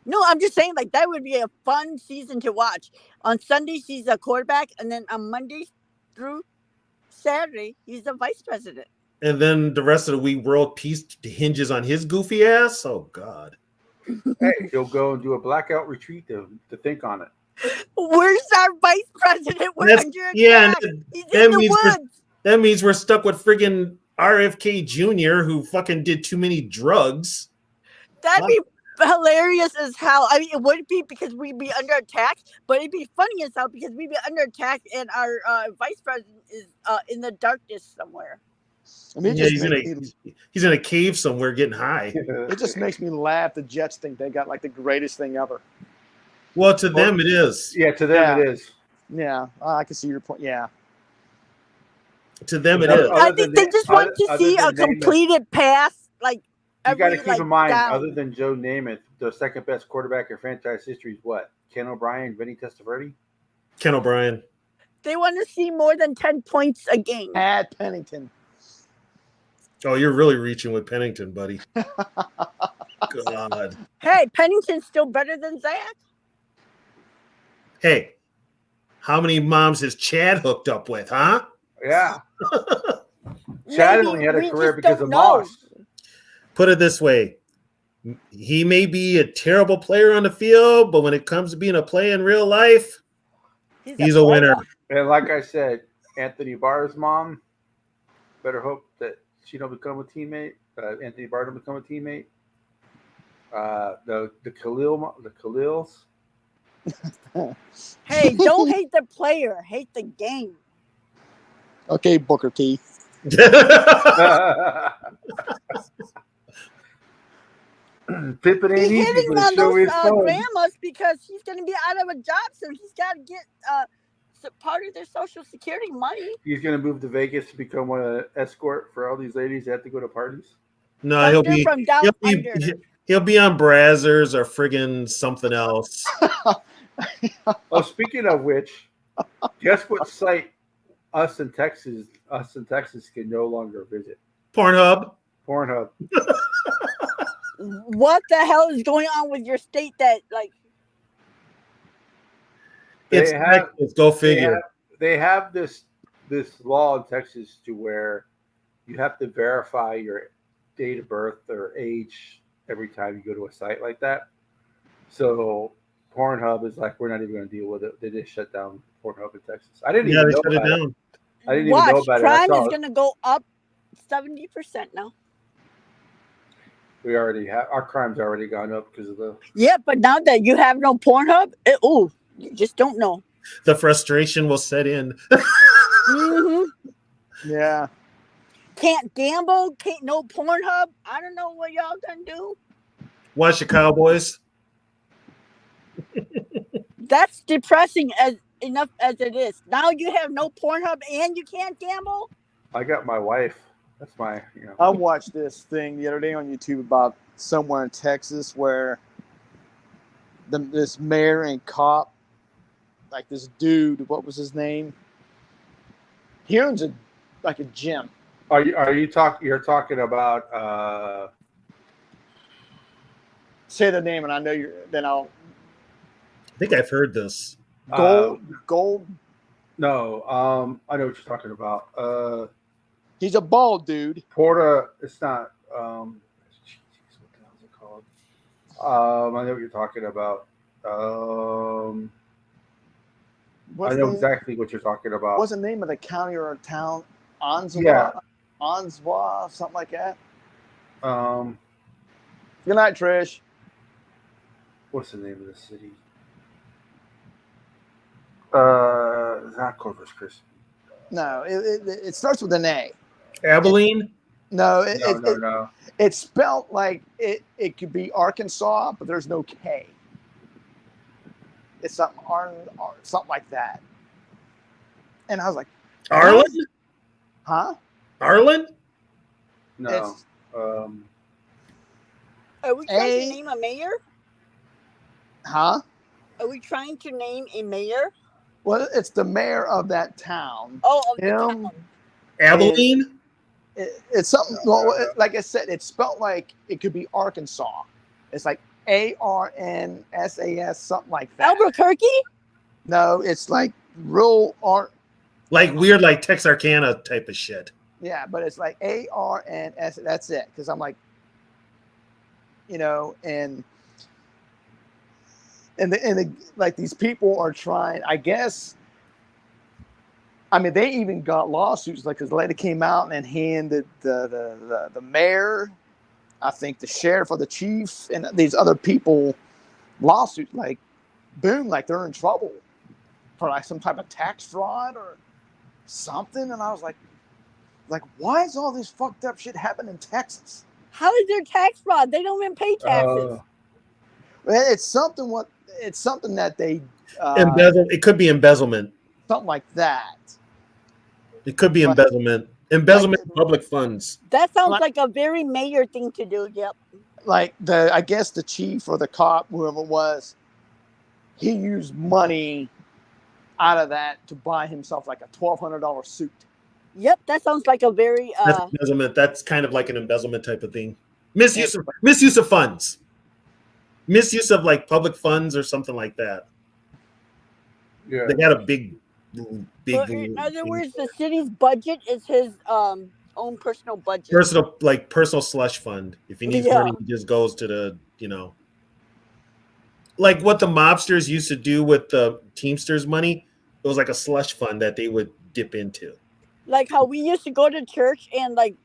No, I'm just saying, like, that would be a fun season to watch. On Sundays, he's a quarterback, and then on Mondays through Saturday, he's the vice president.
and then the rest of the week, world peace hinges on his goofy ass. Oh God.
Hey, he'll go and do a blackout retreat to think on it.
Where's our vice president? We're
That's-
under
yeah,
attack.
and
He's
that
in the
means we're-
woods.
That means we're stuck with friggin' RFK Jr., who fucking did too many drugs.
That'd be hilarious as hell. I mean, it wouldn't be because we'd be under attack, but it'd be funny as hell because we'd be under attack and our vice president is in the darkness somewhere.
I mean,
Yeah, he's in a cave somewhere getting high.
it just makes me laugh. The Jets think they got like the greatest thing ever.
Well, to them it is.
Yeah, to them
Yeah.
it is.
Yeah, I can see your point. Yeah,
To them it
Other
is.
than
I think they just want to
other
see
than
a
Namath,
completed pass, like
You
every
got to keep
like,
in mind,
down.
other than Joe Namath, the second best quarterback in franchise history is what? Ken O'Brien, Vinny Testaverde.
Ken O'Brien.
They want to see more than 10 points a game.
Pat Pennington.
Oh, you're really reaching with Pennington, buddy. God.
Hey, Pennington's still better than Zach.
Hey, how many moms has Chad hooked up with, huh?
Yeah, Chad
Maybe
only had a
we
career
just
because
don't
of
know.
Moss.
Put it this way. He may be a terrible player on the field, but when it comes to being a player in real life, he's a winner.
And like I said, Anthony Barr's mom, better hope that she don't become a teammate. Anthony Barr don't become a teammate. The Khalils.
Hey, don't hate the player, hate the game.
Okay, Booker T.
Pippen ain't
He's
easy,
hitting
but it
on
sure
those
is fun.
grandmas because he's going to be out of a job, so he's got to get part of their Social Security money.
He's gonna move to Vegas to become an escort for all these ladies that have to go to parties.
No, he'll be
from down under.
he'll be on Brazzers or friggin' something else.
Oh, speaking of which, guess what site us in Texas can no longer visit?
Pornhub.
Pornhub.
What the hell is going on with your state that
It's Texas, go figure.
They have this law in Texas to where you have to verify your date of birth or age every time you go to a site like that. So Pornhub is like, we're not even going to deal with it. They just shut down Pornhub in Texas. I didn't even know about it. I didn't even know about it.
Crime is going to go up 70% now.
We already have our crime's already gone up because of the.
Yeah, but now that you have no Pornhub, you just don't know.
The frustration will set in.
Mm-hmm.
Yeah.
Can't gamble, no Pornhub. I don't know what y'all gonna do.
Watch the Cowboys.
That's depressing enough as it is. Now you have no Pornhub and you can't gamble.
I got my wife. That's my,
I watched this thing the other day on YouTube about somewhere in Texas where this mayor and cop, like this dude, what was his name? He owns a gym.
You're talking about
say the name and I know I'll
I think I've heard this.
Gold.
No, I know what you're talking about.
He's a bald dude.
Porta, it's not. What the hell is it called? I know what you're talking about. I know exactly what you're talking about.
What's the name of the county or town? Onswa?
Yeah.
Onswa, something like that.
Good
night, Trish.
What's the name of the city? Not Corpus Christi.
No, it starts with an A.
Abilene?
No,
no.
It's spelled like it could be Arkansas, but there's no K. It's something like that. And I was like,
Arlen?
Huh?
Arlen?
No.
Are we trying to name a mayor?
Huh?
Are we trying to name a mayor?
Well, it's the mayor of that town.
Oh, of the town.
Abilene?
It's something, like I said, it's spelled like it could be Arkansas. It's like ARNSAS, something like that.
Albuquerque?
No, it's like real art.
Like weird, like Texarkana type of shit.
Yeah, but it's like ARNS. That's it. Because I'm like, and like these people are trying, I guess. I mean, they even got lawsuits, like, because the lady came out and handed the mayor, I think the sheriff or the chief, and these other people lawsuits, like, boom, like they're in trouble for like some type of tax fraud or something. And I was like, why is all this fucked up shit happening in Texas?
How is there tax fraud? They don't even pay taxes.
Well, it's something that they
embezzle. It could be embezzlement.
Something like that.
It could be embezzlement. Embezzlement of public funds.
That sounds like a very mayor thing to do. Yep.
Like I guess the chief or the cop, whoever it was, he used money out of that to buy himself like a $1,200 suit.
Yep, that sounds like a very
That's embezzlement. That's kind of like an embezzlement type of thing. Misuse of funds. Misuse of like public funds or something like that.
Yeah.
They got a big.
In other words, the city's budget is his own personal budget.
Personal slush fund. If he needs money, he just goes to the, like what the mobsters used to do with the Teamsters money. It was like a slush fund that they would dip into.
Like how we used to go to church and like,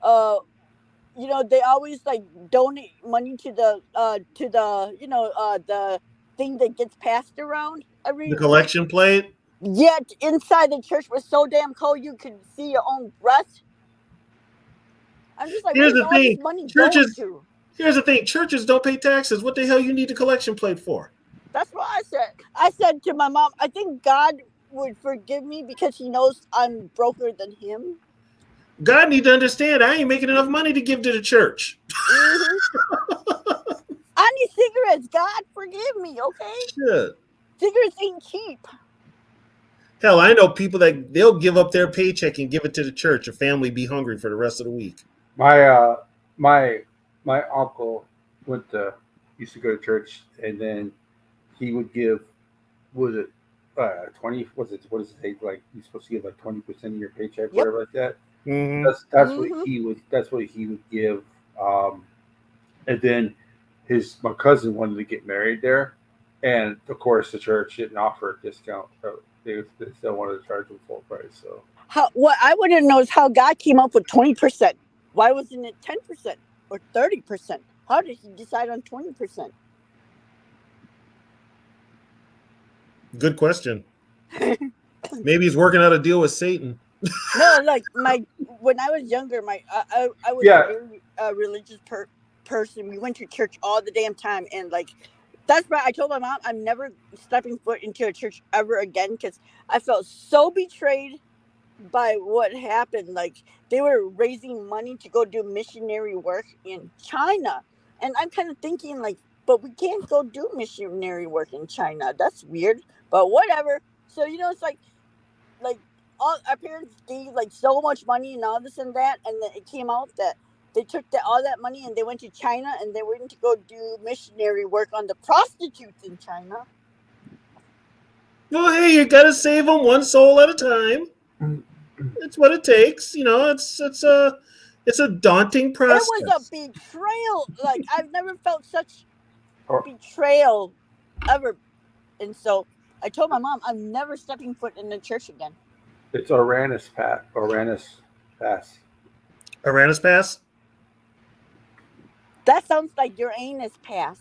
they always like donate money to the the thing that gets passed around every.
The collection plate.
Yet inside the church was so damn cold you could see your own breath. I'm just like,
here's the thing. Here's the thing. Churches don't pay taxes. What the hell you need the collection plate for?
That's what I said. I said to my mom, I think God would forgive me because he knows I'm broker than him.
God need to understand I ain't making enough money to give to the church.
Mm-hmm. I need cigarettes. God forgive me, okay?
Shit.
Cigarettes ain't cheap.
Hell, I know people that they'll give up their paycheck and give it to the church. A family be hungry for the rest of the week.
My uncle used to go to church, and then he would give, was it 20? What is it? Like you're supposed to give like 20% of your paycheck, whatever like that.
Mm-hmm.
That's what he would. That's what he would give. And then my cousin wanted to get married there, and of course the church didn't offer a discount. They still wanted to charge them full price. So
what I want to know is how God came up with 20%. Why wasn't it 10% or 30%? How did he decide on 20%?
Good question. Maybe he's working out a deal with Satan.
No, like when I was younger, I was a very religious person. We went to church all the damn time, and like that's why I told my mom I'm never stepping foot into a church ever again because I felt so betrayed by what happened. Like they were raising money to go do missionary work in China, and I'm kind of thinking like, but we can't go do missionary work in China. That's weird, but whatever. So it's like all our parents gave like so much money and all this and that, and then it came out that they took all that money and they went to China and they went to go do missionary work on the prostitutes in China.
Well, hey, you gotta save them one soul at a time. It's what it takes, It's a daunting process.
It was a betrayal. Like I've never felt such betrayal ever, and so I told my mom I'm never stepping foot in the church again.
It's Uranus Pass.
Uranus Pass?
That sounds like Uranus Pass.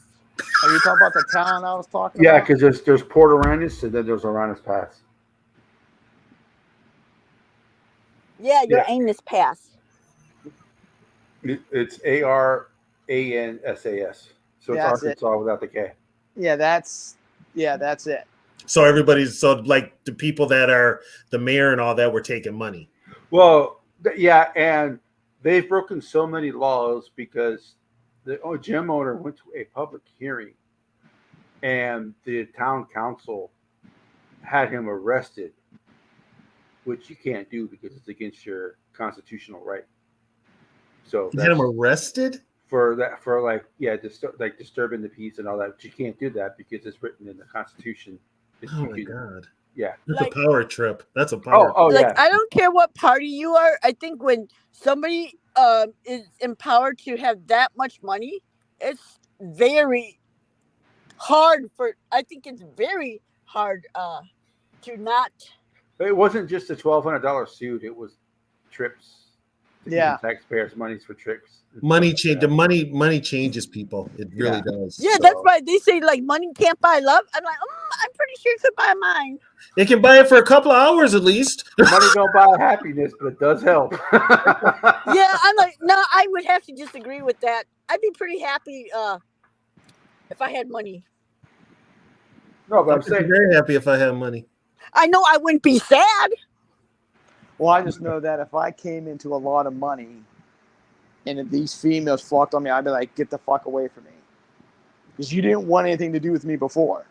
Are you talking about the town I was talking
Yeah,
about?
because there's Port Uranus and then there's Uranus Pass.
Yeah, Uranus Pass.
It's ARANSAS. So it's Arkansas without the K.
Yeah, that's it.
So like the people that are the mayor and all that were taking money.
Well, yeah, and they've broken so many laws because the gym owner went to a public hearing and the town council had him arrested, which you can't do because it's against your constitutional right. So
you had him arrested
for disturbing the peace and all that. But you can't do that because it's written in the Constitution.
Oh my God.
Yeah.
That's a power trip. That's a power
trip.
Yeah.
I don't care what party you are. I think when somebody is empowered to have that much money, it's very hard it's very hard to not.
It wasn't just a $1,200 suit. It was trips. Taxpayers' monies for trips.
Money changes people. It really does.
Yeah, that's why they say like money can't buy love. I'm like, I'm pretty sure it could buy mine.
It can buy it for a couple of hours at least.
Money don't buy happiness, but it does help.
Yeah, I'm like, no, I would have to disagree with that. I'd be pretty happy if I had money.
No, but I'm saying
very happy if I had money.
I know I wouldn't be sad.
Well, I just know that if I came into a lot of money and if these females flocked on me, I'd be like, get the fuck away from me. Because you didn't want anything to do with me before.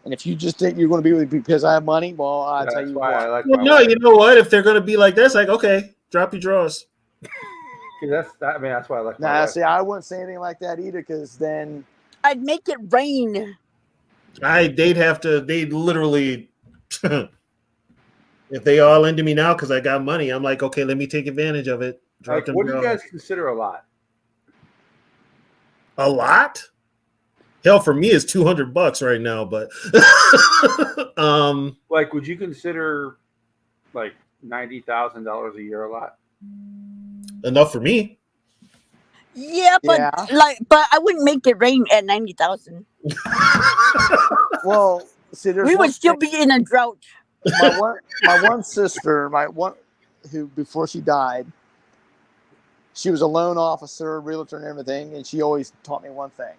And if you just think you're going to be with me because I have money, well, I'll tell you what.
You know what? If they're going to be like this, like, okay, drop your drawers.
That's why I like my
Nah,
wife.
see, I wouldn't say anything like that either because then
I'd make it rain.
They'd literally If they all into me now because I got money, I'm like, okay, let me take advantage of it. Drop
Like,
them
what do you
down.
guys consider a lot?
A lot? Hell, for me, it's $200 right now. But
Like, would you consider like $90,000 a year a lot?
enough for me.
Yeah, but
Yeah.
but I wouldn't make it rain at 90,000.
Well, see, there's
We
one
would still
thing-
be in a drought.
my one sister, who before she died, she was a loan officer, realtor, and everything, and she always taught me one thing.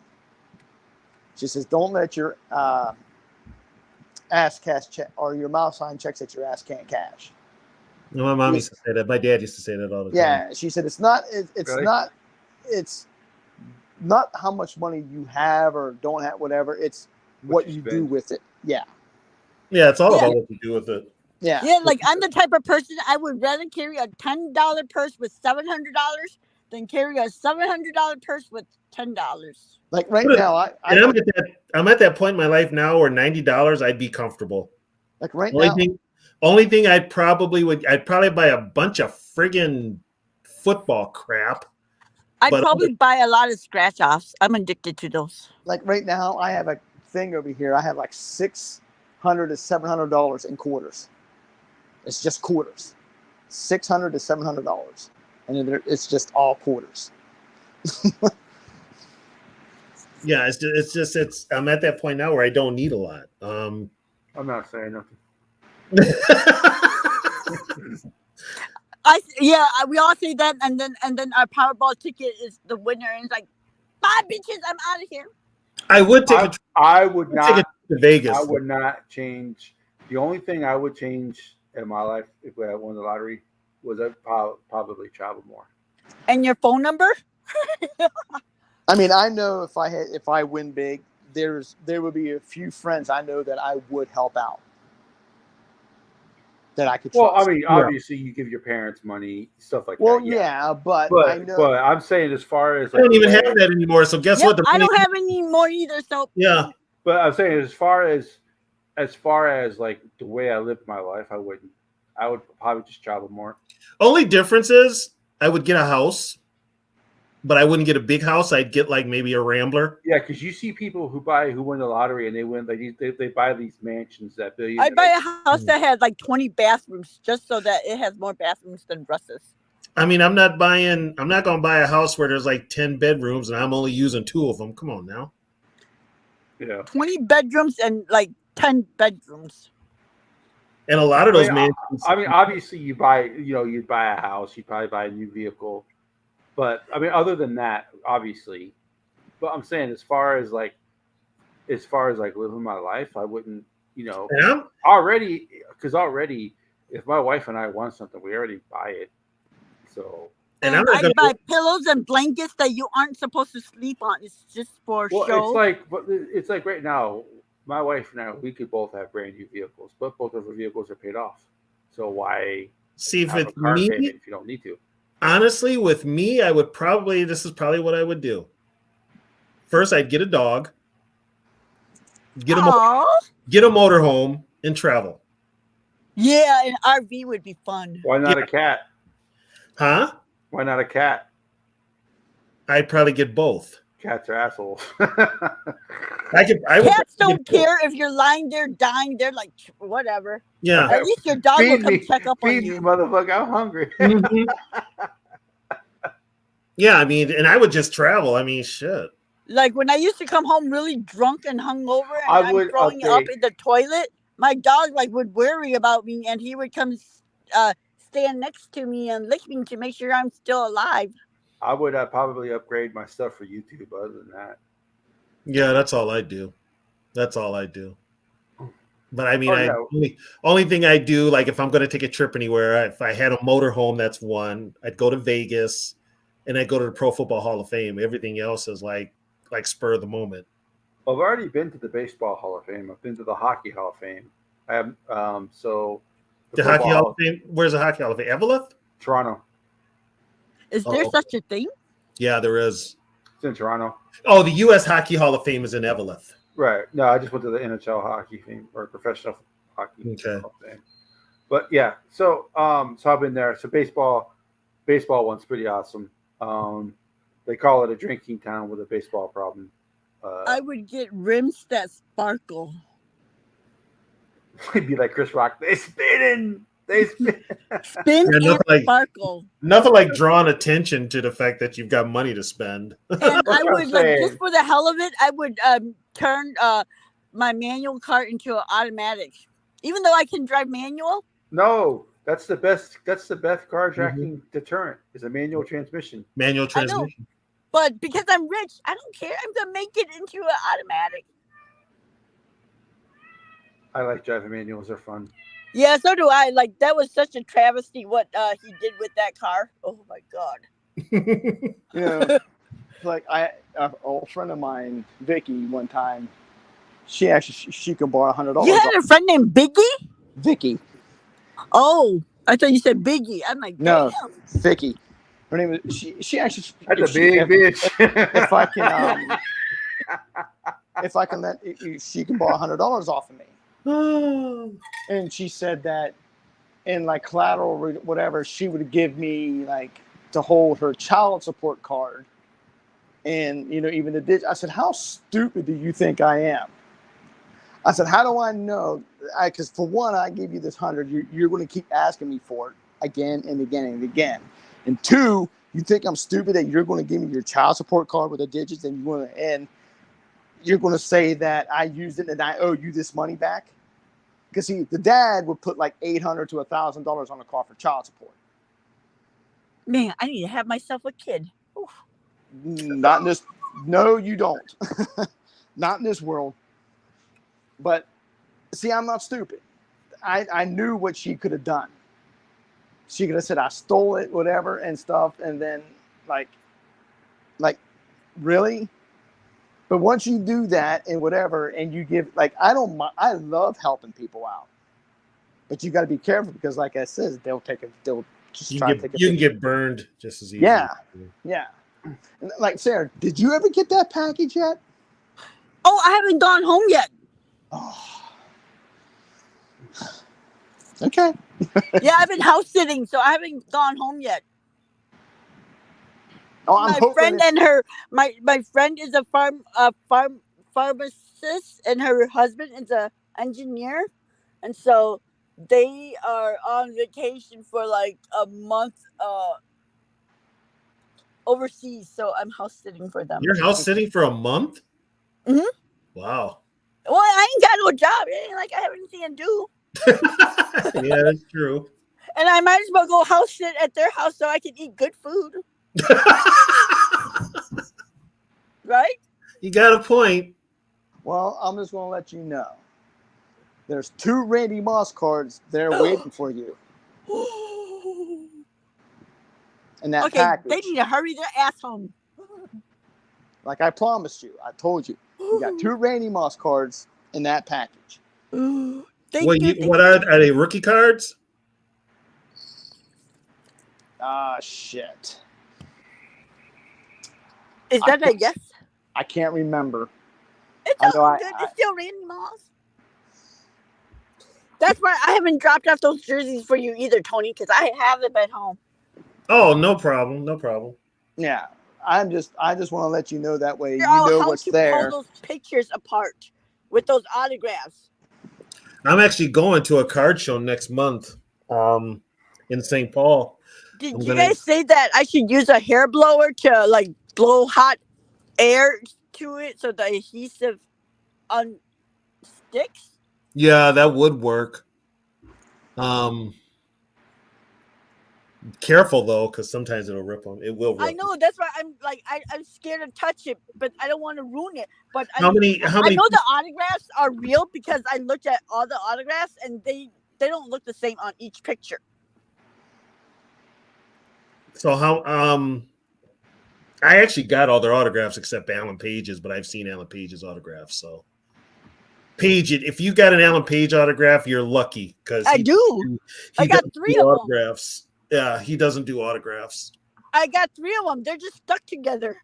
She says, "Don't let your ass cash check or your mouth sign checks that your ass can't cash."
My mom used to say that. My dad used to say that all the time.
Yeah, she said it's not
Really?
it's not how much money you have or don't have, whatever. It's what you do
spend.
with it. Yeah,
Yeah, it's all
Yeah.
about what you do with it.
yeah.
Yeah, like I'm the type of person I would rather carry a $10 purse with $700 than carry a $700 purse with $10.
Like right
But-
now,
And I'm at that point in my life now where $90 I'd be comfortable.
like right
Only
now,
thing I'd probably buy a bunch of friggin' football crap.
I'd
But-
probably buy a lot of scratch offs. I'm addicted to those.
like right now, I have a thing over here. I have like $600 to $700 in quarters. It's just quarters, $600 to $700, and it's just all quarters.
Yeah, it's I'm at that point now where I don't need a lot.
I'm not saying nothing.
We all say that, and then our Powerball ticket is the winner, and it's like, bye, bitches, I'm out of here.
I would take a trip
I would
take a
not.
to Vegas.
I would not change. The only thing I would change in my life if I won the lottery was I'd probably travel more.
And your phone number?
I mean, I know if I win big, there would be a few friends I know that I would help out, that I could.
Well, I
trust.
mean, obviously, you give your parents money, stuff like
Well,
that.
yeah, but I
But
know.
but I'm saying as far as
I don't
like,
even have that anymore. So guess
Yep,
what? The
I
money-
don't have any more either, so
yeah.
But I'm saying as far as like the way I lived my life, I would probably just travel more.
Only difference is I would get a house, but I wouldn't get a big house. I'd get like maybe a Rambler.
Yeah, because you see people who win the lottery and they win they buy these mansions that billion.
I'd buy a house that had like 20 bathrooms just so that it has more bathrooms than Russ's.
I mean, I'm not going to buy a house where there's like 10 bedrooms and I'm only using 2 of them. Come on now.
Yeah.
20 bedrooms and like 10 bedrooms.
And a lot of those
I
mansions.
mean, obviously, you'd buy a house, you'd probably buy a new vehicle, but I mean, other than that, obviously. But I'm saying, as far as like living my life, I wouldn't,
Yeah.
already, if my wife and I want something, we already buy it. So,
And I'm not
I'd
going
buy
to.
pillows and blankets that you aren't supposed to sleep on. It's just for
well,
show.
it's like right now, my wife and I, we could both have brand new vehicles, but both of our vehicles are paid off. So why
See, if
have a
it's
car
me,
payment if you don't need to?
honestly, with me, I would probably, this is probably what I would do. First, I'd get a dog, get a
Aw.
motorhome, and travel.
Yeah, an RV would be fun.
Why not
Yeah.
a cat?
Huh?
Why not a cat?
I'd probably get both.
Cats are assholes.
I would
Cats
probably
don't
get both.
care if you're lying there dying. They're like, whatever.
Yeah.
At least your dog will
Feed
come
me,
check up on
feed me,
you.
motherfucker. I'm hungry.
Mhm. Yeah, I mean, and I would just travel. I mean, shit.
Like when I used to come home really drunk and hungover, and
I
I'm
would-
throwing
okay.
up in the toilet, my dog would worry about me, and he would come stand next to me and lick me to make sure I'm still alive.
I would probably upgrade my stuff for YouTube. Other than that,
Yeah, that's all I do. That's all I do. But I mean,
Oh, yeah.
only thing I do, like if I'm going to take a trip anywhere, if I had a motorhome, that's one. I'd go to Vegas, and I'd go to the Pro Football Hall of Fame. Everything else is like spur of the moment.
I've already been to the Baseball Hall of Fame. I've been to the Hockey Hall of Fame. I have
The Hockey Hall of Fame. Where's the Hockey Hall of Fame? Evelyn?
Toronto.
Is there
Uh-oh.
such a thing?
Yeah, there is.
It's in Toronto.
Oh, the U.S. Hockey Hall of Fame is in Evelyn.
Right. No, I just went to the NHL Hockey Fame or Professional Hockey
Okay.
Hall of Fame. But yeah, so I've been there. So baseball one's pretty awesome. They call it a drinking town with a baseball problem.
I would get rims that sparkle.
It'd be like Chris Rock. They spin.
Spin
Yeah,
and sparkle.
Nothing like drawing attention to the fact that you've got money to spend.
And
That's
I
what
would
I'm
like
saying.
just for the hell of it, I would turn my manual car into an automatic. Even though I can drive manual.
No, that's the best. That's the best carjacking deterrent. Is a manual transmission.
Manual transmission.
But because I'm rich, I don't care. I'm gonna make it into an automatic.
I like driving manuals. They're fun.
Yeah, so do I. Like that was such a travesty what he did with that car. Oh my god.
You know, like an old friend of mine, Vicky, one time, she could borrow $100.
You had a friend named Biggie?
Vicky.
Oh, I thought you said Biggie. I'm like,
No,
damn.
Vicky. Her name is she actually.
That's a big bitch.
If I can, if I can she can borrow $100 off of me. And she said that in like collateral or whatever, she would give me like to hold her child support card. And, you know, even the digit. I said, how stupid do you think I am? I said, how do I know? Because for one, I give you this 100. You're going to keep asking me for it again and again and again. And two, you think I'm stupid that you're going to give me your child support card with the digits and you're going to say that I used it and I owe you this money back? Because see, the dad would put like $800 to $1,000 on the car for child support.
Man, I need to have myself a kid. Oof.
Not in this. No, you don't. Not in this world. But see, I'm not stupid. I knew what she could have done. She could have said I stole it, whatever, and stuff, and then like, really. But once you do that and whatever, and you give like I love helping people out, but you got to be careful because, like I said, they'll just try to take it.
You can get burned just as easy.
Yeah. And like Sarah, did you ever get that package yet?
Oh, I haven't gone home yet.
Oh. Okay.
Yeah, I've been house sitting, so I haven't gone home yet.
Oh, I'm
my
hoping
friend and my friend is a pharmacist, and her husband is a engineer, and so they are on vacation for like a month overseas. So I'm house sitting for them.
You're house sitting for a month?
Mhm.
Wow.
Well, I ain't got no job. It ain't like I have anything to do.
Yeah, that's true.
And I might as well go house sit at their house so I can eat good food. Right?
You got a point.
Well, I'm just going to let you know. There's 2 Randy Moss cards there waiting for you. And that
Okay,
package.
they need to hurry their ass home.
Like I promised you. I told you. You got 2 Randy Moss cards in that package.
What are they, rookie cards?
Ah, shit.
Is that a yes?
I can't remember.
It's
I know
all good. It's still Randy Moss. That's why I haven't dropped off those jerseys for you either, Tony, because I have them at home.
Oh, no problem. No problem.
Yeah. I just want to let you know that way.
You're
You
all
know
how
what's
to
there.
pull those pictures apart with those autographs.
I'm actually going to a card show next month in St. Paul.
Did you guys say that I should use a hair blower to like blow hot air to it so the adhesive unsticks?
Yeah, that would work. Careful though, because sometimes it'll rip them. It will rip.
I know, that's why I'm like I'm scared to touch it, but I don't want to ruin it. But
How many
I know the autographs are real because I looked at all the autographs and they don't look the same on each picture.
So how I actually got all their autographs except Alan Page's, but I've seen Alan Page's autographs. So Page, if you got an Alan Page autograph, you're lucky because
I do. I got 3 of
autographs. Yeah, he doesn't do autographs.
I got 3 of them. They're just stuck together.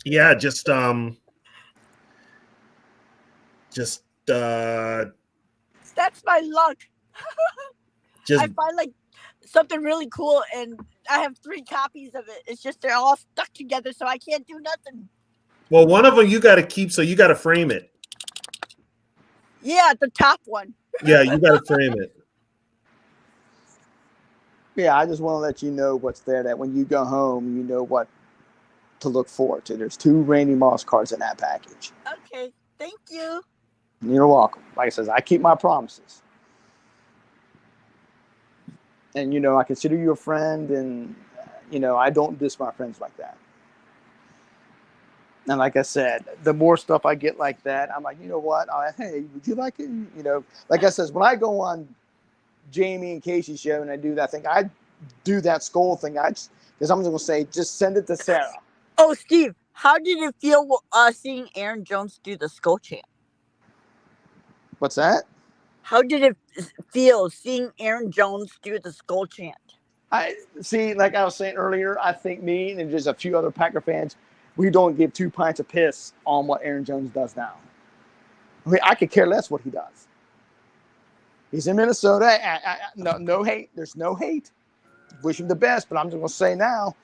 Yeah, just
that's my luck.
Just
I find like something really cool, and I have 3 copies of it. It's just they're all stuck together, so I can't do nothing.
well, one of them you got to keep, so you got to frame it.
Yeah, the top one.
Yeah, you got to frame it.
Yeah, I just want to let you know what's there. That when you go home, you know what to look forward to. There's 2 Randy Moss cards in that package.
Okay, thank you.
You're welcome. Like I says, I keep my promises. And, you know, I consider you a friend, and, you know, I don't diss my friends like that. And like I said, the more stuff I get like that, I'm like, you know what? Hey, would you like it? You know, like I says, when I go on Jamie and Casey's show and I do that thing, I do that skull thing. Because I'm just going to say, just send it to Sarah.
Oh, Steve, how did it feel seeing Aaron Jones do the skull chant?
What's that?
How did it feel seeing Aaron Jones do the skull chant?
I see, like I was saying earlier, I think me and just a few other Packer fans, we don't give 2 pints of piss on what Aaron Jones does now. I mean, I could care less what he does. He's in Minnesota. No hate. There's no hate. Wish him the best, but I'm just going to say now,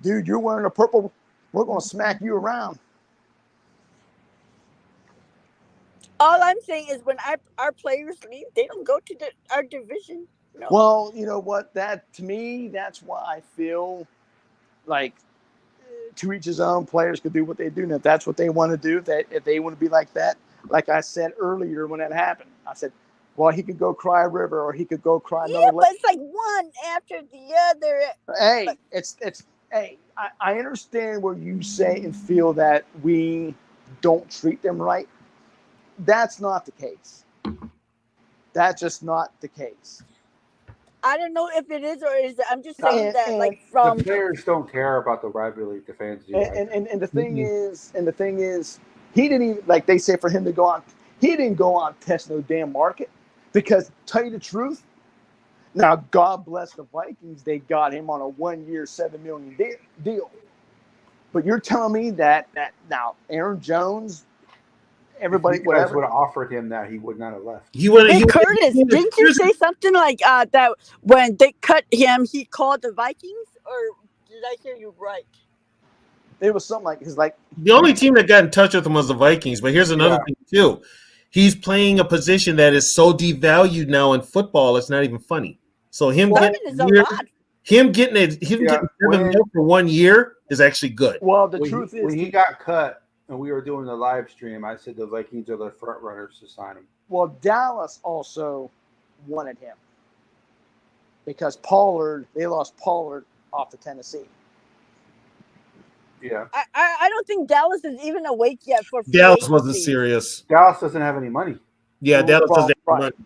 dude, you're wearing a purple. We're going to smack you around.
All I'm saying is when our players leave, they don't go to our division. No.
Well, you know what? That to me, that's why I feel like to each his own. Players could do what they do, and if that's what they want to do, that if they want to be like that, like I said earlier when that happened, I said, well, he could go cry a river, or he could go cry another.
Yeah, but it's like one after the other.
Hey,
but,
it's hey. I understand where you say and feel that we don't treat them right. That's not the case. That's just not the case.
I don't know if it is or is it. I'm just saying that, like, from
the players don't care about the rivalry. The fans do.
And the thing is, he didn't even, like they say, for him to go on. He didn't go on test no damn market, because tell you the truth. Now, God bless the Vikings. They got him on a 1-year, $7 million deal. But you're telling me that now Aaron Jones, everybody,
would have
whatever.
offered him that, he would not have left.
Hey, Curtis, didn't you say something like that when they cut him, he called the Vikings? Or did I hear you right?
It was something like, because like
the only team that got in touch with him was the Vikings. But here's another thing too: he's playing a position that is so devalued now in football, it's not even funny. So him getting $7 million for 1 year is actually good.
Well, the truth is,
when he got cut and we were doing the live stream, I said the Vikings are the front runners to sign him.
Well, Dallas also wanted him because they lost Pollard off to Tennessee.
Yeah.
I don't think Dallas is even awake yet for free
Dallas
agency.
wasn't serious.
Dallas doesn't have any money.
Yeah, Dallas doesn't have money.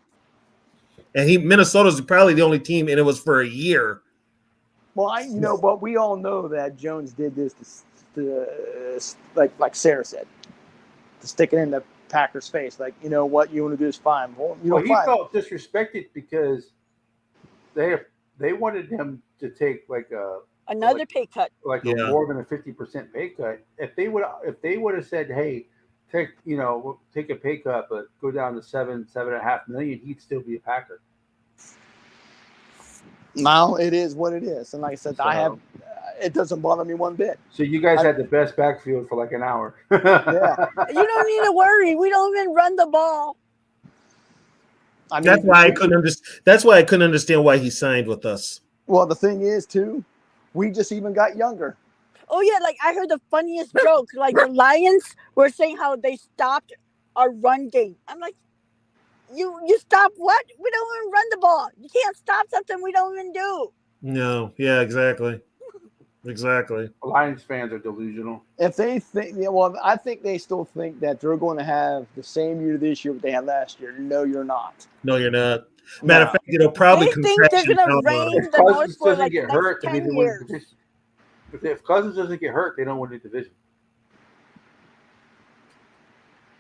And Minnesota's probably the only team, and it was for a year.
Well, but we all know that Jones did this to like Sarah said, to stick it in the Packers' face. Like, you know what, you want to do is fine. Well,
he felt disrespected because they wanted him to take
another pay cut,
more than a 50% pay cut. If they would have said, hey, take a pay cut, but go down to $7.5 million, he'd still be a Packer.
Now it is what it is, and like I said, it doesn't bother me one bit.
So you guys had the best backfield for like an hour.
Yeah,
you don't need to worry. We don't even run the ball.
I mean, that's why I couldn't understand why he signed with us.
Well, the thing is, too, we just even got younger.
Oh yeah, like I heard the funniest joke. Like the Lions were saying how they stopped our run game. I'm like, you stop what? We don't even run the ball. You can't stop something we don't even do.
No, yeah, exactly.
Lions fans are delusional.
If they think, I think they still think that they're going to have the same year this year what they had last year. No, you're not.
No, you're not. Matter of fact, probably
they think they're going to reign the North for like the next 10 years.
If Cousins doesn't get hurt, they don't win the division.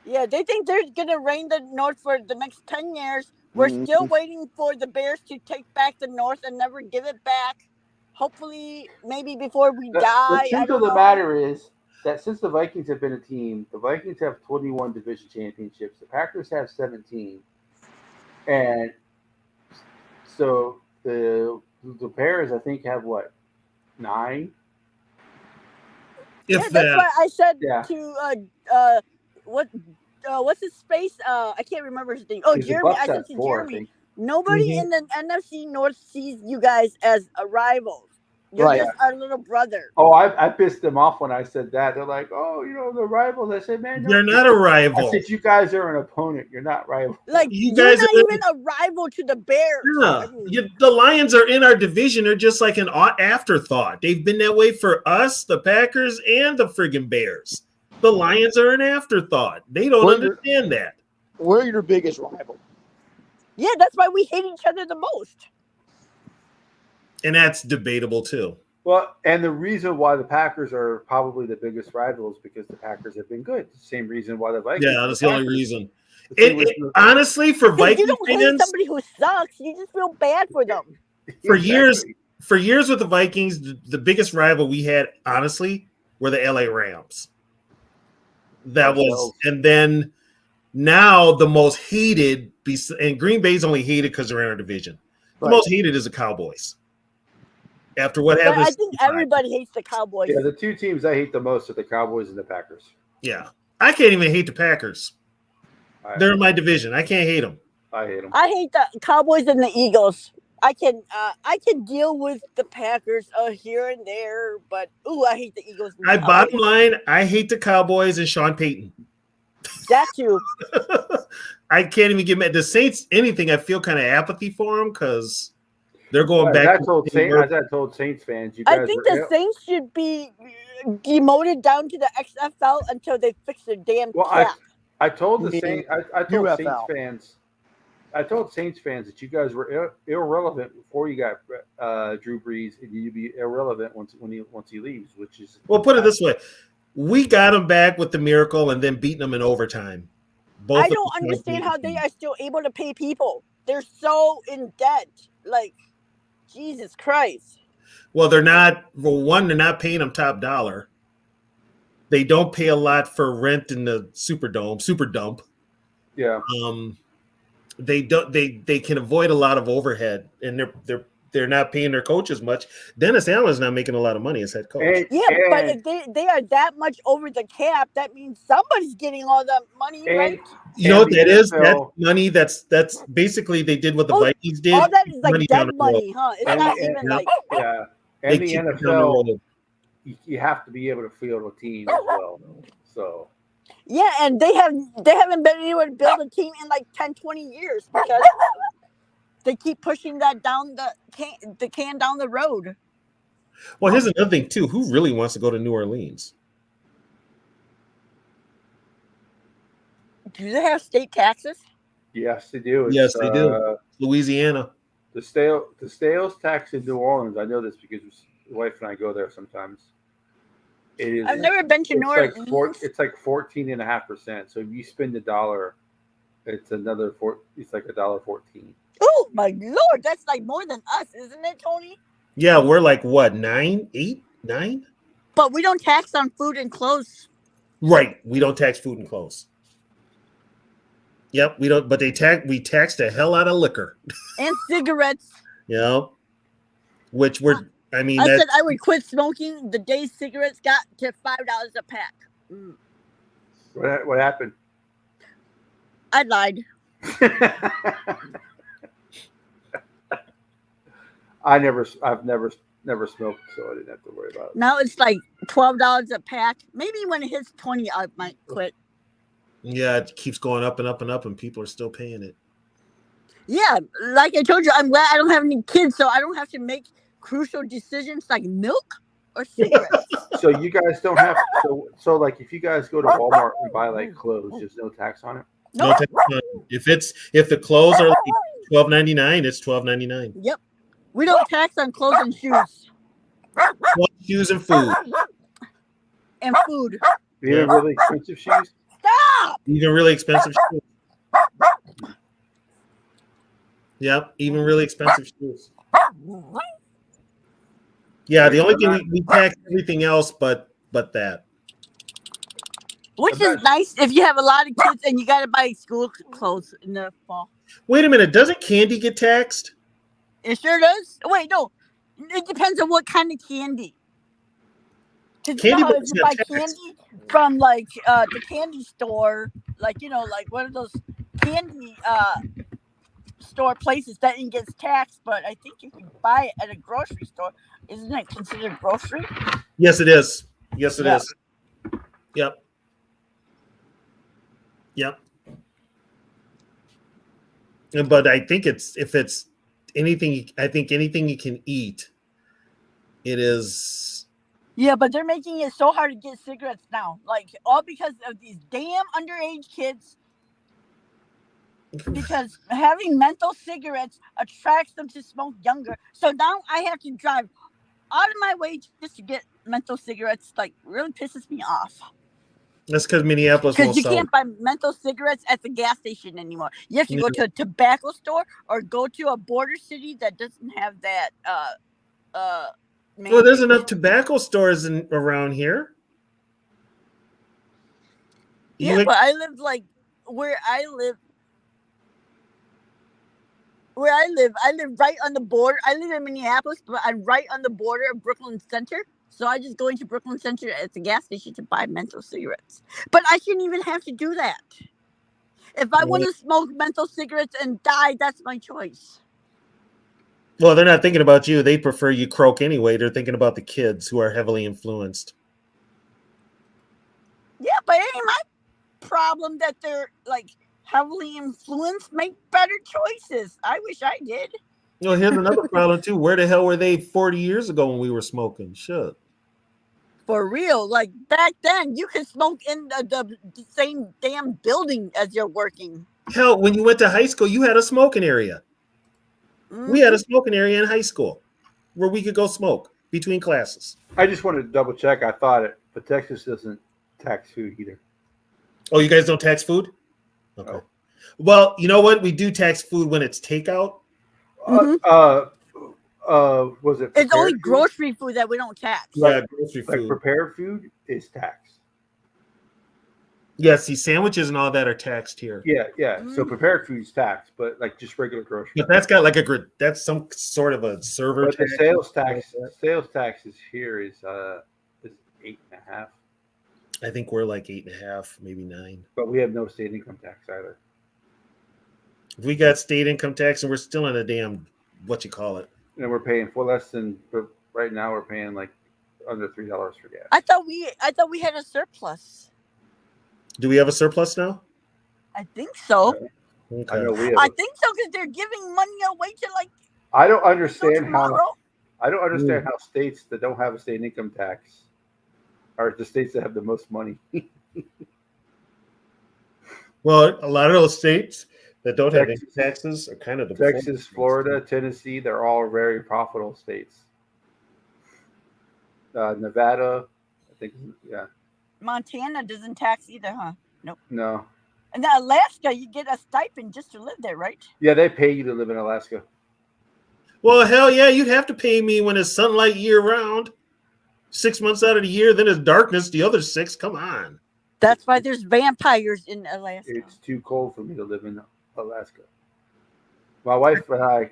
Yeah, they think they're going to reign the North for the next 10 years. We're still waiting for the Bears to take back the North and never give it back. Hopefully, maybe before we die.
The truth of the matter is that since the Vikings have been a team, the Vikings have 21 division championships. The Packers have 17. And So the Bears, I think, have what 9?
Yeah,
If
that's
that,
why I said
Yeah.
to what's his face? I can't remember his name. Oh,
Because the
Jeremy.
Bucks
I said
have
to
4, I
Jeremy,
think.
nobody
Mhm.
in the NFC North sees you guys as a rivals. You're
Right.
just our little brother.
Oh, I pissed them off when I said that. They're like, "Oh, the rivals." I said, "Man, no."
they're not a
I
rival.
said, "You guys are an opponent. You're not rivals."
Like
You
you're
guys
not
are-
even a rival to the Bears.
Yeah,
I mean,
the Lions are in our division. They're just like an afterthought. They've been that way for us, the Packers, and the friggin' Bears. The Lions are an afterthought. They don't
Well, you're-
understand that.
We're your biggest rival.
yeah, that's why we hate each other the most.
And that's debatable too.
Well, and the reason why the Packers are probably the biggest rivals because the Packers have been good. Same reason why the Vikings.
Yeah, that's the only reason.
The same reason-
Honestly, for
Because you
Viking
don't hate
fans,
somebody who sucks. You just feel bad for them.
for
Exactly.
years with the Vikings, the biggest rival we had, honestly, were the LA Rams. That was,
Ourselves.
and then now the most hated, and Green Bay's only hated because they're in our division. The
Right.
most hated is the Cowboys. After what
But
happened,
I think everybody hates the Cowboys.
Yeah, the 2 teams I hate the most are the Cowboys and the Packers.
yeah, I can't even hate the Packers. They're in my division. I can't hate them.
I hate them.
I hate the Cowboys and the Eagles. I can deal with the Packers here and there, but I hate the Eagles. And the Cowboys.
Bottom line, I hate the Cowboys and Sean Payton.
That too.
I can't even give me the Saints anything. I feel kind of apathy for them because they're going back.
As I told Saints fans, you guys
I think
were
the Saints should be demoted down to the XFL until they fix their damn
Well,
cap.
I told the
Yeah.
Saints. I told
UFL.
Saints fans. I told Saints fans that you guys were irrelevant before you got Drew Brees, and you'd be irrelevant once he leaves. Which is
Well, put it this way: we got them back with the miracle, and then beating them in overtime. Both
I
of
don't
them
understand how
beat
they
them.
are still able to pay people. They're so in debt. Like, Jesus Christ.
Well, they're not. For one, they're not paying them top dollar. They don't pay a lot for rent in the super dump.
yeah.
They don't. They can avoid a lot of overhead, and they're not paying their coaches much. Dennis Allen's not making a lot of money as head coach.
And,
Yeah, but if they are that much over the cap, that means somebody's getting all the money, right?
You know what
the
that is?
NFL
That's money. That's basically they did what the
Oh,
Vikings did.
All that is like
money down
dead
the road.
money, huh? It's
And
not
the-
even
and-
like
yeah.
They
And the
keep it down the
NFL,
road.
you have to be able to field a team as well. So
yeah, and they haven't been able to build a team in like 10, 20 years because they keep pushing that down the can down the road.
Well, here's another thing too. Who really wants to go to New Orleans?
Do they have state taxes?
yes, they do.
Yes, they do. Louisiana.
The sales tax in New Orleans. I know this because my wife and I go there sometimes. It is.
I've never been to New Orleans.
It's like 14.5%. So if you spend $1, it's another it's like $1.14.
Oh my lord, that's like more than us, isn't it, Tony?
Yeah, we're like what 9, 8, 9?
But we don't tax on food and clothes.
Right. We don't tax food and clothes. Yep, we don't. But we tax the hell out of liquor.
And cigarettes.
You know, which we're. I mean,
I
that's,
said I would quit smoking the day cigarettes got to $5 a pack.
What happened?
I lied.
I've never smoked, so I didn't have to worry about it.
Now it's like $12 a pack. Maybe when it hits 20, I might quit.
yeah, it keeps going up and up and up, and people are still paying it.
Yeah, like I told you, I'm glad I don't have any kids, so I don't have to make crucial decisions like milk or cigarettes.
So you guys don't have so like if you guys go to Walmart and buy like clothes, there's no tax on it.
No tax on it. If the clothes are like $12.99, it's $12.99.
Yep. We don't tax on clothes and shoes.
Shoes and food.
And food.
Even really expensive shoes.
Stop!
Even really expensive shoes. Yep, even really expensive shoes. Yeah, the only thing we tax everything else but that.
Which is nice if you have a lot of kids and you got to buy school clothes in the fall.
Wait a minute, doesn't candy get taxed?
It sure does. Wait, no. It depends on what kind of candy. Because you know
Candy
how if
bars
you
got
buy
tax.
candy from like the candy store, like like one of those candy store places, that it gets taxed. But I think if you buy it at a grocery store, isn't it considered grocery?
Yes, it is. Yes, it
Yeah.
is. Yep. Yep. But I think if it's anything, I think anything you can eat, it is.
Yeah, but they're making it so hard to get cigarettes now, like all because of these damn underage kids. Because having menthol cigarettes attracts them to smoke younger. So now I have to drive out of my way just to get menthol cigarettes. Like, really pisses me off.
That's because Minneapolis
Because
won't
you
sell.
can't buy menthol cigarettes at the gas station anymore. You have to go to a tobacco store or go to a border city that doesn't have that.
Well, there's enough tobacco stores around here.
Yeah, but I live like where I live. I live right on the border. I live in Minneapolis, but I'm right on the border of Brooklyn Center. So I just go into Brooklyn Center at the gas station to buy menthol cigarettes. But I shouldn't even have to do that. If I want to smoke menthol cigarettes and die, that's my choice.
Well, they're not thinking about you. They prefer you croak anyway. They're thinking about the kids who are heavily influenced.
Yeah, but it ain't my problem that they're like heavily influenced. Make better choices. I wish I did.
Well, here's another problem too. Where the hell were they 40 years ago when we were smoking? Shit.
For real, like back then, you could smoke in the same damn building as you're working.
Hell, when you went to high school, you had a smoking area.
Mm-hmm.
We had a smoking area in high school where we could go smoke between classes.
I just wanted to double check. I thought it, but Texas doesn't tax food either.
Oh, you guys don't tax food? Okay.
Oh.
Well, you know what? We do tax food when it's takeout.
Was it?
It's only
food?
grocery food that we don't tax.
Yeah, grocery
Like
food.
prepared food is taxed.
Yeah, see, sandwiches and all that are taxed here.
Yeah, yeah. So prepared food is taxed, but like just regular grocery.
But that's got like that's some sort of a server.
But the
tax.
sales taxes here is 8.5.
I think we're like 8.5, maybe 9.
But we have no state income tax either.
If we got state income tax and we're still in a damn what you call it.
And we're paying for less than. But right now we're paying like under $3 for gas.
I thought we had a surplus.
Do we have a surplus now?
I think so.
Okay.
I know we have.
I think so because they're giving money away to like.
I don't understand how.
tomorrow.
I don't understand how states that don't have a state income tax are the states that have the most money.
Well, a lot of those states that don't have income taxes are kind of the
Texas, Florida, Tennessee, they're all very profitable states. Nevada, I think, yeah.
Montana doesn't tax either, huh? Nope.
No.
And then Alaska, you get a stipend just to live there, right?
Yeah, they pay you to live in Alaska.
Well, hell yeah, you'd have to pay me when it's sunlight year round. 6 months out of the year, then it's darkness the other 6. Come on.
That's why there's vampires in Alaska.
It's too cold for me to live in Alaska. My wife and I,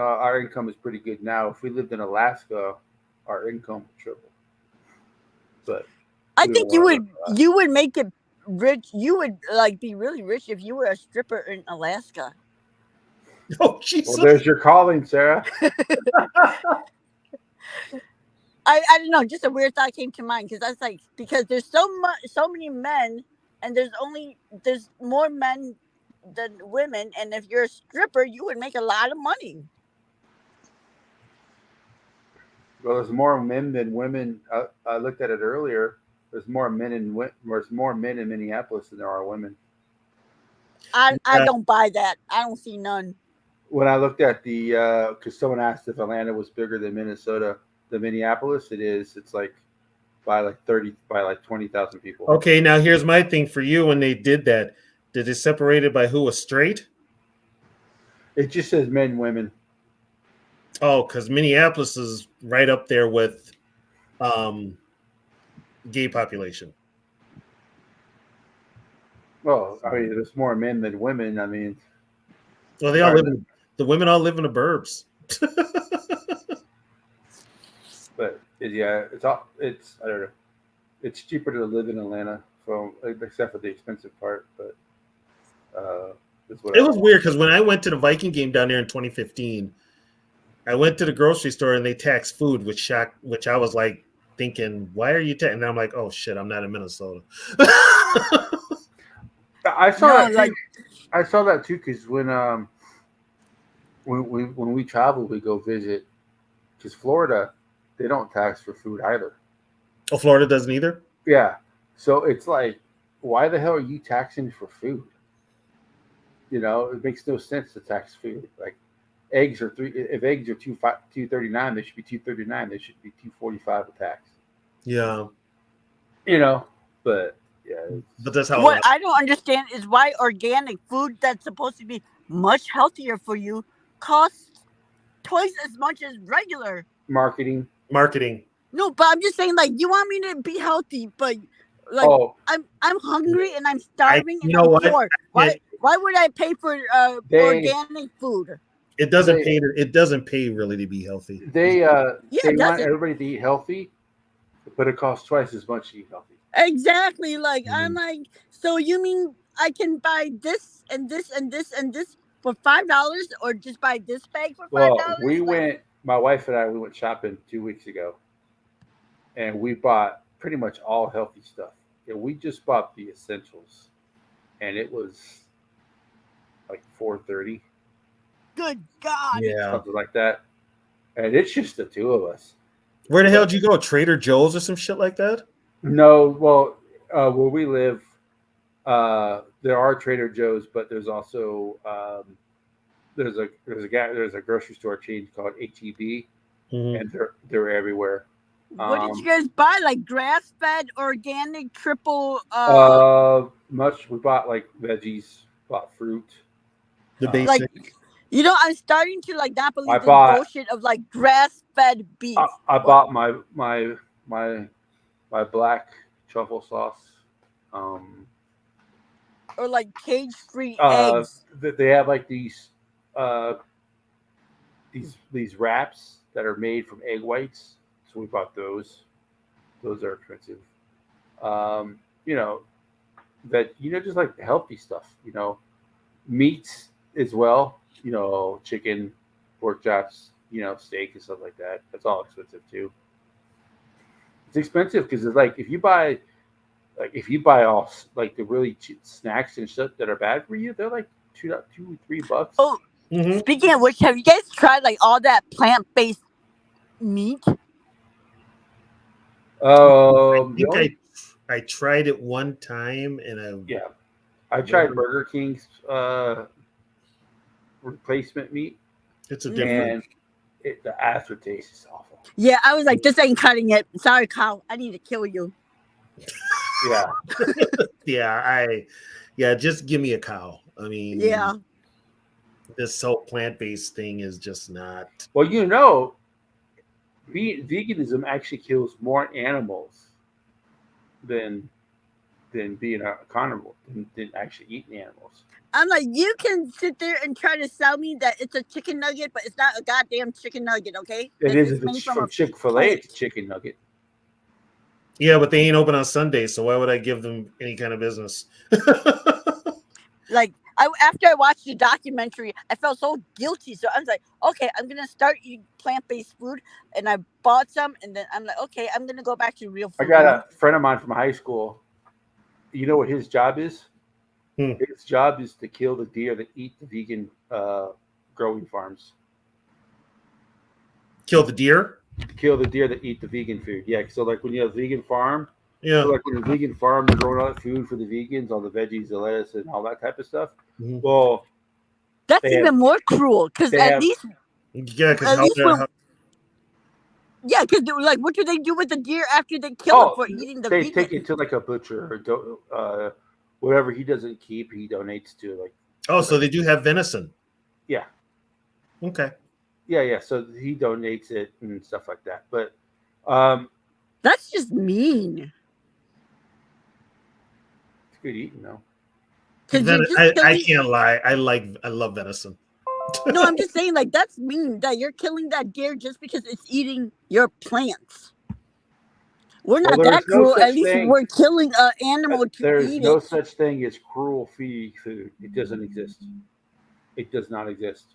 our income is pretty good now. If we lived in Alaska, our income would triple. But
I think you would make it rich. You would like be really rich if you were a stripper in Alaska.
Oh, Jesus.
Well, there's your calling, Sarah.
I don't know, just a weird thought came to mind because I was like, because there's so many men, and there's more men than women, and if you're a stripper, you would make a lot of money.
Well, there's more men than women. I looked at it earlier. There's more men in Minneapolis than there are women.
I don't buy that. I don't see none.
When I looked at because someone asked if Atlanta was bigger than Minnesota, the Minneapolis, it is. It's like by like 20,000 people.
Okay, now here's my thing for you. When they did that, did it separate it by who was straight?
It just says men, women.
Oh, because Minneapolis is right up there with gay population.
Well, I mean, there's more men than women. I mean,
well, they all live in The women all live in the burbs.
But yeah, it's all it's I don't know. It's cheaper to live in Atlanta, from except for the expensive part. But that's what
It was weird because when I went to the Viking game down there in 2015, I went to the grocery store and they taxed food, which I was like thinking, why are you taxing? And I'm like, oh shit, I'm not in Minnesota.
I saw
No,
that too.
like-
I saw that too because when we travel, we go visit. Because Florida, they don't tax for food either.
Oh, Florida doesn't either?
Yeah, so it's like, why the hell are you taxing for food? You know, it makes no sense to tax food. Like eggs are if eggs are $2.39, they should be $2.39. They should be $2.45 a tax.
Yeah.
You know, but yeah.
But that's how
What I don't understand is why organic food that's supposed to be much healthier for you costs twice as much as regular.
Marketing.
No, but I'm just saying, like, you want me to be healthy, but like,
Oh.
I'm hungry and I'm starving
you
and
know
I'm
what?
poor. Why would I pay for organic food?
It doesn't pay. It doesn't pay really to be healthy.
They
it
want
doesn't.
everybody to eat healthy, but it costs twice as much to eat healthy.
Exactly. Like,
Mm-hmm.
I'm like, so you mean I can buy this and this and this and this for $5, or just buy this bag for $5?
Well, my wife and I, we went shopping 2 weeks ago, and we bought pretty much all healthy stuff. And we just bought the essentials, and it was like $4.30.
Good God.
Yeah.
Something like that. And it's just the two of us.
Where the hell did you go? Trader Joe's or some shit like that?
No, well, where we live, there are Trader Joe's, but there's also there's a grocery store chain called HEB, and they're everywhere.
What did you guys buy? Like grass-fed, organic, triple?
Much. We bought like veggies, bought fruit.
The basic.
Like, you know, I'm starting to like not believe
I
this
bought-
bullshit of like grass-fed beef.
I bought my black truffle sauce.
Or like cage-free eggs.
They have like these wraps that are made from egg whites. So we bought those. Those are expensive. You know, just like healthy stuff. You know, meats as well. You know, chicken, pork chops. You know, steak and stuff like that. That's all expensive too. It's expensive because it's like if you buy all like the really cheap snacks and stuff that are bad for you, they're like $2-3.
Oh, speaking of which, have you guys tried like all that plant-based meat?
I tried it one time and
I tried Burger King's replacement meat.
It's a different.
And the aftertaste is awful.
Yeah, I was like, this ain't cutting it. Sorry, Kyle. I need to kill you.
Yeah. Just give me a cow. I mean,
yeah.
This whole plant-based thing is just not.
Well, you know, veganism actually kills more animals than being a carnivore, than actually eating animals.
I'm like, you can sit there and try to sell me that it's a chicken nugget, but it's not a goddamn chicken nugget, okay?
It is if it's from Chick-fil-A, it's a chicken nugget.
Yeah, but they ain't open on Sunday, so why would I give them any kind of business?
Like, after I watched the documentary, I felt so guilty. So I was like, okay, I'm going to start eating plant-based food. And I bought some, and then I'm like, okay, I'm going to go back to real food.
I got a friend of mine from high school. You know what his job is? His job is to kill the deer that eat the vegan growing farms.
Kill the deer?
Kill the deer that eat the vegan food. Yeah, so like when you have a vegan farm,
yeah,
so like when a vegan farm, they're growing all that food for the vegans, all the veggies, the lettuce, and all that type of stuff. Well,
that's even more cruel because at least yeah, because like, what do they do with the deer after they kill it for eating the
they vegan?
Oh,
Take it to like a butcher or whatever he doesn't keep, he donates to like.
Oh, so they do have venison.
Yeah.
Okay.
Yeah. So he donates it and stuff like that. But
that's just mean.
It's good eating though.
I can't lie. I love venison.
No, I'm just saying, like, that's mean that you're killing that deer just because it's eating your plants. We're
Well,
not
there's
that
no
cruel.
such
At least
thing.
we're killing an animal to
There's
eat
no
it.
such thing as cruel food. It doesn't exist. It does not exist.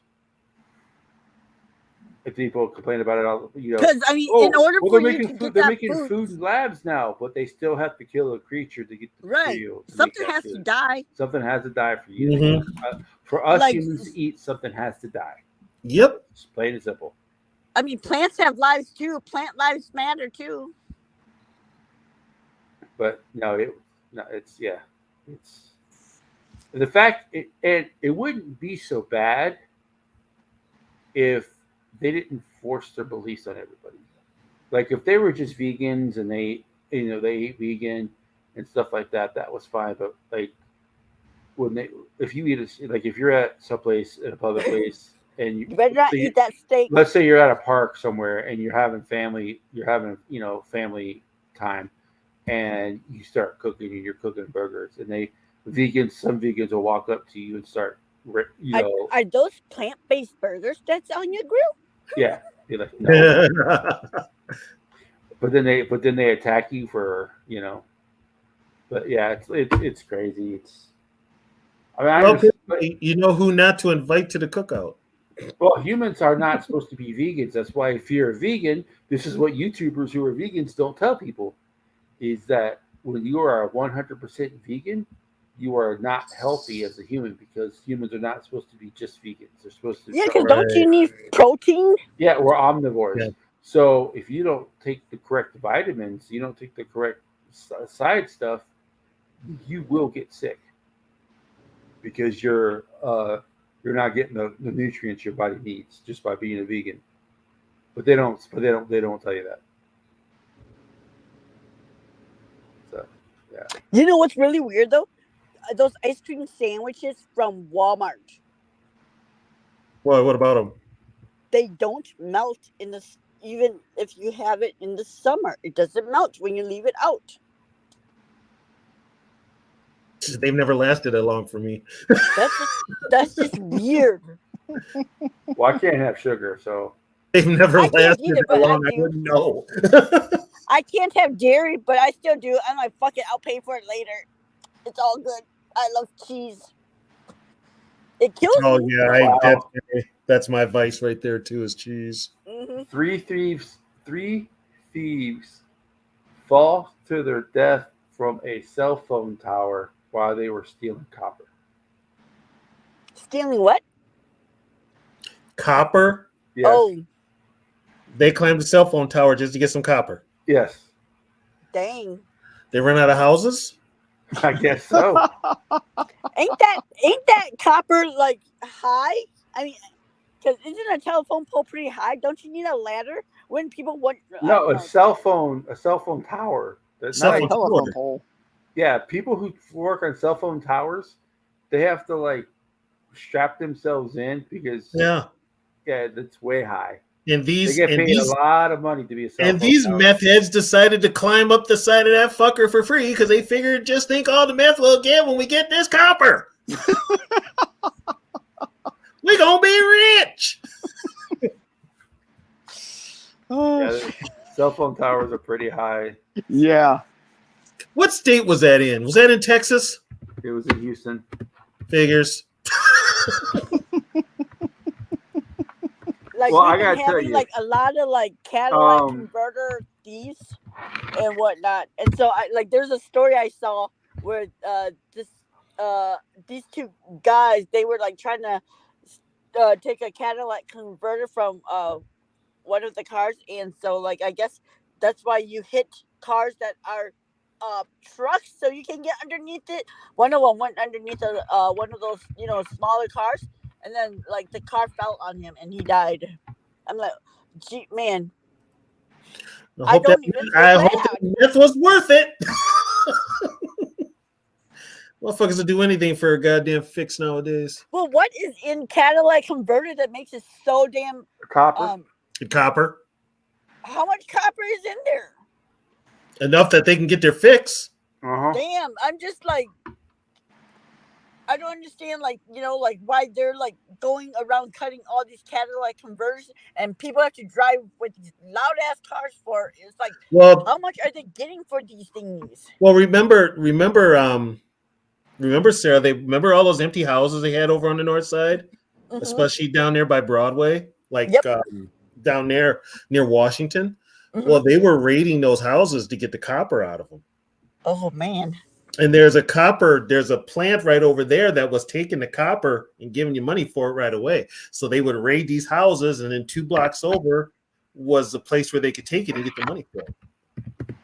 If people complain about it,
Because, I mean, in order
well,
for
they're
you
making
to
food.
get
They're
that
making
food,
food in labs now, but they still have to kill a creature to get the
right,
material. To make
something
that
has to
food.
die.
Something has to die for you.
Mhm.
For us
Like,
humans to eat, something has to die.
Yep.
It's plain and simple.
I mean, plants have lives too. Plant lives matter too.
But it's the fact it wouldn't be so bad if they didn't force their beliefs on everybody. Like if they were just vegans and they eat vegan and stuff like that, that was fine. But like if you eat if you're at someplace in a public place and
You better not eat that steak.
let's say you're at a park somewhere and you're having family time, and you start cooking and you're cooking burgers, and some vegans will walk up to you and start
Are those plant-based burgers that's on your grill?
yeah, be like no. but then they attack you for but yeah, it's crazy.
You know who not to invite to the cookout.
Well, humans are not supposed to be vegans. That's why if you're a vegan, this is what YouTubers who are vegans don't tell people, is that when you are 100% vegan, you are not healthy as a human, because humans are not supposed to be just vegans. They're supposed to.
Yeah, because don't you need protein?
Yeah, we're omnivores.
Yeah.
So if you don't take the correct vitamins, you don't take the correct side stuff, you will get sick because you're not getting the nutrients your body needs just by being a vegan. But they don't tell you that. So yeah.
You know what's really weird though? Those ice cream sandwiches from Walmart.
Well, what about them?
They don't melt even if you have it in the summer. It doesn't melt when you leave it out.
They've never lasted that long for me.
That's just weird.
Well, I can't have sugar, so
They've never
I can't
lasted
either,
that
but I
long. I
do.
wouldn't know.
I can't have dairy, but I still do. I'm like, fuck it, I'll pay for it later. It's all good. I love cheese. It kills
Oh
me.
yeah, that's my vice right there too, is cheese.
Mm-hmm.
Three thieves fall to their death from a cell phone tower while they were stealing copper.
Stealing what?
Copper?
Yes.
Oh,
They climbed the cell phone tower just to get some copper.
Yes.
dang.
They run out of houses?
I guess so.
Ain't that copper like high? I mean, because isn't a telephone pole pretty high? Don't you need a ladder when people want?
No, a cell phone tower. That's
Cell
not
phone
Telephone
tower.
pole.
Yeah, people who work on cell phone towers, they have to like strap themselves in because
Yeah.
that's way high.
And
They
these
get
and
paid
these
a lot of money to be a cell
and
phone
these
tower.
meth heads decided to climb up the side of that fucker for free because they figured just think all the meth we'll get when we get this copper. We gonna be rich.
Yeah, cell phone towers are pretty high.
Yeah.
What state was that in? Was that in Texas?
It was in Houston.
Figures.
Like
Well, I
we've been
gotta tell
having
you.
like a lot of like Cadillac
Um,
converter thieves and whatnot, and so there's a story I saw where these two guys, they were like trying to take a Cadillac converter from one of the cars, and so like I guess that's why you hit cars that are trucks so you can get underneath it. One of them went underneath one of those smaller cars, and then like the car fell on him and he died. I'm like, gee, man,
I hope
don't even feel
that
bad.
meth was worth it. Motherfuckers will do anything for a goddamn fix nowadays.
Well, what is in Cadillac converter that makes it so damn
Copper.
Copper.
how much copper is in there?
Enough that they can get their fix.
Uh-huh.
Damn, I'm just like, I don't understand, like, like why they're like going around cutting all these Cadillac converters, and people have to drive with these loud ass cars for. It's like,
Well,
how much are they getting for these things?
well, remember, Sarah. They remember all those empty houses they had over on the north side,
Mhm.
especially down there by Broadway, like
Yep.
Down there near Washington.
Mhm.
Well, they were raiding those houses to get the copper out of them.
Oh man.
And there's a plant right over there that was taking the copper and giving you money for it right away. So they would raid these houses, and then 2 blocks over was the place where they could take it and get the money for it.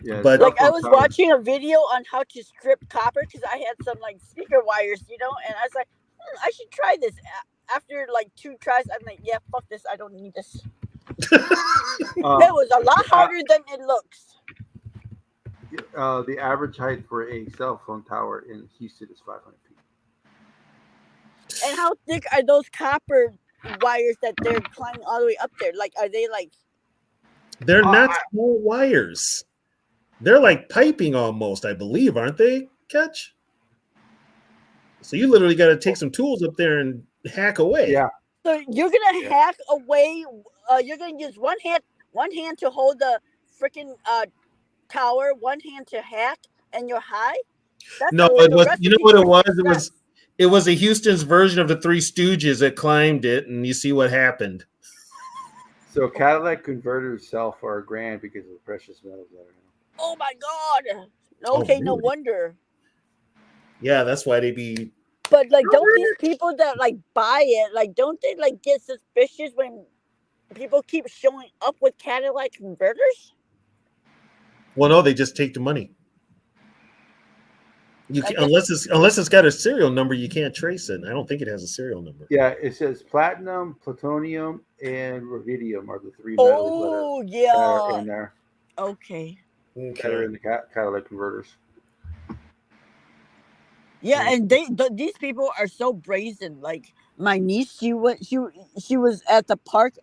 Yeah,
But-
Like I
cell
was
phone towers.
watching a video on how to strip copper because I had some like speaker wires, and I was like, I should try this. After like 2 tries, I'm like, yeah, fuck this. I don't need this. It was a lot harder than it looks.
The average height for a cell phone tower in Houston is 500 feet.
And how thick are those copper wires that they're climbing all the way up there? Like, are they like?
They're not small wires. They're like piping almost, I believe, aren't they, Catch? So you literally got to take some tools up there and hack away.
Yeah.
So you're gonna hack away. You're gonna use one hand to hold the freaking tower, one hand to hack, and you're high. That's
No,
like
it
a
was. You know what it
recipe
was?
for success.
It was a Houston's version of the Three Stooges that climbed it, and you see what happened.
So Cadillac converters sell for $1,000 because of the precious metals that are in them.
Oh my god.
Oh,
Okay, no
really?
wonder.
Yeah, that's why they be.
But like, don't these people that like buy it, like, don't they like get suspicious when people keep showing up with Cadillac converters?
Well, no, they just take the money. You
I
can,
guess-
unless it's got a serial number, you can't trace it. I don't think it has a serial number.
Yeah, it says platinum, plutonium, and rubidium are the 3 metals
Oh
that are
yeah.
in there
Okay.
that are in the Cadillac converters.
Yeah, and these people are so brazen. Like my niece, she was at the park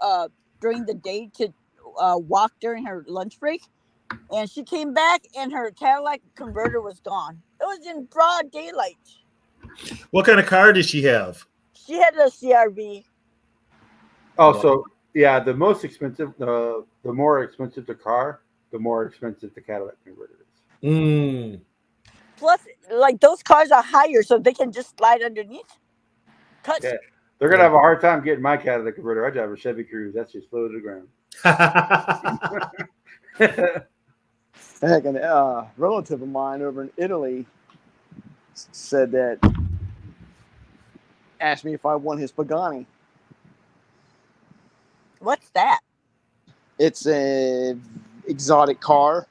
during the day to walk during her lunch break, and she came back and her Cadillac converter was gone. It was in broad daylight.
What kind of car does she have?
She had a CRV.
Oh, so yeah, the most expensive, the more expensive the car, the more expensive the Cadillac converter is.
Mm.
Plus, like those cars are higher, so they can just slide underneath. Touch.
Yeah. They're gonna have a hard time getting my Cadillac converter. I drive a Chevy Cruze. That's just low to the ground.
Heck, a relative of mine over in Italy said that, asked me if I want his Pagani.
What's that?
It's a exotic car.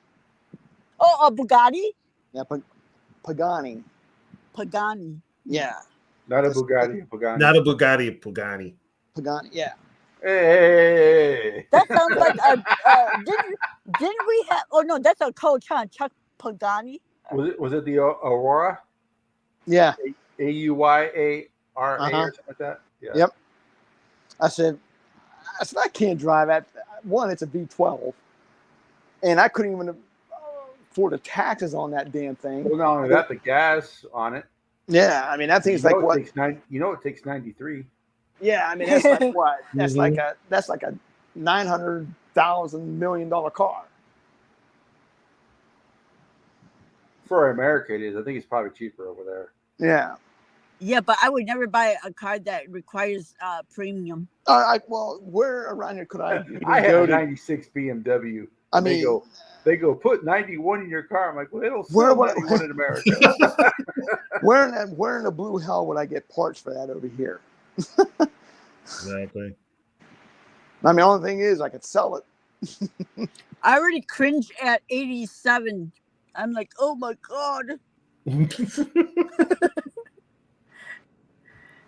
Oh, a Bugatti.
Yeah, Pagani.
Pagani.
Yeah,
Not a Bugatti, a Pagani.
Not a Bugatti, a Pagani.
Pagani. Yeah.
Hey.
That sounds like a. Didn't we have? Oh no, that's a coach, huh? Chuck Pagani.
Was it the Aurora?
Yeah.
AUYARA or
Uh-huh.
something like that? Yeah.
Yep. I said I can't drive that. One, it's a V12, and I couldn't even afford the taxes on that damn thing.
Well, not only that, the gas on it.
Yeah, I mean that thing's like what?
It takes 93.
Yeah, I mean that's like what? That's
Mhm.
like a $900,000 million car.
For America, it is. I think it's probably cheaper over there.
Yeah.
Yeah, but I would never buy a car that requires premium.
Well, where around here could I even
I had
go
a
to?
96 BMW.
I
They
mean,
they go put 91 in your car. I'm like, well, they don't
Where
sell
would I-
91 in America.
where in the blue hell would I get parts for that over here?
Exactly.
I mean, the only thing is I could sell it.
I already cringe at 87. I'm like, oh my god.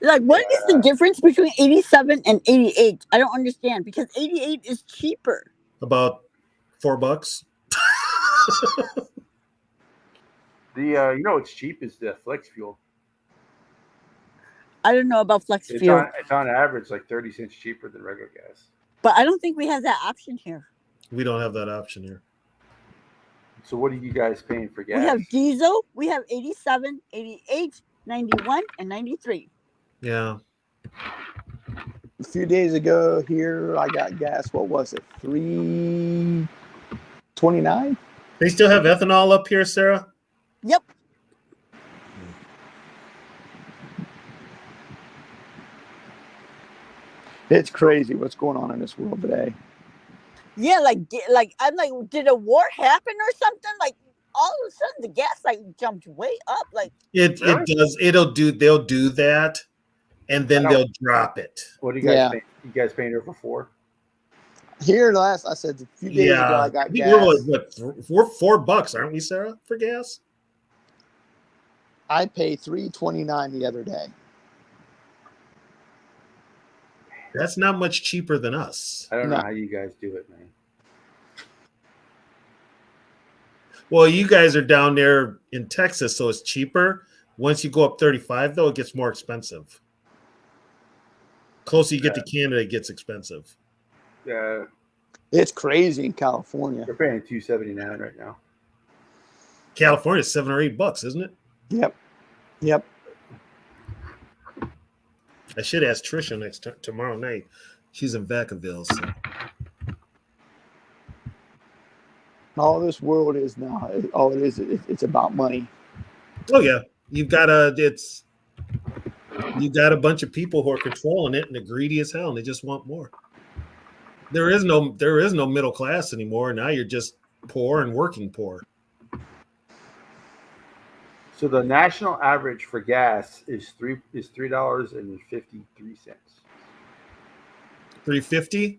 Like, what is the difference between 87 and 88? I don't understand because 88 is cheaper.
About $4.
You know what's cheap is the flex fuel.
I don't know about flex
It's
fuel,
on average like 30 cents cheaper than regular gas.
but I don't think we have that option here.
We don't have that option here.
So what are you guys paying for gas?
We have diesel, we have 87, 88, 91, and 93.
Yeah.
A few days ago here, I got gas. What was it? 3.29.
They still have ethanol up here, Sarah?
Yep.
It's crazy what's going on in this world today.
Yeah, I'm like, did a war happen or something? Like all of a sudden the gas like jumped way up. Like
It does. They'll do that, and then they'll drop it.
What do you guys pay? You guys paying over 4?
Here last, I said a few days ago, I got gas.
We're like, what, $4, aren't we, Sarah, for gas?
I paid $3.29 the other day.
That's not much cheaper than us.
I don't know how you guys do it, man.
Well, you guys are down there in Texas, so it's cheaper. Once you go up 35, though, it gets more expensive. Closer you get to Canada, it gets expensive.
Yeah,
it's crazy in California.
They're paying $2.79 right now.
California is $7 or $8, isn't it?
Yep.
I should ask Trisha tomorrow night. She's in Vacaville. So.
All this world is now, all it is, it's about money.
Oh yeah, you got a bunch of people who are controlling it and they're greedy as hell and they just want more. There is no middle class anymore. Now you're just poor and working poor.
So the national average for gas is $3.53.
$3.50?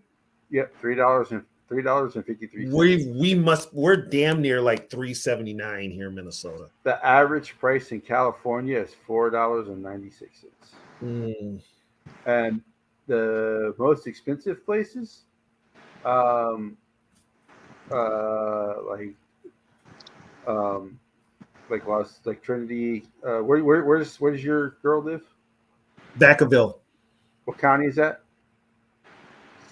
Yep, $3.53.
We're damn near like $3.79 here in Minnesota.
The average price in California is $4.96. And the most expensive places, like Trinity. Where does your girl live?
Vacaville.
What county is that?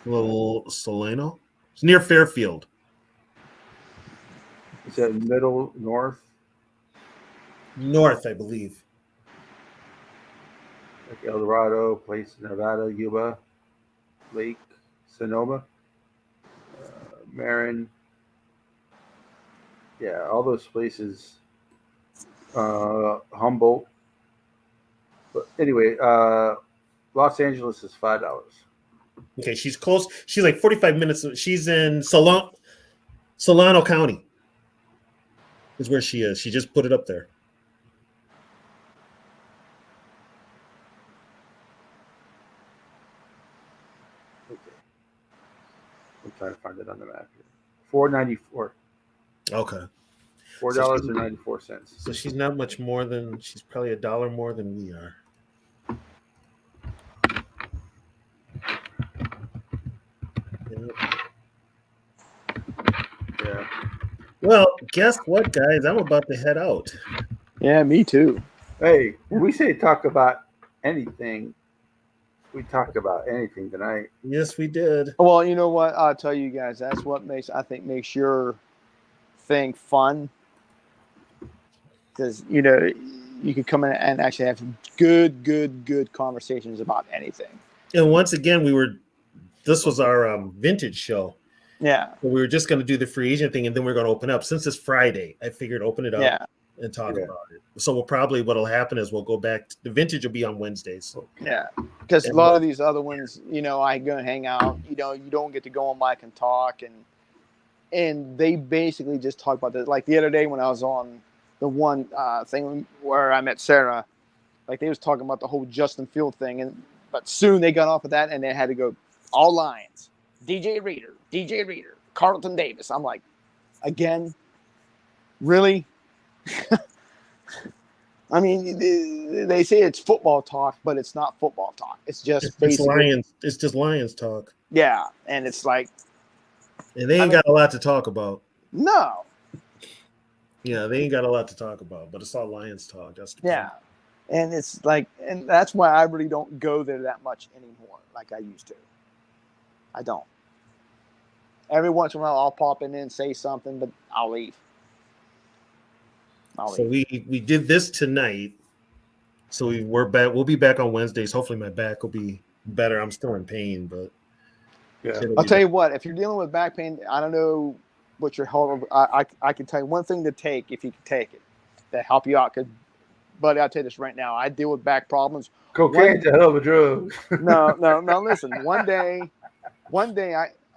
Little Solano. It's near Fairfield.
Is that middle north?
North, I believe.
Like El Dorado, Place, Nevada, Yuba, Lake, Sonoma, Marin. Yeah, all those places. Humboldt. But anyway, Los Angeles is $5.
Okay, she's close. She's like 45 minutes. She's in Solano County. Is where she is. She just put it up there.
Okay. I'm trying to find it on the map here. $4.94.
Okay.
$4.94.
So she's not much more than, she's probably $1 more than we are.
Yeah.
Well, guess what, guys? I'm about to head out.
Yeah, me too.
Hey, when we say talk about anything, we talk about anything tonight.
Yes, we did.
Well, you know what? I'll tell you guys, that's what makes your thing fun. Because, you know, you can come in and actually have good conversations about anything.
And once again, this was our vintage show.
Yeah.
So we were just going to do the free agent thing, and then we're going to open up. Since it's Friday, I figured open it up and talk about it. So what'll happen is we'll go back. The vintage will be on Wednesdays. So.
Yeah. Because a lot of these other ones, you know, I go and hang out. You know, you don't get to go on mic and talk, and they basically just talk about this. Like the other day when I was on the one thing where I met Sarah, like they was talking about the whole Justin Field thing, but soon they got off of that and they had to go all Lions, DJ Reader, Carlton Davis. I'm like, again, really? I mean, they say it's football talk, but it's not football talk. It's just
it's Lions. It's just Lions talk.
Yeah, and it's like,
and they ain't got a lot to talk about.
No.
Yeah, they ain't got a lot to talk about, but it's all Lions talk. That's the
point. And it's like, and that's why I really don't go there that much anymore, like I used to. I don't. Every once in a while, I'll pop in and say something, but I'll leave.
So we did this tonight. So we're back. We'll be back on Wednesdays. Hopefully, my back will be better. I'm still in pain, but
Yeah.
it'll
I'll
be
tell you what, if you're dealing with back pain, I don't know what your health. I can tell you one thing to take if you can take it to help you out. Because, buddy, I'll tell you this right now. I deal with back problems.
Cocaine's a hell of a drug.
No. Listen, one day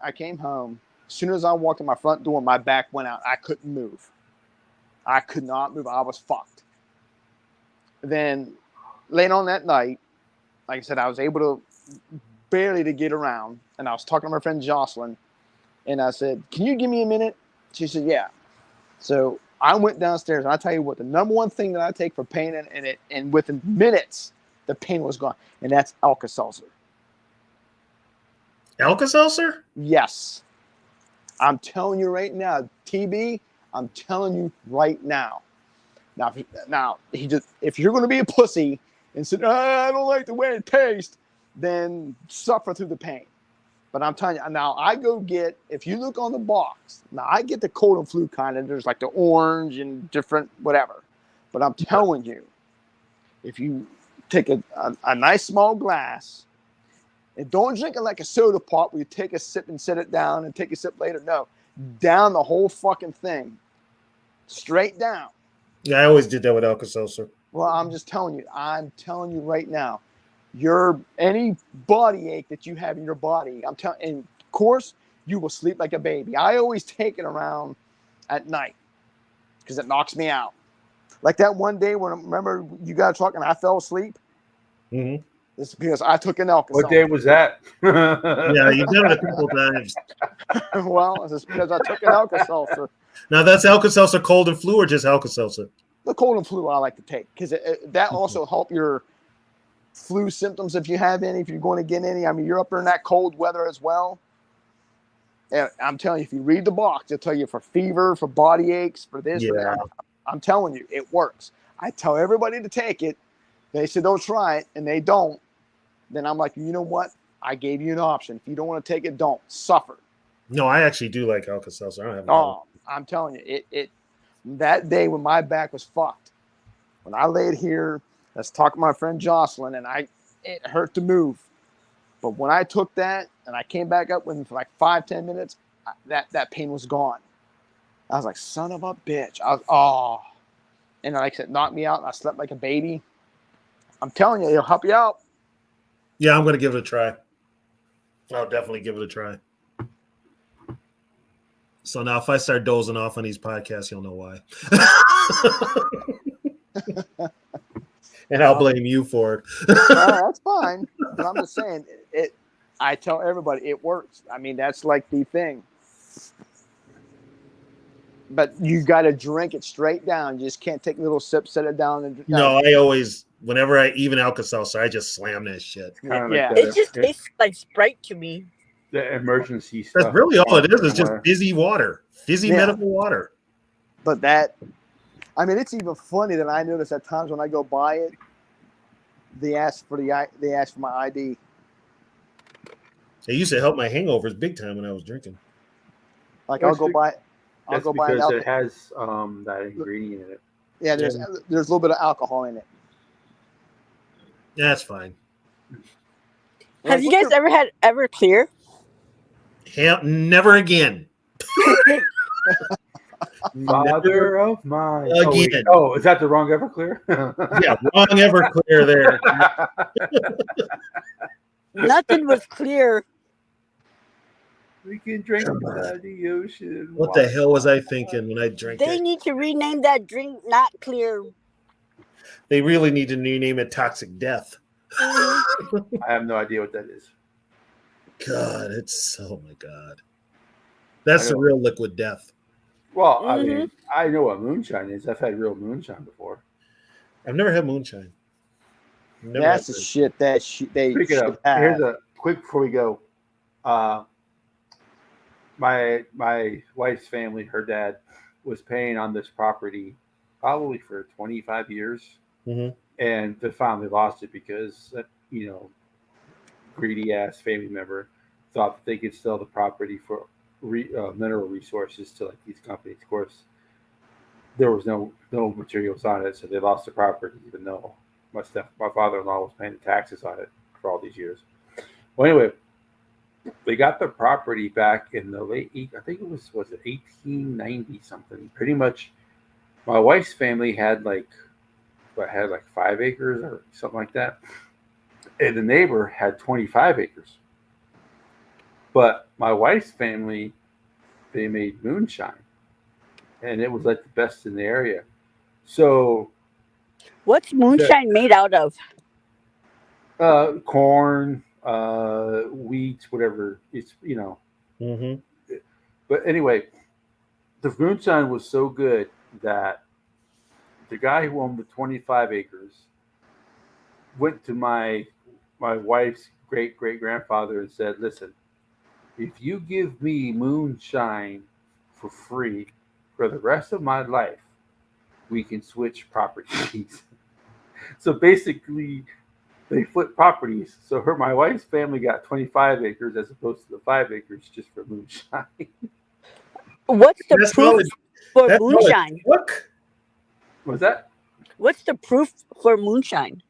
I came home. As soon as I walked in my front door, my back went out. I couldn't move. I could not move. I was fucked. Then, late on that night, like I said, I was able to barely to get around, and I was talking to my friend Jocelyn, and I said, "Can you give me a minute?" She said, "Yeah." So I went downstairs, and I tell you what, the number one thing that I take for pain, and within minutes, the pain was gone, and that's Alka-Seltzer.
Alka-Seltzer?
Yes. I'm telling you right now, TB, I'm telling you right now. Now, if you're going to be a pussy and say, I don't like the way it tastes, then suffer through the pain. But I'm telling you, now I go get, if you look on the box, now I get the cold and flu kind of, there's like the orange and different whatever. But I'm telling you, if you take a nice small glass, and don't drink it like a soda pop where you take a sip and set it down and take a sip later. No, down the whole fucking thing. Straight down.
Yeah, I always did that with Alka-Seltzer.
Well, I'm telling you right now, any body ache that you have in your body, and of course, you will sleep like a baby. I always take it around at night because it knocks me out. Like that one day when, remember, you got talking, I fell asleep.
Mm-hmm.
It's because I took an Alka-Seltzer.
What day was that?
Yeah, you've done it a couple times.
Well, it's because I took an Alka-Seltzer.
Now, that's Alka-Seltzer cold and flu or just Alka-Seltzer?
The cold and flu I like to take because that also help your flu symptoms if you have any, if you're going to get any. I mean, you're up there in that cold weather as well. And I'm telling you, if you read the box, it'll tell you for fever, for body aches, for this, for that. I'm telling you, it works. I tell everybody to take it. They said don't try it, and they don't. Then I'm like, you know what? I gave you an option. If you don't want to take it, don't suffer.
No, I actually do like Alka-Seltzer. I don't have no.
I'm telling you, it that day when my back was fucked, when I laid here, let's talk to my friend Jocelyn, and it hurt to move. But when I took that and I came back up within like 5-10 minutes, that pain was gone. I was like, son of a bitch. And like I said, knocked me out, and I slept like a baby. I'm telling you, it'll help you out.
Yeah, I'm going to give it a try. I'll definitely give it a try. So now if I start dozing off on these podcasts, you'll know why. And I'll blame you for it.
That's fine. But I'm just saying, I tell everybody it works. I mean, that's like the thing. But you got to drink it straight down. You just can't take little sips, set it down. And
No, I always, whenever even Alka-Seltzer, I just slam that shit.
Yeah, it just tastes like Sprite to me.
The emergency stuff.
That's really all it is just fizzy water, fizzy medical water.
But it's even funny that I notice at times when I go buy it, they ask for my ID.
It used to help my hangovers big time when I was drinking.
Like I'll go buy
because it has that ingredient in it.
Yeah, there's a little bit of alcohol in it.
That's fine.
Have you guys ever had Everclear?
Hell, never again.
Father of mine.
Again.
Oh, is that the wrong Everclear?
Yeah, wrong Everclear there.
Nothing was clear.
We can drink the ocean.
What the hell was I thinking when I drank
They
it?
need to rename that drink not clear.
They really need to rename it Toxic Death.
I have no idea what that is.
God, oh my God. That's the real liquid death.
Well, I mean, I know what moonshine is. I've had real moonshine before.
I've never had moonshine.
That's the shit that they
Pick it up.
have.
Here's a quick before we go. My wife's family, her dad, was paying on this property probably for 25 years, and they finally lost it because greedy ass family member thought that they could sell the property for mineral resources to like these companies. Of course, there was no materials on it, so they lost the property, even though my father-in-law was paying the taxes on it for all these years. Well, anyway, they got the property back in the I think it was it 1890 something. Pretty much, my wife's family had like 5 acres or something like that, and the neighbor had 25 acres. But my wife's family, they made moonshine, and it was like the best in the area. So,
What's moonshine made out of?
corn, wheat, whatever. It's
Mm-hmm.
But anyway, the moonshine was so good that the guy who owned the 25 acres went to my wife's great grandfather and said, "Listen, if you give me moonshine for free for the rest of my life, we can switch properties." So basically, they flipped properties. So my wife's family got 25 acres as opposed to the 5 acres just for moonshine.
What's the
That's
proof
knowledge.
for
That's knowledge.
moonshine?
Look,
Was that?
What's the proof for moonshine?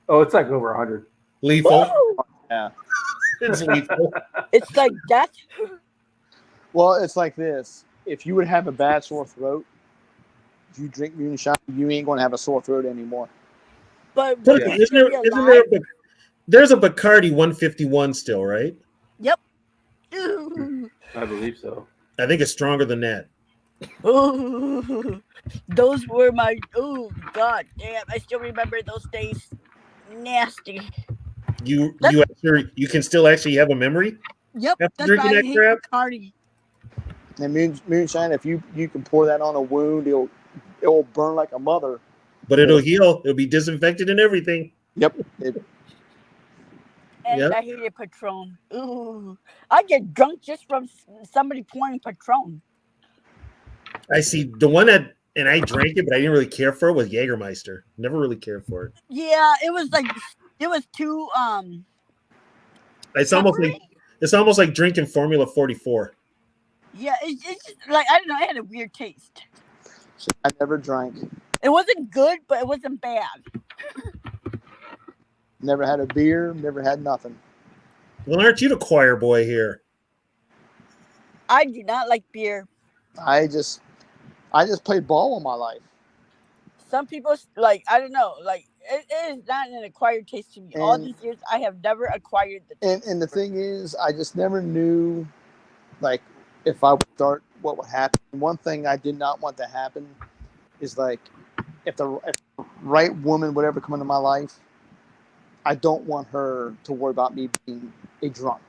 Oh, it's like over 100.
lethal.
Woo!
Yeah.
It's lethal.
It's like that.
Well, it's like this. If you would have a bad sore throat, if you drink moonshine, you ain't going to have a sore throat anymore.
But
But
would
isn't
you
there,
be
isn't there
alive?
there's a Bacardi 151 still, right?
Yep. Ooh.
I believe so.
I think it's stronger than that.
Ooh. Those were my. Oh God damn! I still remember those days. Nasty.
You can still actually have a memory
Yep.
after
That's
drinking
why I
that
hate
crap.
Bacardi.
And moonshine, if you can pour that on a wound, it'll burn like a mother.
But it'll heal. It'll be disinfected and everything.
Yep.
And
Yep.
I hated Patron. Ooh. I get drunk just from somebody pouring Patron.
I see the one that, and I drank it, but I didn't really care for it, was Jägermeister. Never really cared for it.
Yeah, it was too
It's almost
peppery.
like drinking Formula 44.
Yeah, it's just like I don't know. It had a weird taste.
I never drank.
It wasn't good, but it wasn't bad.
Never had a beer. Never had nothing.
Well, aren't you the choir boy here?
I do not like beer.
I just played ball all my life.
Some people like I don't know. Like it is not an acquired taste to me. All
And-
these years, I have never acquired the taste.
And the thing is, I just never knew, like, if I would start, what would happen. One thing I did not want to happen is like, if the right woman would ever come into my life, I don't want her to worry about me being a drunk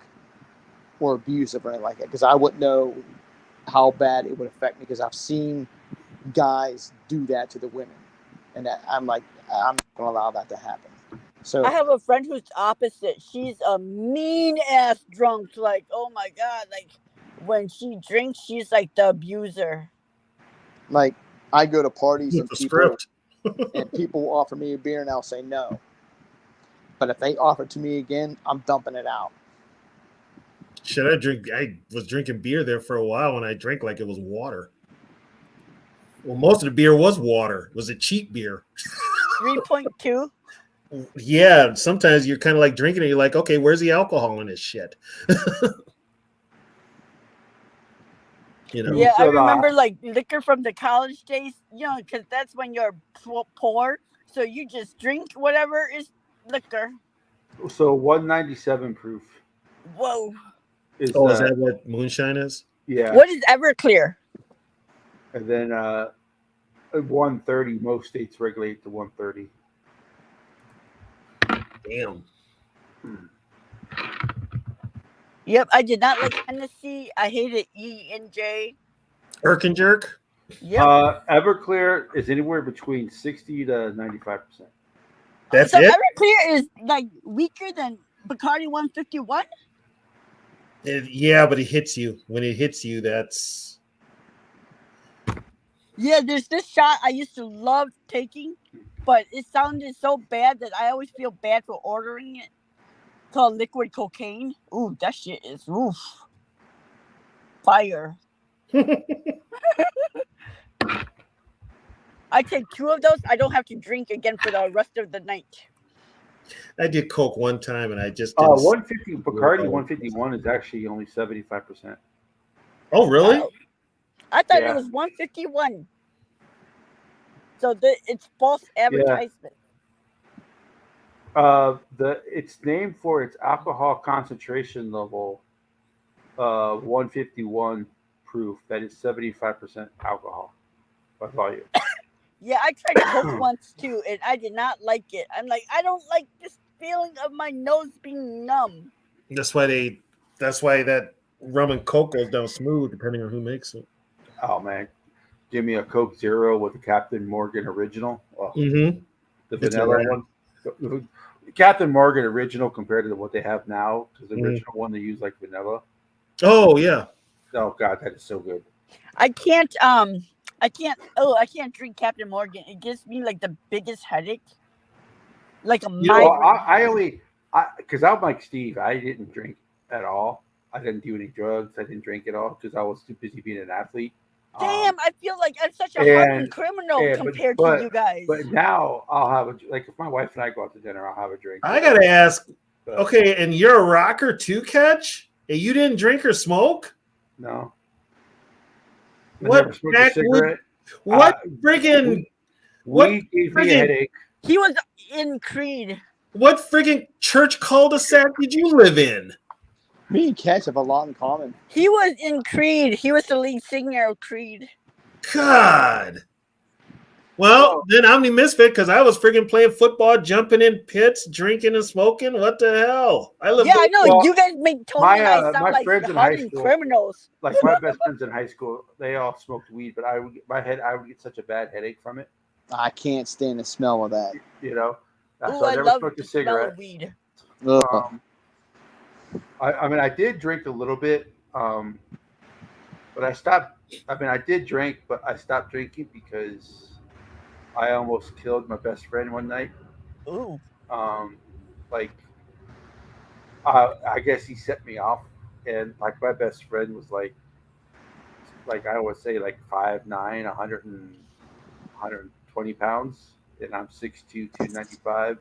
or abusive or anything like that, because I wouldn't know how bad it would affect me. Because I've seen guys do that to the women, and I'm like, I'm not gonna allow that to happen. So
I have a friend who's opposite. She's a mean ass drunk. Like, oh my God. Like, when she drinks, she's like the abuser.
like, I go to parties and
The
people,
script.
and people will offer me a beer and I'll say no. But if they offer it to me again, I'm dumping it out.
Should I drink? I was drinking beer there for a while, and I drank like it was water. Well, most of the beer was water. It was a cheap beer.
3.2.
Yeah, sometimes you're kind of like drinking it. You're like, okay, where's the alcohol in this shit? You know?
Yeah, I
So,
remember like liquor from the college days, you know, because that's when you're poor. So you just drink whatever is liquor.
So 197 proof
Whoa.
is,
Oh, is that what moonshine is?
yeah.
What is Everclear?
And then 130. Most states regulate to 130.
Damn.
Yep, I did not like Hennessy. I hated E&J.
Irk and jerk.
Yep.
Everclear is anywhere between 60 to 95%.
That's
so
it.
Everclear is like weaker than Bacardi 151.
Yeah, but it hits you. When it hits you, that's
Yeah, there's this shot I used to love taking, but it sounded so bad that I always feel bad for ordering it. Called liquid cocaine. Ooh, that shit is oof. Fire. I I take 2 of those. I don't have to drink again for the rest of the night.
I did Coke one time, and I just didn't.
150 Bacardi 151 is actually only 75%.
Oh, really?
Oh, I thought
Yeah.
it was 151. So it's false advertisement.
It's named for its alcohol concentration level, 151 proof. That is 75% alcohol by volume.
Yeah, I tried Coke once too, and I did not like it. I'm like, I don't like this feeling of my nose being numb.
That's why that rum and Coke goes down smooth, depending on who makes it.
Oh man, give me a Coke Zero with a Captain Morgan original. Oh,
Mm-hmm.
the
It's
vanilla
rare.
one. Captain Morgan original compared to what they have now, because the
Mhm.
original one they use like vanilla.
Oh yeah.
Oh god, that is so good.
I can't drink Captain Morgan. It gives me like the biggest headache. Like a
You know,
migraine.
because I'm like Steve, I didn't drink at all. I didn't do any drugs. I didn't drink at all because I was too busy being an athlete.
Damn, I feel like I'm such a
and-
hardened criminal compared to you guys.
But now I'll have if my wife and I go out to dinner, I'll have a drink.
I gotta ask.
But
Okay, and you're a rocker too, Catch? And you didn't drink or smoke?
no. I
What
never smoked a
backwood-
cigarette.
What friggin' what
Weed gave me a
friggin'
headache.
He was in Creed.
what friggin' church cul-de-sac did you live in?
Me and Catch have a lot in common.
He was in Creed. He was the lead singer of Creed.
God. Well, then I'm the misfit because I was friggin' playing football, jumping in pits, drinking and smoking. What the hell? I live.
Yeah, I know.
Well,
you guys make Tony
my,
and I sound
my
like
friends in high
hardened
school-
criminals.
Like my best friends in high school, they all smoked weed, but I would get such a bad headache from it.
I can't stand the smell of that.
You know.
Ooh,
So I
I
never
love
smoked
the
a
smell
cigarette.
of weed.
Ugh.
I mean, I did drink a little bit, but I stopped. I mean, I did drink, but I stopped drinking because I almost killed my best friend one night.
Ooh.
I guess he set me off, and like my best friend was like I would say like 5'9", 120 pounds, and I'm 6'2", 295.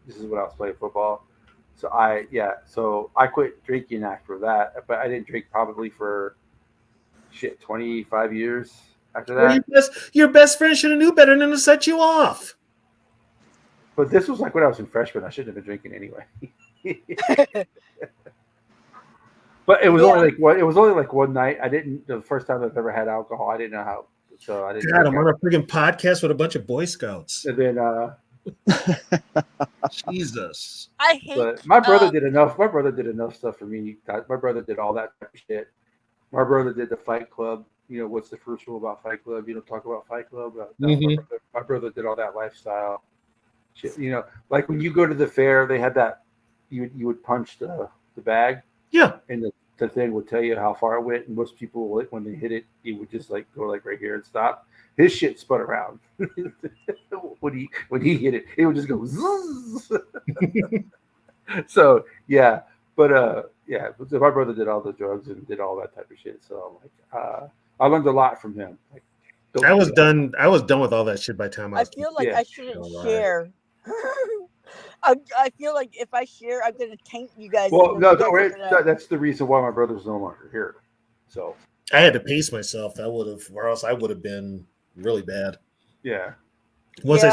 This is when I was playing football. So I quit drinking after that, but I didn't drink probably for 25 years after that.
Well, your best friend should have knew better than to set you off.
But this was like when I was in freshman. I shouldn't have been drinking anyway. But it was only like one night. I didn't. The first time I've ever had alcohol, I didn't know how. So I didn't.
God, I'm
drink
on a friggin' podcast with a bunch of Boy Scouts.
it. And then,
Jesus.
I hate.
but my brother did enough. My brother did enough stuff for me. My brother did all that type of shit. My brother did the Fight Club. You know, what's the first rule about Fight Club? You don't talk about Fight Club.
Mhm.
My brother did all that lifestyle shit. You know, like when you go to the fair, they had that. You would punch the bag.
Yeah.
And the thing would tell you how far it went. And most people, when they hit it, it would just like go like right here and stop. His shit spun around. when he hit it, it would just go zzz. So yeah, but yeah, so my brother did all the drugs and did all that type of shit. So like, I learned a lot from him. Like,
I was done with all that shit by the time I
I
was.
feel like
Yeah.
I shouldn't
Don't lie.
share. I feel like if I share, I'm gonna taint you guys.
Well,
and
no,
you guys
don't worry.
are gonna-
That's the reason why my brother's no longer here. So
I had to pace myself. That would have, or else I would have been really bad.
yeah,
Once I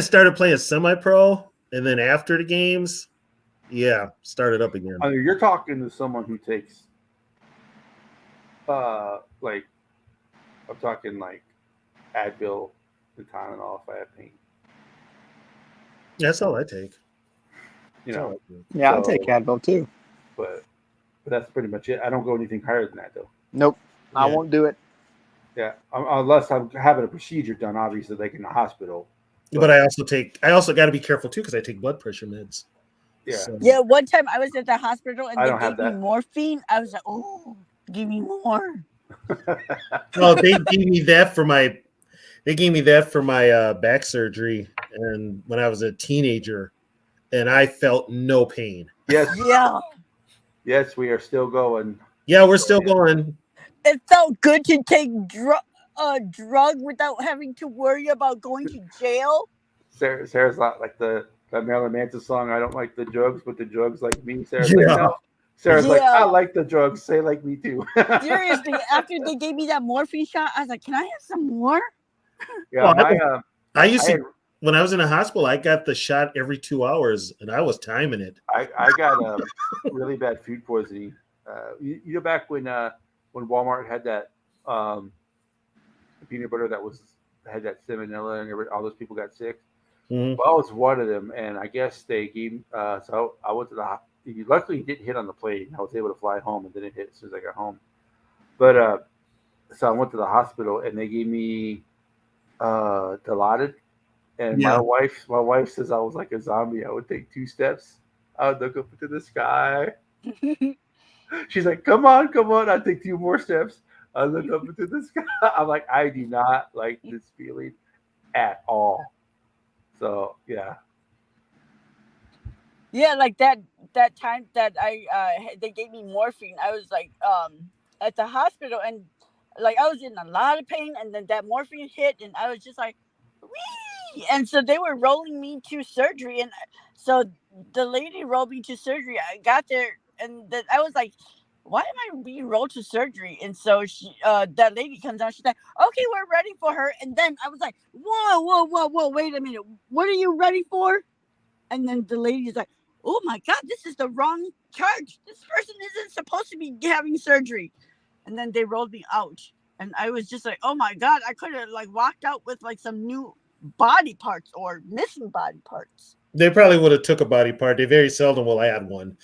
started playing semi-pro, and then after the games, started up again.
I mean, you're talking to someone who takes, like, I'm talking like Advil and Tylenol if I have pain.
That's all I take.
You know,
Yeah, I'll
So-
take Advil too.
but that's pretty much it. I don't go anything higher than that though.
Nope, I
Yeah.
won't do it.
Yeah, unless I'm having a procedure done, obviously, like in the hospital.
But I also got to be careful too because I take blood pressure meds.
Yeah.
So-
Yeah, one time I was at the hospital and
I
they
don't have
gave me
that.
morphine. I was like, oh, give me more.
Oh, they gave me that for my back surgery, and when I was a teenager, and I felt no pain.
Yes,
Yeah,
yes, we are still going.
Yeah, we're still going.
it felt good to take a drug without having to worry about going to jail.
Sarah's not like that Marilyn Manson song. I don't like the drugs, but the drugs like me. Sarah's
Yeah.
like, no. Sarah's like,
Yeah.
I like the drugs. Say like me too.
Seriously, after they gave me that morphine shot, I was like, "Can I have some more?"
Yeah,
Well, I used
I
to when I was in a hospital. I got the shot every 2 hours, and I was timing it.
I got really bad food poisoning. You know, back when Walmart had that peanut butter that had that salmonella and all those people got sick.
Mhm.
Well, I was one of them, and I guess they gave. So I went to the hospital. Luckily, it didn't hit on the plane. I was able to fly home, and then it hit as soon as I got home. But so I went to the hospital, and they gave me Dilaudid. And
Yeah.
my wife says I was like a zombie. I would take 2 steps. I would look up into the sky. She's like, come on. I'd take 2 more steps. I look up into the sky. I'm like, I do not like this feeling at all. So yeah.
Yeah, like that time that they gave me morphine, I was like at the hospital, and like I was in a lot of pain, and then that morphine hit, and I was just like, wee! And so they were rolling me to surgery, and so the lady rolled me to surgery. I got there, and then I was like, why am I being rolled to surgery? And so she that lady comes out, she's like, okay, we're ready for her. And then I was like, whoa, wait a minute, what are you ready for? And then the lady's like, oh my God, this is the wrong charge. This person isn't supposed to be having surgery. And then they rolled me out. And I was just like, oh my God, I could have like walked out with like some new body parts or missing body parts.
They probably would have took a body part. They very seldom will add one.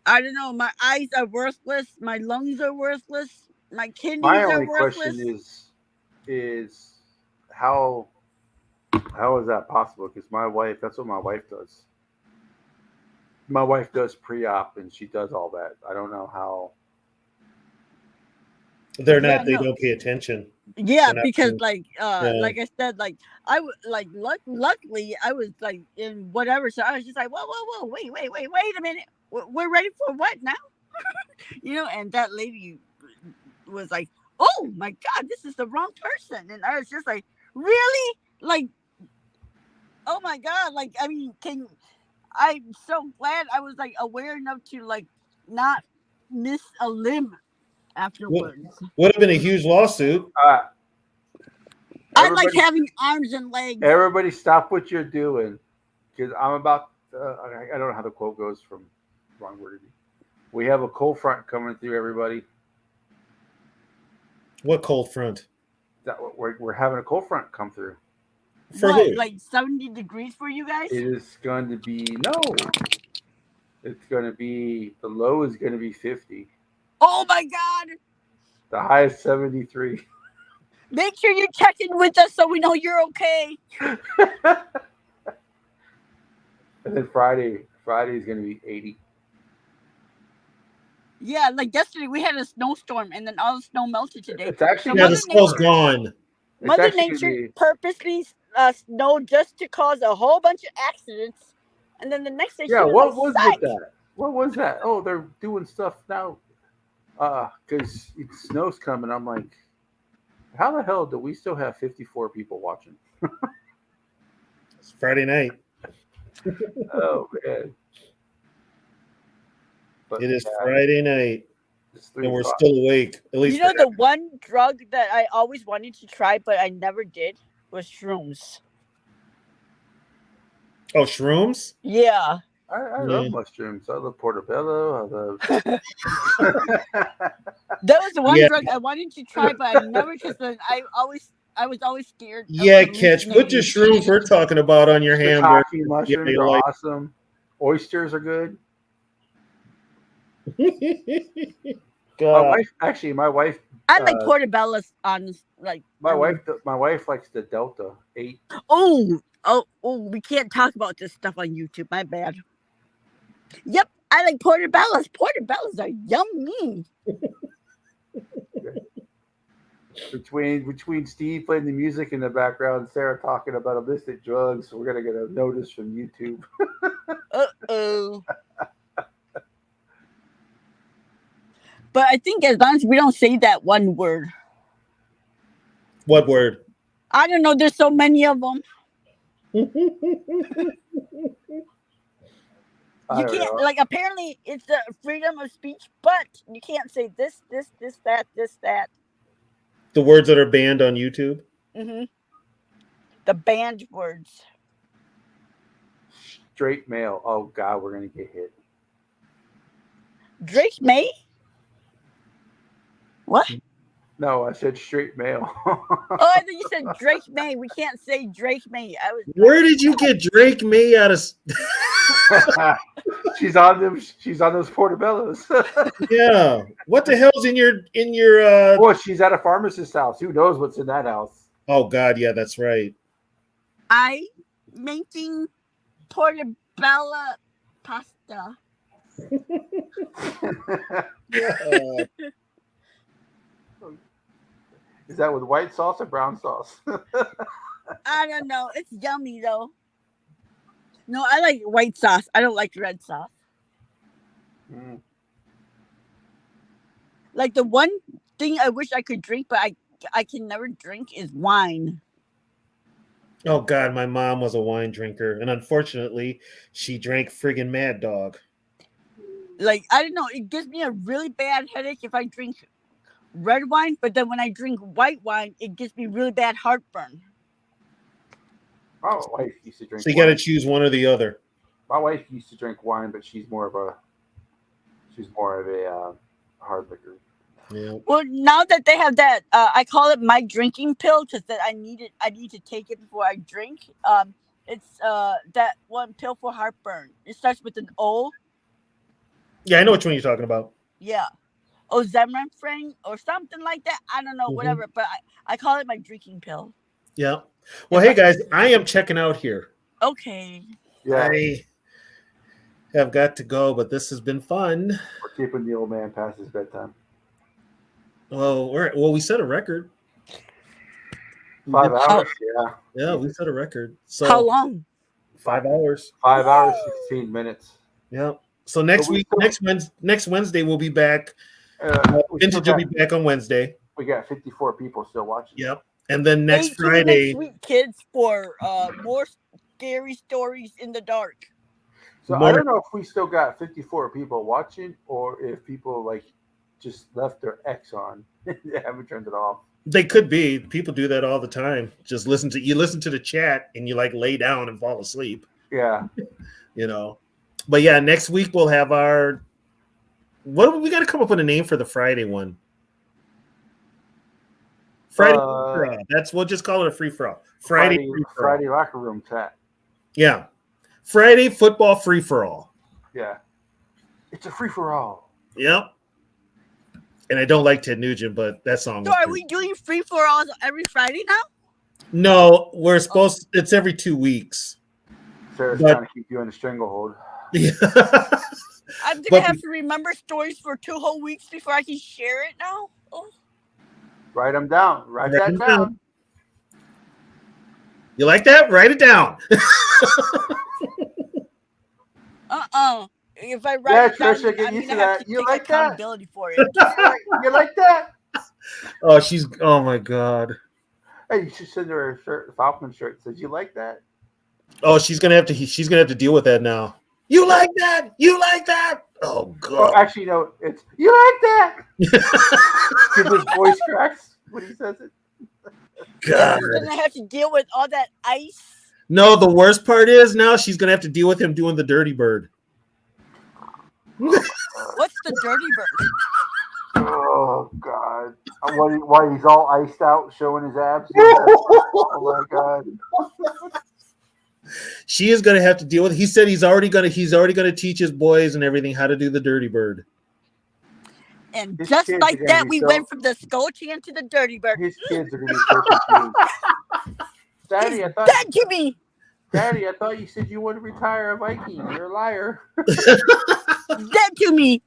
I don't know. My eyes are worthless. My lungs are worthless. My kidneys
My
are
only
worthless.
question is how is that possible? Because that's what my wife does. My wife does pre-op, and she does all that. I don't know how.
They're not.
Yeah,
They
no.
don't pay attention.
Yeah,
They're not
because
paying-
like I said, like I would like luckily I was like in whatever, so I was just like, whoa, wait a minute, we're ready for what now? You know, and that lady was like, oh my God, this is the wrong person, and I was just like, really, like, oh my God, like I mean, I'm so glad I was like aware enough to like not miss a limb afterwards.
Would have been a huge lawsuit.
I like
Everybody-
having arms and legs.
Everybody, stop what you're doing, because I'm about. I don't know how the quote goes from wrong word. We have a cold front coming through. Everybody,
What cold front?
we're having a cold front come through.
For
What,
who?
like 70 degrees for you guys?
It is going to be It's going to be the low is going to be 50.
Oh my God!
The high is 73.
Make sure you check in with us so we know you're okay.
And then Friday is going to be 80.
Yeah, like yesterday we had a snowstorm and then all the snow melted today.
It's actually
Yeah,
Mother
the snow's
Nature-
gone.
Mother
actually gonna
Nature
be-
purposely snowed just to cause a whole bunch of accidents, and then the next day
Yeah,
she
what
was
was
like,
with that? What was that? Oh, they're doing stuff now. Because snow's coming. I'm like, how the hell do we still have 54 people watching?
It's Friday night.
Oh man. But,
It is
yeah,
Friday night,
it's 3
and we're
o'clock.
still awake. At least
You know, the one drug that I always wanted to try but I never did was shrooms.
Oh, shrooms?
Yeah.
I love
Yeah.
mushrooms. I love portobello. I love.
That was the one
Yeah.
drug I wanted to try, but I never, because I was always scared. of
Yeah, Catch. Put the
hallucinating.
shrooms we're talking about on your hamburger.
Shiitake mushrooms
you
are
like-
awesome. Oysters are good.
God.
My wife.
I like
uh,
portobello's on like
My wife likes the Delta 8.
Oh, we can't talk about this stuff on YouTube. My bad. Yep, I like portobello's. Portobello's are yummy.
Between Steve playing the music in the background, Sarah talking about illicit drugs, we're gonna get a notice from YouTube.
Uh-oh. But I think as long as we don't say that one word,
What word?
I don't know. There's so many of them.
I
You
don't
can't
know.
like. Apparently, it's the freedom of speech, but you can't say this, that.
The words that are banned on YouTube.
hmm The banned words.
Straight male. Oh God, we're gonna get hit.
Drake May. What?
No, I said straight male.
Oh, I thought you said Drake May. We can't say Drake May. I was.
Where did you get Drake May out of?
She's on them. She's on those portobellos.
Yeah. What the hell's in your
Boy, she's at a pharmacist's house. Who knows what's in that house?
Oh God, yeah, that's right.
I making portobello pasta.
Is that with white sauce or brown sauce?
I don't know. It's yummy though. No, I like white sauce. I don't like red sauce.
Mm.
Like the one thing I wish I could drink, but I can never drink is wine.
Oh God, my mom was a wine drinker, and unfortunately, she drank friggin' Mad Dog.
Like I don't know. It gives me a really bad headache if I drink red wine, but then when I drink white wine, it gives me really bad heartburn.
My wife used to drink.
So you got to
wine.
choose one or the other.
My wife used to drink wine, but she's more of a hard liquor.
Yeah.
Well, now that they have that, I call it my drinking pill because that I need it. I need to take it before I drink. It's that one pill for heartburn. It starts with an O.
Yeah, I know which one you're talking about.
Yeah, Ozempic or something like that. I don't know,
Mhm.
whatever. But I call it my drinking pill.
Yeah. Well, hey guys, I am checking out here.
Okay.
Yeah,
I have got to go, but this has been fun.
we're keeping the old man past his bedtime.
Well, we set a record.
5 hours. Yeah,
Yeah, we set a record. So
How long?
5 hours.
5 hours, 16 minutes.
Yeah. So next
But we
week,
still-
next Wednesday, we'll be back.
We still
Vintage will be
got,
back on Wednesday.
we got 54 people still watching.
Yep. And then next
Stay tuned
Friday,
next week, kids, for more scary stories in the dark.
So I don't know if we still got 54 people watching or if people like just left their X on. They haven't turned it off.
they could be. People do that all the time. Just listen to the chat and you like lay down and fall asleep.
Yeah.
You know. But yeah, next week we'll have our. What we got to come up with a name for the Friday one. Friday. We'll just call it a free for all. Friday
locker room chat.
Yeah. Friday football free for all.
Yeah. It's a free for all.
Yep. And I don't like Ted Nugent, but that song.
So
was
are
pretty-
we doing free for all every Friday now?
No, we're supposed. It's every 2 weeks.
Sarah's
But-
trying to keep you in a stranglehold.
Yeah.
I'm gonna
But-
have to remember stories for 2 whole weeks before I can share it now. Oh.
Write them down. Write
Write
that
them
down.
down. You like that? Write it down.
If I write
Yeah,
it down,
Trisha, get
I'm
used
gonna
to
have
that.
to
You
take
like that?
accountability for it.
You like that?
Oh my God.
Hey, you should send her a shirt, a Falcon shirt. Says you like that?
Oh, she's gonna have to deal with that now. You like that? You like that? Oh
Oh,
God.
actually, no. It's you like that? Because his voice cracks when he says it.
God.
I'm gonna have to deal with all that ice.
No, the worst part is now she's gonna have to deal with him doing the dirty bird.
What's the dirty bird?
Oh God! Why he's all iced out, showing his abs? Oh my God!
She is gonna have to deal with. He said he's already gonna teach his boys and everything how to do the dirty bird.
And
His
just
kids are
like
gonna
that,
be
we
so-
went from the skull chant to the dirty bird.
His kids are gonna be so confused. Daddy, I thought.
That Jimmy.
Daddy, I thought you said you wanted to retire a Viking. You're a liar.
That to me.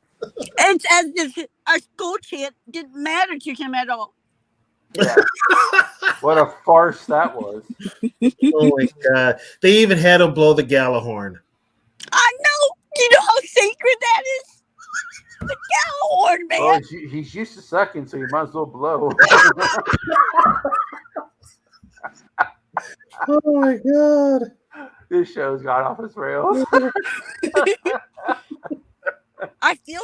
It's as if our skull chant didn't matter to him at all.
Yeah. What a farce that was.
Oh my God! They even had him blow the Gala horn.
I know. You know how sacred that is? the cow horn, man.
Oh, he's used to sucking, so you might as well blow.
Oh my god.
This show's got off its rails.
I feel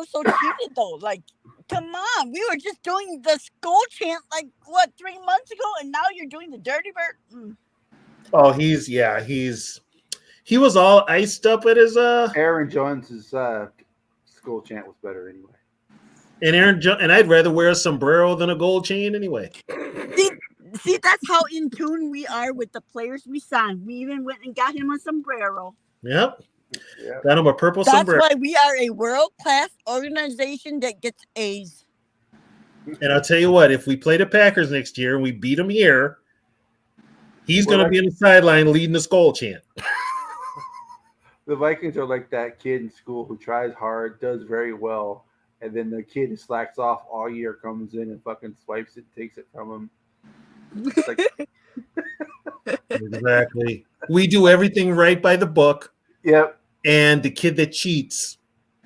so cheated though. Like, come on, we were just doing the skull chant like what 3 months ago, and now you're doing the dirty bird.
Oh, he was all iced up at his
Aaron Jones's school chant was better anyway.
and I'd rather wear a sombrero than a gold chain anyway.
See, that's how in tune we are with the players we signed. We even went and got him a sombrero.
Yep. Got him a purple
That's
sombrero.
why we are a world-class organization that gets A's.
And I'll tell you what, if we play the Packers next year and we beat them here, he's going to be on the sideline leading the skull chant.
The Vikings are like that kid in school who tries hard, does very well, and then the kid who slacks off all year comes in and fucking swipes it, takes it from him. It's like,
Exactly. We do everything right by the book.
Yep.
And the kid that cheats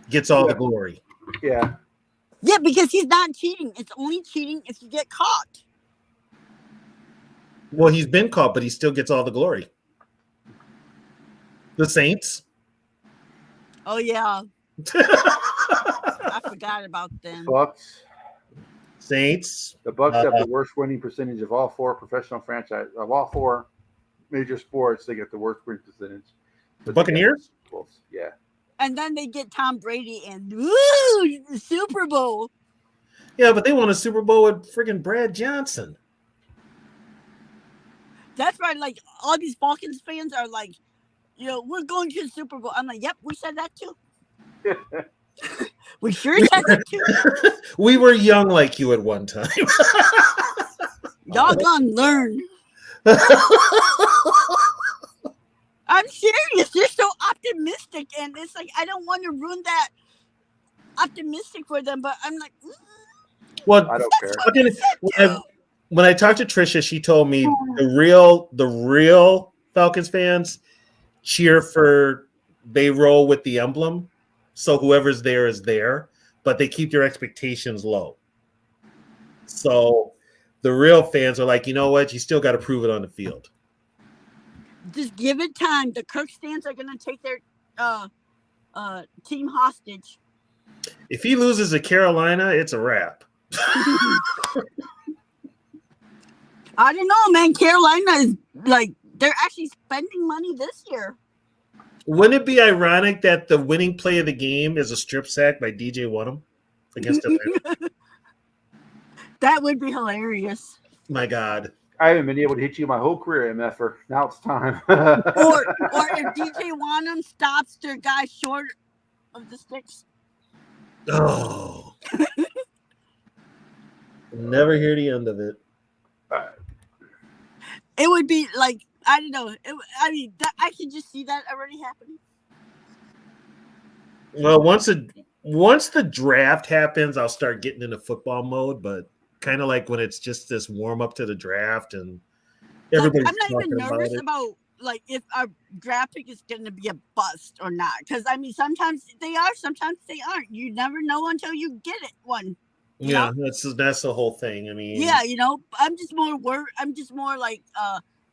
gets all the glory.
Yeah.
Yeah, because he's not cheating. It's only cheating if you get caught.
Well, he's been caught, but he still gets all the glory. The Saints.
Oh yeah. I forgot about them.
Bucks.
Saints.
The Bucks have the worst winning percentage of all four professional franchise of all four major sports. They get the worst winning percentage.
The Buccaneers.
Yeah.
And then they get Tom Brady and woo, the Super Bowl.
Yeah, but they won a Super Bowl with friggin' Brad Johnson.
That's right. Like all these Falcons fans are like, you know, we're going to the Super Bowl. I'm like, yep, we said that too. We sure said that too.
We were young like you at one time.
Y'all gonna learn. I'm serious. They're so optimistic, and it's like I don't want to ruin that optimistic for them, but I'm like,
Well,
I don't care.
When I talked to Trisha, she told me the real Falcons fans cheer for, they roll with the emblem. So whoever's there is there, but they keep their expectations low. So the real fans are like, you know what? You still got to prove it on the field.
just give it time. The Kirk stands are gonna take their team hostage.
If he loses to Carolina, it's a wrap.
I don't know, man. Carolina is like they're actually spending money this year.
Wouldn't it be ironic that the winning play of the game is a strip sack by DJ Wonnum against Atlanta?
That would be hilarious.
My God.
I haven't been able to hit you my whole career, MFer. Now it's time.
Or if DJ Wonnum stops their guy short of the sticks.
Oh. Never hear the end of it.
It would be like, I don't know. I can just see that already happening.
Well, once the draft happens, I'll start getting into football mode, but kind of like when it's just this warm up to the draft and everybody's
I'm not even
talking
nervous
it.
about like if our draft pick is going to be a bust or not. Because I mean, sometimes they are, sometimes they aren't. You never know until you get it one.
Yeah, that's the whole thing. I mean,
Yeah, you know, I'm just more worried. I'm just more like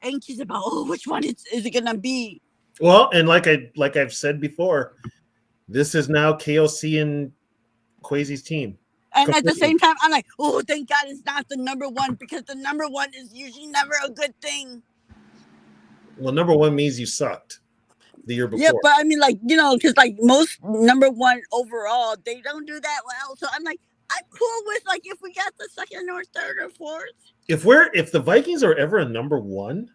anxious about which one is it going to be.
well, and like I've said before, this is now KOC and Quasi's team.
And at the
Completely.
same time, I'm like, oh, thank God it's not the number one, because the number one is usually never a good thing.
Well, number one means you sucked the year before.
Yeah, but I mean, like, you know, because like most number one overall, they don't do that well. So I'm like, I'm cool with like if we got the second or third or fourth.
If the Vikings are ever a number one,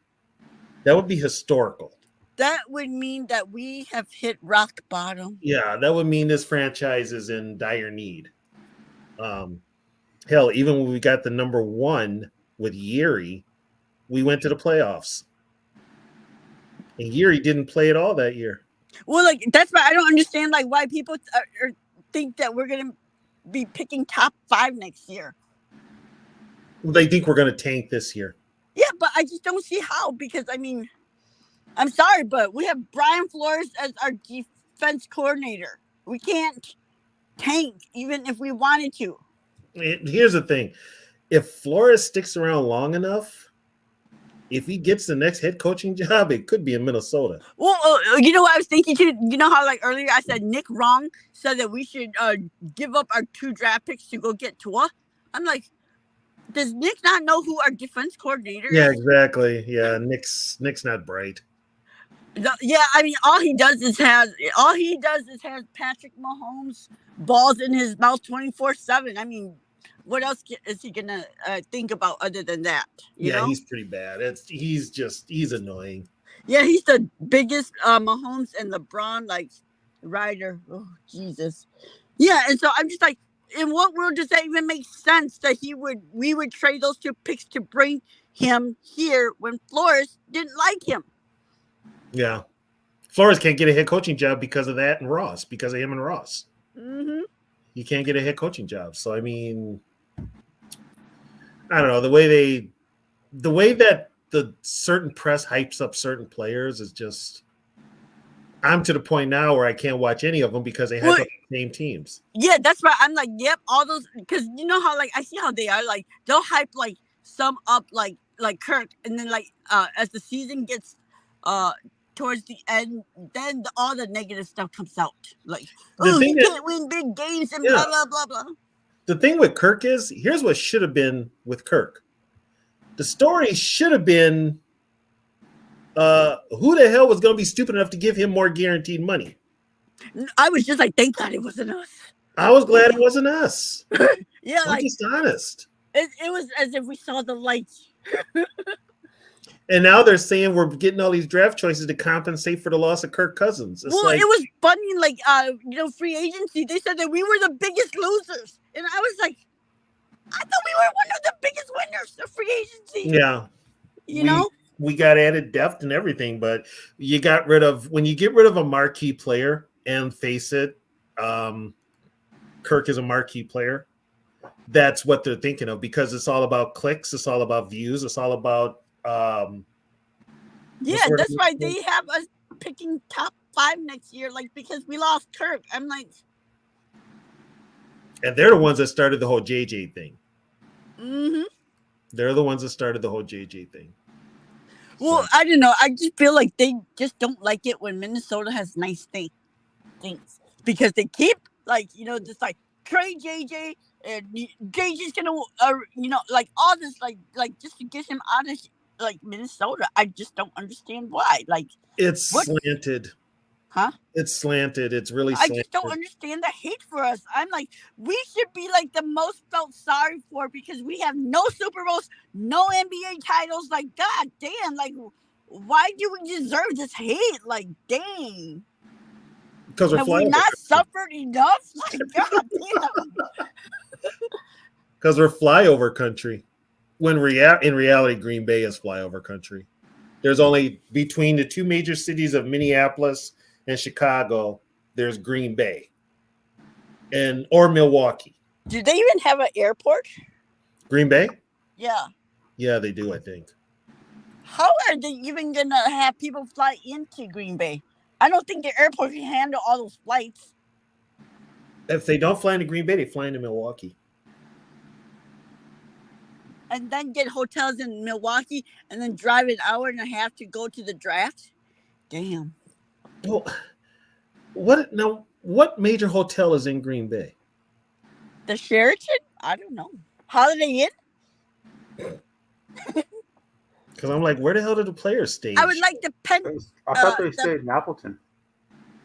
that would be historical.
That would mean that we have hit rock bottom.
Yeah, that would mean this franchise is in dire need. Hell, even when we got the number one with Yeri, we went to the playoffs. And Yeri didn't play at all that year.
Well, like that's why I don't understand like why people think that we're gonna be picking top 5 next year.
They think we're going to tank this year.
Yeah, but I just don't see how, because I mean, I'm sorry, but we have Brian Flores as our defense coordinator. We can't tank even if we wanted to.
Here's the thing: if Flores sticks around long enough, if he gets the next head coaching job, it could be in Minnesota.
Well, you know what I was thinking too? You know how like earlier I said Nick Wrong said that we should give up our 2 draft picks to go get Tua? I'm like, does Nick not know who our defense coordinator
Yeah,
is?
exactly. Yeah, Nick's not bright.
Yeah, I mean, all he does is has Patrick Mahomes balls in his mouth 24/7. I mean, what else is he gonna think about other than that? You know?
He's pretty bad. He's annoying.
Yeah, he's the biggest Mahomes and LeBron like rider. Oh Jesus. Yeah, and so I'm just like, in what world does that even make sense that we would trade those 2 picks to bring him here when Flores didn't like him?
Yeah, Flores can't get a head coaching job because of that, and Ross, because of him and Ross.
Mm-hmm.
He can't get a head coaching job. So I mean, I don't know, the way that the certain press hypes up certain players is just. I'm to the point now where I can't watch any of them because they have the same teams.
Yeah, that's right. I'm like, yep, all those, because you know how like I see how they are, like they'll hype like some up like Kirk, and then like as the season gets towards the end, then all the negative stuff comes out. Like, oh, he can't win big games and blah blah blah blah.
The thing with Kirk is, here's what should have been with Kirk. The story should have been who the hell was going to be stupid enough to give him more guaranteed money?
I was just like, thank God it wasn't us.
I was glad it wasn't us.
Yeah,
I'm just honest.
It was as if we saw the lights.
And now they're saying we're getting all these draft choices to compensate for the loss of Kirk Cousins. It's
it was funny, like free agency. They said that we were the biggest losers, and I was like, I thought we were one of the biggest winners of free agency.
Yeah,
you know.
We got added depth and everything, but when you get rid of a marquee player, and face it, Kirk is a marquee player. That's what they're thinking of because it's all about clicks, it's all about views, it's all about
yeah, that's why they have us picking top 5 next year, like because we lost Kirk. I'm like,
and they're the ones that started the whole JJ thing.
Mm-hmm.
They're the ones that started the whole JJ thing.
Well, I don't know. I just feel like they just don't like it when Minnesota has nice things because they keep just like trade JJ and JJ's gonna like all this like just to get him out of like Minnesota. I just don't understand why. Like
it's slanted.
Huh?
It's slanted. It's really slanted.
I just don't understand the hate for us. I'm like, we should be like the most felt sorry for because we have no Super Bowls, no NBA titles. Like, God damn, like, why do we deserve this hate? Like, dang.
Because
have we not suffered enough? Like, God damn.
Because we're flyover country. When in reality, Green Bay is flyover country. There's only between the 2 major cities of Minneapolis and Chicago, there's Green Bay or Milwaukee.
Do they even have an airport?
Green Bay?
Yeah.
Yeah, they do, I think.
How are they even going to have people fly into Green Bay? I don't think the airport can handle all those flights.
If they don't fly into Green Bay, they fly into Milwaukee.
And then get hotels in Milwaukee and then drive an hour and a half to go to the draft? Damn.
Well, what major hotel is in Green Bay?
The Sheraton? I don't know. Holiday Inn?
Because I'm like, where the hell did the players stay?
I would like the pen.
I thought they stayed in Appleton.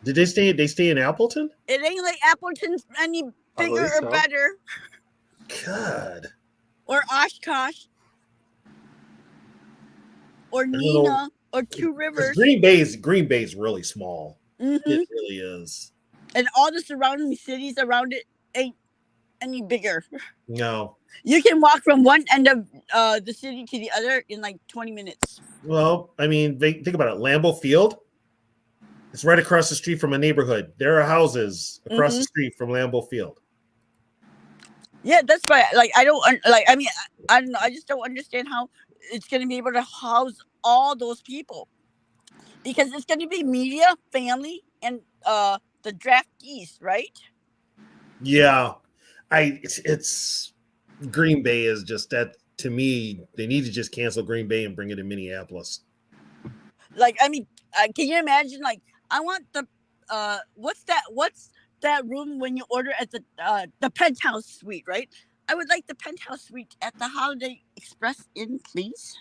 Did they stay? They stay in Appleton?
It ain't like Appleton's any bigger or better.
God.
Or Oshkosh. Or Neenah. Or Two Rivers.
Green Bay is really small.
Mm-hmm.
It really is.
And all the surrounding cities around it ain't any bigger.
No.
You can walk from one end of the city to the other in like 20 minutes.
Well, I mean, think about it. Lambeau Field, it's right across the street from a neighborhood. There are houses across the street from Lambeau Field.
Yeah, that's why. Like, I don't know. I just don't understand how it's going to be able to house all those people because it's going to be media, family, and the draftees, right?
Yeah, it's Green Bay is just that to me. They need to just cancel Green Bay and bring it in Minneapolis.
Like, I mean, can you imagine? Like, I want the what's that room when you order at the penthouse suite, right? I would like the penthouse suite at the Holiday Express Inn, please.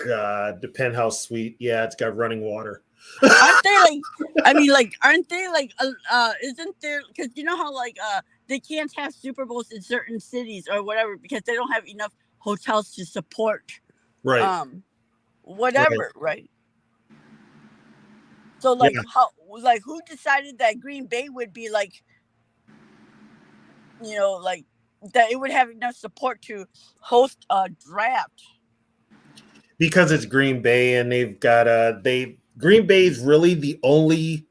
God, the penthouse suite. Yeah, it's got running water.
Aren't they like? I mean, like, aren't they like? Isn't there? Because you know how like they can't have Super Bowls in certain cities or whatever because they don't have enough hotels to support
Right.
whatever, right? So like who decided that Green Bay would be like, like that it would have enough support to host a draft?
Because it's Green Bay and they've got Green Bay is really the only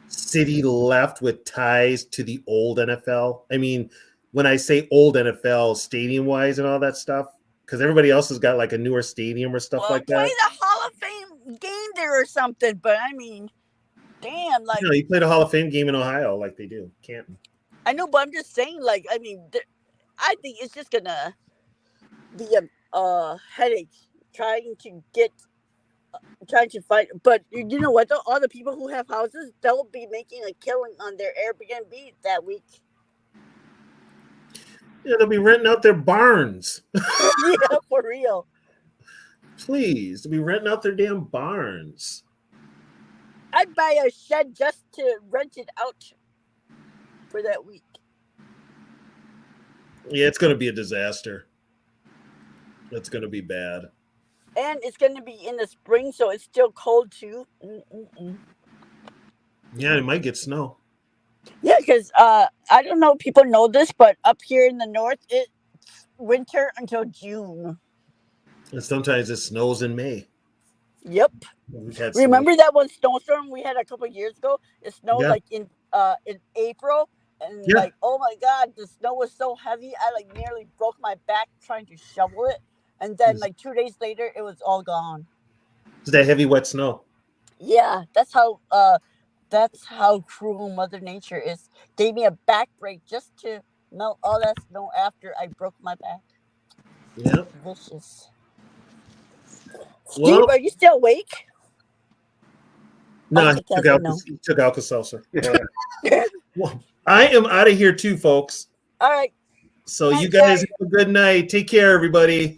city left with ties to the old NFL. I mean, when I say old NFL, stadium wise and all that stuff, because everybody else has got like a newer stadium or stuff like
Play
that.
the Hall of Fame game there or something. But I mean, damn, like
You played a Hall of Fame game in Ohio like they do, Canton.
I know, but I'm just saying, like, I mean, I think it's just gonna be a headache trying to fight. But you know what? All the people who have houses, they'll be making a killing on their Airbnb that week.
Yeah, they'll be renting out their barns.
Yeah, for real.
Please, they'll be renting out their damn barns.
I'd buy a shed just to rent it out for that week.
Yeah, it's going to be a disaster. It's going to be bad.
And it's going to be in the spring, so it's still cold too.
Yeah, it might get snow.
Yeah, because I don't know if people know this, but up here in the north, it's winter until June.
And sometimes it snows in May.
Yep.
We've had
Remember that one snowstorm we had a couple of years ago? It snowed like in April, and like, oh my God, the snow was so heavy. I like nearly broke my back trying to shovel it, and then like 2 days later, it was all gone.
It's that heavy, wet snow.
Yeah, that's how cruel Mother Nature is. Gave me a back break just to melt all that snow after I broke my back.
Yeah.
Vicious.
Well,
Steve, are you still awake?
No, he took Alka-Seltzer. Well, I am out of here too, folks.
All right.
So you guys have a good night. Take care, everybody.